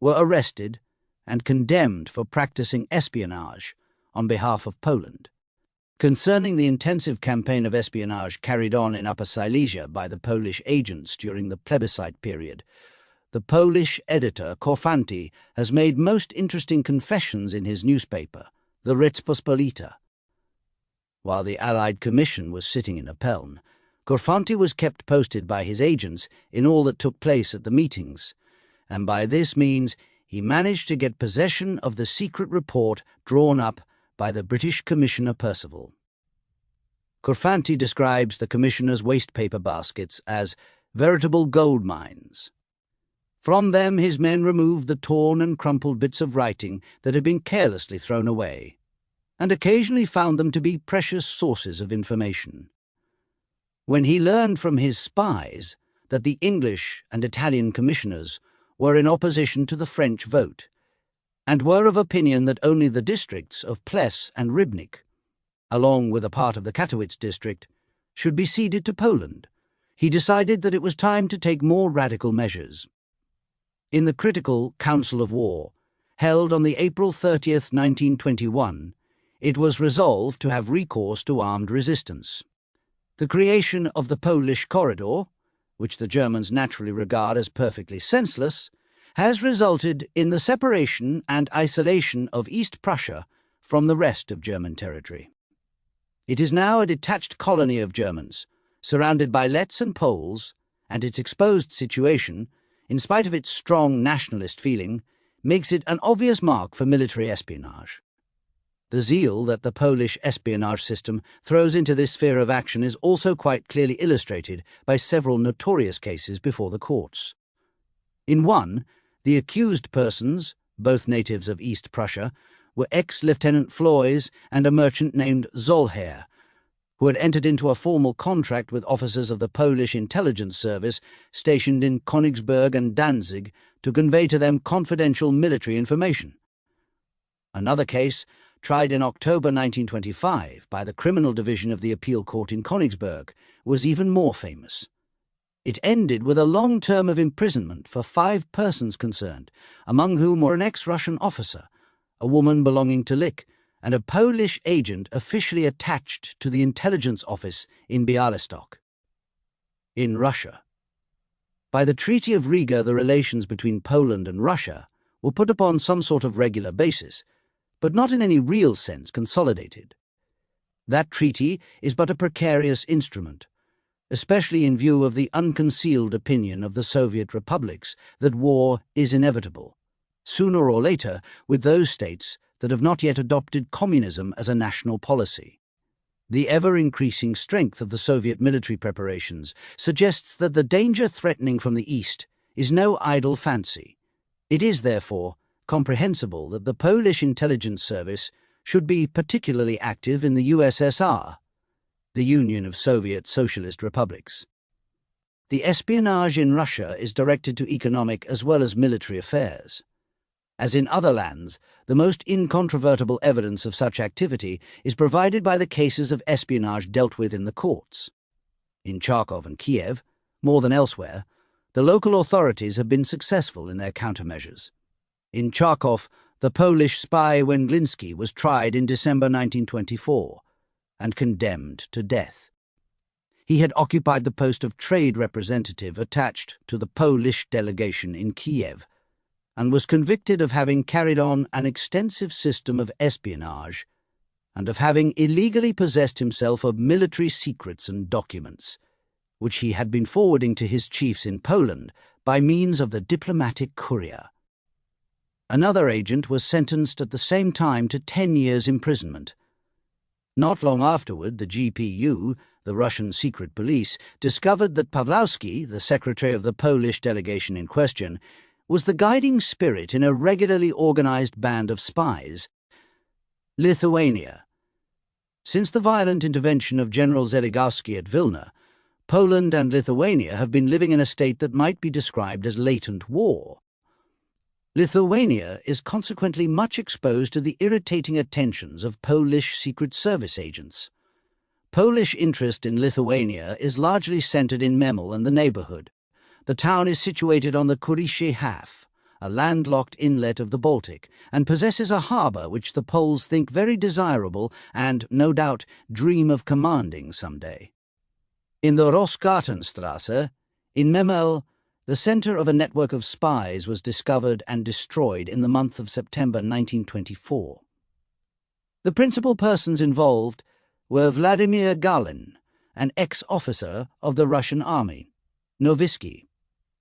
were arrested and condemned for practising espionage on behalf of Poland. Concerning the intensive campaign of espionage carried on in Upper Silesia by the Polish agents during the plebiscite period, the Polish editor Korfanty has made most interesting confessions in his newspaper, the Rzeczpospolita. While the Allied Commission was sitting in Apeln, Korfanty was kept posted by his agents in all that took place at the meetings, and by this means he managed to get possession of the secret report drawn up by the British Commissioner Percival. Korfanty describes the Commissioner's waste paper baskets as veritable gold mines. From them his men removed the torn and crumpled bits of writing that had been carelessly thrown away, and occasionally found them to be precious sources of information. When he learned from his spies that the English and Italian commissioners were in opposition to the French vote, and were of opinion that only the districts of Ples and Rybnik, along with a part of the Katowice district, should be ceded to Poland, he decided that it was time to take more radical measures. In the critical Council of War, held on the April 30th, 1921, it was resolved to have recourse to armed resistance. The creation of the Polish corridor, which the Germans naturally regard as perfectly senseless, has resulted in the separation and isolation of East Prussia from the rest of German territory. It is now a detached colony of Germans, surrounded by Lets and Poles, and its exposed situation, in spite of its strong nationalist feeling, makes it an obvious mark for military espionage. The zeal that the Polish espionage system throws into this sphere of action is also quite clearly illustrated by several notorious cases before the courts. In one, the accused persons, both natives of East Prussia, were ex-Lieutenant Floys and a merchant named Zollher, who had entered into a formal contract with officers of the Polish intelligence service stationed in Königsberg and Danzig to convey to them confidential military information. Another case, tried in October 1925 by the Criminal Division of the Appeal Court in Königsberg, was even more famous. It ended with a long term of imprisonment for 5 persons concerned, among whom were an ex-Russian officer, a woman belonging to Lich, and a Polish agent officially attached to the intelligence office in Bialystok. In Russia, by the Treaty of Riga, the relations between Poland and Russia were put upon some sort of regular basis, but not in any real sense consolidated. That treaty is but a precarious instrument, especially in view of the unconcealed opinion of the Soviet republics that war is inevitable, sooner or later, with those states that have not yet adopted communism as a national policy. The ever-increasing strength of the Soviet military preparations suggests that the danger threatening from the East is no idle fancy. It is, therefore, comprehensible that the Polish intelligence service should be particularly active in the USSR, the Union of Soviet Socialist Republics. The espionage in Russia is directed to economic as well as military affairs. As in other lands, the most incontrovertible evidence of such activity is provided by the cases of espionage dealt with in the courts. In Kharkov and Kiev, more than elsewhere, the local authorities have been successful in their countermeasures. In Kharkov, the Polish spy Węglinski was tried in December 1924 and condemned to death. He had occupied the post of trade representative attached to the Polish delegation in Kiev, and was convicted of having carried on an extensive system of espionage and of having illegally possessed himself of military secrets and documents, which he had been forwarding to his chiefs in Poland by means of the diplomatic courier. Another agent was sentenced at the same time to 10 years imprisonment. Not long afterward, the GPU, the Russian secret police, discovered that Pawlowski, the secretary of the Polish delegation in question, was the guiding spirit in a regularly organized band of spies. Lithuania. Since the violent intervention of General Zeligowski at Vilna, Poland and Lithuania have been living in a state that might be described as latent war. Lithuania is consequently much exposed to the irritating attentions of Polish Secret Service agents. Polish interest in Lithuania is largely centered in Memel and the neighborhood. The town is situated on the Kurishi Half, a landlocked inlet of the Baltic, and possesses a harbor which the Poles think very desirable and, no doubt, dream of commanding someday. In the Rossgartenstrasse, in Memel, the center of a network of spies was discovered and destroyed in the month of September 1924. The principal persons involved were Vladimir Galin, an ex-officer of the Russian army, Novisky,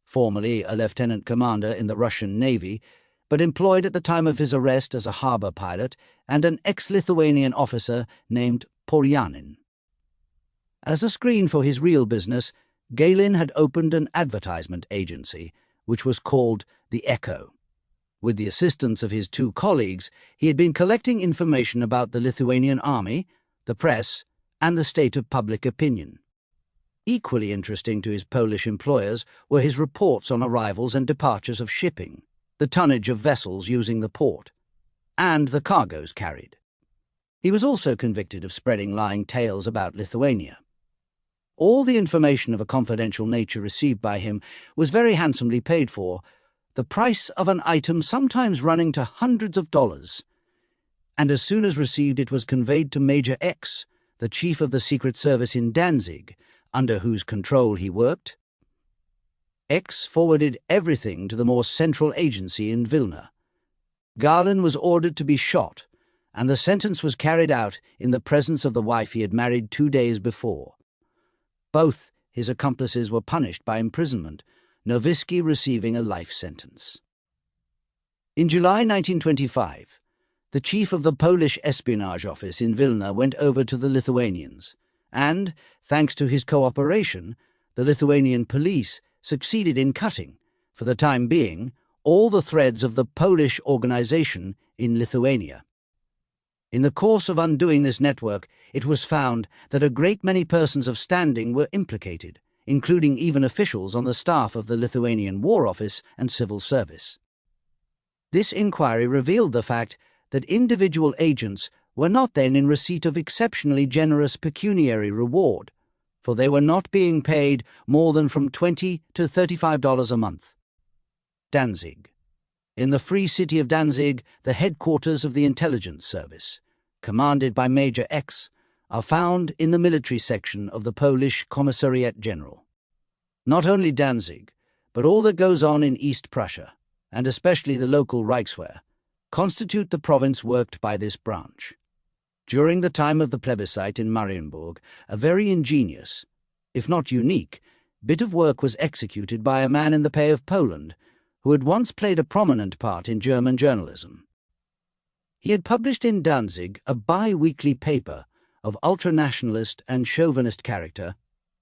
formerly a lieutenant commander in the Russian Navy, but employed at the time of his arrest as a harbor pilot, and an ex-Lithuanian officer named Polyanin. As a screen for his real business, Galin had opened an advertisement agency, which was called The Echo. With the assistance of his two colleagues, he had been collecting information about the Lithuanian army, the press, and the state of public opinion. Equally interesting to his Polish employers were his reports on arrivals and departures of shipping, the tonnage of vessels using the port, and the cargoes carried. He was also convicted of spreading lying tales about Lithuania. All the information of a confidential nature received by him was very handsomely paid for, the price of an item sometimes running to hundreds of dollars, and as soon as received it was conveyed to Major X, the chief of the Secret Service in Danzig, under whose control he worked. X forwarded everything to the more central agency in Vilna. Galin was ordered to be shot, and the sentence was carried out in the presence of the wife he had married 2 days before. Both his accomplices were punished by imprisonment, Novisky receiving a life sentence. In July 1925, the chief of the Polish espionage office in Vilna went over to the Lithuanians, and, thanks to his cooperation, the Lithuanian police succeeded in cutting, for the time being, all the threads of the Polish organization in Lithuania. In the course of undoing this network, it was found that a great many persons of standing were implicated, including even officials on the staff of the Lithuanian War Office and Civil Service. This inquiry revealed the fact that individual agents were not then in receipt of exceptionally generous pecuniary reward, for they were not being paid more than from $20 to $35 a month. Danzig. In the Free City of Danzig, the headquarters of the intelligence service, commanded by Major X, are found in the military section of the Polish Commissariat General. Not only Danzig, but all that goes on in East Prussia, and especially the local Reichswehr, constitute the province worked by this branch. During the time of the plebiscite in Marienburg, a very ingenious, if not unique, bit of work was executed by a man in the pay of Poland, who had once played a prominent part in German journalism. He had published in Danzig a bi-weekly paper of ultranationalist and chauvinist character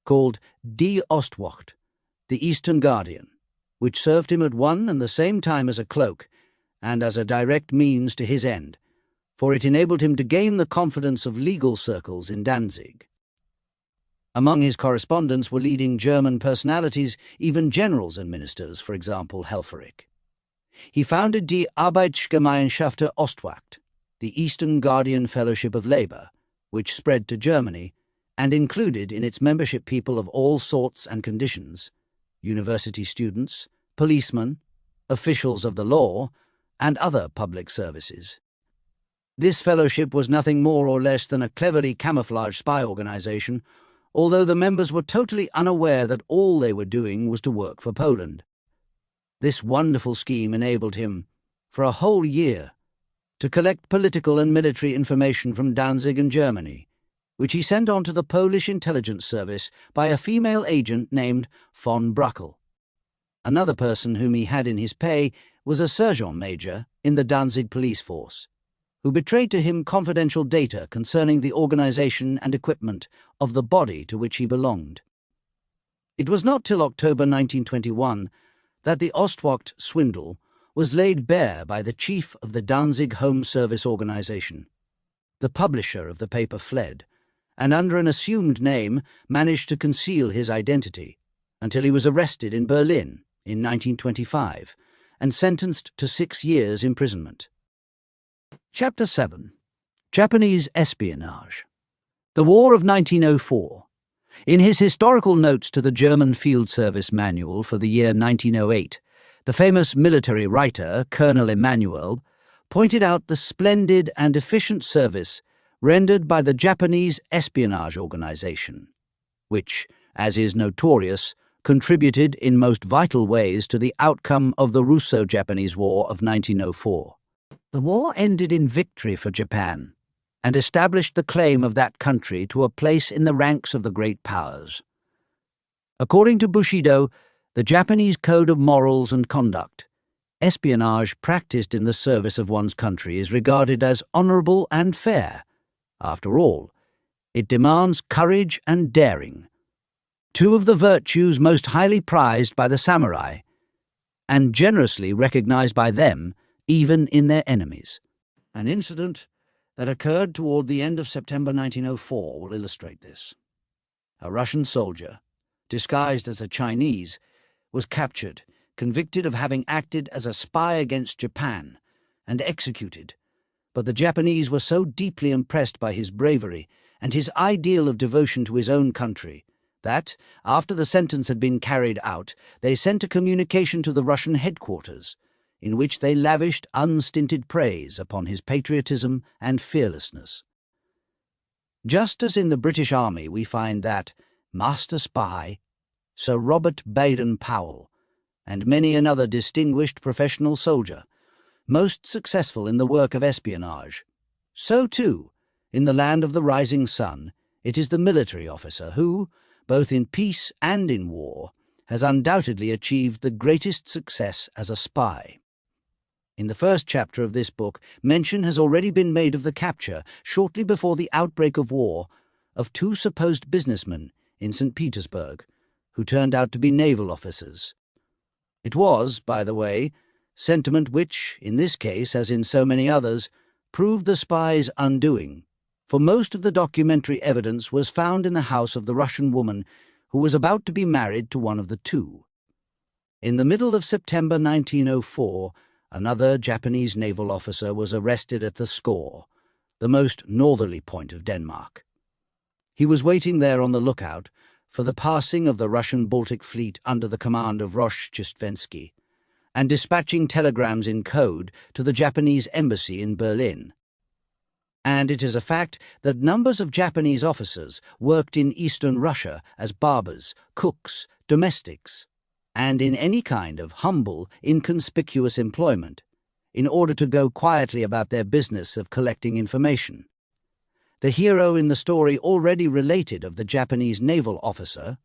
called Die Ostwacht, the Eastern Guardian, which served him at one and the same time as a cloak and as a direct means to his end, for it enabled him to gain the confidence of legal circles in Danzig. Among his correspondents were leading German personalities, even generals and ministers, for example, Helfferich. He founded Die Arbeitsgemeinschaft der Ostwacht, the Eastern Guardian Fellowship of Labour, which spread to Germany and included in its membership people of all sorts and conditions, university students, policemen, officials of the law, and other public services. This fellowship was nothing more or less than a cleverly camouflaged spy organization, although the members were totally unaware that all they were doing was to work for Poland. This wonderful scheme enabled him, for a whole year, to collect political and military information from Danzig and Germany, which he sent on to the Polish intelligence service by a female agent named von Bruckel. Another person whom he had in his pay was a sergeant major in the Danzig police force, who betrayed to him confidential data concerning the organization and equipment of the body to which he belonged. It was not till October 1921 that the Ostwacht swindle was laid bare by the chief of the Danzig Home Service organization. The publisher of the paper fled, and under an assumed name managed to conceal his identity until he was arrested in Berlin in 1925 and sentenced to 6 years' imprisonment. Chapter 7. Japanese Espionage. The War of 1904. In his historical notes to the German Field Service Manual for the year 1908, the famous military writer, Colonel Emanuel, pointed out the splendid and efficient service rendered by the Japanese Espionage Organization, which, as is notorious, contributed in most vital ways to the outcome of the Russo-Japanese War of 1904. The war ended in victory for Japan and established the claim of that country to a place in the ranks of the great powers. According to Bushido, the Japanese code of morals and conduct, espionage practiced in the service of one's country is regarded as honorable and fair. After all, it demands courage and daring, two of the virtues most highly prized by the samurai, and generously recognized by them even in their enemies. An incident that occurred toward the end of September 1904 will illustrate this. A Russian soldier, disguised as a Chinese, was captured, convicted of having acted as a spy against Japan, and executed. But the Japanese were so deeply impressed by his bravery and his ideal of devotion to his own country that, after the sentence had been carried out, they sent a communication to the Russian headquarters, in which they lavished unstinted praise upon his patriotism and fearlessness. Just as in the British Army we find that Master Spy, Sir Robert Baden-Powell, and many another distinguished professional soldier, most successful in the work of espionage, so too, in the land of the rising sun, it is the military officer who, both in peace and in war, has undoubtedly achieved the greatest success as a spy. In the first chapter of this book, mention has already been made of the capture, shortly before the outbreak of war, of 2 supposed businessmen in St. Petersburg, who turned out to be naval officers. It was, by the way, sentiment which, in this case as in so many others, proved the spies' undoing, for most of the documentary evidence was found in the house of the Russian woman who was about to be married to one of the 2. In the middle of September 1904, another Japanese naval officer was arrested at the Skaw, the most northerly point of Denmark. He was waiting there on the lookout for the passing of the Russian Baltic fleet under the command of Rosh-Chistvenski, and dispatching telegrams in code to the Japanese embassy in Berlin. And it is a fact that numbers of Japanese officers worked in eastern Russia as barbers, cooks, domestics, and in any kind of humble, inconspicuous employment, in order to go quietly about their business of collecting information. The hero in the story already related of the Japanese naval officer,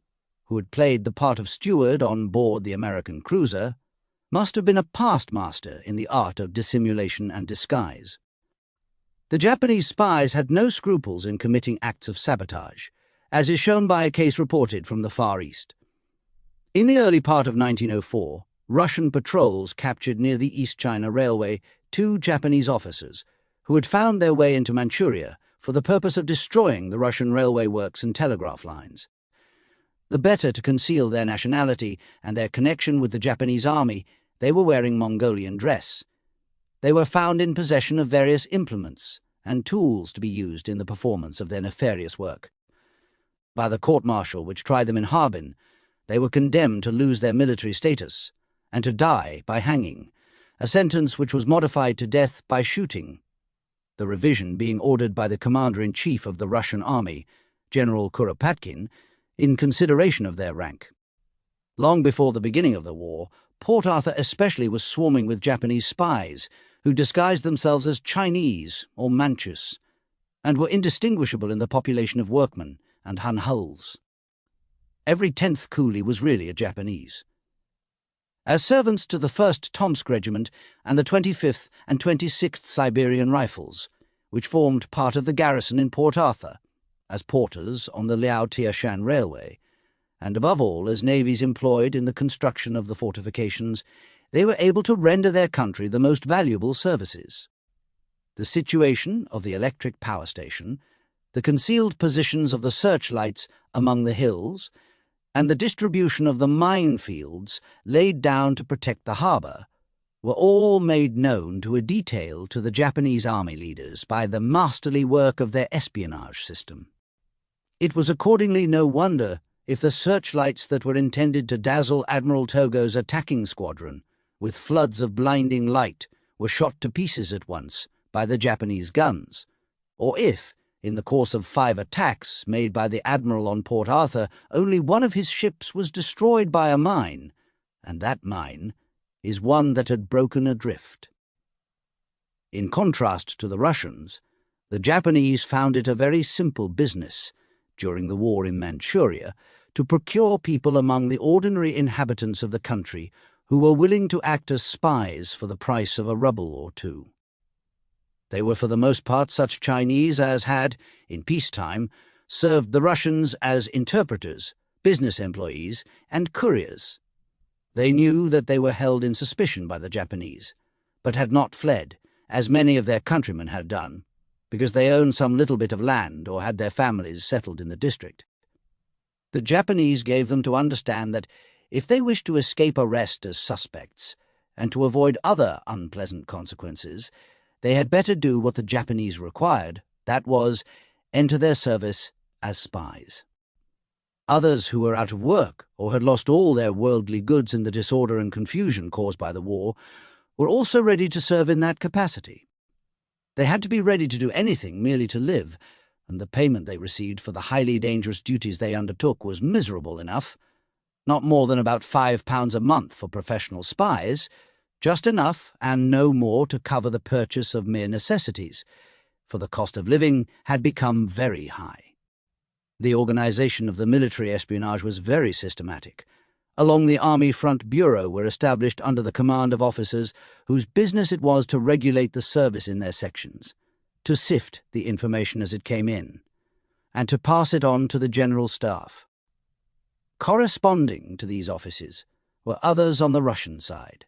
who had played the part of steward on board the American cruiser, must have been a past master in the art of dissimulation and disguise. The Japanese spies had no scruples in committing acts of sabotage, as is shown by a case reported from the Far East. In the early part of 1904, Russian patrols captured near the East China Railway 2 Japanese officers who had found their way into Manchuria for the purpose of destroying the Russian railway works and telegraph lines. The better to conceal their nationality and their connection with the Japanese army, they were wearing Mongolian dress. They were found in possession of various implements and tools to be used in the performance of their nefarious work. By the court-martial which tried them in Harbin, they were condemned to lose their military status and to die by hanging, a sentence which was modified to death by shooting, the revision being ordered by the commander-in-chief of the Russian army, General Kuropatkin, in consideration of their rank. Long before the beginning of the war, Port Arthur especially was swarming with Japanese spies who disguised themselves as Chinese or Manchus, and were indistinguishable in the population of workmen and Han Hulls. Every 10th coolie was really a Japanese. as servants to the 1st Tomsk Regiment and the 25th and 26th Siberian Rifles, which formed part of the garrison in Port Arthur, as porters on the Liao-Tiashan Railway, and above all as navies employed in the construction of the fortifications. They were able to render their country the most valuable services. The situation of the electric power station, the concealed positions of the searchlights among the hills, and the distribution of the minefields laid down to protect the harbour were all made known to a detail to the Japanese army leaders by the masterly work of their espionage system. It was accordingly no wonder if the searchlights that were intended to dazzle Admiral Togo's attacking squadron with floods of blinding light were shot to pieces at once by the Japanese guns, or if, in the course of 5 attacks made by the Admiral on Port Arthur, only one of his ships was destroyed by a mine, and that mine is one that had broken adrift. In contrast to the Russians, the Japanese found it a very simple business, during the war in Manchuria, to procure people among the ordinary inhabitants of the country who were willing to act as spies for the price of a ruble or two. They were for the most part such Chinese as had, in peacetime, served the Russians as interpreters, business employees, and couriers. They knew that they were held in suspicion by the Japanese, but had not fled, as many of their countrymen had done, because they owned some little bit of land or had their families settled in the district. The Japanese gave them to understand that if they wished to escape arrest as suspects and to avoid other unpleasant consequences, they had better do what the Japanese required, that was, enter their service as spies. Others who were out of work or had lost all their worldly goods in the disorder and confusion caused by the war were also ready to serve in that capacity. They had to be ready to do anything merely to live, and the payment they received for the highly dangerous duties they undertook was miserable enough. Not more than about £5 a month for professional spies, just enough and no more to cover the purchase of mere necessities, for the cost of living had become very high. The organization of the military espionage was very systematic. Along the Army Front Bureau were established under the command of officers whose business it was to regulate the service in their sections, to sift the information as it came in, and to pass it on to the general staff. Corresponding to these offices were others on the Russian side,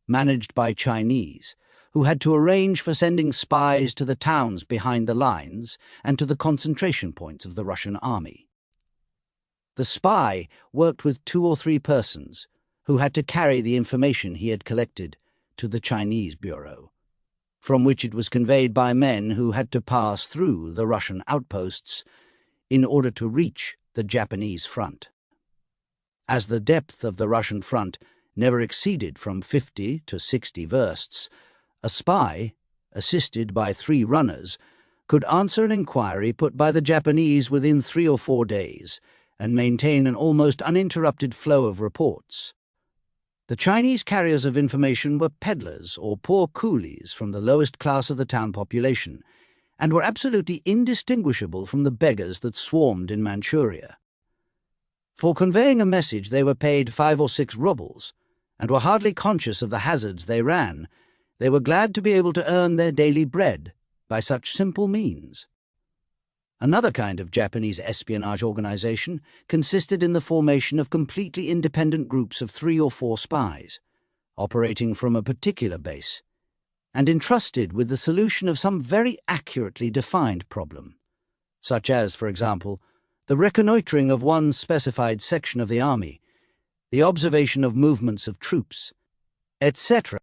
managed by Chinese, who had to arrange for sending spies to the towns behind the lines and to the concentration points of the Russian army. The spy worked with 2 or 3 persons who had to carry the information he had collected to the Chinese bureau, from which it was conveyed by men who had to pass through the Russian outposts in order to reach the Japanese front. As the depth of the Russian front never exceeded from 50 to 60 versts, a spy, assisted by 3 runners, could answer an inquiry put by the Japanese within 3 or 4 days and maintain an almost uninterrupted flow of reports. The Chinese carriers of information were peddlers or poor coolies from the lowest class of the town population, and were absolutely indistinguishable from the beggars that swarmed in Manchuria. For conveying a message they were paid 5 or 6 rubles, and were hardly conscious of the hazards they ran. They were glad to be able to earn their daily bread by such simple means. Another kind of Japanese espionage organization consisted in the formation of completely independent groups of 3 or 4 spies, operating from a particular base, and entrusted with the solution of some very accurately defined problem, such as, for example, the reconnoitering of one specified section of the army, the observation of movements of troops, etc.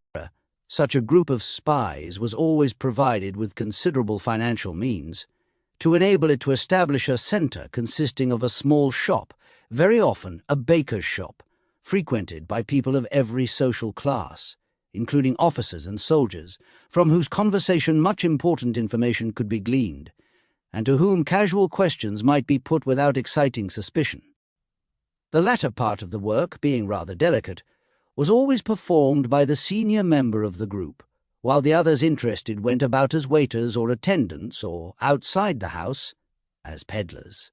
Such a group of spies was always provided with considerable financial means to enable it to establish a centre consisting of a small shop, very often a baker's shop, frequented by people of every social class, including officers and soldiers, from whose conversation much important information could be gleaned, and to whom casual questions might be put without exciting suspicion. The latter part of the work, being rather delicate, was always performed by the senior member of the group, while the others interested went about as waiters or attendants, or outside the house as peddlers.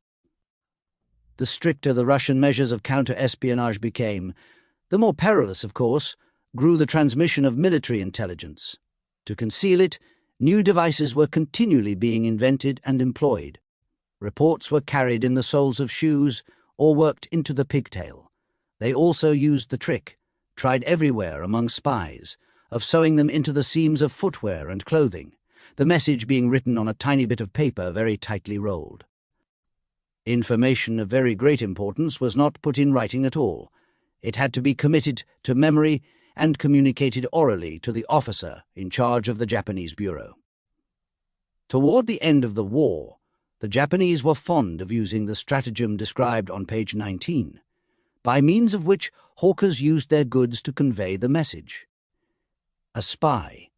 The stricter the Russian measures of counter-espionage became, The more perilous, of course, grew the transmission of military intelligence. To conceal it, new devices were continually being invented and employed. Reports were carried in the soles of shoes or worked into the pigtail. They also used the trick, tried everywhere among spies, of sewing them into the seams of footwear and clothing, the message being written on a tiny bit of paper very tightly rolled. Information of very great importance was not put in writing at all. It had to be committed to memory and communicated orally to the officer in charge of the Japanese bureau. Toward the end of the war, the Japanese were fond of using the stratagem described on page 19, by means of which hawkers used their goods to convey the message. A spy,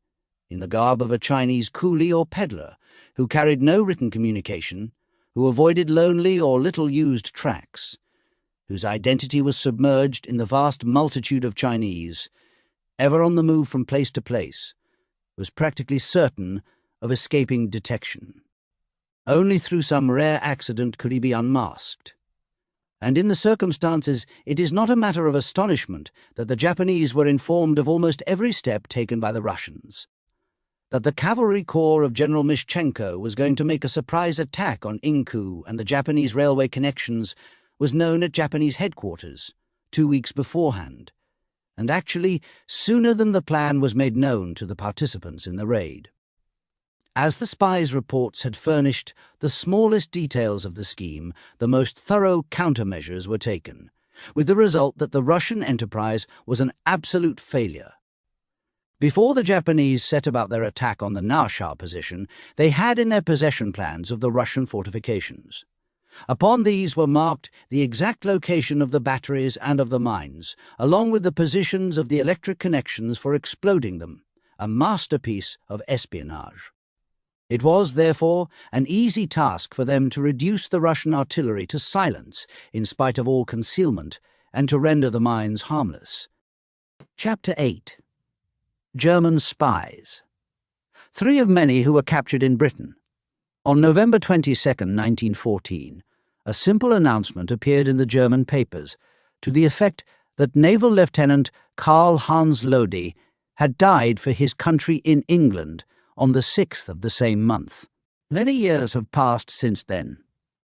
in the garb of a Chinese coolie or peddler, who carried no written communication, who avoided lonely or little-used tracks, whose identity was submerged in the vast multitude of Chinese, ever on the move from place to place, was practically certain of escaping detection. Only through some rare accident could he be unmasked. And in the circumstances, it is not a matter of astonishment that the Japanese were informed of almost every step taken by the Russians. That the cavalry corps of General Mishchenko was going to make a surprise attack on Inku and the Japanese railway connections was known at Japanese headquarters 2 weeks beforehand, and actually sooner than the plan was made known to the participants in the raid. As the spies' reports had furnished the smallest details of the scheme, the most thorough countermeasures were taken, with the result that the Russian enterprise was an absolute failure. Before the Japanese set about their attack on the Narsha position, they had in their possession plans of the Russian fortifications. Upon these were marked the exact location of the batteries and of the mines, along with the positions of the electric connections for exploding them, a masterpiece of espionage. It was, therefore, an easy task for them to reduce the Russian artillery to silence in spite of all concealment, and to render the mines harmless. Chapter 8. German Spies. 3 of many who were captured in Britain. On November 22, 1914, a simple announcement appeared in the German papers to the effect that Naval Lieutenant Karl Hans Lodi had died for his country in England on the 6th of the same month. Many years have passed since then,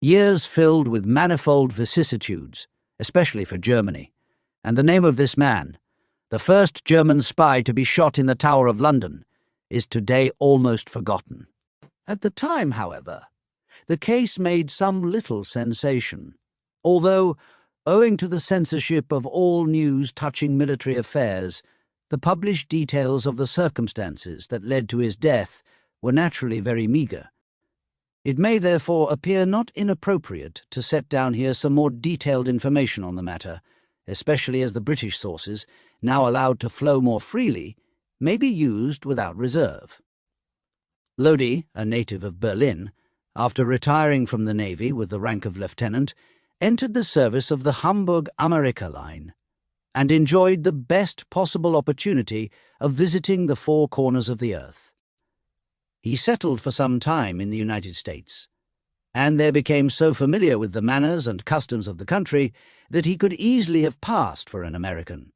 years filled with manifold vicissitudes, especially for Germany, and the name of this man, the first German spy to be shot in the Tower of London, is today almost forgotten. At the time, however, the case made some little sensation, although, owing to the censorship of all news touching military affairs, the published details of the circumstances that led to his death were naturally very meagre. It may therefore appear not inappropriate to set down here some more detailed information on the matter, especially as the British sources, now allowed to flow more freely, may be used without reserve. Lodi, a native of Berlin, after retiring from the Navy with the rank of lieutenant, entered the service of the Hamburg-Amerika line, and enjoyed the best possible opportunity of visiting the 4 corners of the earth. He settled for some time in the United States, and there became so familiar with the manners and customs of the country that he could easily have passed for an American,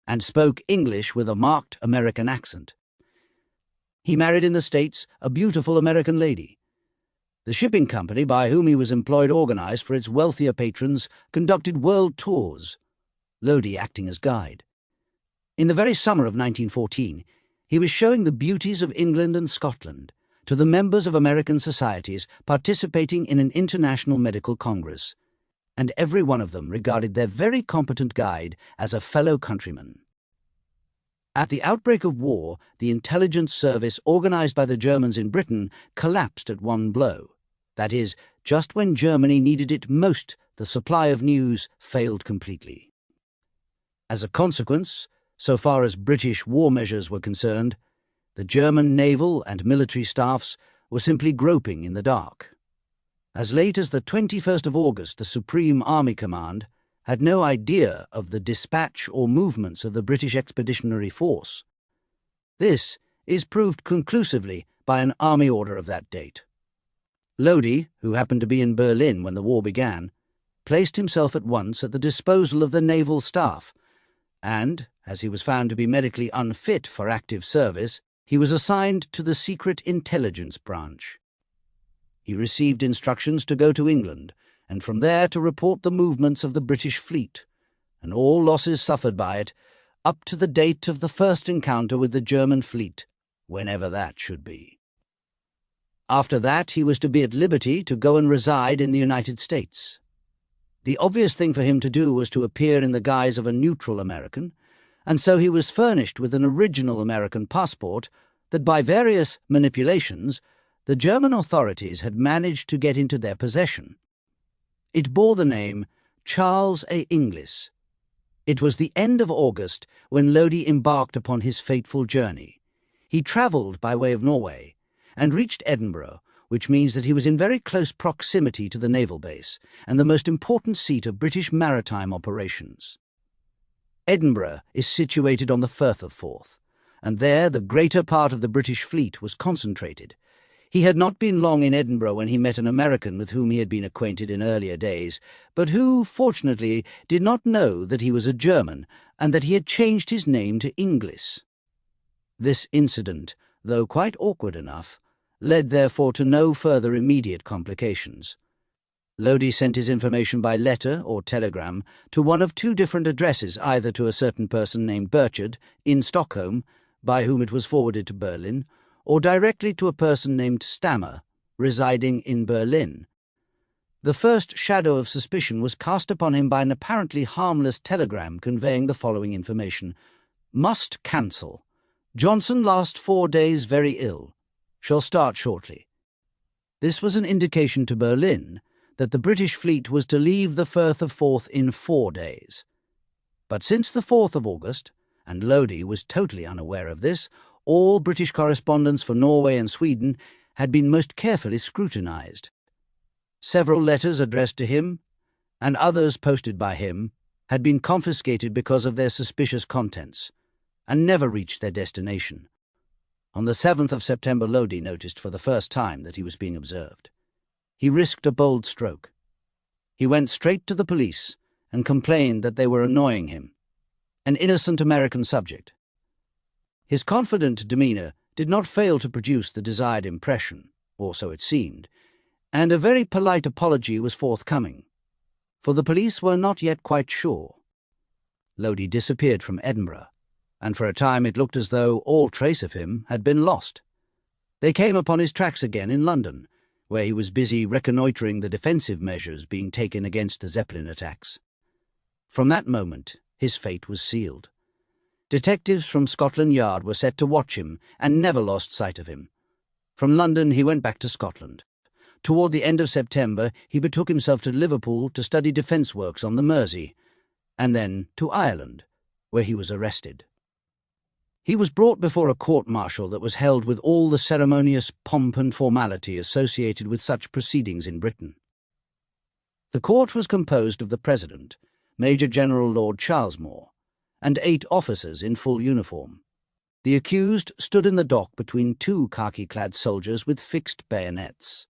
and spoke English with a marked American accent. He married in the States a beautiful American lady. The shipping company by whom he was employed organized for its wealthier patrons conducted world tours, Lodi acting as guide. In the very summer of 1914, he was showing the beauties of England and Scotland to the members of American societies participating in an international medical congress, and every one of them regarded their very competent guide as a fellow countryman. At the outbreak of war, the intelligence service organized by the Germans in Britain collapsed at one blow. That is, just when Germany needed it most, the supply of news failed completely. As a consequence, so far as British war measures were concerned, the German naval and military staffs were simply groping in the dark. As late as the 21st of August, the Supreme Army Command had no idea of the dispatch or movements of the British Expeditionary Force. This is proved conclusively by an army order of that date. Lodi, who happened to be in Berlin when the war began, placed himself at once at the disposal of the naval staff, and, as he was found to be medically unfit for active service, he was assigned to the Secret Intelligence Branch. He received instructions to go to England, and from there to report the movements of the British fleet, and all losses suffered by it, up to the date of the first encounter with the German fleet, whenever that should be. After that, he was to be at liberty to go and reside in the United States. The obvious thing for him to do was to appear in the guise of a neutral American, and so he was furnished with an original American passport that, by various manipulations, the German authorities had managed to get into their possession. It bore the name Charles A. Inglis. It was the end of August when Lode embarked upon his fateful journey. He travelled by way of Norway and reached Edinburgh, which means that he was in very close proximity to the naval base and the most important seat of British maritime operations. Edinburgh is situated on the Firth of Forth, and there the greater part of the British fleet was concentrated. He had not been long in Edinburgh when he met an American with whom he had been acquainted in earlier days, but who, fortunately, did not know that he was a German and that he had changed his name to Inglis. This incident, though quite awkward enough, led therefore to no further immediate complications. Lode sent his information by letter or telegram to one of two different addresses, either to a certain person named Burchard in Stockholm, by whom it was forwarded to Berlin, or directly to a person named Stammer, residing in Berlin. The first shadow of suspicion was cast upon him by an apparently harmless telegram conveying the following information: "Must cancel. Johnson last 4 days very ill. Shall start shortly." This was an indication to Berlin that the British fleet was to leave the Firth of Forth in 4 days. But since the 4th of August, and Lode was totally unaware of this, all British correspondence for Norway and Sweden had been most carefully scrutinized. Several letters addressed to him, and others posted by him, had been confiscated because of their suspicious contents, and never reached their destination. On the 7th of September, Lode noticed for the first time that he was being observed. He risked a bold stroke. He went straight to the police and complained that they were annoying him, an innocent American subject. His confident demeanour did not fail to produce the desired impression, or so it seemed, and a very polite apology was forthcoming, for the police were not yet quite sure. Lode disappeared from Edinburgh, and for a time it looked as though all trace of him had been lost. They came upon his tracks again in London, where he was busy reconnoitring the defensive measures being taken against the Zeppelin attacks. From that moment his fate was sealed. Detectives from Scotland Yard were set to watch him and never lost sight of him. From London he went back to Scotland. Toward the end of September he betook himself to Liverpool to study defence works on the Mersey, and then to Ireland, where he was arrested. He was brought before a court-martial that was held with all the ceremonious pomp and formality associated with such proceedings in Britain. The court was composed of the President, Major General Lord Charlesmore, and 8 officers in full uniform. The accused stood in the dock between 2 khaki-clad soldiers with fixed bayonets.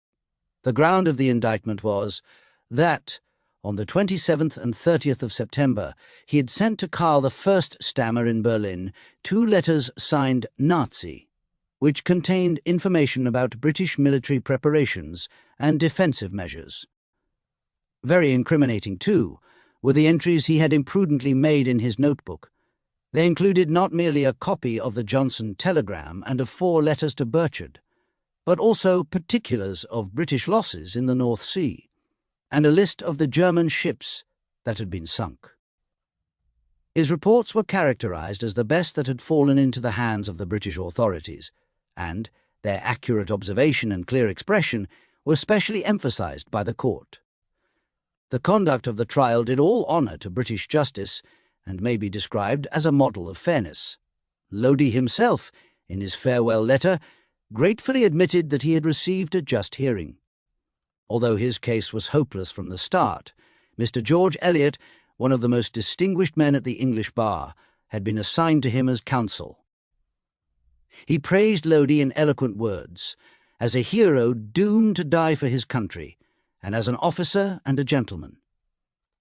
The ground of the indictment was that, on the 27th and 30th of September, he had sent to Karl I Stammer in Berlin 2 letters signed Nazi, which contained information about British military preparations and defensive measures. Very incriminating, too, were the entries he had imprudently made in his notebook. They included not merely a copy of the Johnson telegram and of 4 letters to Burchard, but also particulars of British losses in the North Sea, and a list of the German ships that had been sunk. His reports were characterized as the best that had fallen into the hands of the British authorities, and their accurate observation and clear expression were specially emphasized by the court. The conduct of the trial did all honour to British justice and may be described as a model of fairness. Lode himself, in his farewell letter, gratefully admitted that he had received a just hearing. Although his case was hopeless from the start, Mr. George Eliot, one of the most distinguished men at the English bar, had been assigned to him as counsel. He praised Lode in eloquent words, as a hero doomed to die for his country, and as an officer and a gentleman.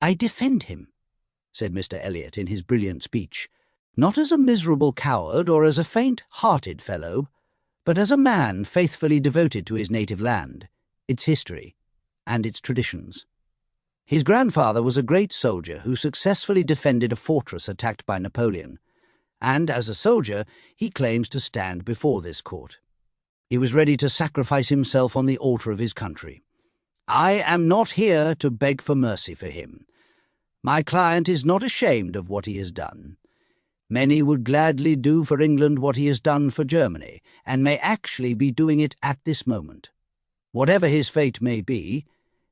"I defend him," said Mr. Elliot in his brilliant speech, "not as a miserable coward or as a faint-hearted fellow, but as a man faithfully devoted to his native land, its history, and its traditions. His grandfather was a great soldier who successfully defended a fortress attacked by Napoleon, and as a soldier he claims to stand before this court. He was ready to sacrifice himself on the altar of his country. I am not here to beg for mercy for him. My client is not ashamed of what he has done. Many would gladly do for England what he has done for Germany, and may actually be doing it at this moment. Whatever his fate may be,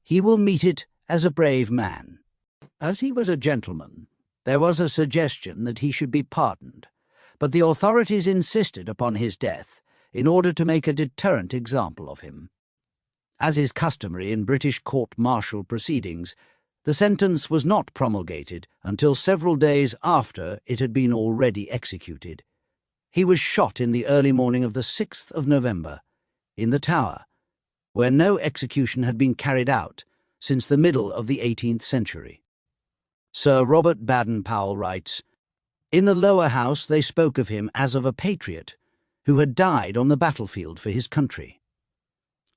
he will meet it as a brave man. As he was a gentleman, there was a suggestion that he should be pardoned, but the authorities insisted upon his death in order to make a deterrent example of him. As is customary in British court-martial proceedings, the sentence was not promulgated until several days after it had been already executed. He was shot in the early morning of the 6th of November, in the Tower, where no execution had been carried out since the middle of the 18th century. Sir Robert Baden-Powell writes, "In the lower house they spoke of him as of a patriot who had died on the battlefield for his country."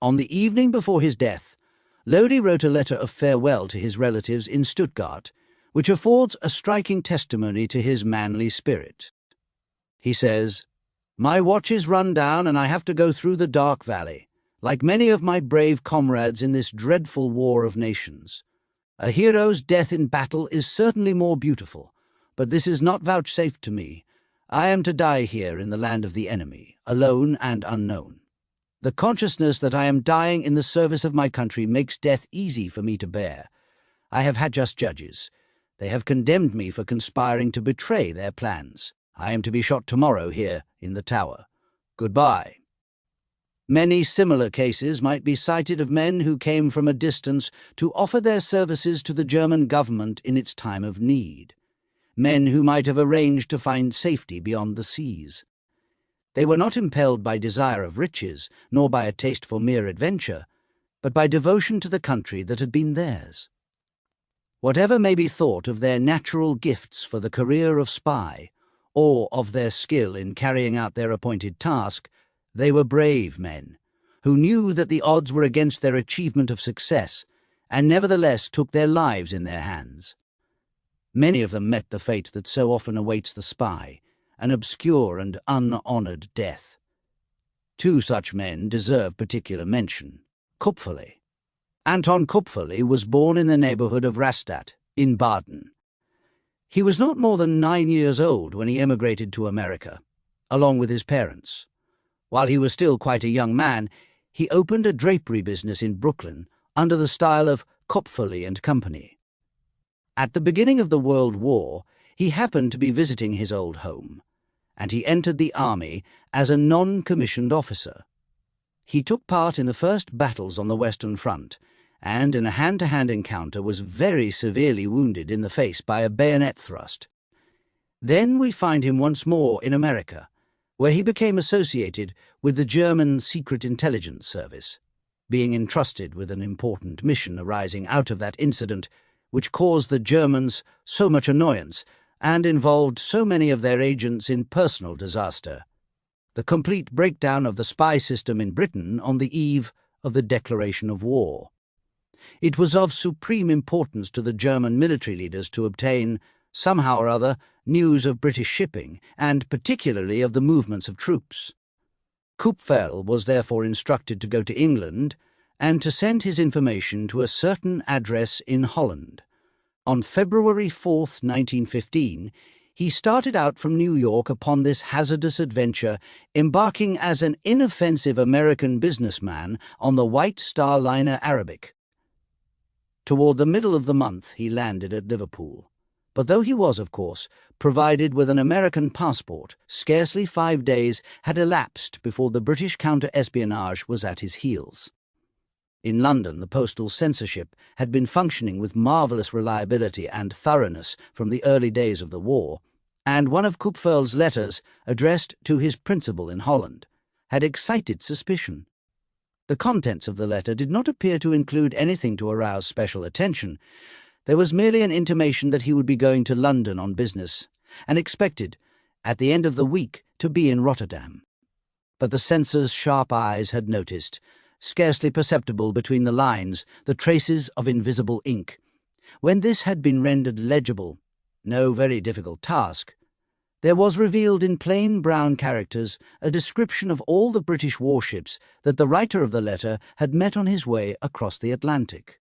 On the evening before his death, Lodi wrote a letter of farewell to his relatives in Stuttgart, which affords a striking testimony to his manly spirit. He says, "My watch is run down and I have to go through the dark valley, like many of my brave comrades in this dreadful war of nations. A hero's death in battle is certainly more beautiful, but this is not vouchsafed to me. I am to die here in the land of the enemy, alone and unknown. The consciousness that I am dying in the service of my country makes death easy for me to bear. I have had just judges. They have condemned me for conspiring to betray their plans. I am to be shot tomorrow here in the Tower. Goodbye." Many similar cases might be cited of men who came from a distance to offer their services to the German government in its time of need. Men who might have arranged to find safety beyond the seas. They were not impelled by desire of riches, nor by a taste for mere adventure, but by devotion to the country that had been theirs. Whatever may be thought of their natural gifts for the career of spy, or of their skill in carrying out their appointed task, they were brave men, who knew that the odds were against their achievement of success, and nevertheless took their lives in their hands. Many of them met the fate that so often awaits the spy, an obscure and unhonoured death. Two such men deserve particular mention. Kupferle. Anton Kupferle was born in the neighbourhood of Rastatt, in Baden. He was not more than 9 years old when he emigrated to America, along with his parents. While he was still quite a young man, he opened a drapery business in Brooklyn under the style of Kupferle and Company. At the beginning of the World War, he happened to be visiting his old home, and he entered the army as a non-commissioned officer. He took part in the first battles on the Western Front, and in a hand-to-hand encounter was very severely wounded in the face by a bayonet thrust. Then we find him once more in America, where he became associated with the German Secret Intelligence Service, being entrusted with an important mission arising out of that incident which caused the Germans so much annoyance and involved so many of their agents in personal disaster, the complete breakdown of the spy system in Britain on the eve of the declaration of war. It was of supreme importance to the German military leaders to obtain, somehow or other, news of British shipping, and particularly of the movements of troops. Kupferle was therefore instructed to go to England and to send his information to a certain address in Holland. On February 4th, 1915, he started out from New York upon this hazardous adventure, embarking as an inoffensive American businessman on the White Star liner Arabic. Toward the middle of the month he landed at Liverpool, but though he was, of course, provided with an American passport, scarcely 5 days had elapsed before the British counter-espionage was at his heels. In London, the postal censorship had been functioning with marvellous reliability and thoroughness from the early days of the war, and one of Kupferle's letters, addressed to his principal in Holland, had excited suspicion. The contents of the letter did not appear to include anything to arouse special attention. There was merely an intimation that he would be going to London on business, and expected, at the end of the week, to be in Rotterdam. But the censor's sharp eyes had noticed, scarcely perceptible between the lines, the traces of invisible ink. When this had been rendered legible, no very difficult task, there was revealed in plain brown characters a description of all the British warships that the writer of the letter had met on his way across the Atlantic.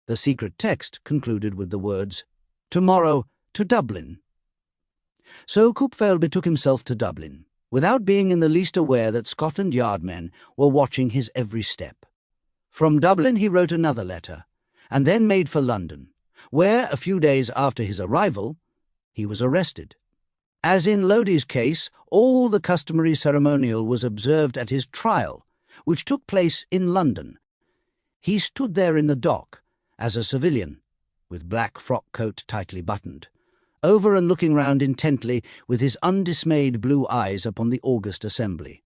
The secret text concluded with the words, "Tomorrow to Dublin." So Kupfel betook himself to Dublin, without being in the least aware that Scotland Yard men were watching his every step. From Dublin he wrote another letter, and then made for London, where, a few days after his arrival, he was arrested. As in Lodi's case, all the customary ceremonial was observed at his trial, which took place in London. He stood there in the dock, as a civilian, with black frock coat tightly buttoned, over and looking round intently with his undismayed blue eyes upon the august assembly.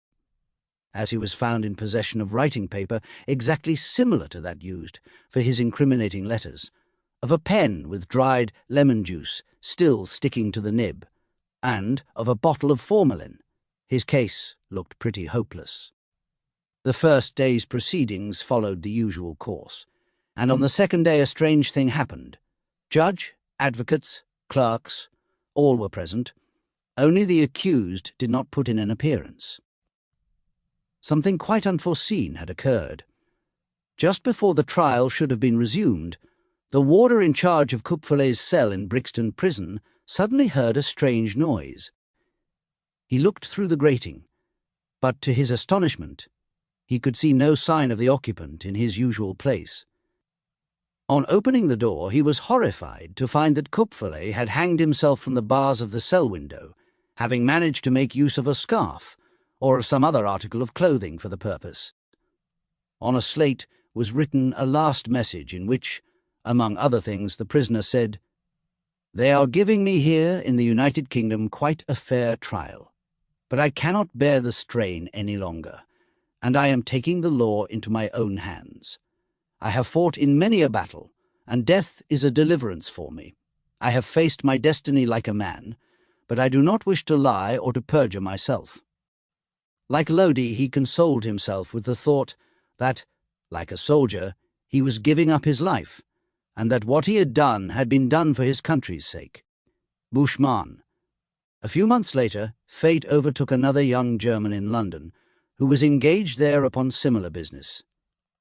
As he was found in possession of writing paper exactly similar to that used for his incriminating letters, of a pen with dried lemon juice still sticking to the nib, and of a bottle of formalin, his case looked pretty hopeless. The first day's proceedings followed the usual course, and on the second day a strange thing happened. Judge, advocates, clerks, all were present. Only the accused did not put in an appearance. Something quite unforeseen had occurred. Just before the trial should have been resumed, the warder in charge of Kupferle's cell in Brixton Prison suddenly heard a strange noise. He looked through the grating, but to his astonishment, he could see no sign of the occupant in his usual place. On opening the door, he was horrified to find that Kupferle had hanged himself from the bars of the cell window, having managed to make use of a scarf or of some other article of clothing for the purpose. On a slate was written a last message in which, among other things, the prisoner said, "They are giving me here in the United Kingdom quite a fair trial, but I cannot bear the strain any longer, and I am taking the law into my own hands. I have fought in many a battle, and death is a deliverance for me. I have faced my destiny like a man, but I do not wish to lie or to perjure myself." Like Lodi, he consoled himself with the thought that, like a soldier, he was giving up his life, and that what he had been done for his country's sake. Bushman. A few months later, fate overtook another young German in London, who was engaged there upon similar business.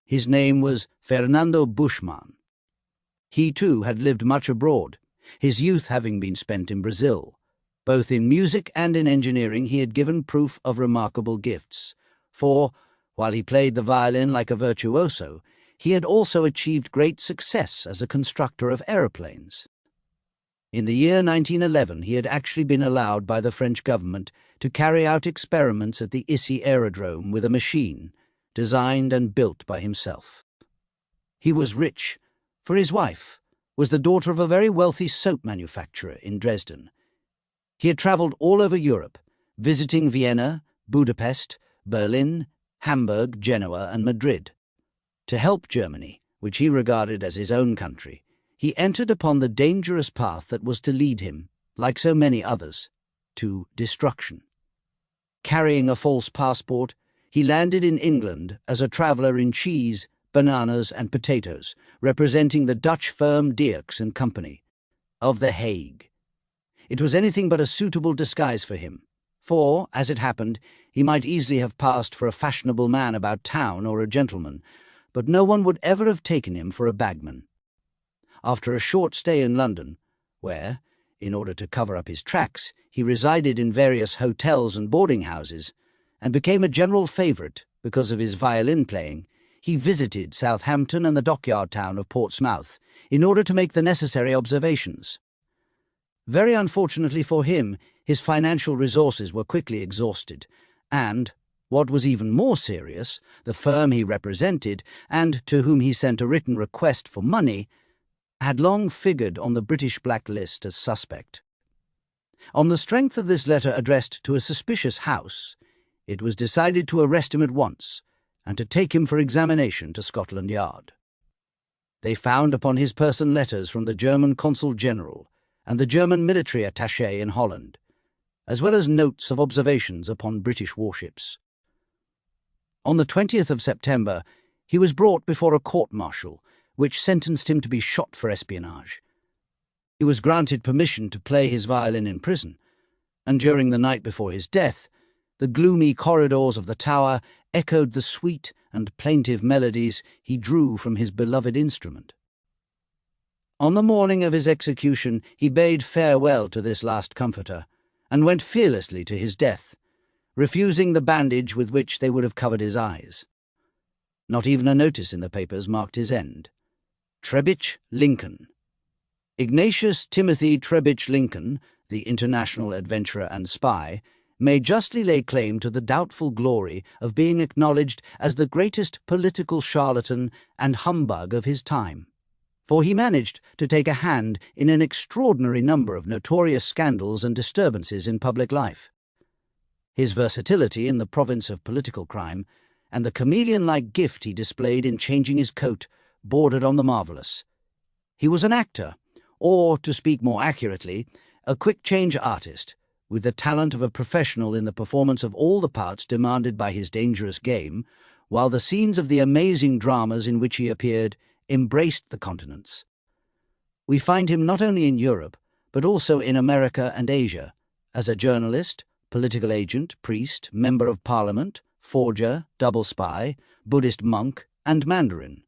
His name was Fernando Bushman. He too had lived much abroad, his youth having been spent in Brazil. Both in music and in engineering he had given proof of remarkable gifts, for, while he played the violin like a virtuoso, he had also achieved great success as a constructor of aeroplanes. In the year 1911 he had actually been allowed by the French government to carry out experiments at the Issy aerodrome with a machine, designed and built by himself. He was rich, for his wife was the daughter of a very wealthy soap manufacturer in Dresden. He had travelled all over Europe, visiting Vienna, Budapest, Berlin, Hamburg, Genoa, and Madrid. To help Germany, which he regarded as his own country, he entered upon the dangerous path that was to lead him, like so many others, to destruction. Carrying a false passport, he landed in England as a traveller in cheese, bananas, and potatoes, representing the Dutch firm Dirks and Company, of The Hague. It was anything but a suitable disguise for him, for, as it happened, he might easily have passed for a fashionable man about town or a gentleman, but no one would ever have taken him for a bagman. After a short stay in London, where, in order to cover up his tracks, he resided in various hotels and boarding-houses, and became a general favourite because of his violin playing, he visited Southampton and the dockyard town of Portsmouth in order to make the necessary observations. Very unfortunately for him, his financial resources were quickly exhausted, and, what was even more serious, the firm he represented, and to whom he sent a written request for money, had long figured on the British blacklist as suspect. On the strength of this letter addressed to a suspicious house, it was decided to arrest him at once and to take him for examination to Scotland Yard. They found upon his person letters from the German consul general and the German military attaché in Holland, as well as notes of observations upon British warships. On the 20th of September, he was brought before a court-martial, which sentenced him to be shot for espionage. He was granted permission to play his violin in prison, and during the night before his death, the gloomy corridors of the Tower echoed the sweet and plaintive melodies he drew from his beloved instrument. On the morning of his execution, he bade farewell to this last comforter, and went fearlessly to his death, refusing the bandage with which they would have covered his eyes. Not even a notice in the papers marked his end. Trebitsch Lincoln. Ignatius Timothy Trebitsch Lincoln, the international adventurer and spy, may justly lay claim to the doubtful glory of being acknowledged as the greatest political charlatan and humbug of his time, for he managed to take a hand in an extraordinary number of notorious scandals and disturbances in public life. His versatility in the province of political crime, and the chameleon-like gift he displayed in changing his coat, bordered on the marvellous. He was an actor, or, to speak more accurately, a quick-change artist, with the talent of a professional in the performance of all the parts demanded by his dangerous game, while the scenes of the amazing dramas in which he appeared embraced the continents. We find him not only in Europe, but also in America and Asia, as a journalist, political agent, priest, member of parliament, forger, double spy, Buddhist monk, and mandarin.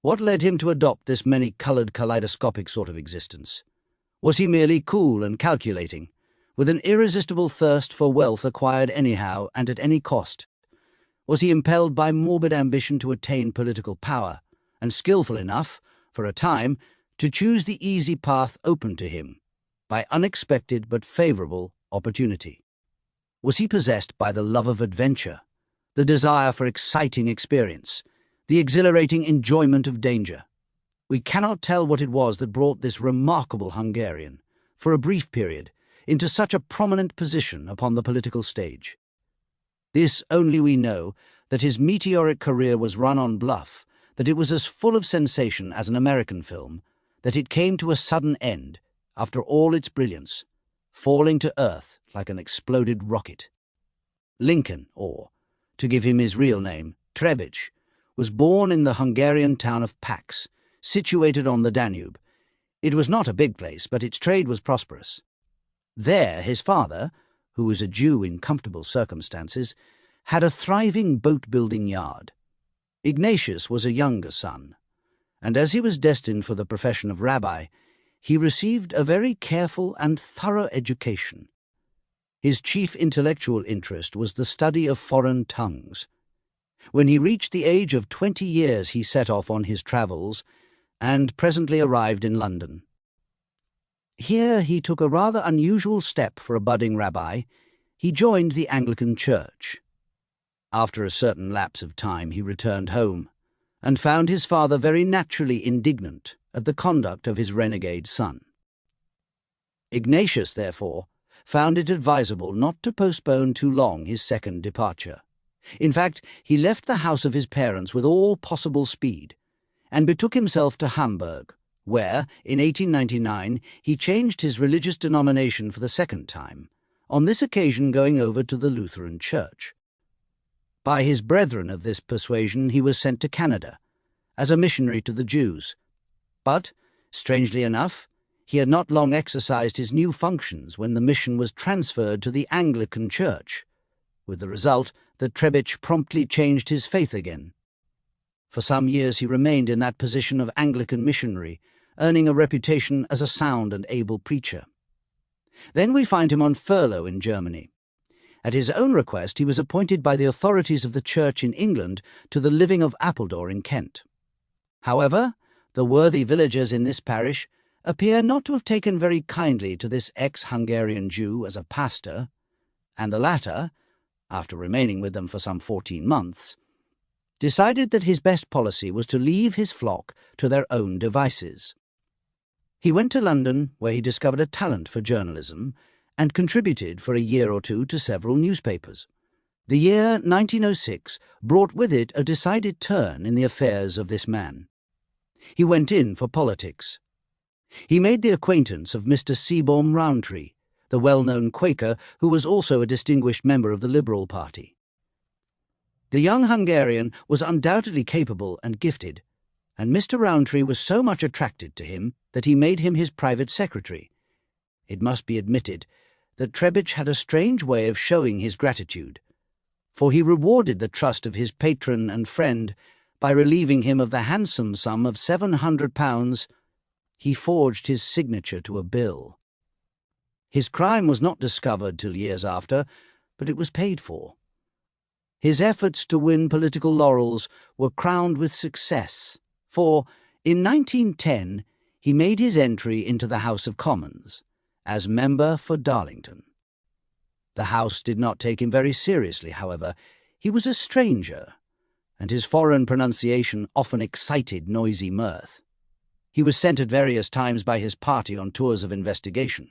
What led him to adopt this many-coloured kaleidoscopic sort of existence? Was he merely cool and calculating, with an irresistible thirst for wealth acquired anyhow and at any cost? Was he impelled by morbid ambition to attain political power, and skilful enough, for a time, to choose the easy path open to him, by unexpected but favourable opportunity? Was he possessed by the love of adventure, the desire for exciting experience, the exhilarating enjoyment of danger? We cannot tell what it was that brought this remarkable Hungarian, for a brief period, into such a prominent position upon the political stage. This only we know, that his meteoric career was run on bluff, that it was as full of sensation as an American film, that it came to a sudden end, after all its brilliance, falling to earth like an exploded rocket. Lincoln, or, to give him his real name, Trebitsch, was born in the Hungarian town of Pax, situated on the Danube. It was not a big place, but its trade was prosperous. There his father, who was a Jew in comfortable circumstances, had a thriving boat-building yard. Ignatius was a younger son, and as he was destined for the profession of rabbi, he received a very careful and thorough education. His chief intellectual interest was the study of foreign tongues. When he reached the age of 20 years, he set off on his travels, and presently arrived in London. Here he took a rather unusual step for a budding rabbi. He joined the Anglican Church. After a certain lapse of time he returned home, and found his father very naturally indignant at the conduct of his renegade son. Ignatius, therefore, found it advisable not to postpone too long his second departure. In fact, he left the house of his parents with all possible speed, and betook himself to Hamburg, where, in 1899, he changed his religious denomination for the second time, on this occasion going over to the Lutheran Church. By his brethren of this persuasion he was sent to Canada, as a missionary to the Jews. But, strangely enough, he had not long exercised his new functions when the mission was transferred to the Anglican Church, with the result that Trebitsch promptly changed his faith again. For some years he remained in that position of Anglican missionary, earning a reputation as a sound and able preacher. Then we find him on furlough in Germany. At his own request he was appointed by the authorities of the Church in England to the living of Appledore in Kent. However, the worthy villagers in this parish appear not to have taken very kindly to this ex-Hungarian Jew as a pastor, and the latter, after remaining with them for some 14 months, decided that his best policy was to leave his flock to their own devices. He went to London, where he discovered a talent for journalism, and contributed for a year or two to several newspapers. The year 1906 brought with it a decided turn in the affairs of this man. He went in for politics. He made the acquaintance of Mr. Seaborn Rowntree, the well-known Quaker who was also a distinguished member of the Liberal Party. The young Hungarian was undoubtedly capable and gifted, and Mr. Rowntree was so much attracted to him that he made him his private secretary. It must be admitted that Trebitsch had a strange way of showing his gratitude, for he rewarded the trust of his patron and friend by relieving him of the handsome sum of £700. He forged his signature to a bill. His crime was not discovered till years after, but it was paid for. His efforts to win political laurels were crowned with success, for in 1910 he made his entry into the House of Commons as member for Darlington. The House did not take him very seriously, however. He was a stranger, and his foreign pronunciation often excited noisy mirth. He was sent at various times by his party on tours of investigation,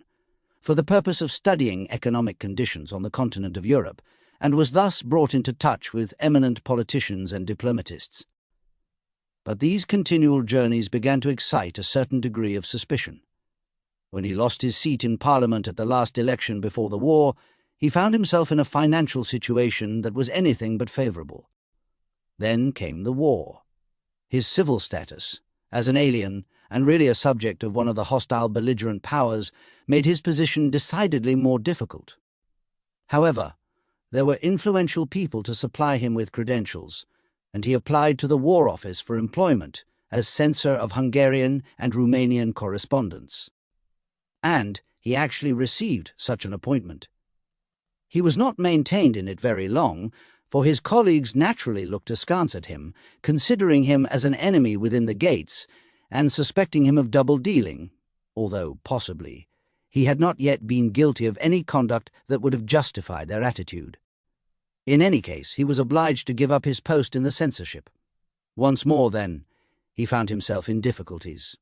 for the purpose of studying economic conditions on the continent of Europe, and was thus brought into touch with eminent politicians and diplomatists. But these continual journeys began to excite a certain degree of suspicion. When he lost his seat in Parliament at the last election before the war, he found himself in a financial situation that was anything but favourable. Then came the war. His civil status, as an alien and really a subject of one of the hostile belligerent powers, made his position decidedly more difficult. However, there were influential people to supply him with credentials, and he applied to the War Office for employment as censor of Hungarian and Romanian correspondence. And he actually received such an appointment. He was not maintained in it very long, for his colleagues naturally looked askance at him, considering him as an enemy within the gates and suspecting him of double-dealing, although, possibly, he had not yet been guilty of any conduct that would have justified their attitude. In any case, he was obliged to give up his post in the censorship. Once more, then, he found himself in difficulties.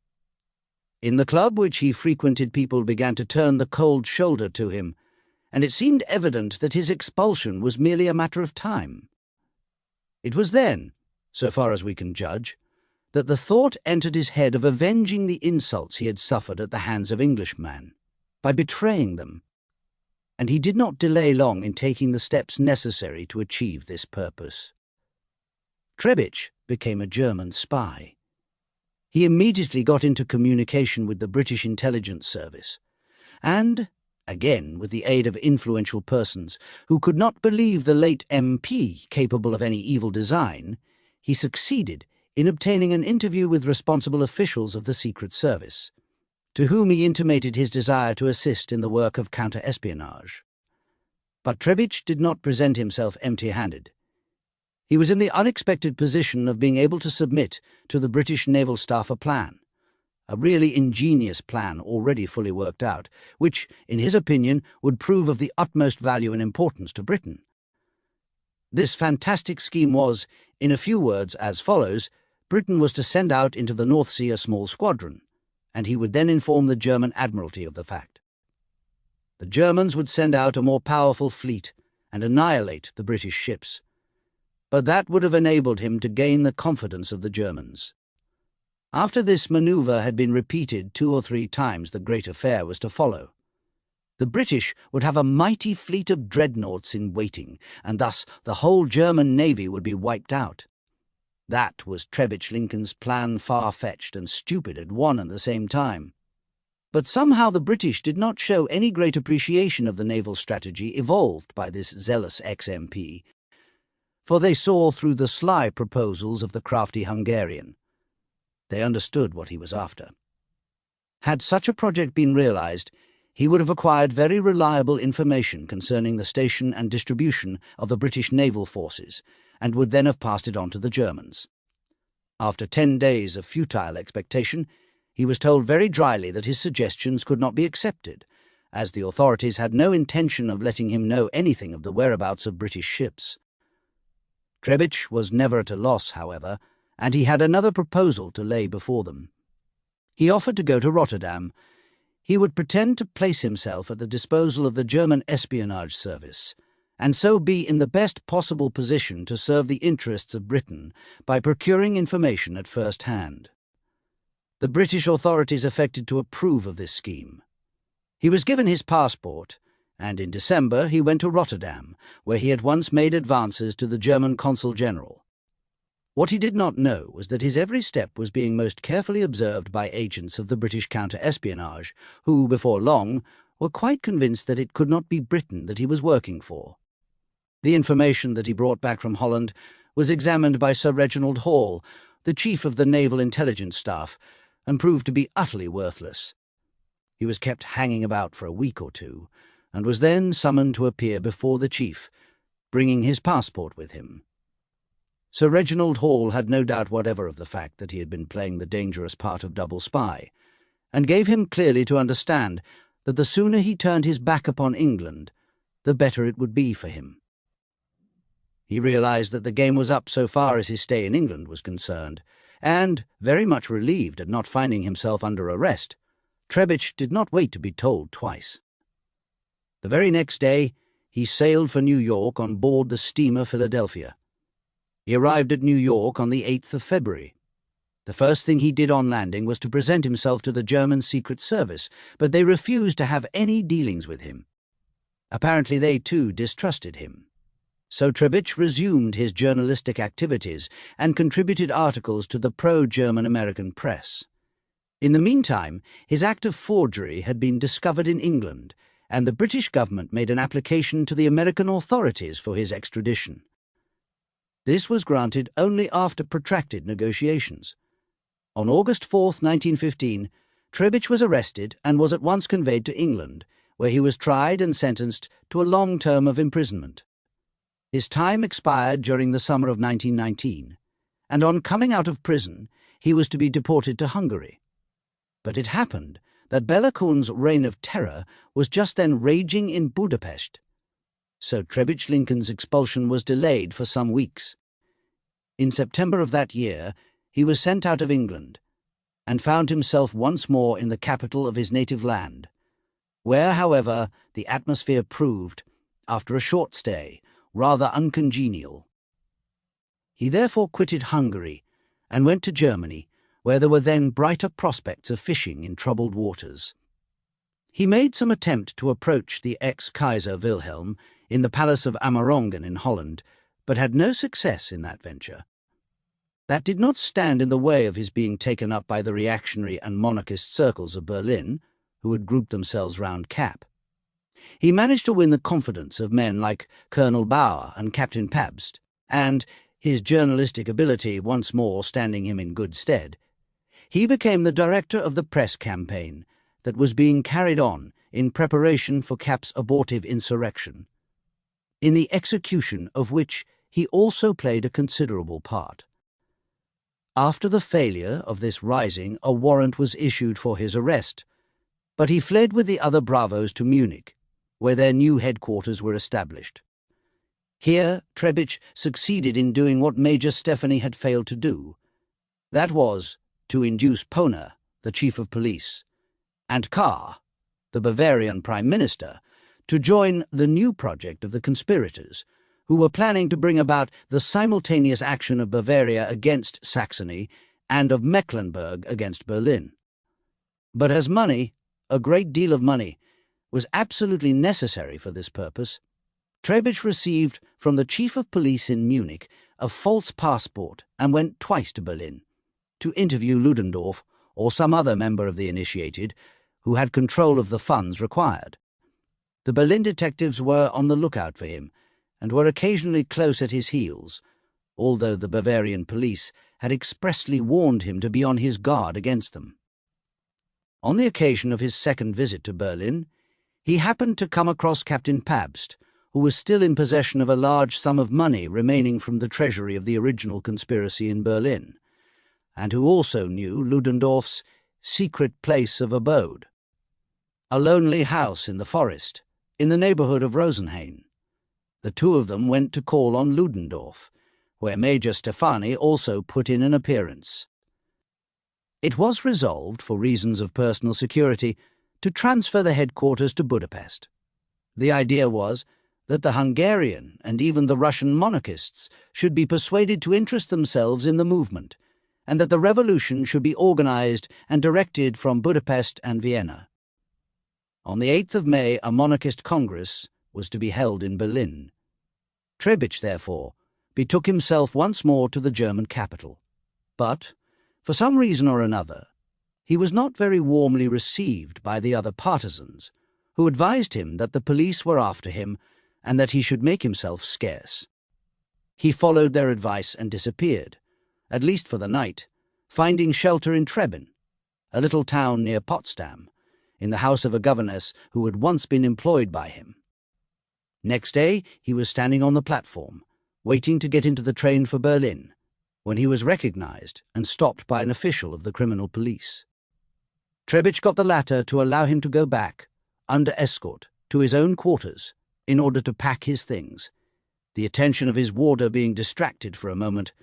In the club which he frequented, people began to turn the cold shoulder to him, and it seemed evident that his expulsion was merely a matter of time. It was then, so far as we can judge, that the thought entered his head of avenging the insults he had suffered at the hands of Englishmen, by betraying them, and he did not delay long in taking the steps necessary to achieve this purpose. Trebitsch became a German spy. He immediately got into communication with the British intelligence service, and, again with the aid of influential persons who could not believe the late MP capable of any evil design, he succeeded in obtaining an interview with responsible officials of the Secret Service, to whom he intimated his desire to assist in the work of counter-espionage. But Trebitsch did not present himself empty-handed. He was in the unexpected position of being able to submit to the British Naval Staff a plan, a really ingenious plan already fully worked out, which, in his opinion, would prove of the utmost value and importance to Britain. This fantastic scheme was, in a few words, as follows. Britain was to send out into the North Sea a small squadron, and he would then inform the German Admiralty of the fact. The Germans would send out a more powerful fleet and annihilate the British ships, but that would have enabled him to gain the confidence of the Germans. After this manoeuvre had been repeated 2 or 3 times, the great affair was to follow. The British would have a mighty fleet of dreadnoughts in waiting, and thus the whole German navy would be wiped out. That was Trebitsch Lincoln's plan, far-fetched and stupid at one and the same time. But somehow the British did not show any great appreciation of the naval strategy evolved by this zealous ex-MP, for they saw through the sly proposals of the crafty Hungarian. They understood what he was after. Had such a project been realized, he would have acquired very reliable information concerning the station and distribution of the British naval forces, and would then have passed it on to the Germans. After 10 days of futile expectation, he was told very dryly that his suggestions could not be accepted, as the authorities had no intention of letting him know anything of the whereabouts of British ships. Trebitsch was never at a loss, however, and he had another proposal to lay before them. He offered to go to Rotterdam. He would pretend to place himself at the disposal of the German espionage service, and so be in the best possible position to serve the interests of Britain by procuring information at first hand. The British authorities affected to approve of this scheme. He was given his passport, and in December he went to Rotterdam, where he at once made advances to the German consul general. What he did not know was that his every step was being most carefully observed by agents of the British counter-espionage, who, before long, were quite convinced that it could not be Britain that he was working for. The information that he brought back from Holland was examined by Sir Reginald Hall, the chief of the Naval Intelligence Staff, and proved to be utterly worthless. He was kept hanging about for a week or two, and was then summoned to appear before the chief, bringing his passport with him. Sir Reginald Hall had no doubt whatever of the fact that he had been playing the dangerous part of double spy, and gave him clearly to understand that the sooner he turned his back upon England, the better it would be for him. He realized that the game was up so far as his stay in England was concerned, and, very much relieved at not finding himself under arrest, Trebitsch did not wait to be told twice. The very next day, he sailed for New York on board the steamer Philadelphia. He arrived at New York on the 8th of February. The first thing he did on landing was to present himself to the German Secret Service, but they refused to have any dealings with him. Apparently they too distrusted him. So Trebitsch resumed his journalistic activities and contributed articles to the pro-German American press. In the meantime, his act of forgery had been discovered in England, and the British government made an application to the American authorities for his extradition. This was granted only after protracted negotiations. On August 4, 1915, Trebitsch was arrested and was at once conveyed to England, where he was tried and sentenced to a long term of imprisonment. His time expired during the summer of 1919, and on coming out of prison, he was to be deported to Hungary. But it happened that Bela Kun's reign of terror was just then raging in Budapest, so Trebitsch Lincoln's expulsion was delayed for some weeks. In September of that year, he was sent out of England, and found himself once more in the capital of his native land, where, however, the atmosphere proved, after a short stay, rather uncongenial. He therefore quitted Hungary and went to Germany, where there were then brighter prospects of fishing in troubled waters. He made some attempt to approach the ex-Kaiser Wilhelm in the palace of Amerongen in Holland, but had no success in that venture. That did not stand in the way of his being taken up by the reactionary and monarchist circles of Berlin, who had grouped themselves round Kapp. He managed to win the confidence of men like Colonel Bauer and Captain Pabst, and, his journalistic ability once more standing him in good stead, he became the director of the press campaign that was being carried on in preparation for Kapp's abortive insurrection, in the execution of which he also played a considerable part. After the failure of this rising, a warrant was issued for his arrest, but he fled with the other bravos to Munich, where their new headquarters were established. Here Trebitsch succeeded in doing what Major Stephanie had failed to do. That was, to induce Pohner, the chief of police, and Kahr, the Bavarian prime minister, to join the new project of the conspirators, who were planning to bring about the simultaneous action of Bavaria against Saxony and of Mecklenburg against Berlin. But as money, a great deal of money, was absolutely necessary for this purpose, Trebitsch received from the chief of police in Munich a false passport and went twice to Berlin, to interview Ludendorff or some other member of the initiated who had control of the funds required. The Berlin detectives were on the lookout for him, and were occasionally close at his heels, although the Bavarian police had expressly warned him to be on his guard against them. On the occasion of his second visit to Berlin, he happened to come across Captain Pabst, who was still in possession of a large sum of money remaining from the treasury of the original conspiracy in Berlin, and who also knew Ludendorff's secret place of abode, a lonely house in the forest, in the neighbourhood of Rosenhain. The two of them went to call on Ludendorff, where Major Stephanie also put in an appearance. It was resolved, for reasons of personal security, to transfer the headquarters to Budapest. The idea was that the Hungarian and even the Russian monarchists should be persuaded to interest themselves in the movement, and that the revolution should be organized and directed from Budapest and Vienna. On the 8th of May, a monarchist congress was to be held in Berlin. Trebitsch, therefore, betook himself once more to the German capital. But, for some reason or another, he was not very warmly received by the other partisans, who advised him that the police were after him and that he should make himself scarce. He followed their advice and disappeared, at least for the night, finding shelter in Trebin, a little town near Potsdam, in the house of a governess who had once been employed by him. Next day he was standing on the platform, waiting to get into the train for Berlin, when he was recognized and stopped by an official of the criminal police. Trebitsch got the latter to allow him to go back, under escort, to his own quarters, in order to pack his things. The attention of his warder being distracted for a moment,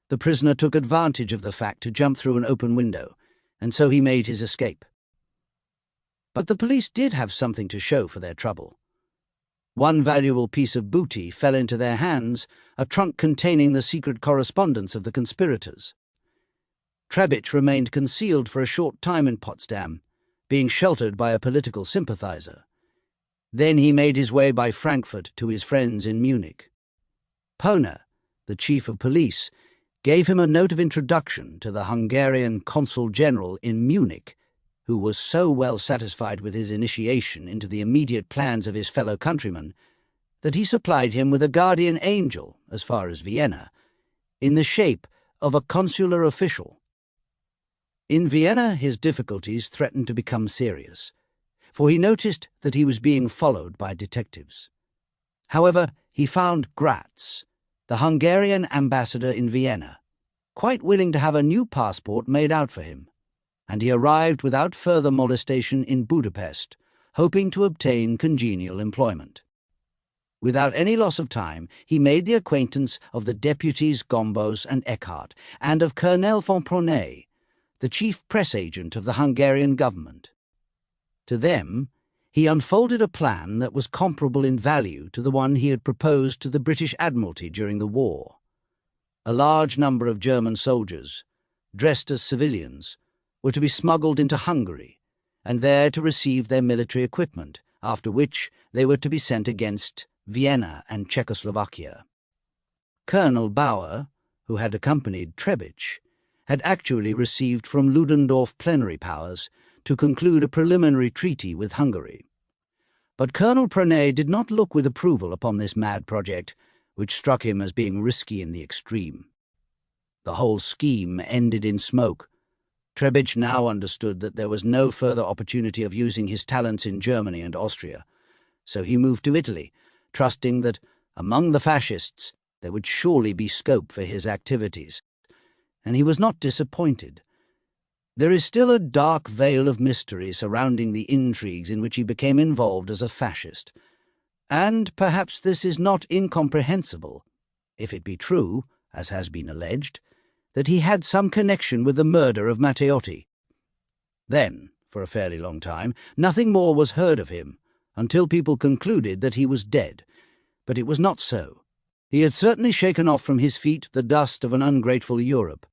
the prisoner took advantage of the fact to jump through an open window, and so he made his escape. But the police did have something to show for their trouble. One valuable piece of booty fell into their hands, a trunk containing the secret correspondence of the conspirators. Trebitsch remained concealed for a short time in Potsdam, being sheltered by a political sympathizer. Then he made his way by Frankfurt to his friends in Munich. Pohner, the chief of police, gave him a note of introduction to the Hungarian consul general in Munich, who was so well satisfied with his initiation into the immediate plans of his fellow countrymen that he supplied him with a guardian angel as far as Vienna, in the shape of a consular official. In Vienna his difficulties threatened to become serious, for he noticed that he was being followed by detectives. However, he found Gratz, the Hungarian ambassador in Vienna, quite willing to have a new passport made out for him, and he arrived without further molestation in Budapest, hoping to obtain congenial employment. Without any loss of time, he made the acquaintance of the deputies Gombos and Eckhart, and of Colonel von Pronay, the chief press agent of the Hungarian government. To them, he unfolded a plan that was comparable in value to the one he had proposed to the British Admiralty during the war. A large number of German soldiers, dressed as civilians, were to be smuggled into Hungary, and there to receive their military equipment, after which they were to be sent against Vienna and Czechoslovakia. Colonel Bauer, who had accompanied Trebitsch, had actually received from Ludendorff plenary powers to conclude a preliminary treaty with Hungary. But Colonel Pronay did not look with approval upon this mad project, which struck him as being risky in the extreme. The whole scheme ended in smoke. Trebitsch now understood that there was no further opportunity of using his talents in Germany and Austria, so he moved to Italy, trusting that, among the fascists, there would surely be scope for his activities. And he was not disappointed. There is still a dark veil of mystery surrounding the intrigues in which he became involved as a fascist, and perhaps this is not incomprehensible, if it be true, as has been alleged, that he had some connection with the murder of Matteotti. Then, for a fairly long time, nothing more was heard of him, until people concluded that he was dead, but it was not so. He had certainly shaken off from his feet the dust of an ungrateful Europe.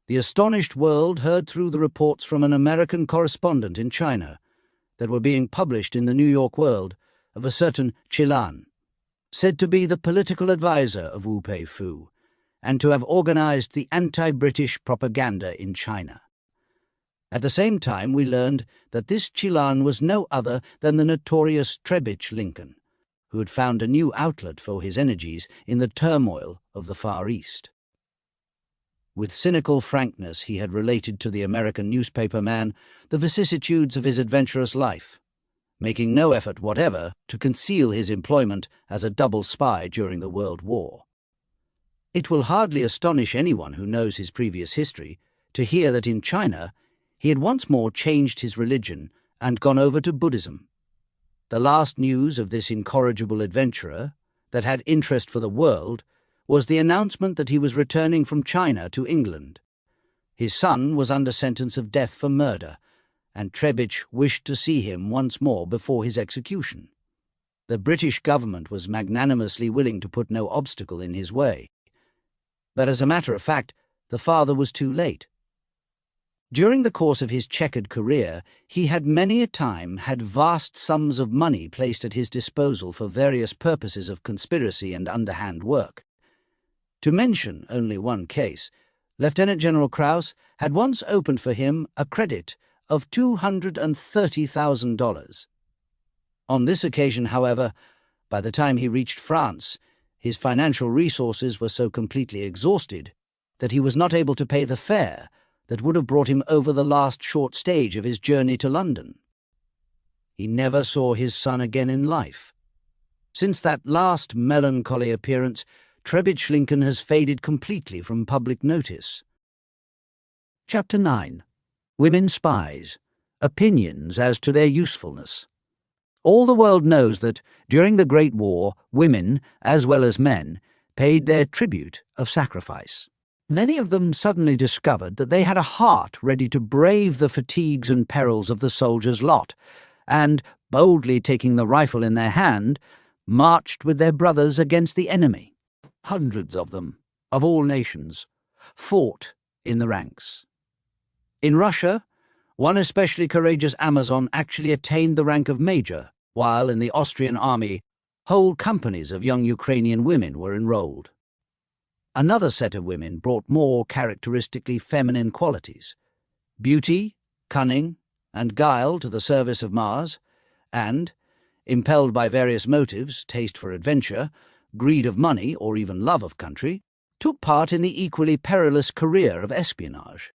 The astonished world heard through the reports from an American correspondent in China that were being published in the New York World of a certain Chilan, said to be the political adviser of Wu Pei-fu, and to have organized the anti-British propaganda in China. At the same time, we learned that this Chilan was no other than the notorious Trebitsch Lincoln, who had found a new outlet for his energies in the turmoil of the Far East. With cynical frankness he had related to the American newspaper man the vicissitudes of his adventurous life, making no effort whatever to conceal his employment as a double spy during the World War. It will hardly astonish anyone who knows his previous history to hear that in China he had once more changed his religion and gone over to Buddhism. The last news of this incorrigible adventurer, that had interest for the world, was the announcement that he was returning from China to England. His son was under sentence of death for murder, and Trebitsch wished to see him once more before his execution. The British government was magnanimously willing to put no obstacle in his way. But as a matter of fact, the father was too late. During the course of his checkered career, he had many a time had vast sums of money placed at his disposal for various purposes of conspiracy and underhand work. To mention only one case, Lieutenant General Krauss had once opened for him a credit of $230,000. On this occasion, however, by the time he reached France, his financial resources were so completely exhausted that he was not able to pay the fare that would have brought him over the last short stage of his journey to London. He never saw his son again in life. Since that last melancholy appearance, Trebitsch Lincoln has faded completely from public notice. Chapter 9. Women Spies. Opinions as to their usefulness. All the world knows that, during the Great War, women, as well as men, paid their tribute of sacrifice. Many of them suddenly discovered that they had a heart ready to brave the fatigues and perils of the soldier's lot, and, boldly taking the rifle in their hand, marched with their brothers against the enemy. Hundreds of them, of all nations, fought in the ranks. In Russia, one especially courageous Amazon actually attained the rank of major, while in the Austrian army, whole companies of young Ukrainian women were enrolled. Another set of women brought more characteristically feminine qualities: beauty, cunning, and guile to the service of Mars, and, impelled by various motives, taste for adventure, greed of money, or even love of country, took part in the equally perilous career of espionage.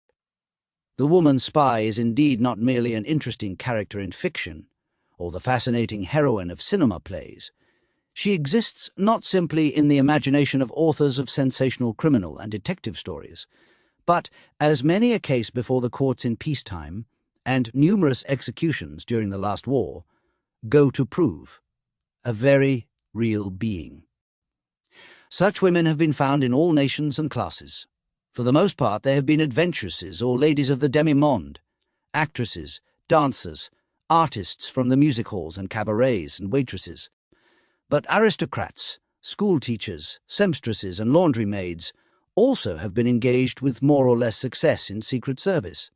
The woman spy is indeed not merely an interesting character in fiction, or the fascinating heroine of cinema plays. She exists not simply in the imagination of authors of sensational criminal and detective stories, but, as many a case before the courts in peacetime, and numerous executions during the last war, go to prove, a very real being. Such women have been found in all nations and classes. For the most part, they have been adventuresses or ladies of the demi-monde, actresses, dancers, artists from the music halls and cabarets, and waitresses. But aristocrats, school teachers, seamstresses, and laundry maids also have been engaged with more or less success in Secret Service.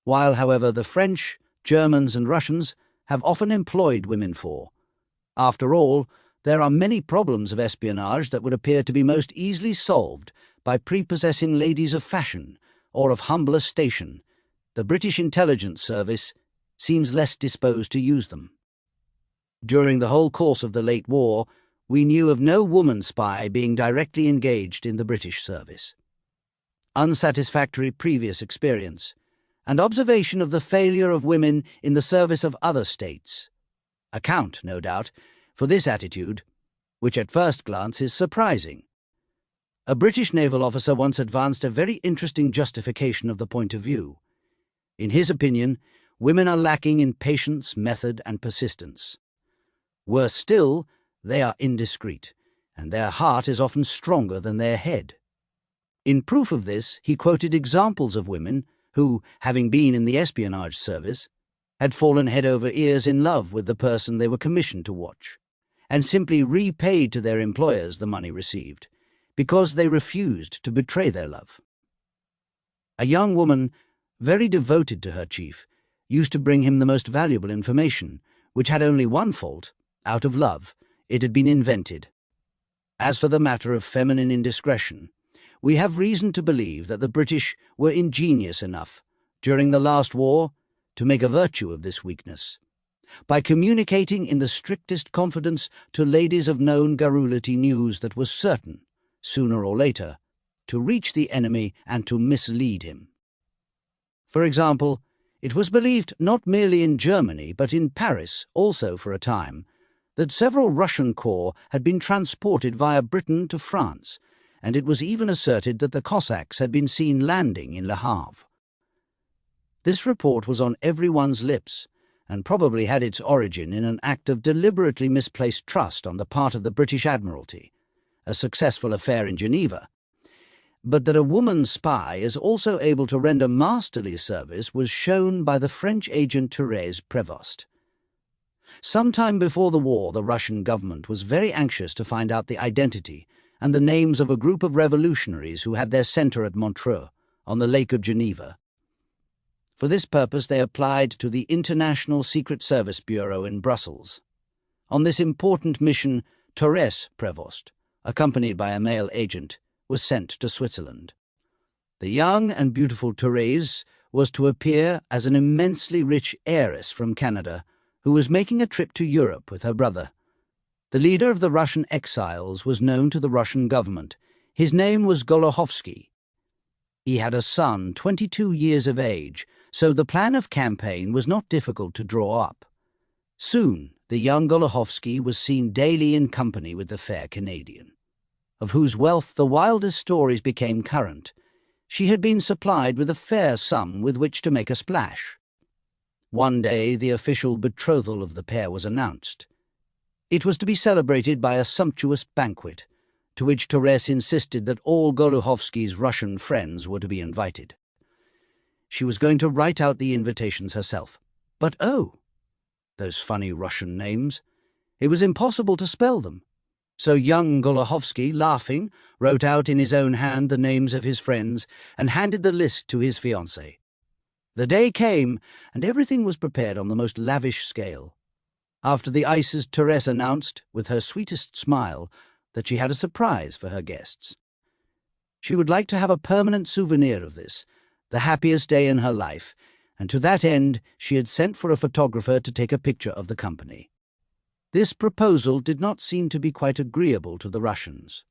While, however, the French, Germans, and Russians have often employed women for, after all, there are many problems of espionage that would appear to be most easily solved by prepossessing ladies of fashion or of humbler station. The British Intelligence Service seems less disposed to use them. During the whole course of the late war, we knew of no woman spy being directly engaged in the British service. Unsatisfactory previous experience, and observation of the failure of women in the service of other states, account, no doubt, for this attitude, which at first glance is surprising. A British naval officer once advanced a very interesting justification of the point of view. In his opinion, women are lacking in patience, method, and persistence. Worse still, they are indiscreet, and their heart is often stronger than their head. In proof of this, he quoted examples of women who, having been in the espionage service, had fallen head over ears in love with the person they were commissioned to watch, and simply repaid to their employers the money received, because they refused to betray their love. A young woman, very devoted to her chief, used to bring him the most valuable information, which had only one fault: out of love, it had been invented. As for the matter of feminine indiscretion, we have reason to believe that the British were ingenious enough, during the last war, to make a virtue of this weakness, by communicating in the strictest confidence to ladies of known garrulity news that was certain, sooner or later, to reach the enemy and to mislead him. For example, it was believed not merely in Germany, but in Paris also for a time, that several Russian corps had been transported via Britain to France, and it was even asserted that the Cossacks had been seen landing in Le Havre. This report was on everyone's lips, and probably had its origin in an act of deliberately misplaced trust on the part of the British Admiralty, a successful affair in Geneva. But that a woman spy is also able to render masterly service was shown by the French agent Thérèse Prévost. Some time before the war, the Russian government was very anxious to find out the identity and the names of a group of revolutionaries who had their centre at Montreux, on the Lake of Geneva. For this purpose they applied to the International Secret Service Bureau in Brussels. On this important mission, Thérèse Prévost, accompanied by a male agent, was sent to Switzerland. The young and beautiful Thérèse was to appear as an immensely rich heiress from Canada who was making a trip to Europe with her brother. The leader of the Russian exiles was known to the Russian government. His name was Golohovsky. He had a son 22 years of age, so the plan of campaign was not difficult to draw up. Soon, the young Golohovsky was seen daily in company with the fair Canadian, of whose wealth the wildest stories became current. She had been supplied with a fair sum with which to make a splash. One day the official betrothal of the pair was announced. It was to be celebrated by a sumptuous banquet, to which Thérèse insisted that all Golohovsky's Russian friends were to be invited. She was going to write out the invitations herself. But oh, those funny Russian names! It was impossible to spell them. So young Golohovsky, laughing, wrote out in his own hand the names of his friends and handed the list to his fiancée. The day came, and everything was prepared on the most lavish scale. After the ices, Thérèse announced, with her sweetest smile, that she had a surprise for her guests. She would like to have a permanent souvenir of this, the happiest day in her life, and to that end she had sent for a photographer to take a picture of the company. This proposal did not seem to be quite agreeable to the Russians.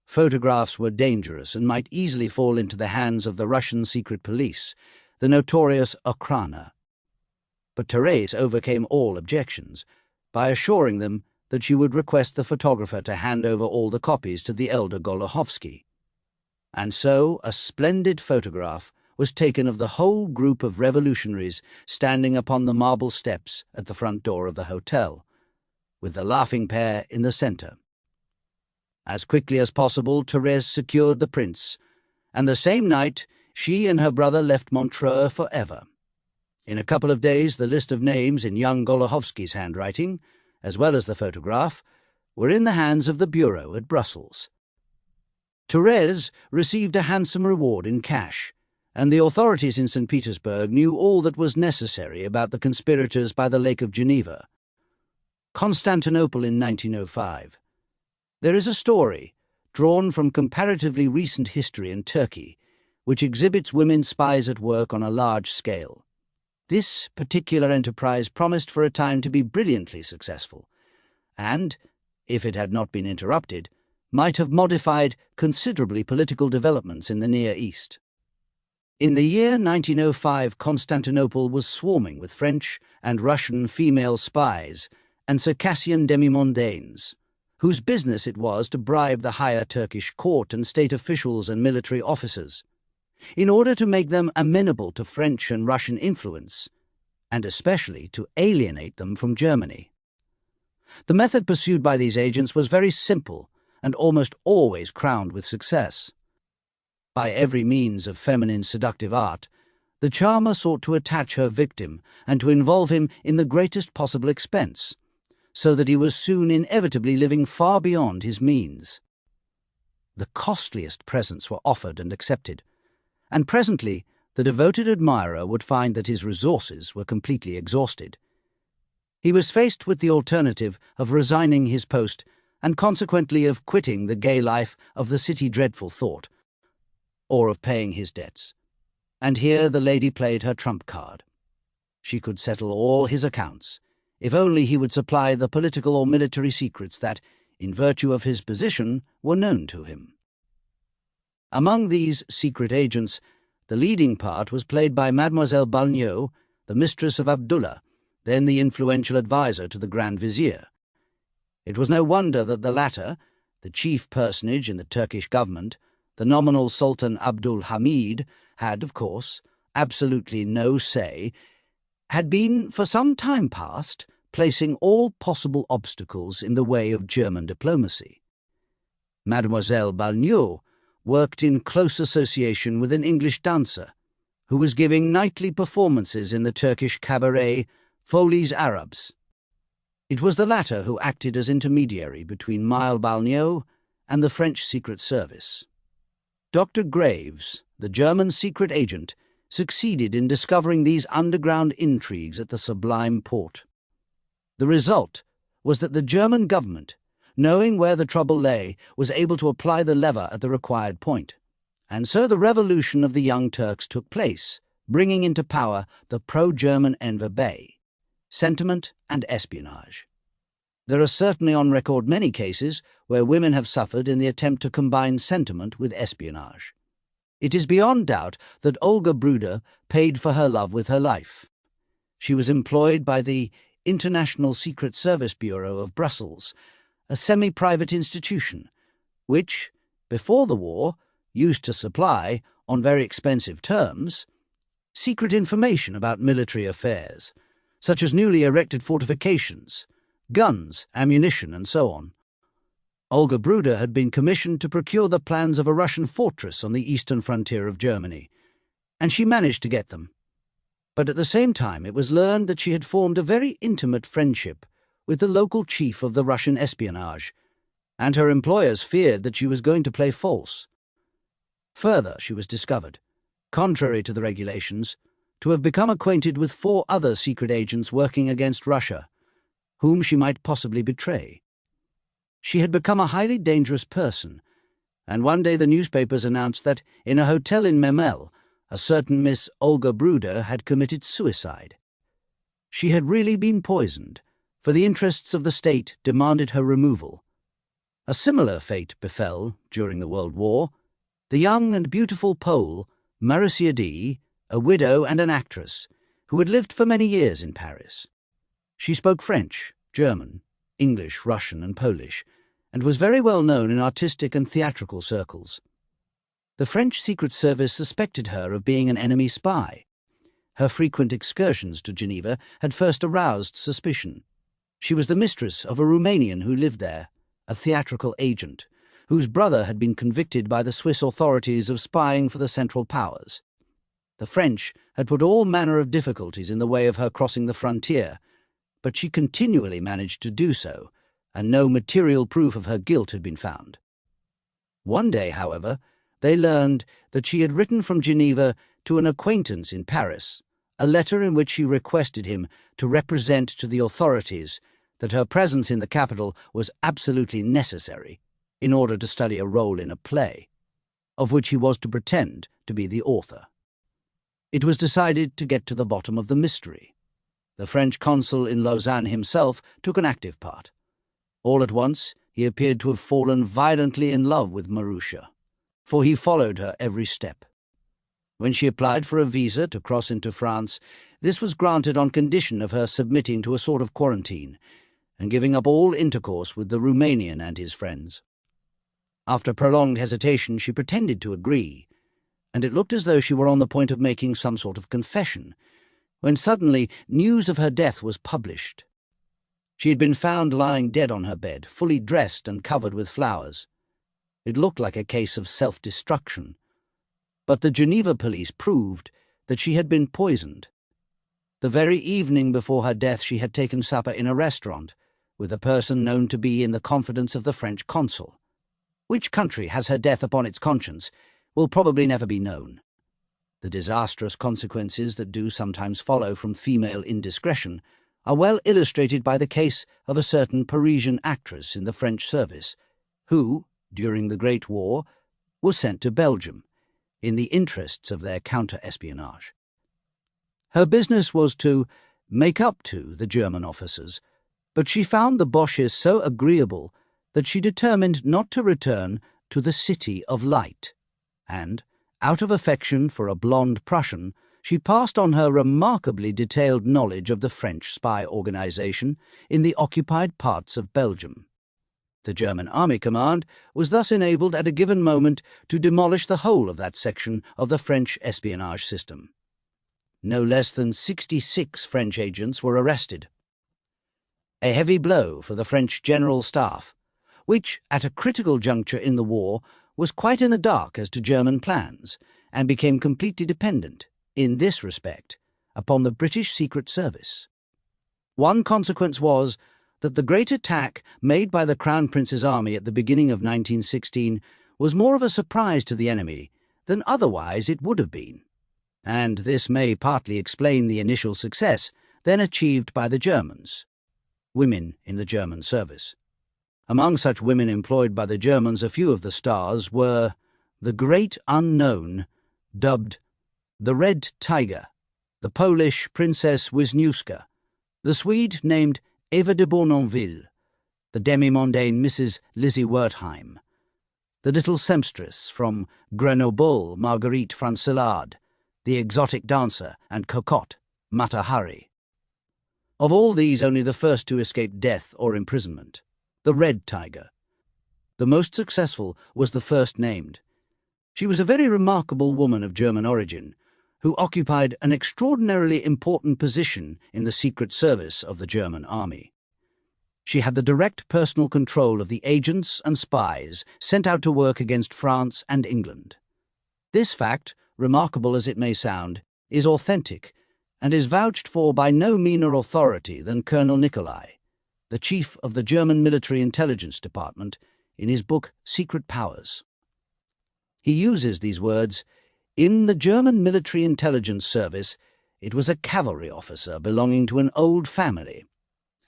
Photographs were dangerous and might easily fall into the hands of the Russian secret police, the notorious Okhrana. But Thérèse overcame all objections by assuring them that she would request the photographer to hand over all the copies to the elder Golohovsky. And so a splendid photograph was taken of the whole group of revolutionaries standing upon the marble steps at the front door of the hotel, with the laughing pair in the centre. As quickly as possible, Thérèse secured the prince, and the same night she and her brother left Montreux forever. In a couple of days the list of names in young Golohovsky's handwriting, as well as the photograph, were in the hands of the bureau at Brussels. Thérèse received a handsome reward in cash, and the authorities in St. Petersburg knew all that was necessary about the conspirators by the Lake of Geneva. Constantinople in 1905. There is a story, drawn from comparatively recent history in Turkey, which exhibits women spies at work on a large scale. This particular enterprise promised for a time to be brilliantly successful, and, if it had not been interrupted, might have modified considerably political developments in the Near East. In the year 1905, Constantinople was swarming with French and Russian female spies and Circassian demi-mondaines, whose business it was to bribe the higher Turkish court and state officials and military officers, in order to make them amenable to French and Russian influence, and especially to alienate them from Germany. The method pursued by these agents was very simple and almost always crowned with success. By every means of feminine seductive art, the charmer sought to attach her victim and to involve him in the greatest possible expense, so that he was soon inevitably living far beyond his means. The costliest presents were offered and accepted, and presently the devoted admirer would find that his resources were completely exhausted. He was faced with the alternative of resigning his post and consequently of quitting the gay life of the city dreadful thought, or of paying his debts. And here the lady played her trump card. She could settle all his accounts, if only he would supply the political or military secrets that, in virtue of his position, were known to him. Among these secret agents, the leading part was played by Mademoiselle Balgniot, the mistress of Abdullah, then the influential adviser to the Grand Vizier. It was no wonder that the latter, the chief personage in the Turkish government, the nominal Sultan Abdul Hamid, had, of course, absolutely no say, had been, for some time past, placing all possible obstacles in the way of German diplomacy. Mademoiselle Balgniot worked in close association with an English dancer, who was giving nightly performances in the Turkish cabaret Folies Arabs. It was the latter who acted as intermediary between Mile Balgniot and the French Secret Service. Dr. Graves, the German secret agent, succeeded in discovering these underground intrigues at the Sublime Porte. The result was that the German government, knowing where the trouble lay, was able to apply the lever at the required point. And so the revolution of the Young Turks took place, bringing into power the pro-German Enver Bey, sentiment and espionage. There are certainly on record many cases where women have suffered in the attempt to combine sentiment with espionage. It is beyond doubt that Olga Bruder paid for her love with her life. She was employed by the International Secret Service Bureau of Brussels, a semi-private institution, which, before the war, used to supply, on very expensive terms, secret information about military affairs, such as newly erected fortifications, guns, ammunition, and so on. Olga Bruder had been commissioned to procure the plans of a Russian fortress on the eastern frontier of Germany, and she managed to get them. But at the same time it was learned that she had formed a very intimate friendship with the local chief of the Russian espionage, and her employers feared that she was going to play false. Further, she was discovered, contrary to the regulations, to have become acquainted with 4 other secret agents working against Russia, whom she might possibly betray. She had become a highly dangerous person, and one day the newspapers announced that, in a hotel in Memel, a certain Miss Olga Bruder had committed suicide. She had really been poisoned, for the interests of the state demanded her removal. A similar fate befell, during the World War, the young and beautiful Pole, Marcia D., a widow and an actress, who had lived for many years in Paris. She spoke French, German, English, Russian, and Polish, and was very well known in artistic and theatrical circles. The French Secret Service suspected her of being an enemy spy. Her frequent excursions to Geneva had first aroused suspicion. She was the mistress of a Romanian who lived there, a theatrical agent, whose brother had been convicted by the Swiss authorities of spying for the Central Powers. The French had put all manner of difficulties in the way of her crossing the frontier, but she continually managed to do so, and no material proof of her guilt had been found. One day, however, they learned that she had written from Geneva to an acquaintance in Paris a letter in which she requested him to represent to the authorities that her presence in the capital was absolutely necessary in order to study a role in a play, of which he was to pretend to be the author. It was decided to get to the bottom of the mystery. The French consul in Lausanne himself took an active part. All at once he appeared to have fallen violently in love with Marussia, for he followed her every step. When she applied for a visa to cross into France, this was granted on condition of her submitting to a sort of quarantine and giving up all intercourse with the Romanian and his friends. After prolonged hesitation, she pretended to agree, and it looked as though she were on the point of making some sort of confession, when suddenly news of her death was published. She had been found lying dead on her bed, fully dressed and covered with flowers. It looked like a case of self-destruction, but the Geneva police proved that she had been poisoned. The very evening before her death she had taken supper in a restaurant with a person known to be in the confidence of the French consul. Which country has her death upon its conscience will probably never be known. The disastrous consequences that do sometimes follow from female indiscretion are well illustrated by the case of a certain Parisian actress in the French service, who, during the Great War, was sent to Belgium in the interests of their counter-espionage. Her business was to make up to the German officers, but she found the Boches so agreeable that she determined not to return to the City of Light, and, out of affection for a blonde Prussian, she passed on her remarkably detailed knowledge of the French spy organization in the occupied parts of Belgium. The German Army Command was thus enabled at a given moment to demolish the whole of that section of the French espionage system. No less than 66 French agents were arrested. A heavy blow for the French General Staff, which, at a critical juncture in the war, was quite in the dark as to German plans, and became completely dependent, in this respect, upon the British Secret Service. One consequence was that the great attack made by the Crown Prince's army at the beginning of 1916 was more of a surprise to the enemy than otherwise it would have been, and this may partly explain the initial success then achieved by the Germans. Women in the German service. Among such women employed by the Germans, a few of the stars were the Great Unknown, dubbed the Red Tiger, the Polish Princess Wisniewska, the Swede named Eva de Bournonville, the demi-mondaine Mrs. Lizzie Wertheim, the little sempstress from Grenoble, Marguerite Francillard, the exotic dancer and cocotte Mata Hari. Of all these, only the first two escaped death or imprisonment. The Red Tiger. The most successful was the first named. She was a very remarkable woman of German origin, who occupied an extraordinarily important position in the secret service of the German army. She had the direct personal control of the agents and spies sent out to work against France and England. This fact, remarkable as it may sound, is authentic and is vouched for by no meaner authority than Colonel Nicolai, the chief of the German Military Intelligence Department, in his book Secret Powers. He uses these words, "In the German Military Intelligence Service, it was a cavalry officer belonging to an old family,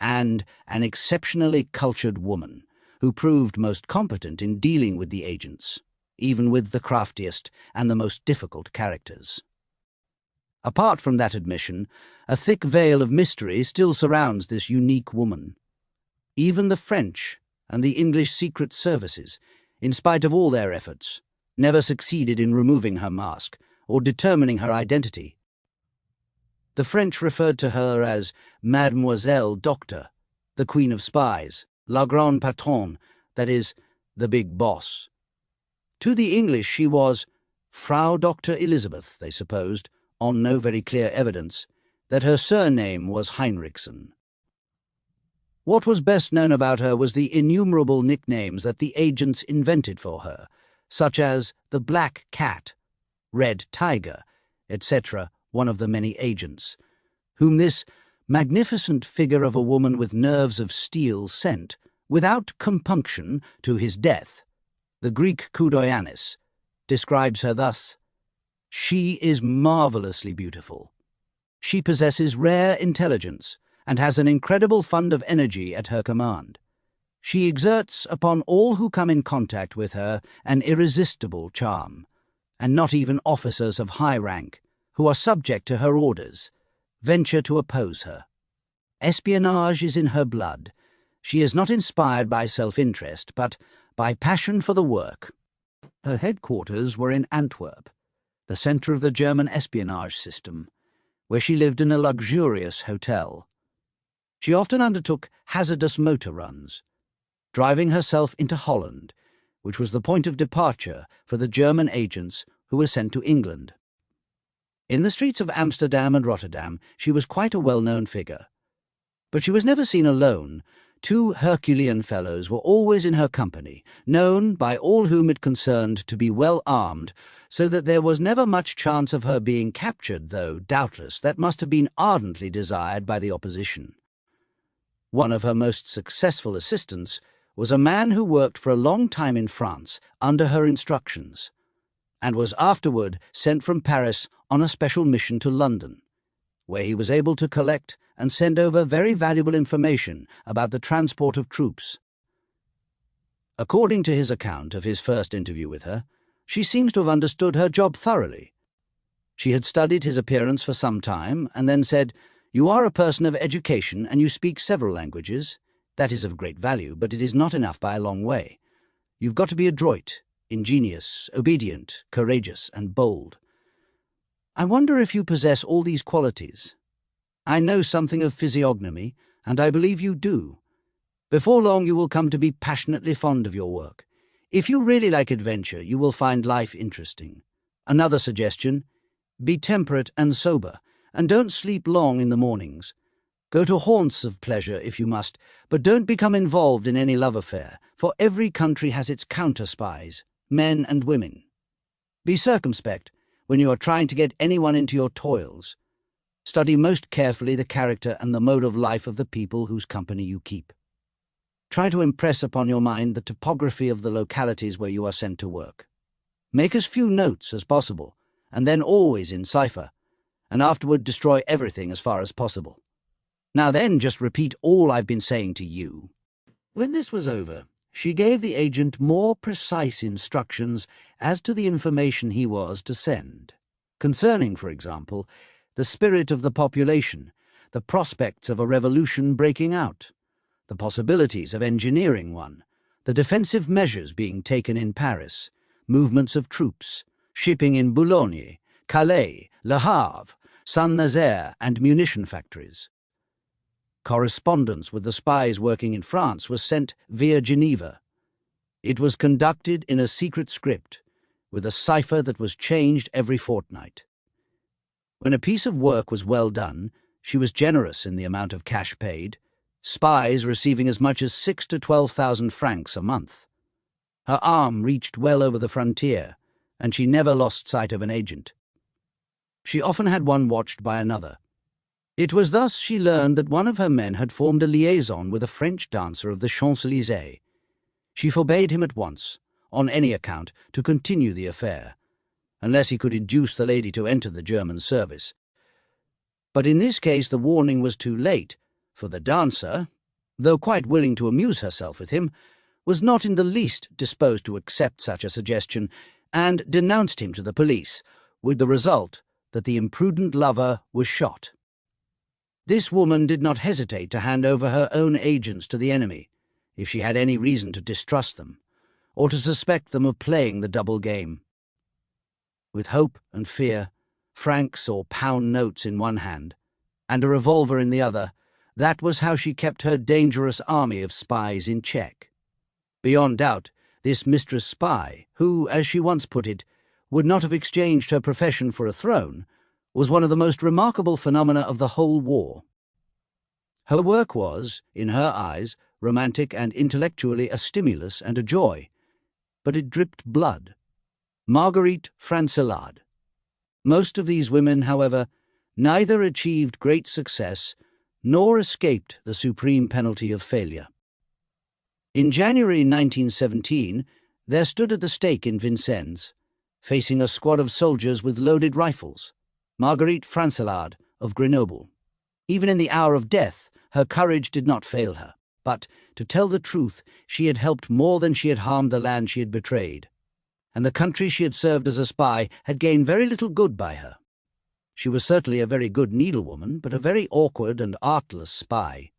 and an exceptionally cultured woman, who proved most competent in dealing with the agents, even with the craftiest and the most difficult characters." Apart from that admission, a thick veil of mystery still surrounds this unique woman. Even the French and the English secret services, in spite of all their efforts, never succeeded in removing her mask or determining her identity. The French referred to her as Mademoiselle Doctor, the Queen of Spies, La Grande Patronne, that is, the Big Boss. To the English she was Frau Dr. Elizabeth, they supposed, on no very clear evidence, that her surname was Heinrichsen. What was best known about her was the innumerable nicknames that the agents invented for her, such as the Black Cat, Red Tiger, etc., one of the many agents, whom this magnificent figure of a woman with nerves of steel sent, without compunction, to his death. The Greek Koudoyanis describes her thus: "She is marvellously beautiful. She possesses rare intelligence and has an incredible fund of energy at her command. She exerts upon all who come in contact with her an irresistible charm, and not even officers of high rank, who are subject to her orders, venture to oppose her. Espionage is in her blood. She is not inspired by self-interest, but by passion for the work." Her headquarters were in Antwerp, the centre of the German espionage system, where she lived in a luxurious hotel. She often undertook hazardous motor runs, driving herself into Holland, which was the point of departure for the German agents who were sent to England. In the streets of Amsterdam and Rotterdam she was quite a well-known figure. But she was never seen alone. Two Herculean fellows were always in her company, known by all whom it concerned to be well armed, so that there was never much chance of her being captured, though, doubtless, that must have been ardently desired by the opposition. One of her most successful assistants was a man who worked for a long time in France under her instructions, and was afterward sent from Paris on a special mission to London, where he was able to collect and send over very valuable information about the transport of troops. According to his account of his first interview with her, she seems to have understood her job thoroughly. She had studied his appearance for some time, and then said, "You are a person of education, and you speak several languages. That is of great value, but it is not enough by a long way. You've got to be adroit, ingenious, obedient, courageous, and bold. I wonder if you possess all these qualities. I know something of physiognomy, and I believe you do. Before long you will come to be passionately fond of your work. If you really like adventure, you will find life interesting. Another suggestion: be temperate and sober, and don't sleep long in the mornings. Go to haunts of pleasure if you must, but don't become involved in any love affair, for every country has its counter-spies, men and women. Be circumspect when you are trying to get anyone into your toils. Study most carefully the character and the mode of life of the people whose company you keep. Try to impress upon your mind the topography of the localities where you are sent to work. Make as few notes as possible, and then always in cipher, and afterward destroy everything as far as possible. Now then, just repeat all I've been saying to you." When this was over, she gave the agent more precise instructions as to the information he was to send, concerning, for example, the spirit of the population, the prospects of a revolution breaking out, the possibilities of engineering one, the defensive measures being taken in Paris, movements of troops, shipping in Boulogne, Calais, Le Havre, Saint-Nazaire, and munition factories. Correspondence with the spies working in France was sent via Geneva. It was conducted in a secret script, with a cipher that was changed every fortnight. When a piece of work was well done, she was generous in the amount of cash paid, spies receiving as much as 6,000 to 12,000 francs a month. Her arm reached well over the frontier, and she never lost sight of an agent. She often had one watched by another. It was thus she learned that one of her men had formed a liaison with a French dancer of the Champs-Élysées. She forbade him at once, on any account, to continue the affair, unless he could induce the lady to enter the German service. But in this case the warning was too late, for the dancer, though quite willing to amuse herself with him, was not in the least disposed to accept such a suggestion, and denounced him to the police, with the result that the imprudent lover was shot. This woman did not hesitate to hand over her own agents to the enemy, if she had any reason to distrust them, or to suspect them of playing the double game. With hope and fear, francs or pound notes in one hand, and a revolver in the other, that was how she kept her dangerous army of spies in check. Beyond doubt, this mistress spy, who, as she once put it, would not have exchanged her profession for a throne, was one of the most remarkable phenomena of the whole war. Her work was, in her eyes, romantic and intellectually a stimulus and a joy, but it dripped blood. Marguerite Francelade. Most of these women, however, neither achieved great success nor escaped the supreme penalty of failure. In January 1917, there stood at the stake in Vincennes, facing a squad of soldiers with loaded rifles, Marguerite Francelade of Grenoble. Even in the hour of death, her courage did not fail her, but, to tell the truth, she had helped more than she had harmed the land she had betrayed, and the country she had served as a spy had gained very little good by her. She was certainly a very good needlewoman, but a very awkward and artless spy.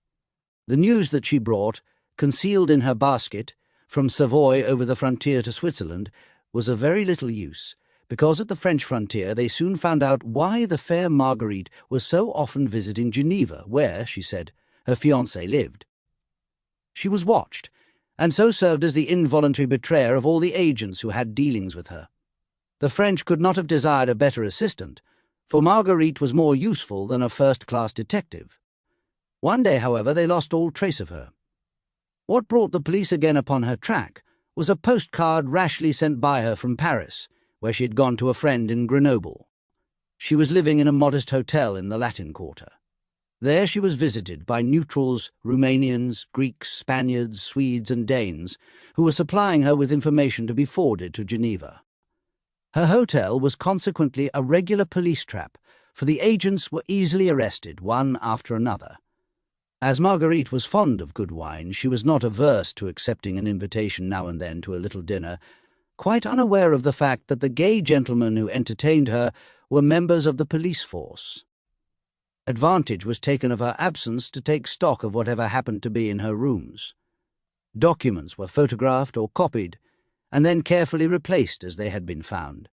The news that she brought, concealed in her basket, from Savoy over the frontier to Switzerland, was of very little use, because at the French frontier they soon found out why the fair Marguerite was so often visiting Geneva, where, she said, her fiancé lived. She was watched, and so served as the involuntary betrayer of all the agents who had dealings with her. The French could not have desired a better assistant, for Marguerite was more useful than a first-class detective. One day, however, they lost all trace of her. What brought the police again upon her track was a postcard rashly sent by her from Paris, where she had gone to a friend in Grenoble. She was living in a modest hotel in the Latin Quarter. There she was visited by neutrals, Romanians, Greeks, Spaniards, Swedes, and Danes, who were supplying her with information to be forwarded to Geneva. Her hotel was consequently a regular police trap, for the agents were easily arrested, one after another. As Marguerite was fond of good wine, she was not averse to accepting an invitation now and then to a little dinner, quite unaware of the fact that the gay gentlemen who entertained her were members of the police force. Advantage was taken of her absence to take stock of whatever happened to be in her rooms. Documents were photographed or copied, and then carefully replaced as they had been found.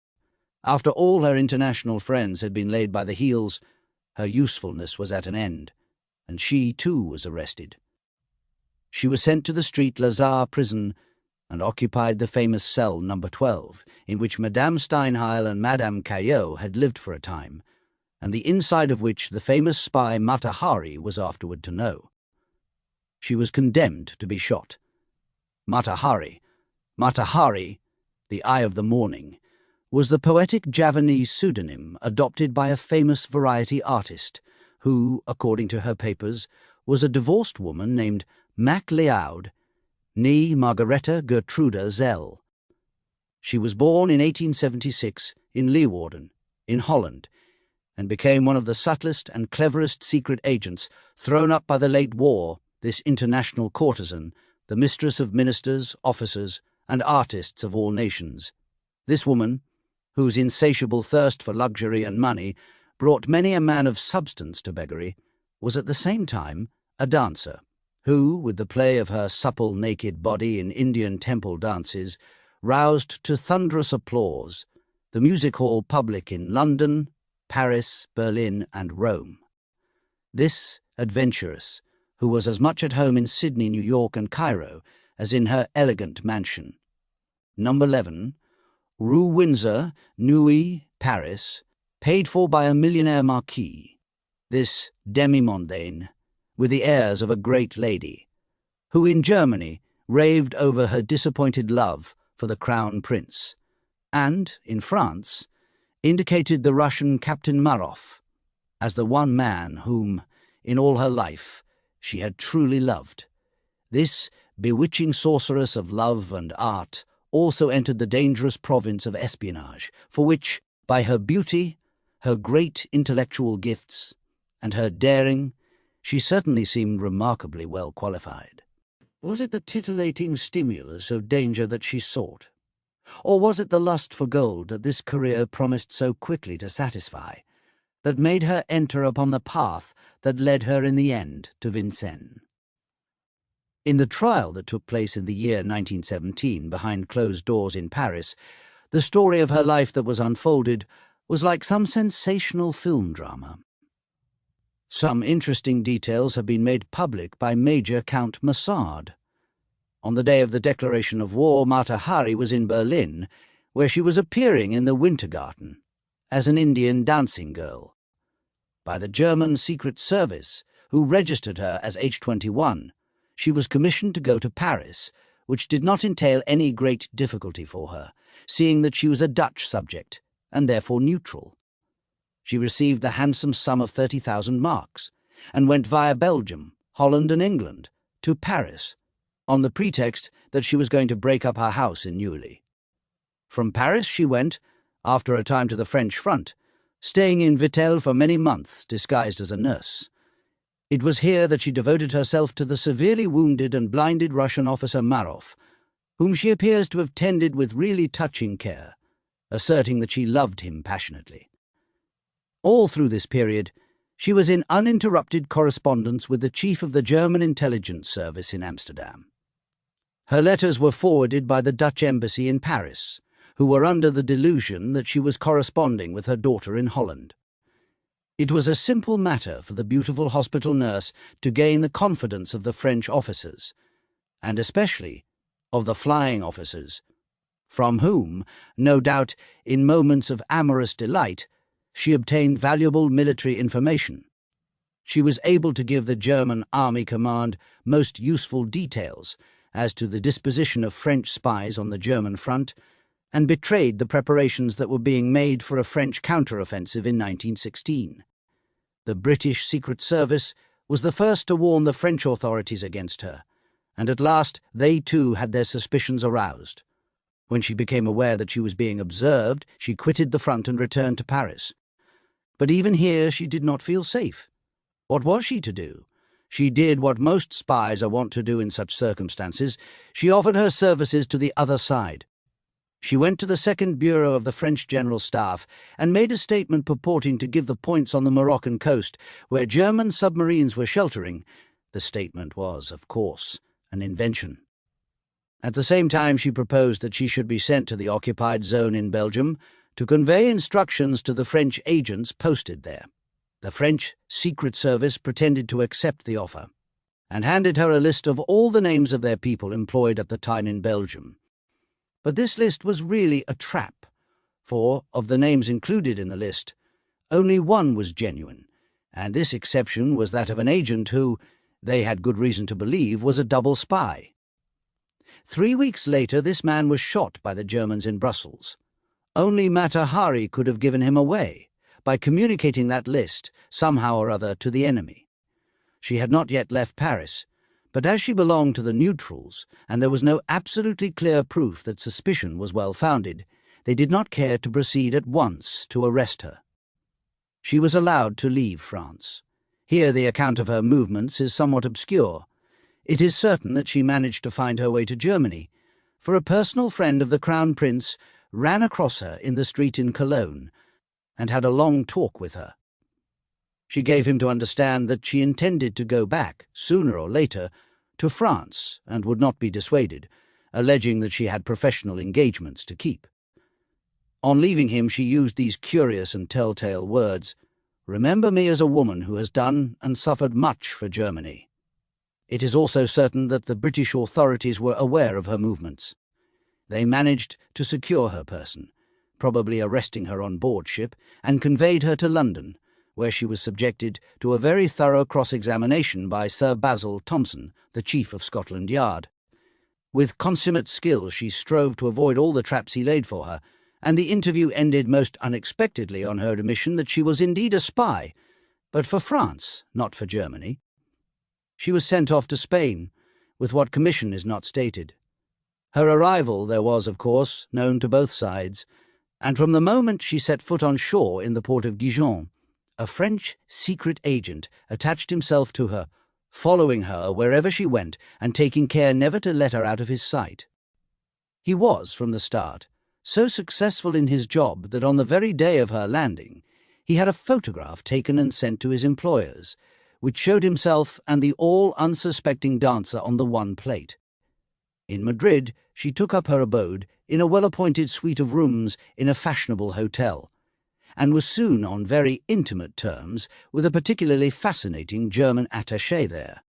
After all her international friends had been laid by the heels, her usefulness was at an end, and she, too, was arrested. She was sent to the street Lazare prison and occupied the famous cell number 12, in which Madame Steinheil and Madame Caillot had lived for a time, and the inside of which the famous spy Mata Hari was afterward to know. She was condemned to be shot. Mata Hari, the Eye of the Morning, was the poetic Javanese pseudonym adopted by a famous variety artist, who, according to her papers, was a divorced woman named Mac Leod, née Margaretha Gertruda Zell. She was born in 1876 in Leeuwarden, in Holland, and became one of the subtlest and cleverest secret agents thrown up by the late war, this international courtesan, the mistress of ministers, officers, and artists of all nations. This woman, whose insatiable thirst for luxury and money brought many a man of substance to beggary, was at the same time a dancer, who, with the play of her supple naked body in Indian temple dances, roused to thunderous applause the music hall public in London, Paris, Berlin, and Rome. This adventuress, who was as much at home in Sydney, New York, and Cairo as in her elegant mansion, number 11, Rue Windsor, Neuilly, Paris, paid for by a millionaire marquis, this demi-mondaine, with the airs of a great lady, who in Germany raved over her disappointed love for the crown prince, and, in France, indicated the Russian Captain Marov as the one man whom, in all her life, she had truly loved. This bewitching sorceress of love and art also entered the dangerous province of espionage, for which, by her beauty, her great intellectual gifts, and her daring, she certainly seemed remarkably well qualified. Was it the titillating stimulus of danger that she sought? Or was it the lust for gold that this career promised so quickly to satisfy, that made her enter upon the path that led her in the end to Vincennes? In the trial that took place in the year 1917 behind closed doors in Paris, the story of her life that was unfolded was like some sensational film drama. Some interesting details have been made public by Major Count Massard. On the day of the declaration of war, Mata Hari was in Berlin, where she was appearing in the Wintergarten as an Indian dancing girl. By the German Secret Service, who registered her as age 21, she was commissioned to go to Paris, which did not entail any great difficulty for her, seeing that she was a Dutch subject, and therefore neutral. She received the handsome sum of 30,000 marks, and went via Belgium, Holland, and England to Paris, on the pretext that she was going to break up her house in Neuilly. From Paris she went, after a time, to the French front, staying in Vittel for many months, disguised as a nurse. It was here that she devoted herself to the severely wounded and blinded Russian officer Marov, whom she appears to have tended with really touching care, asserting that she loved him passionately. All through this period, she was in uninterrupted correspondence with the chief of the German intelligence service in Amsterdam. Her letters were forwarded by the Dutch embassy in Paris, who were under the delusion that she was corresponding with her daughter in Holland. It was a simple matter for the beautiful hospital nurse to gain the confidence of the French officers, and especially of the flying officers, from whom, no doubt in moments of amorous delight, she obtained valuable military information. She was able to give the German Army Command most useful details as to the disposition of French spies on the German front, and betrayed the preparations that were being made for a French counter-offensive in 1916. The British Secret Service was the first to warn the French authorities against her, and at last they too had their suspicions aroused. When she became aware that she was being observed, she quitted the front and returned to Paris. But even here she did not feel safe. What was she to do? She did what most spies are wont to do in such circumstances. She offered her services to the other side. She went to the Second Bureau of the French General Staff and made a statement purporting to give the points on the Moroccan coast where German submarines were sheltering. The statement was, of course, an invention. At the same time, she proposed that she should be sent to the occupied zone in Belgium to convey instructions to the French agents posted there. The French Secret Service pretended to accept the offer, and handed her a list of all the names of their people employed at the time in Belgium. But this list was really a trap, for, of the names included in the list, only one was genuine, and this exception was that of an agent who, they had good reason to believe, was a double spy. 3 weeks later this man was shot by the Germans in Brussels. Only Mata Hari could have given him away, by communicating that list, somehow or other, to the enemy. She had not yet left Paris, But as she belonged to the neutrals, and there was no absolutely clear proof that suspicion was well-founded, they did not care to proceed at once to arrest her. She was allowed to leave France. Here the account of her movements is somewhat obscure. It is certain that she managed to find her way to Germany, for a personal friend of the Crown Prince ran across her in the street in Cologne and had a long talk with her. She gave him to understand that she intended to go back, sooner or later, to France and would not be dissuaded, alleging that she had professional engagements to keep. On leaving him, she used these curious and telltale words, "Remember me as a woman who has done and suffered much for Germany." It is also certain that the British authorities were aware of her movements. They managed to secure her person, probably arresting her on board ship, and conveyed her to London, where she was subjected to a very thorough cross-examination by Sir Basil Thompson, the Chief of Scotland Yard. With consummate skill she strove to avoid all the traps he laid for her, and the interview ended most unexpectedly on her admission that she was indeed a spy, but for France, not for Germany. She was sent off to Spain, with what commission is not stated. Her arrival there was, of course, known to both sides, and from the moment she set foot on shore in the port of Dijon, a French secret agent attached himself to her, following her wherever she went and taking care never to let her out of his sight. He was, from the start, so successful in his job that on the very day of her landing he had a photograph taken and sent to his employers, which showed himself and the all-unsuspecting dancer on the one plate. In Madrid she took up her abode in a well-appointed suite of rooms in a fashionable hotel, and was soon on very intimate terms with a particularly fascinating German attaché there.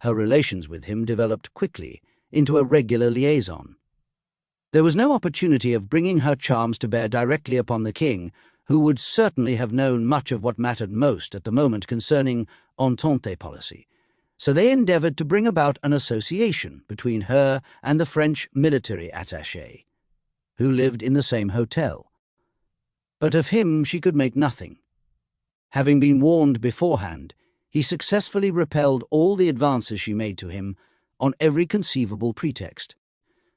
Her relations with him developed quickly into a regular liaison. There was no opportunity of bringing her charms to bear directly upon the king, who would certainly have known much of what mattered most at the moment concerning Entente policy, so they endeavoured to bring about an association between her and the French military attaché, who lived in the same hotel. But of him she could make nothing. Having been warned beforehand, he successfully repelled all the advances she made to him on every conceivable pretext.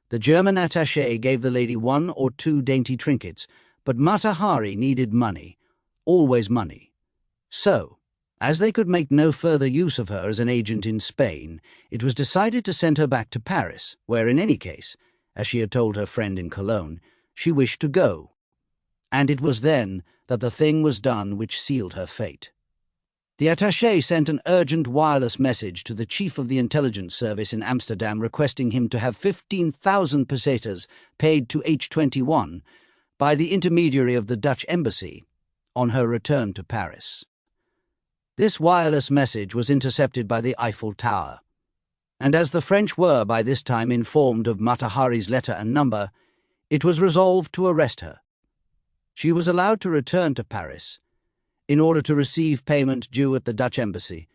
The German attaché gave the lady 1 or 2 dainty trinkets, but Mata Hari needed money, always money. So, as they could make no further use of her as an agent in Spain, it was decided to send her back to Paris, where in any case, as she had told her friend in Cologne, she wished to go. And it was then that the thing was done which sealed her fate. The attaché sent an urgent wireless message to the chief of the intelligence service in Amsterdam requesting him to have 15,000 pesetas paid to H21 by the intermediary of the Dutch embassy on her return to Paris. This wireless message was intercepted by the Eiffel Tower, and as the French were by this time informed of Mata Hari's letter and number, it was resolved to arrest her. She was allowed to return to Paris in order to receive payment due at the Dutch embassy,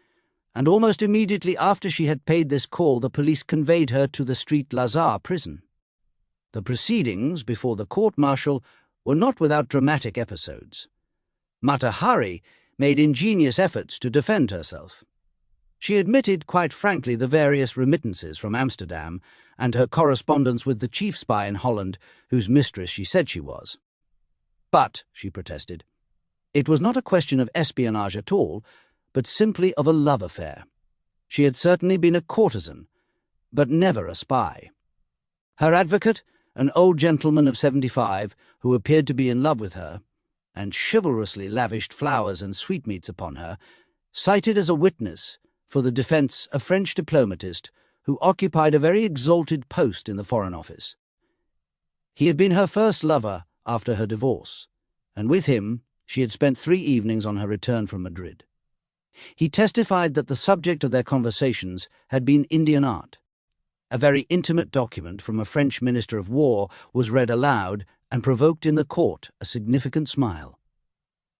and almost immediately after she had paid this call the police conveyed her to the Street Lazare prison. The proceedings before the court-martial were not without dramatic episodes. Mata Hari made ingenious efforts to defend herself. She admitted quite frankly the various remittances from Amsterdam and her correspondence with the chief spy in Holland, whose mistress she said she was. But, she protested, it was not a question of espionage at all, but simply of a love affair. She had certainly been a courtesan, but never a spy. Her advocate, an old gentleman of 75, who appeared to be in love with her, and chivalrously lavished flowers and sweetmeats upon her, cited as a witness for the defence a French diplomatist who occupied a very exalted post in the Foreign Office. He had been her first lover after her divorce, and with him she had spent 3 evenings on her return from Madrid. He testified that the subject of their conversations had been Indian art. A very intimate document from a French Minister of War was read aloud and provoked in the court a significant smile.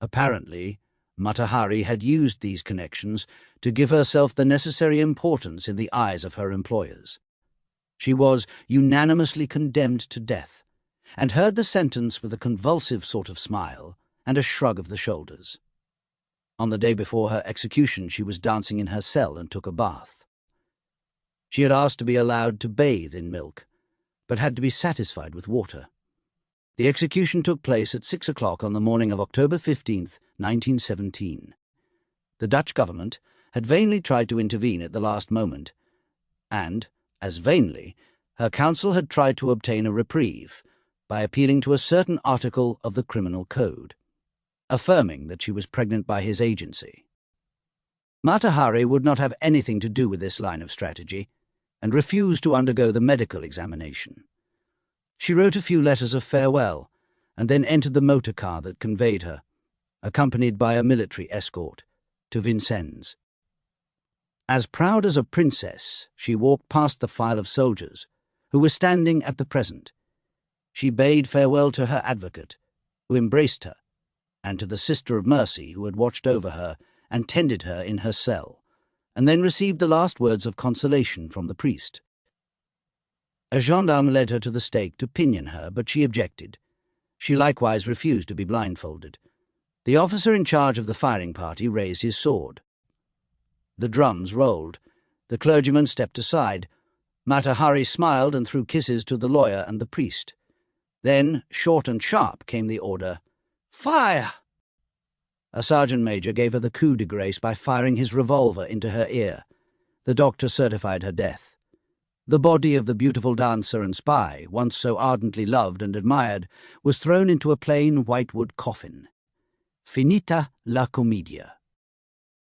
Apparently, Mata Hari had used these connections to give herself the necessary importance in the eyes of her employers. She was unanimously condemned to death, and heard the sentence with a convulsive sort of smile and a shrug of the shoulders. On the day before her execution she was dancing in her cell and took a bath. She had asked to be allowed to bathe in milk, but had to be satisfied with water. The execution took place at 6 o'clock on the morning of October 15th, 1917. The Dutch government had vainly tried to intervene at the last moment, and, as vainly, her counsel had tried to obtain a reprieve by appealing to a certain article of the Criminal Code, affirming that she was pregnant by his agency. Mata Hari would not have anything to do with this line of strategy, and refused to undergo the medical examination. She wrote a few letters of farewell, and then entered the motor car that conveyed her, accompanied by a military escort, to Vincennes. As proud as a princess, she walked past the file of soldiers, who were standing at the present. She bade farewell to her advocate, who embraced her, and to the Sister of Mercy, who had watched over her and tended her in her cell, and then received the last words of consolation from the priest. A gendarme led her to the stake to pinion her, but she objected. She likewise refused to be blindfolded. The officer in charge of the firing party raised his sword. The drums rolled. The clergyman stepped aside. Mata Hari smiled and threw kisses to the lawyer and the priest. Then, short and sharp, came the order, "Fire!" A sergeant major gave her the coup de grace by firing his revolver into her ear. The doctor certified her death. The body of the beautiful dancer and spy, once so ardently loved and admired, was thrown into a plain whitewood coffin. Finita la commedia.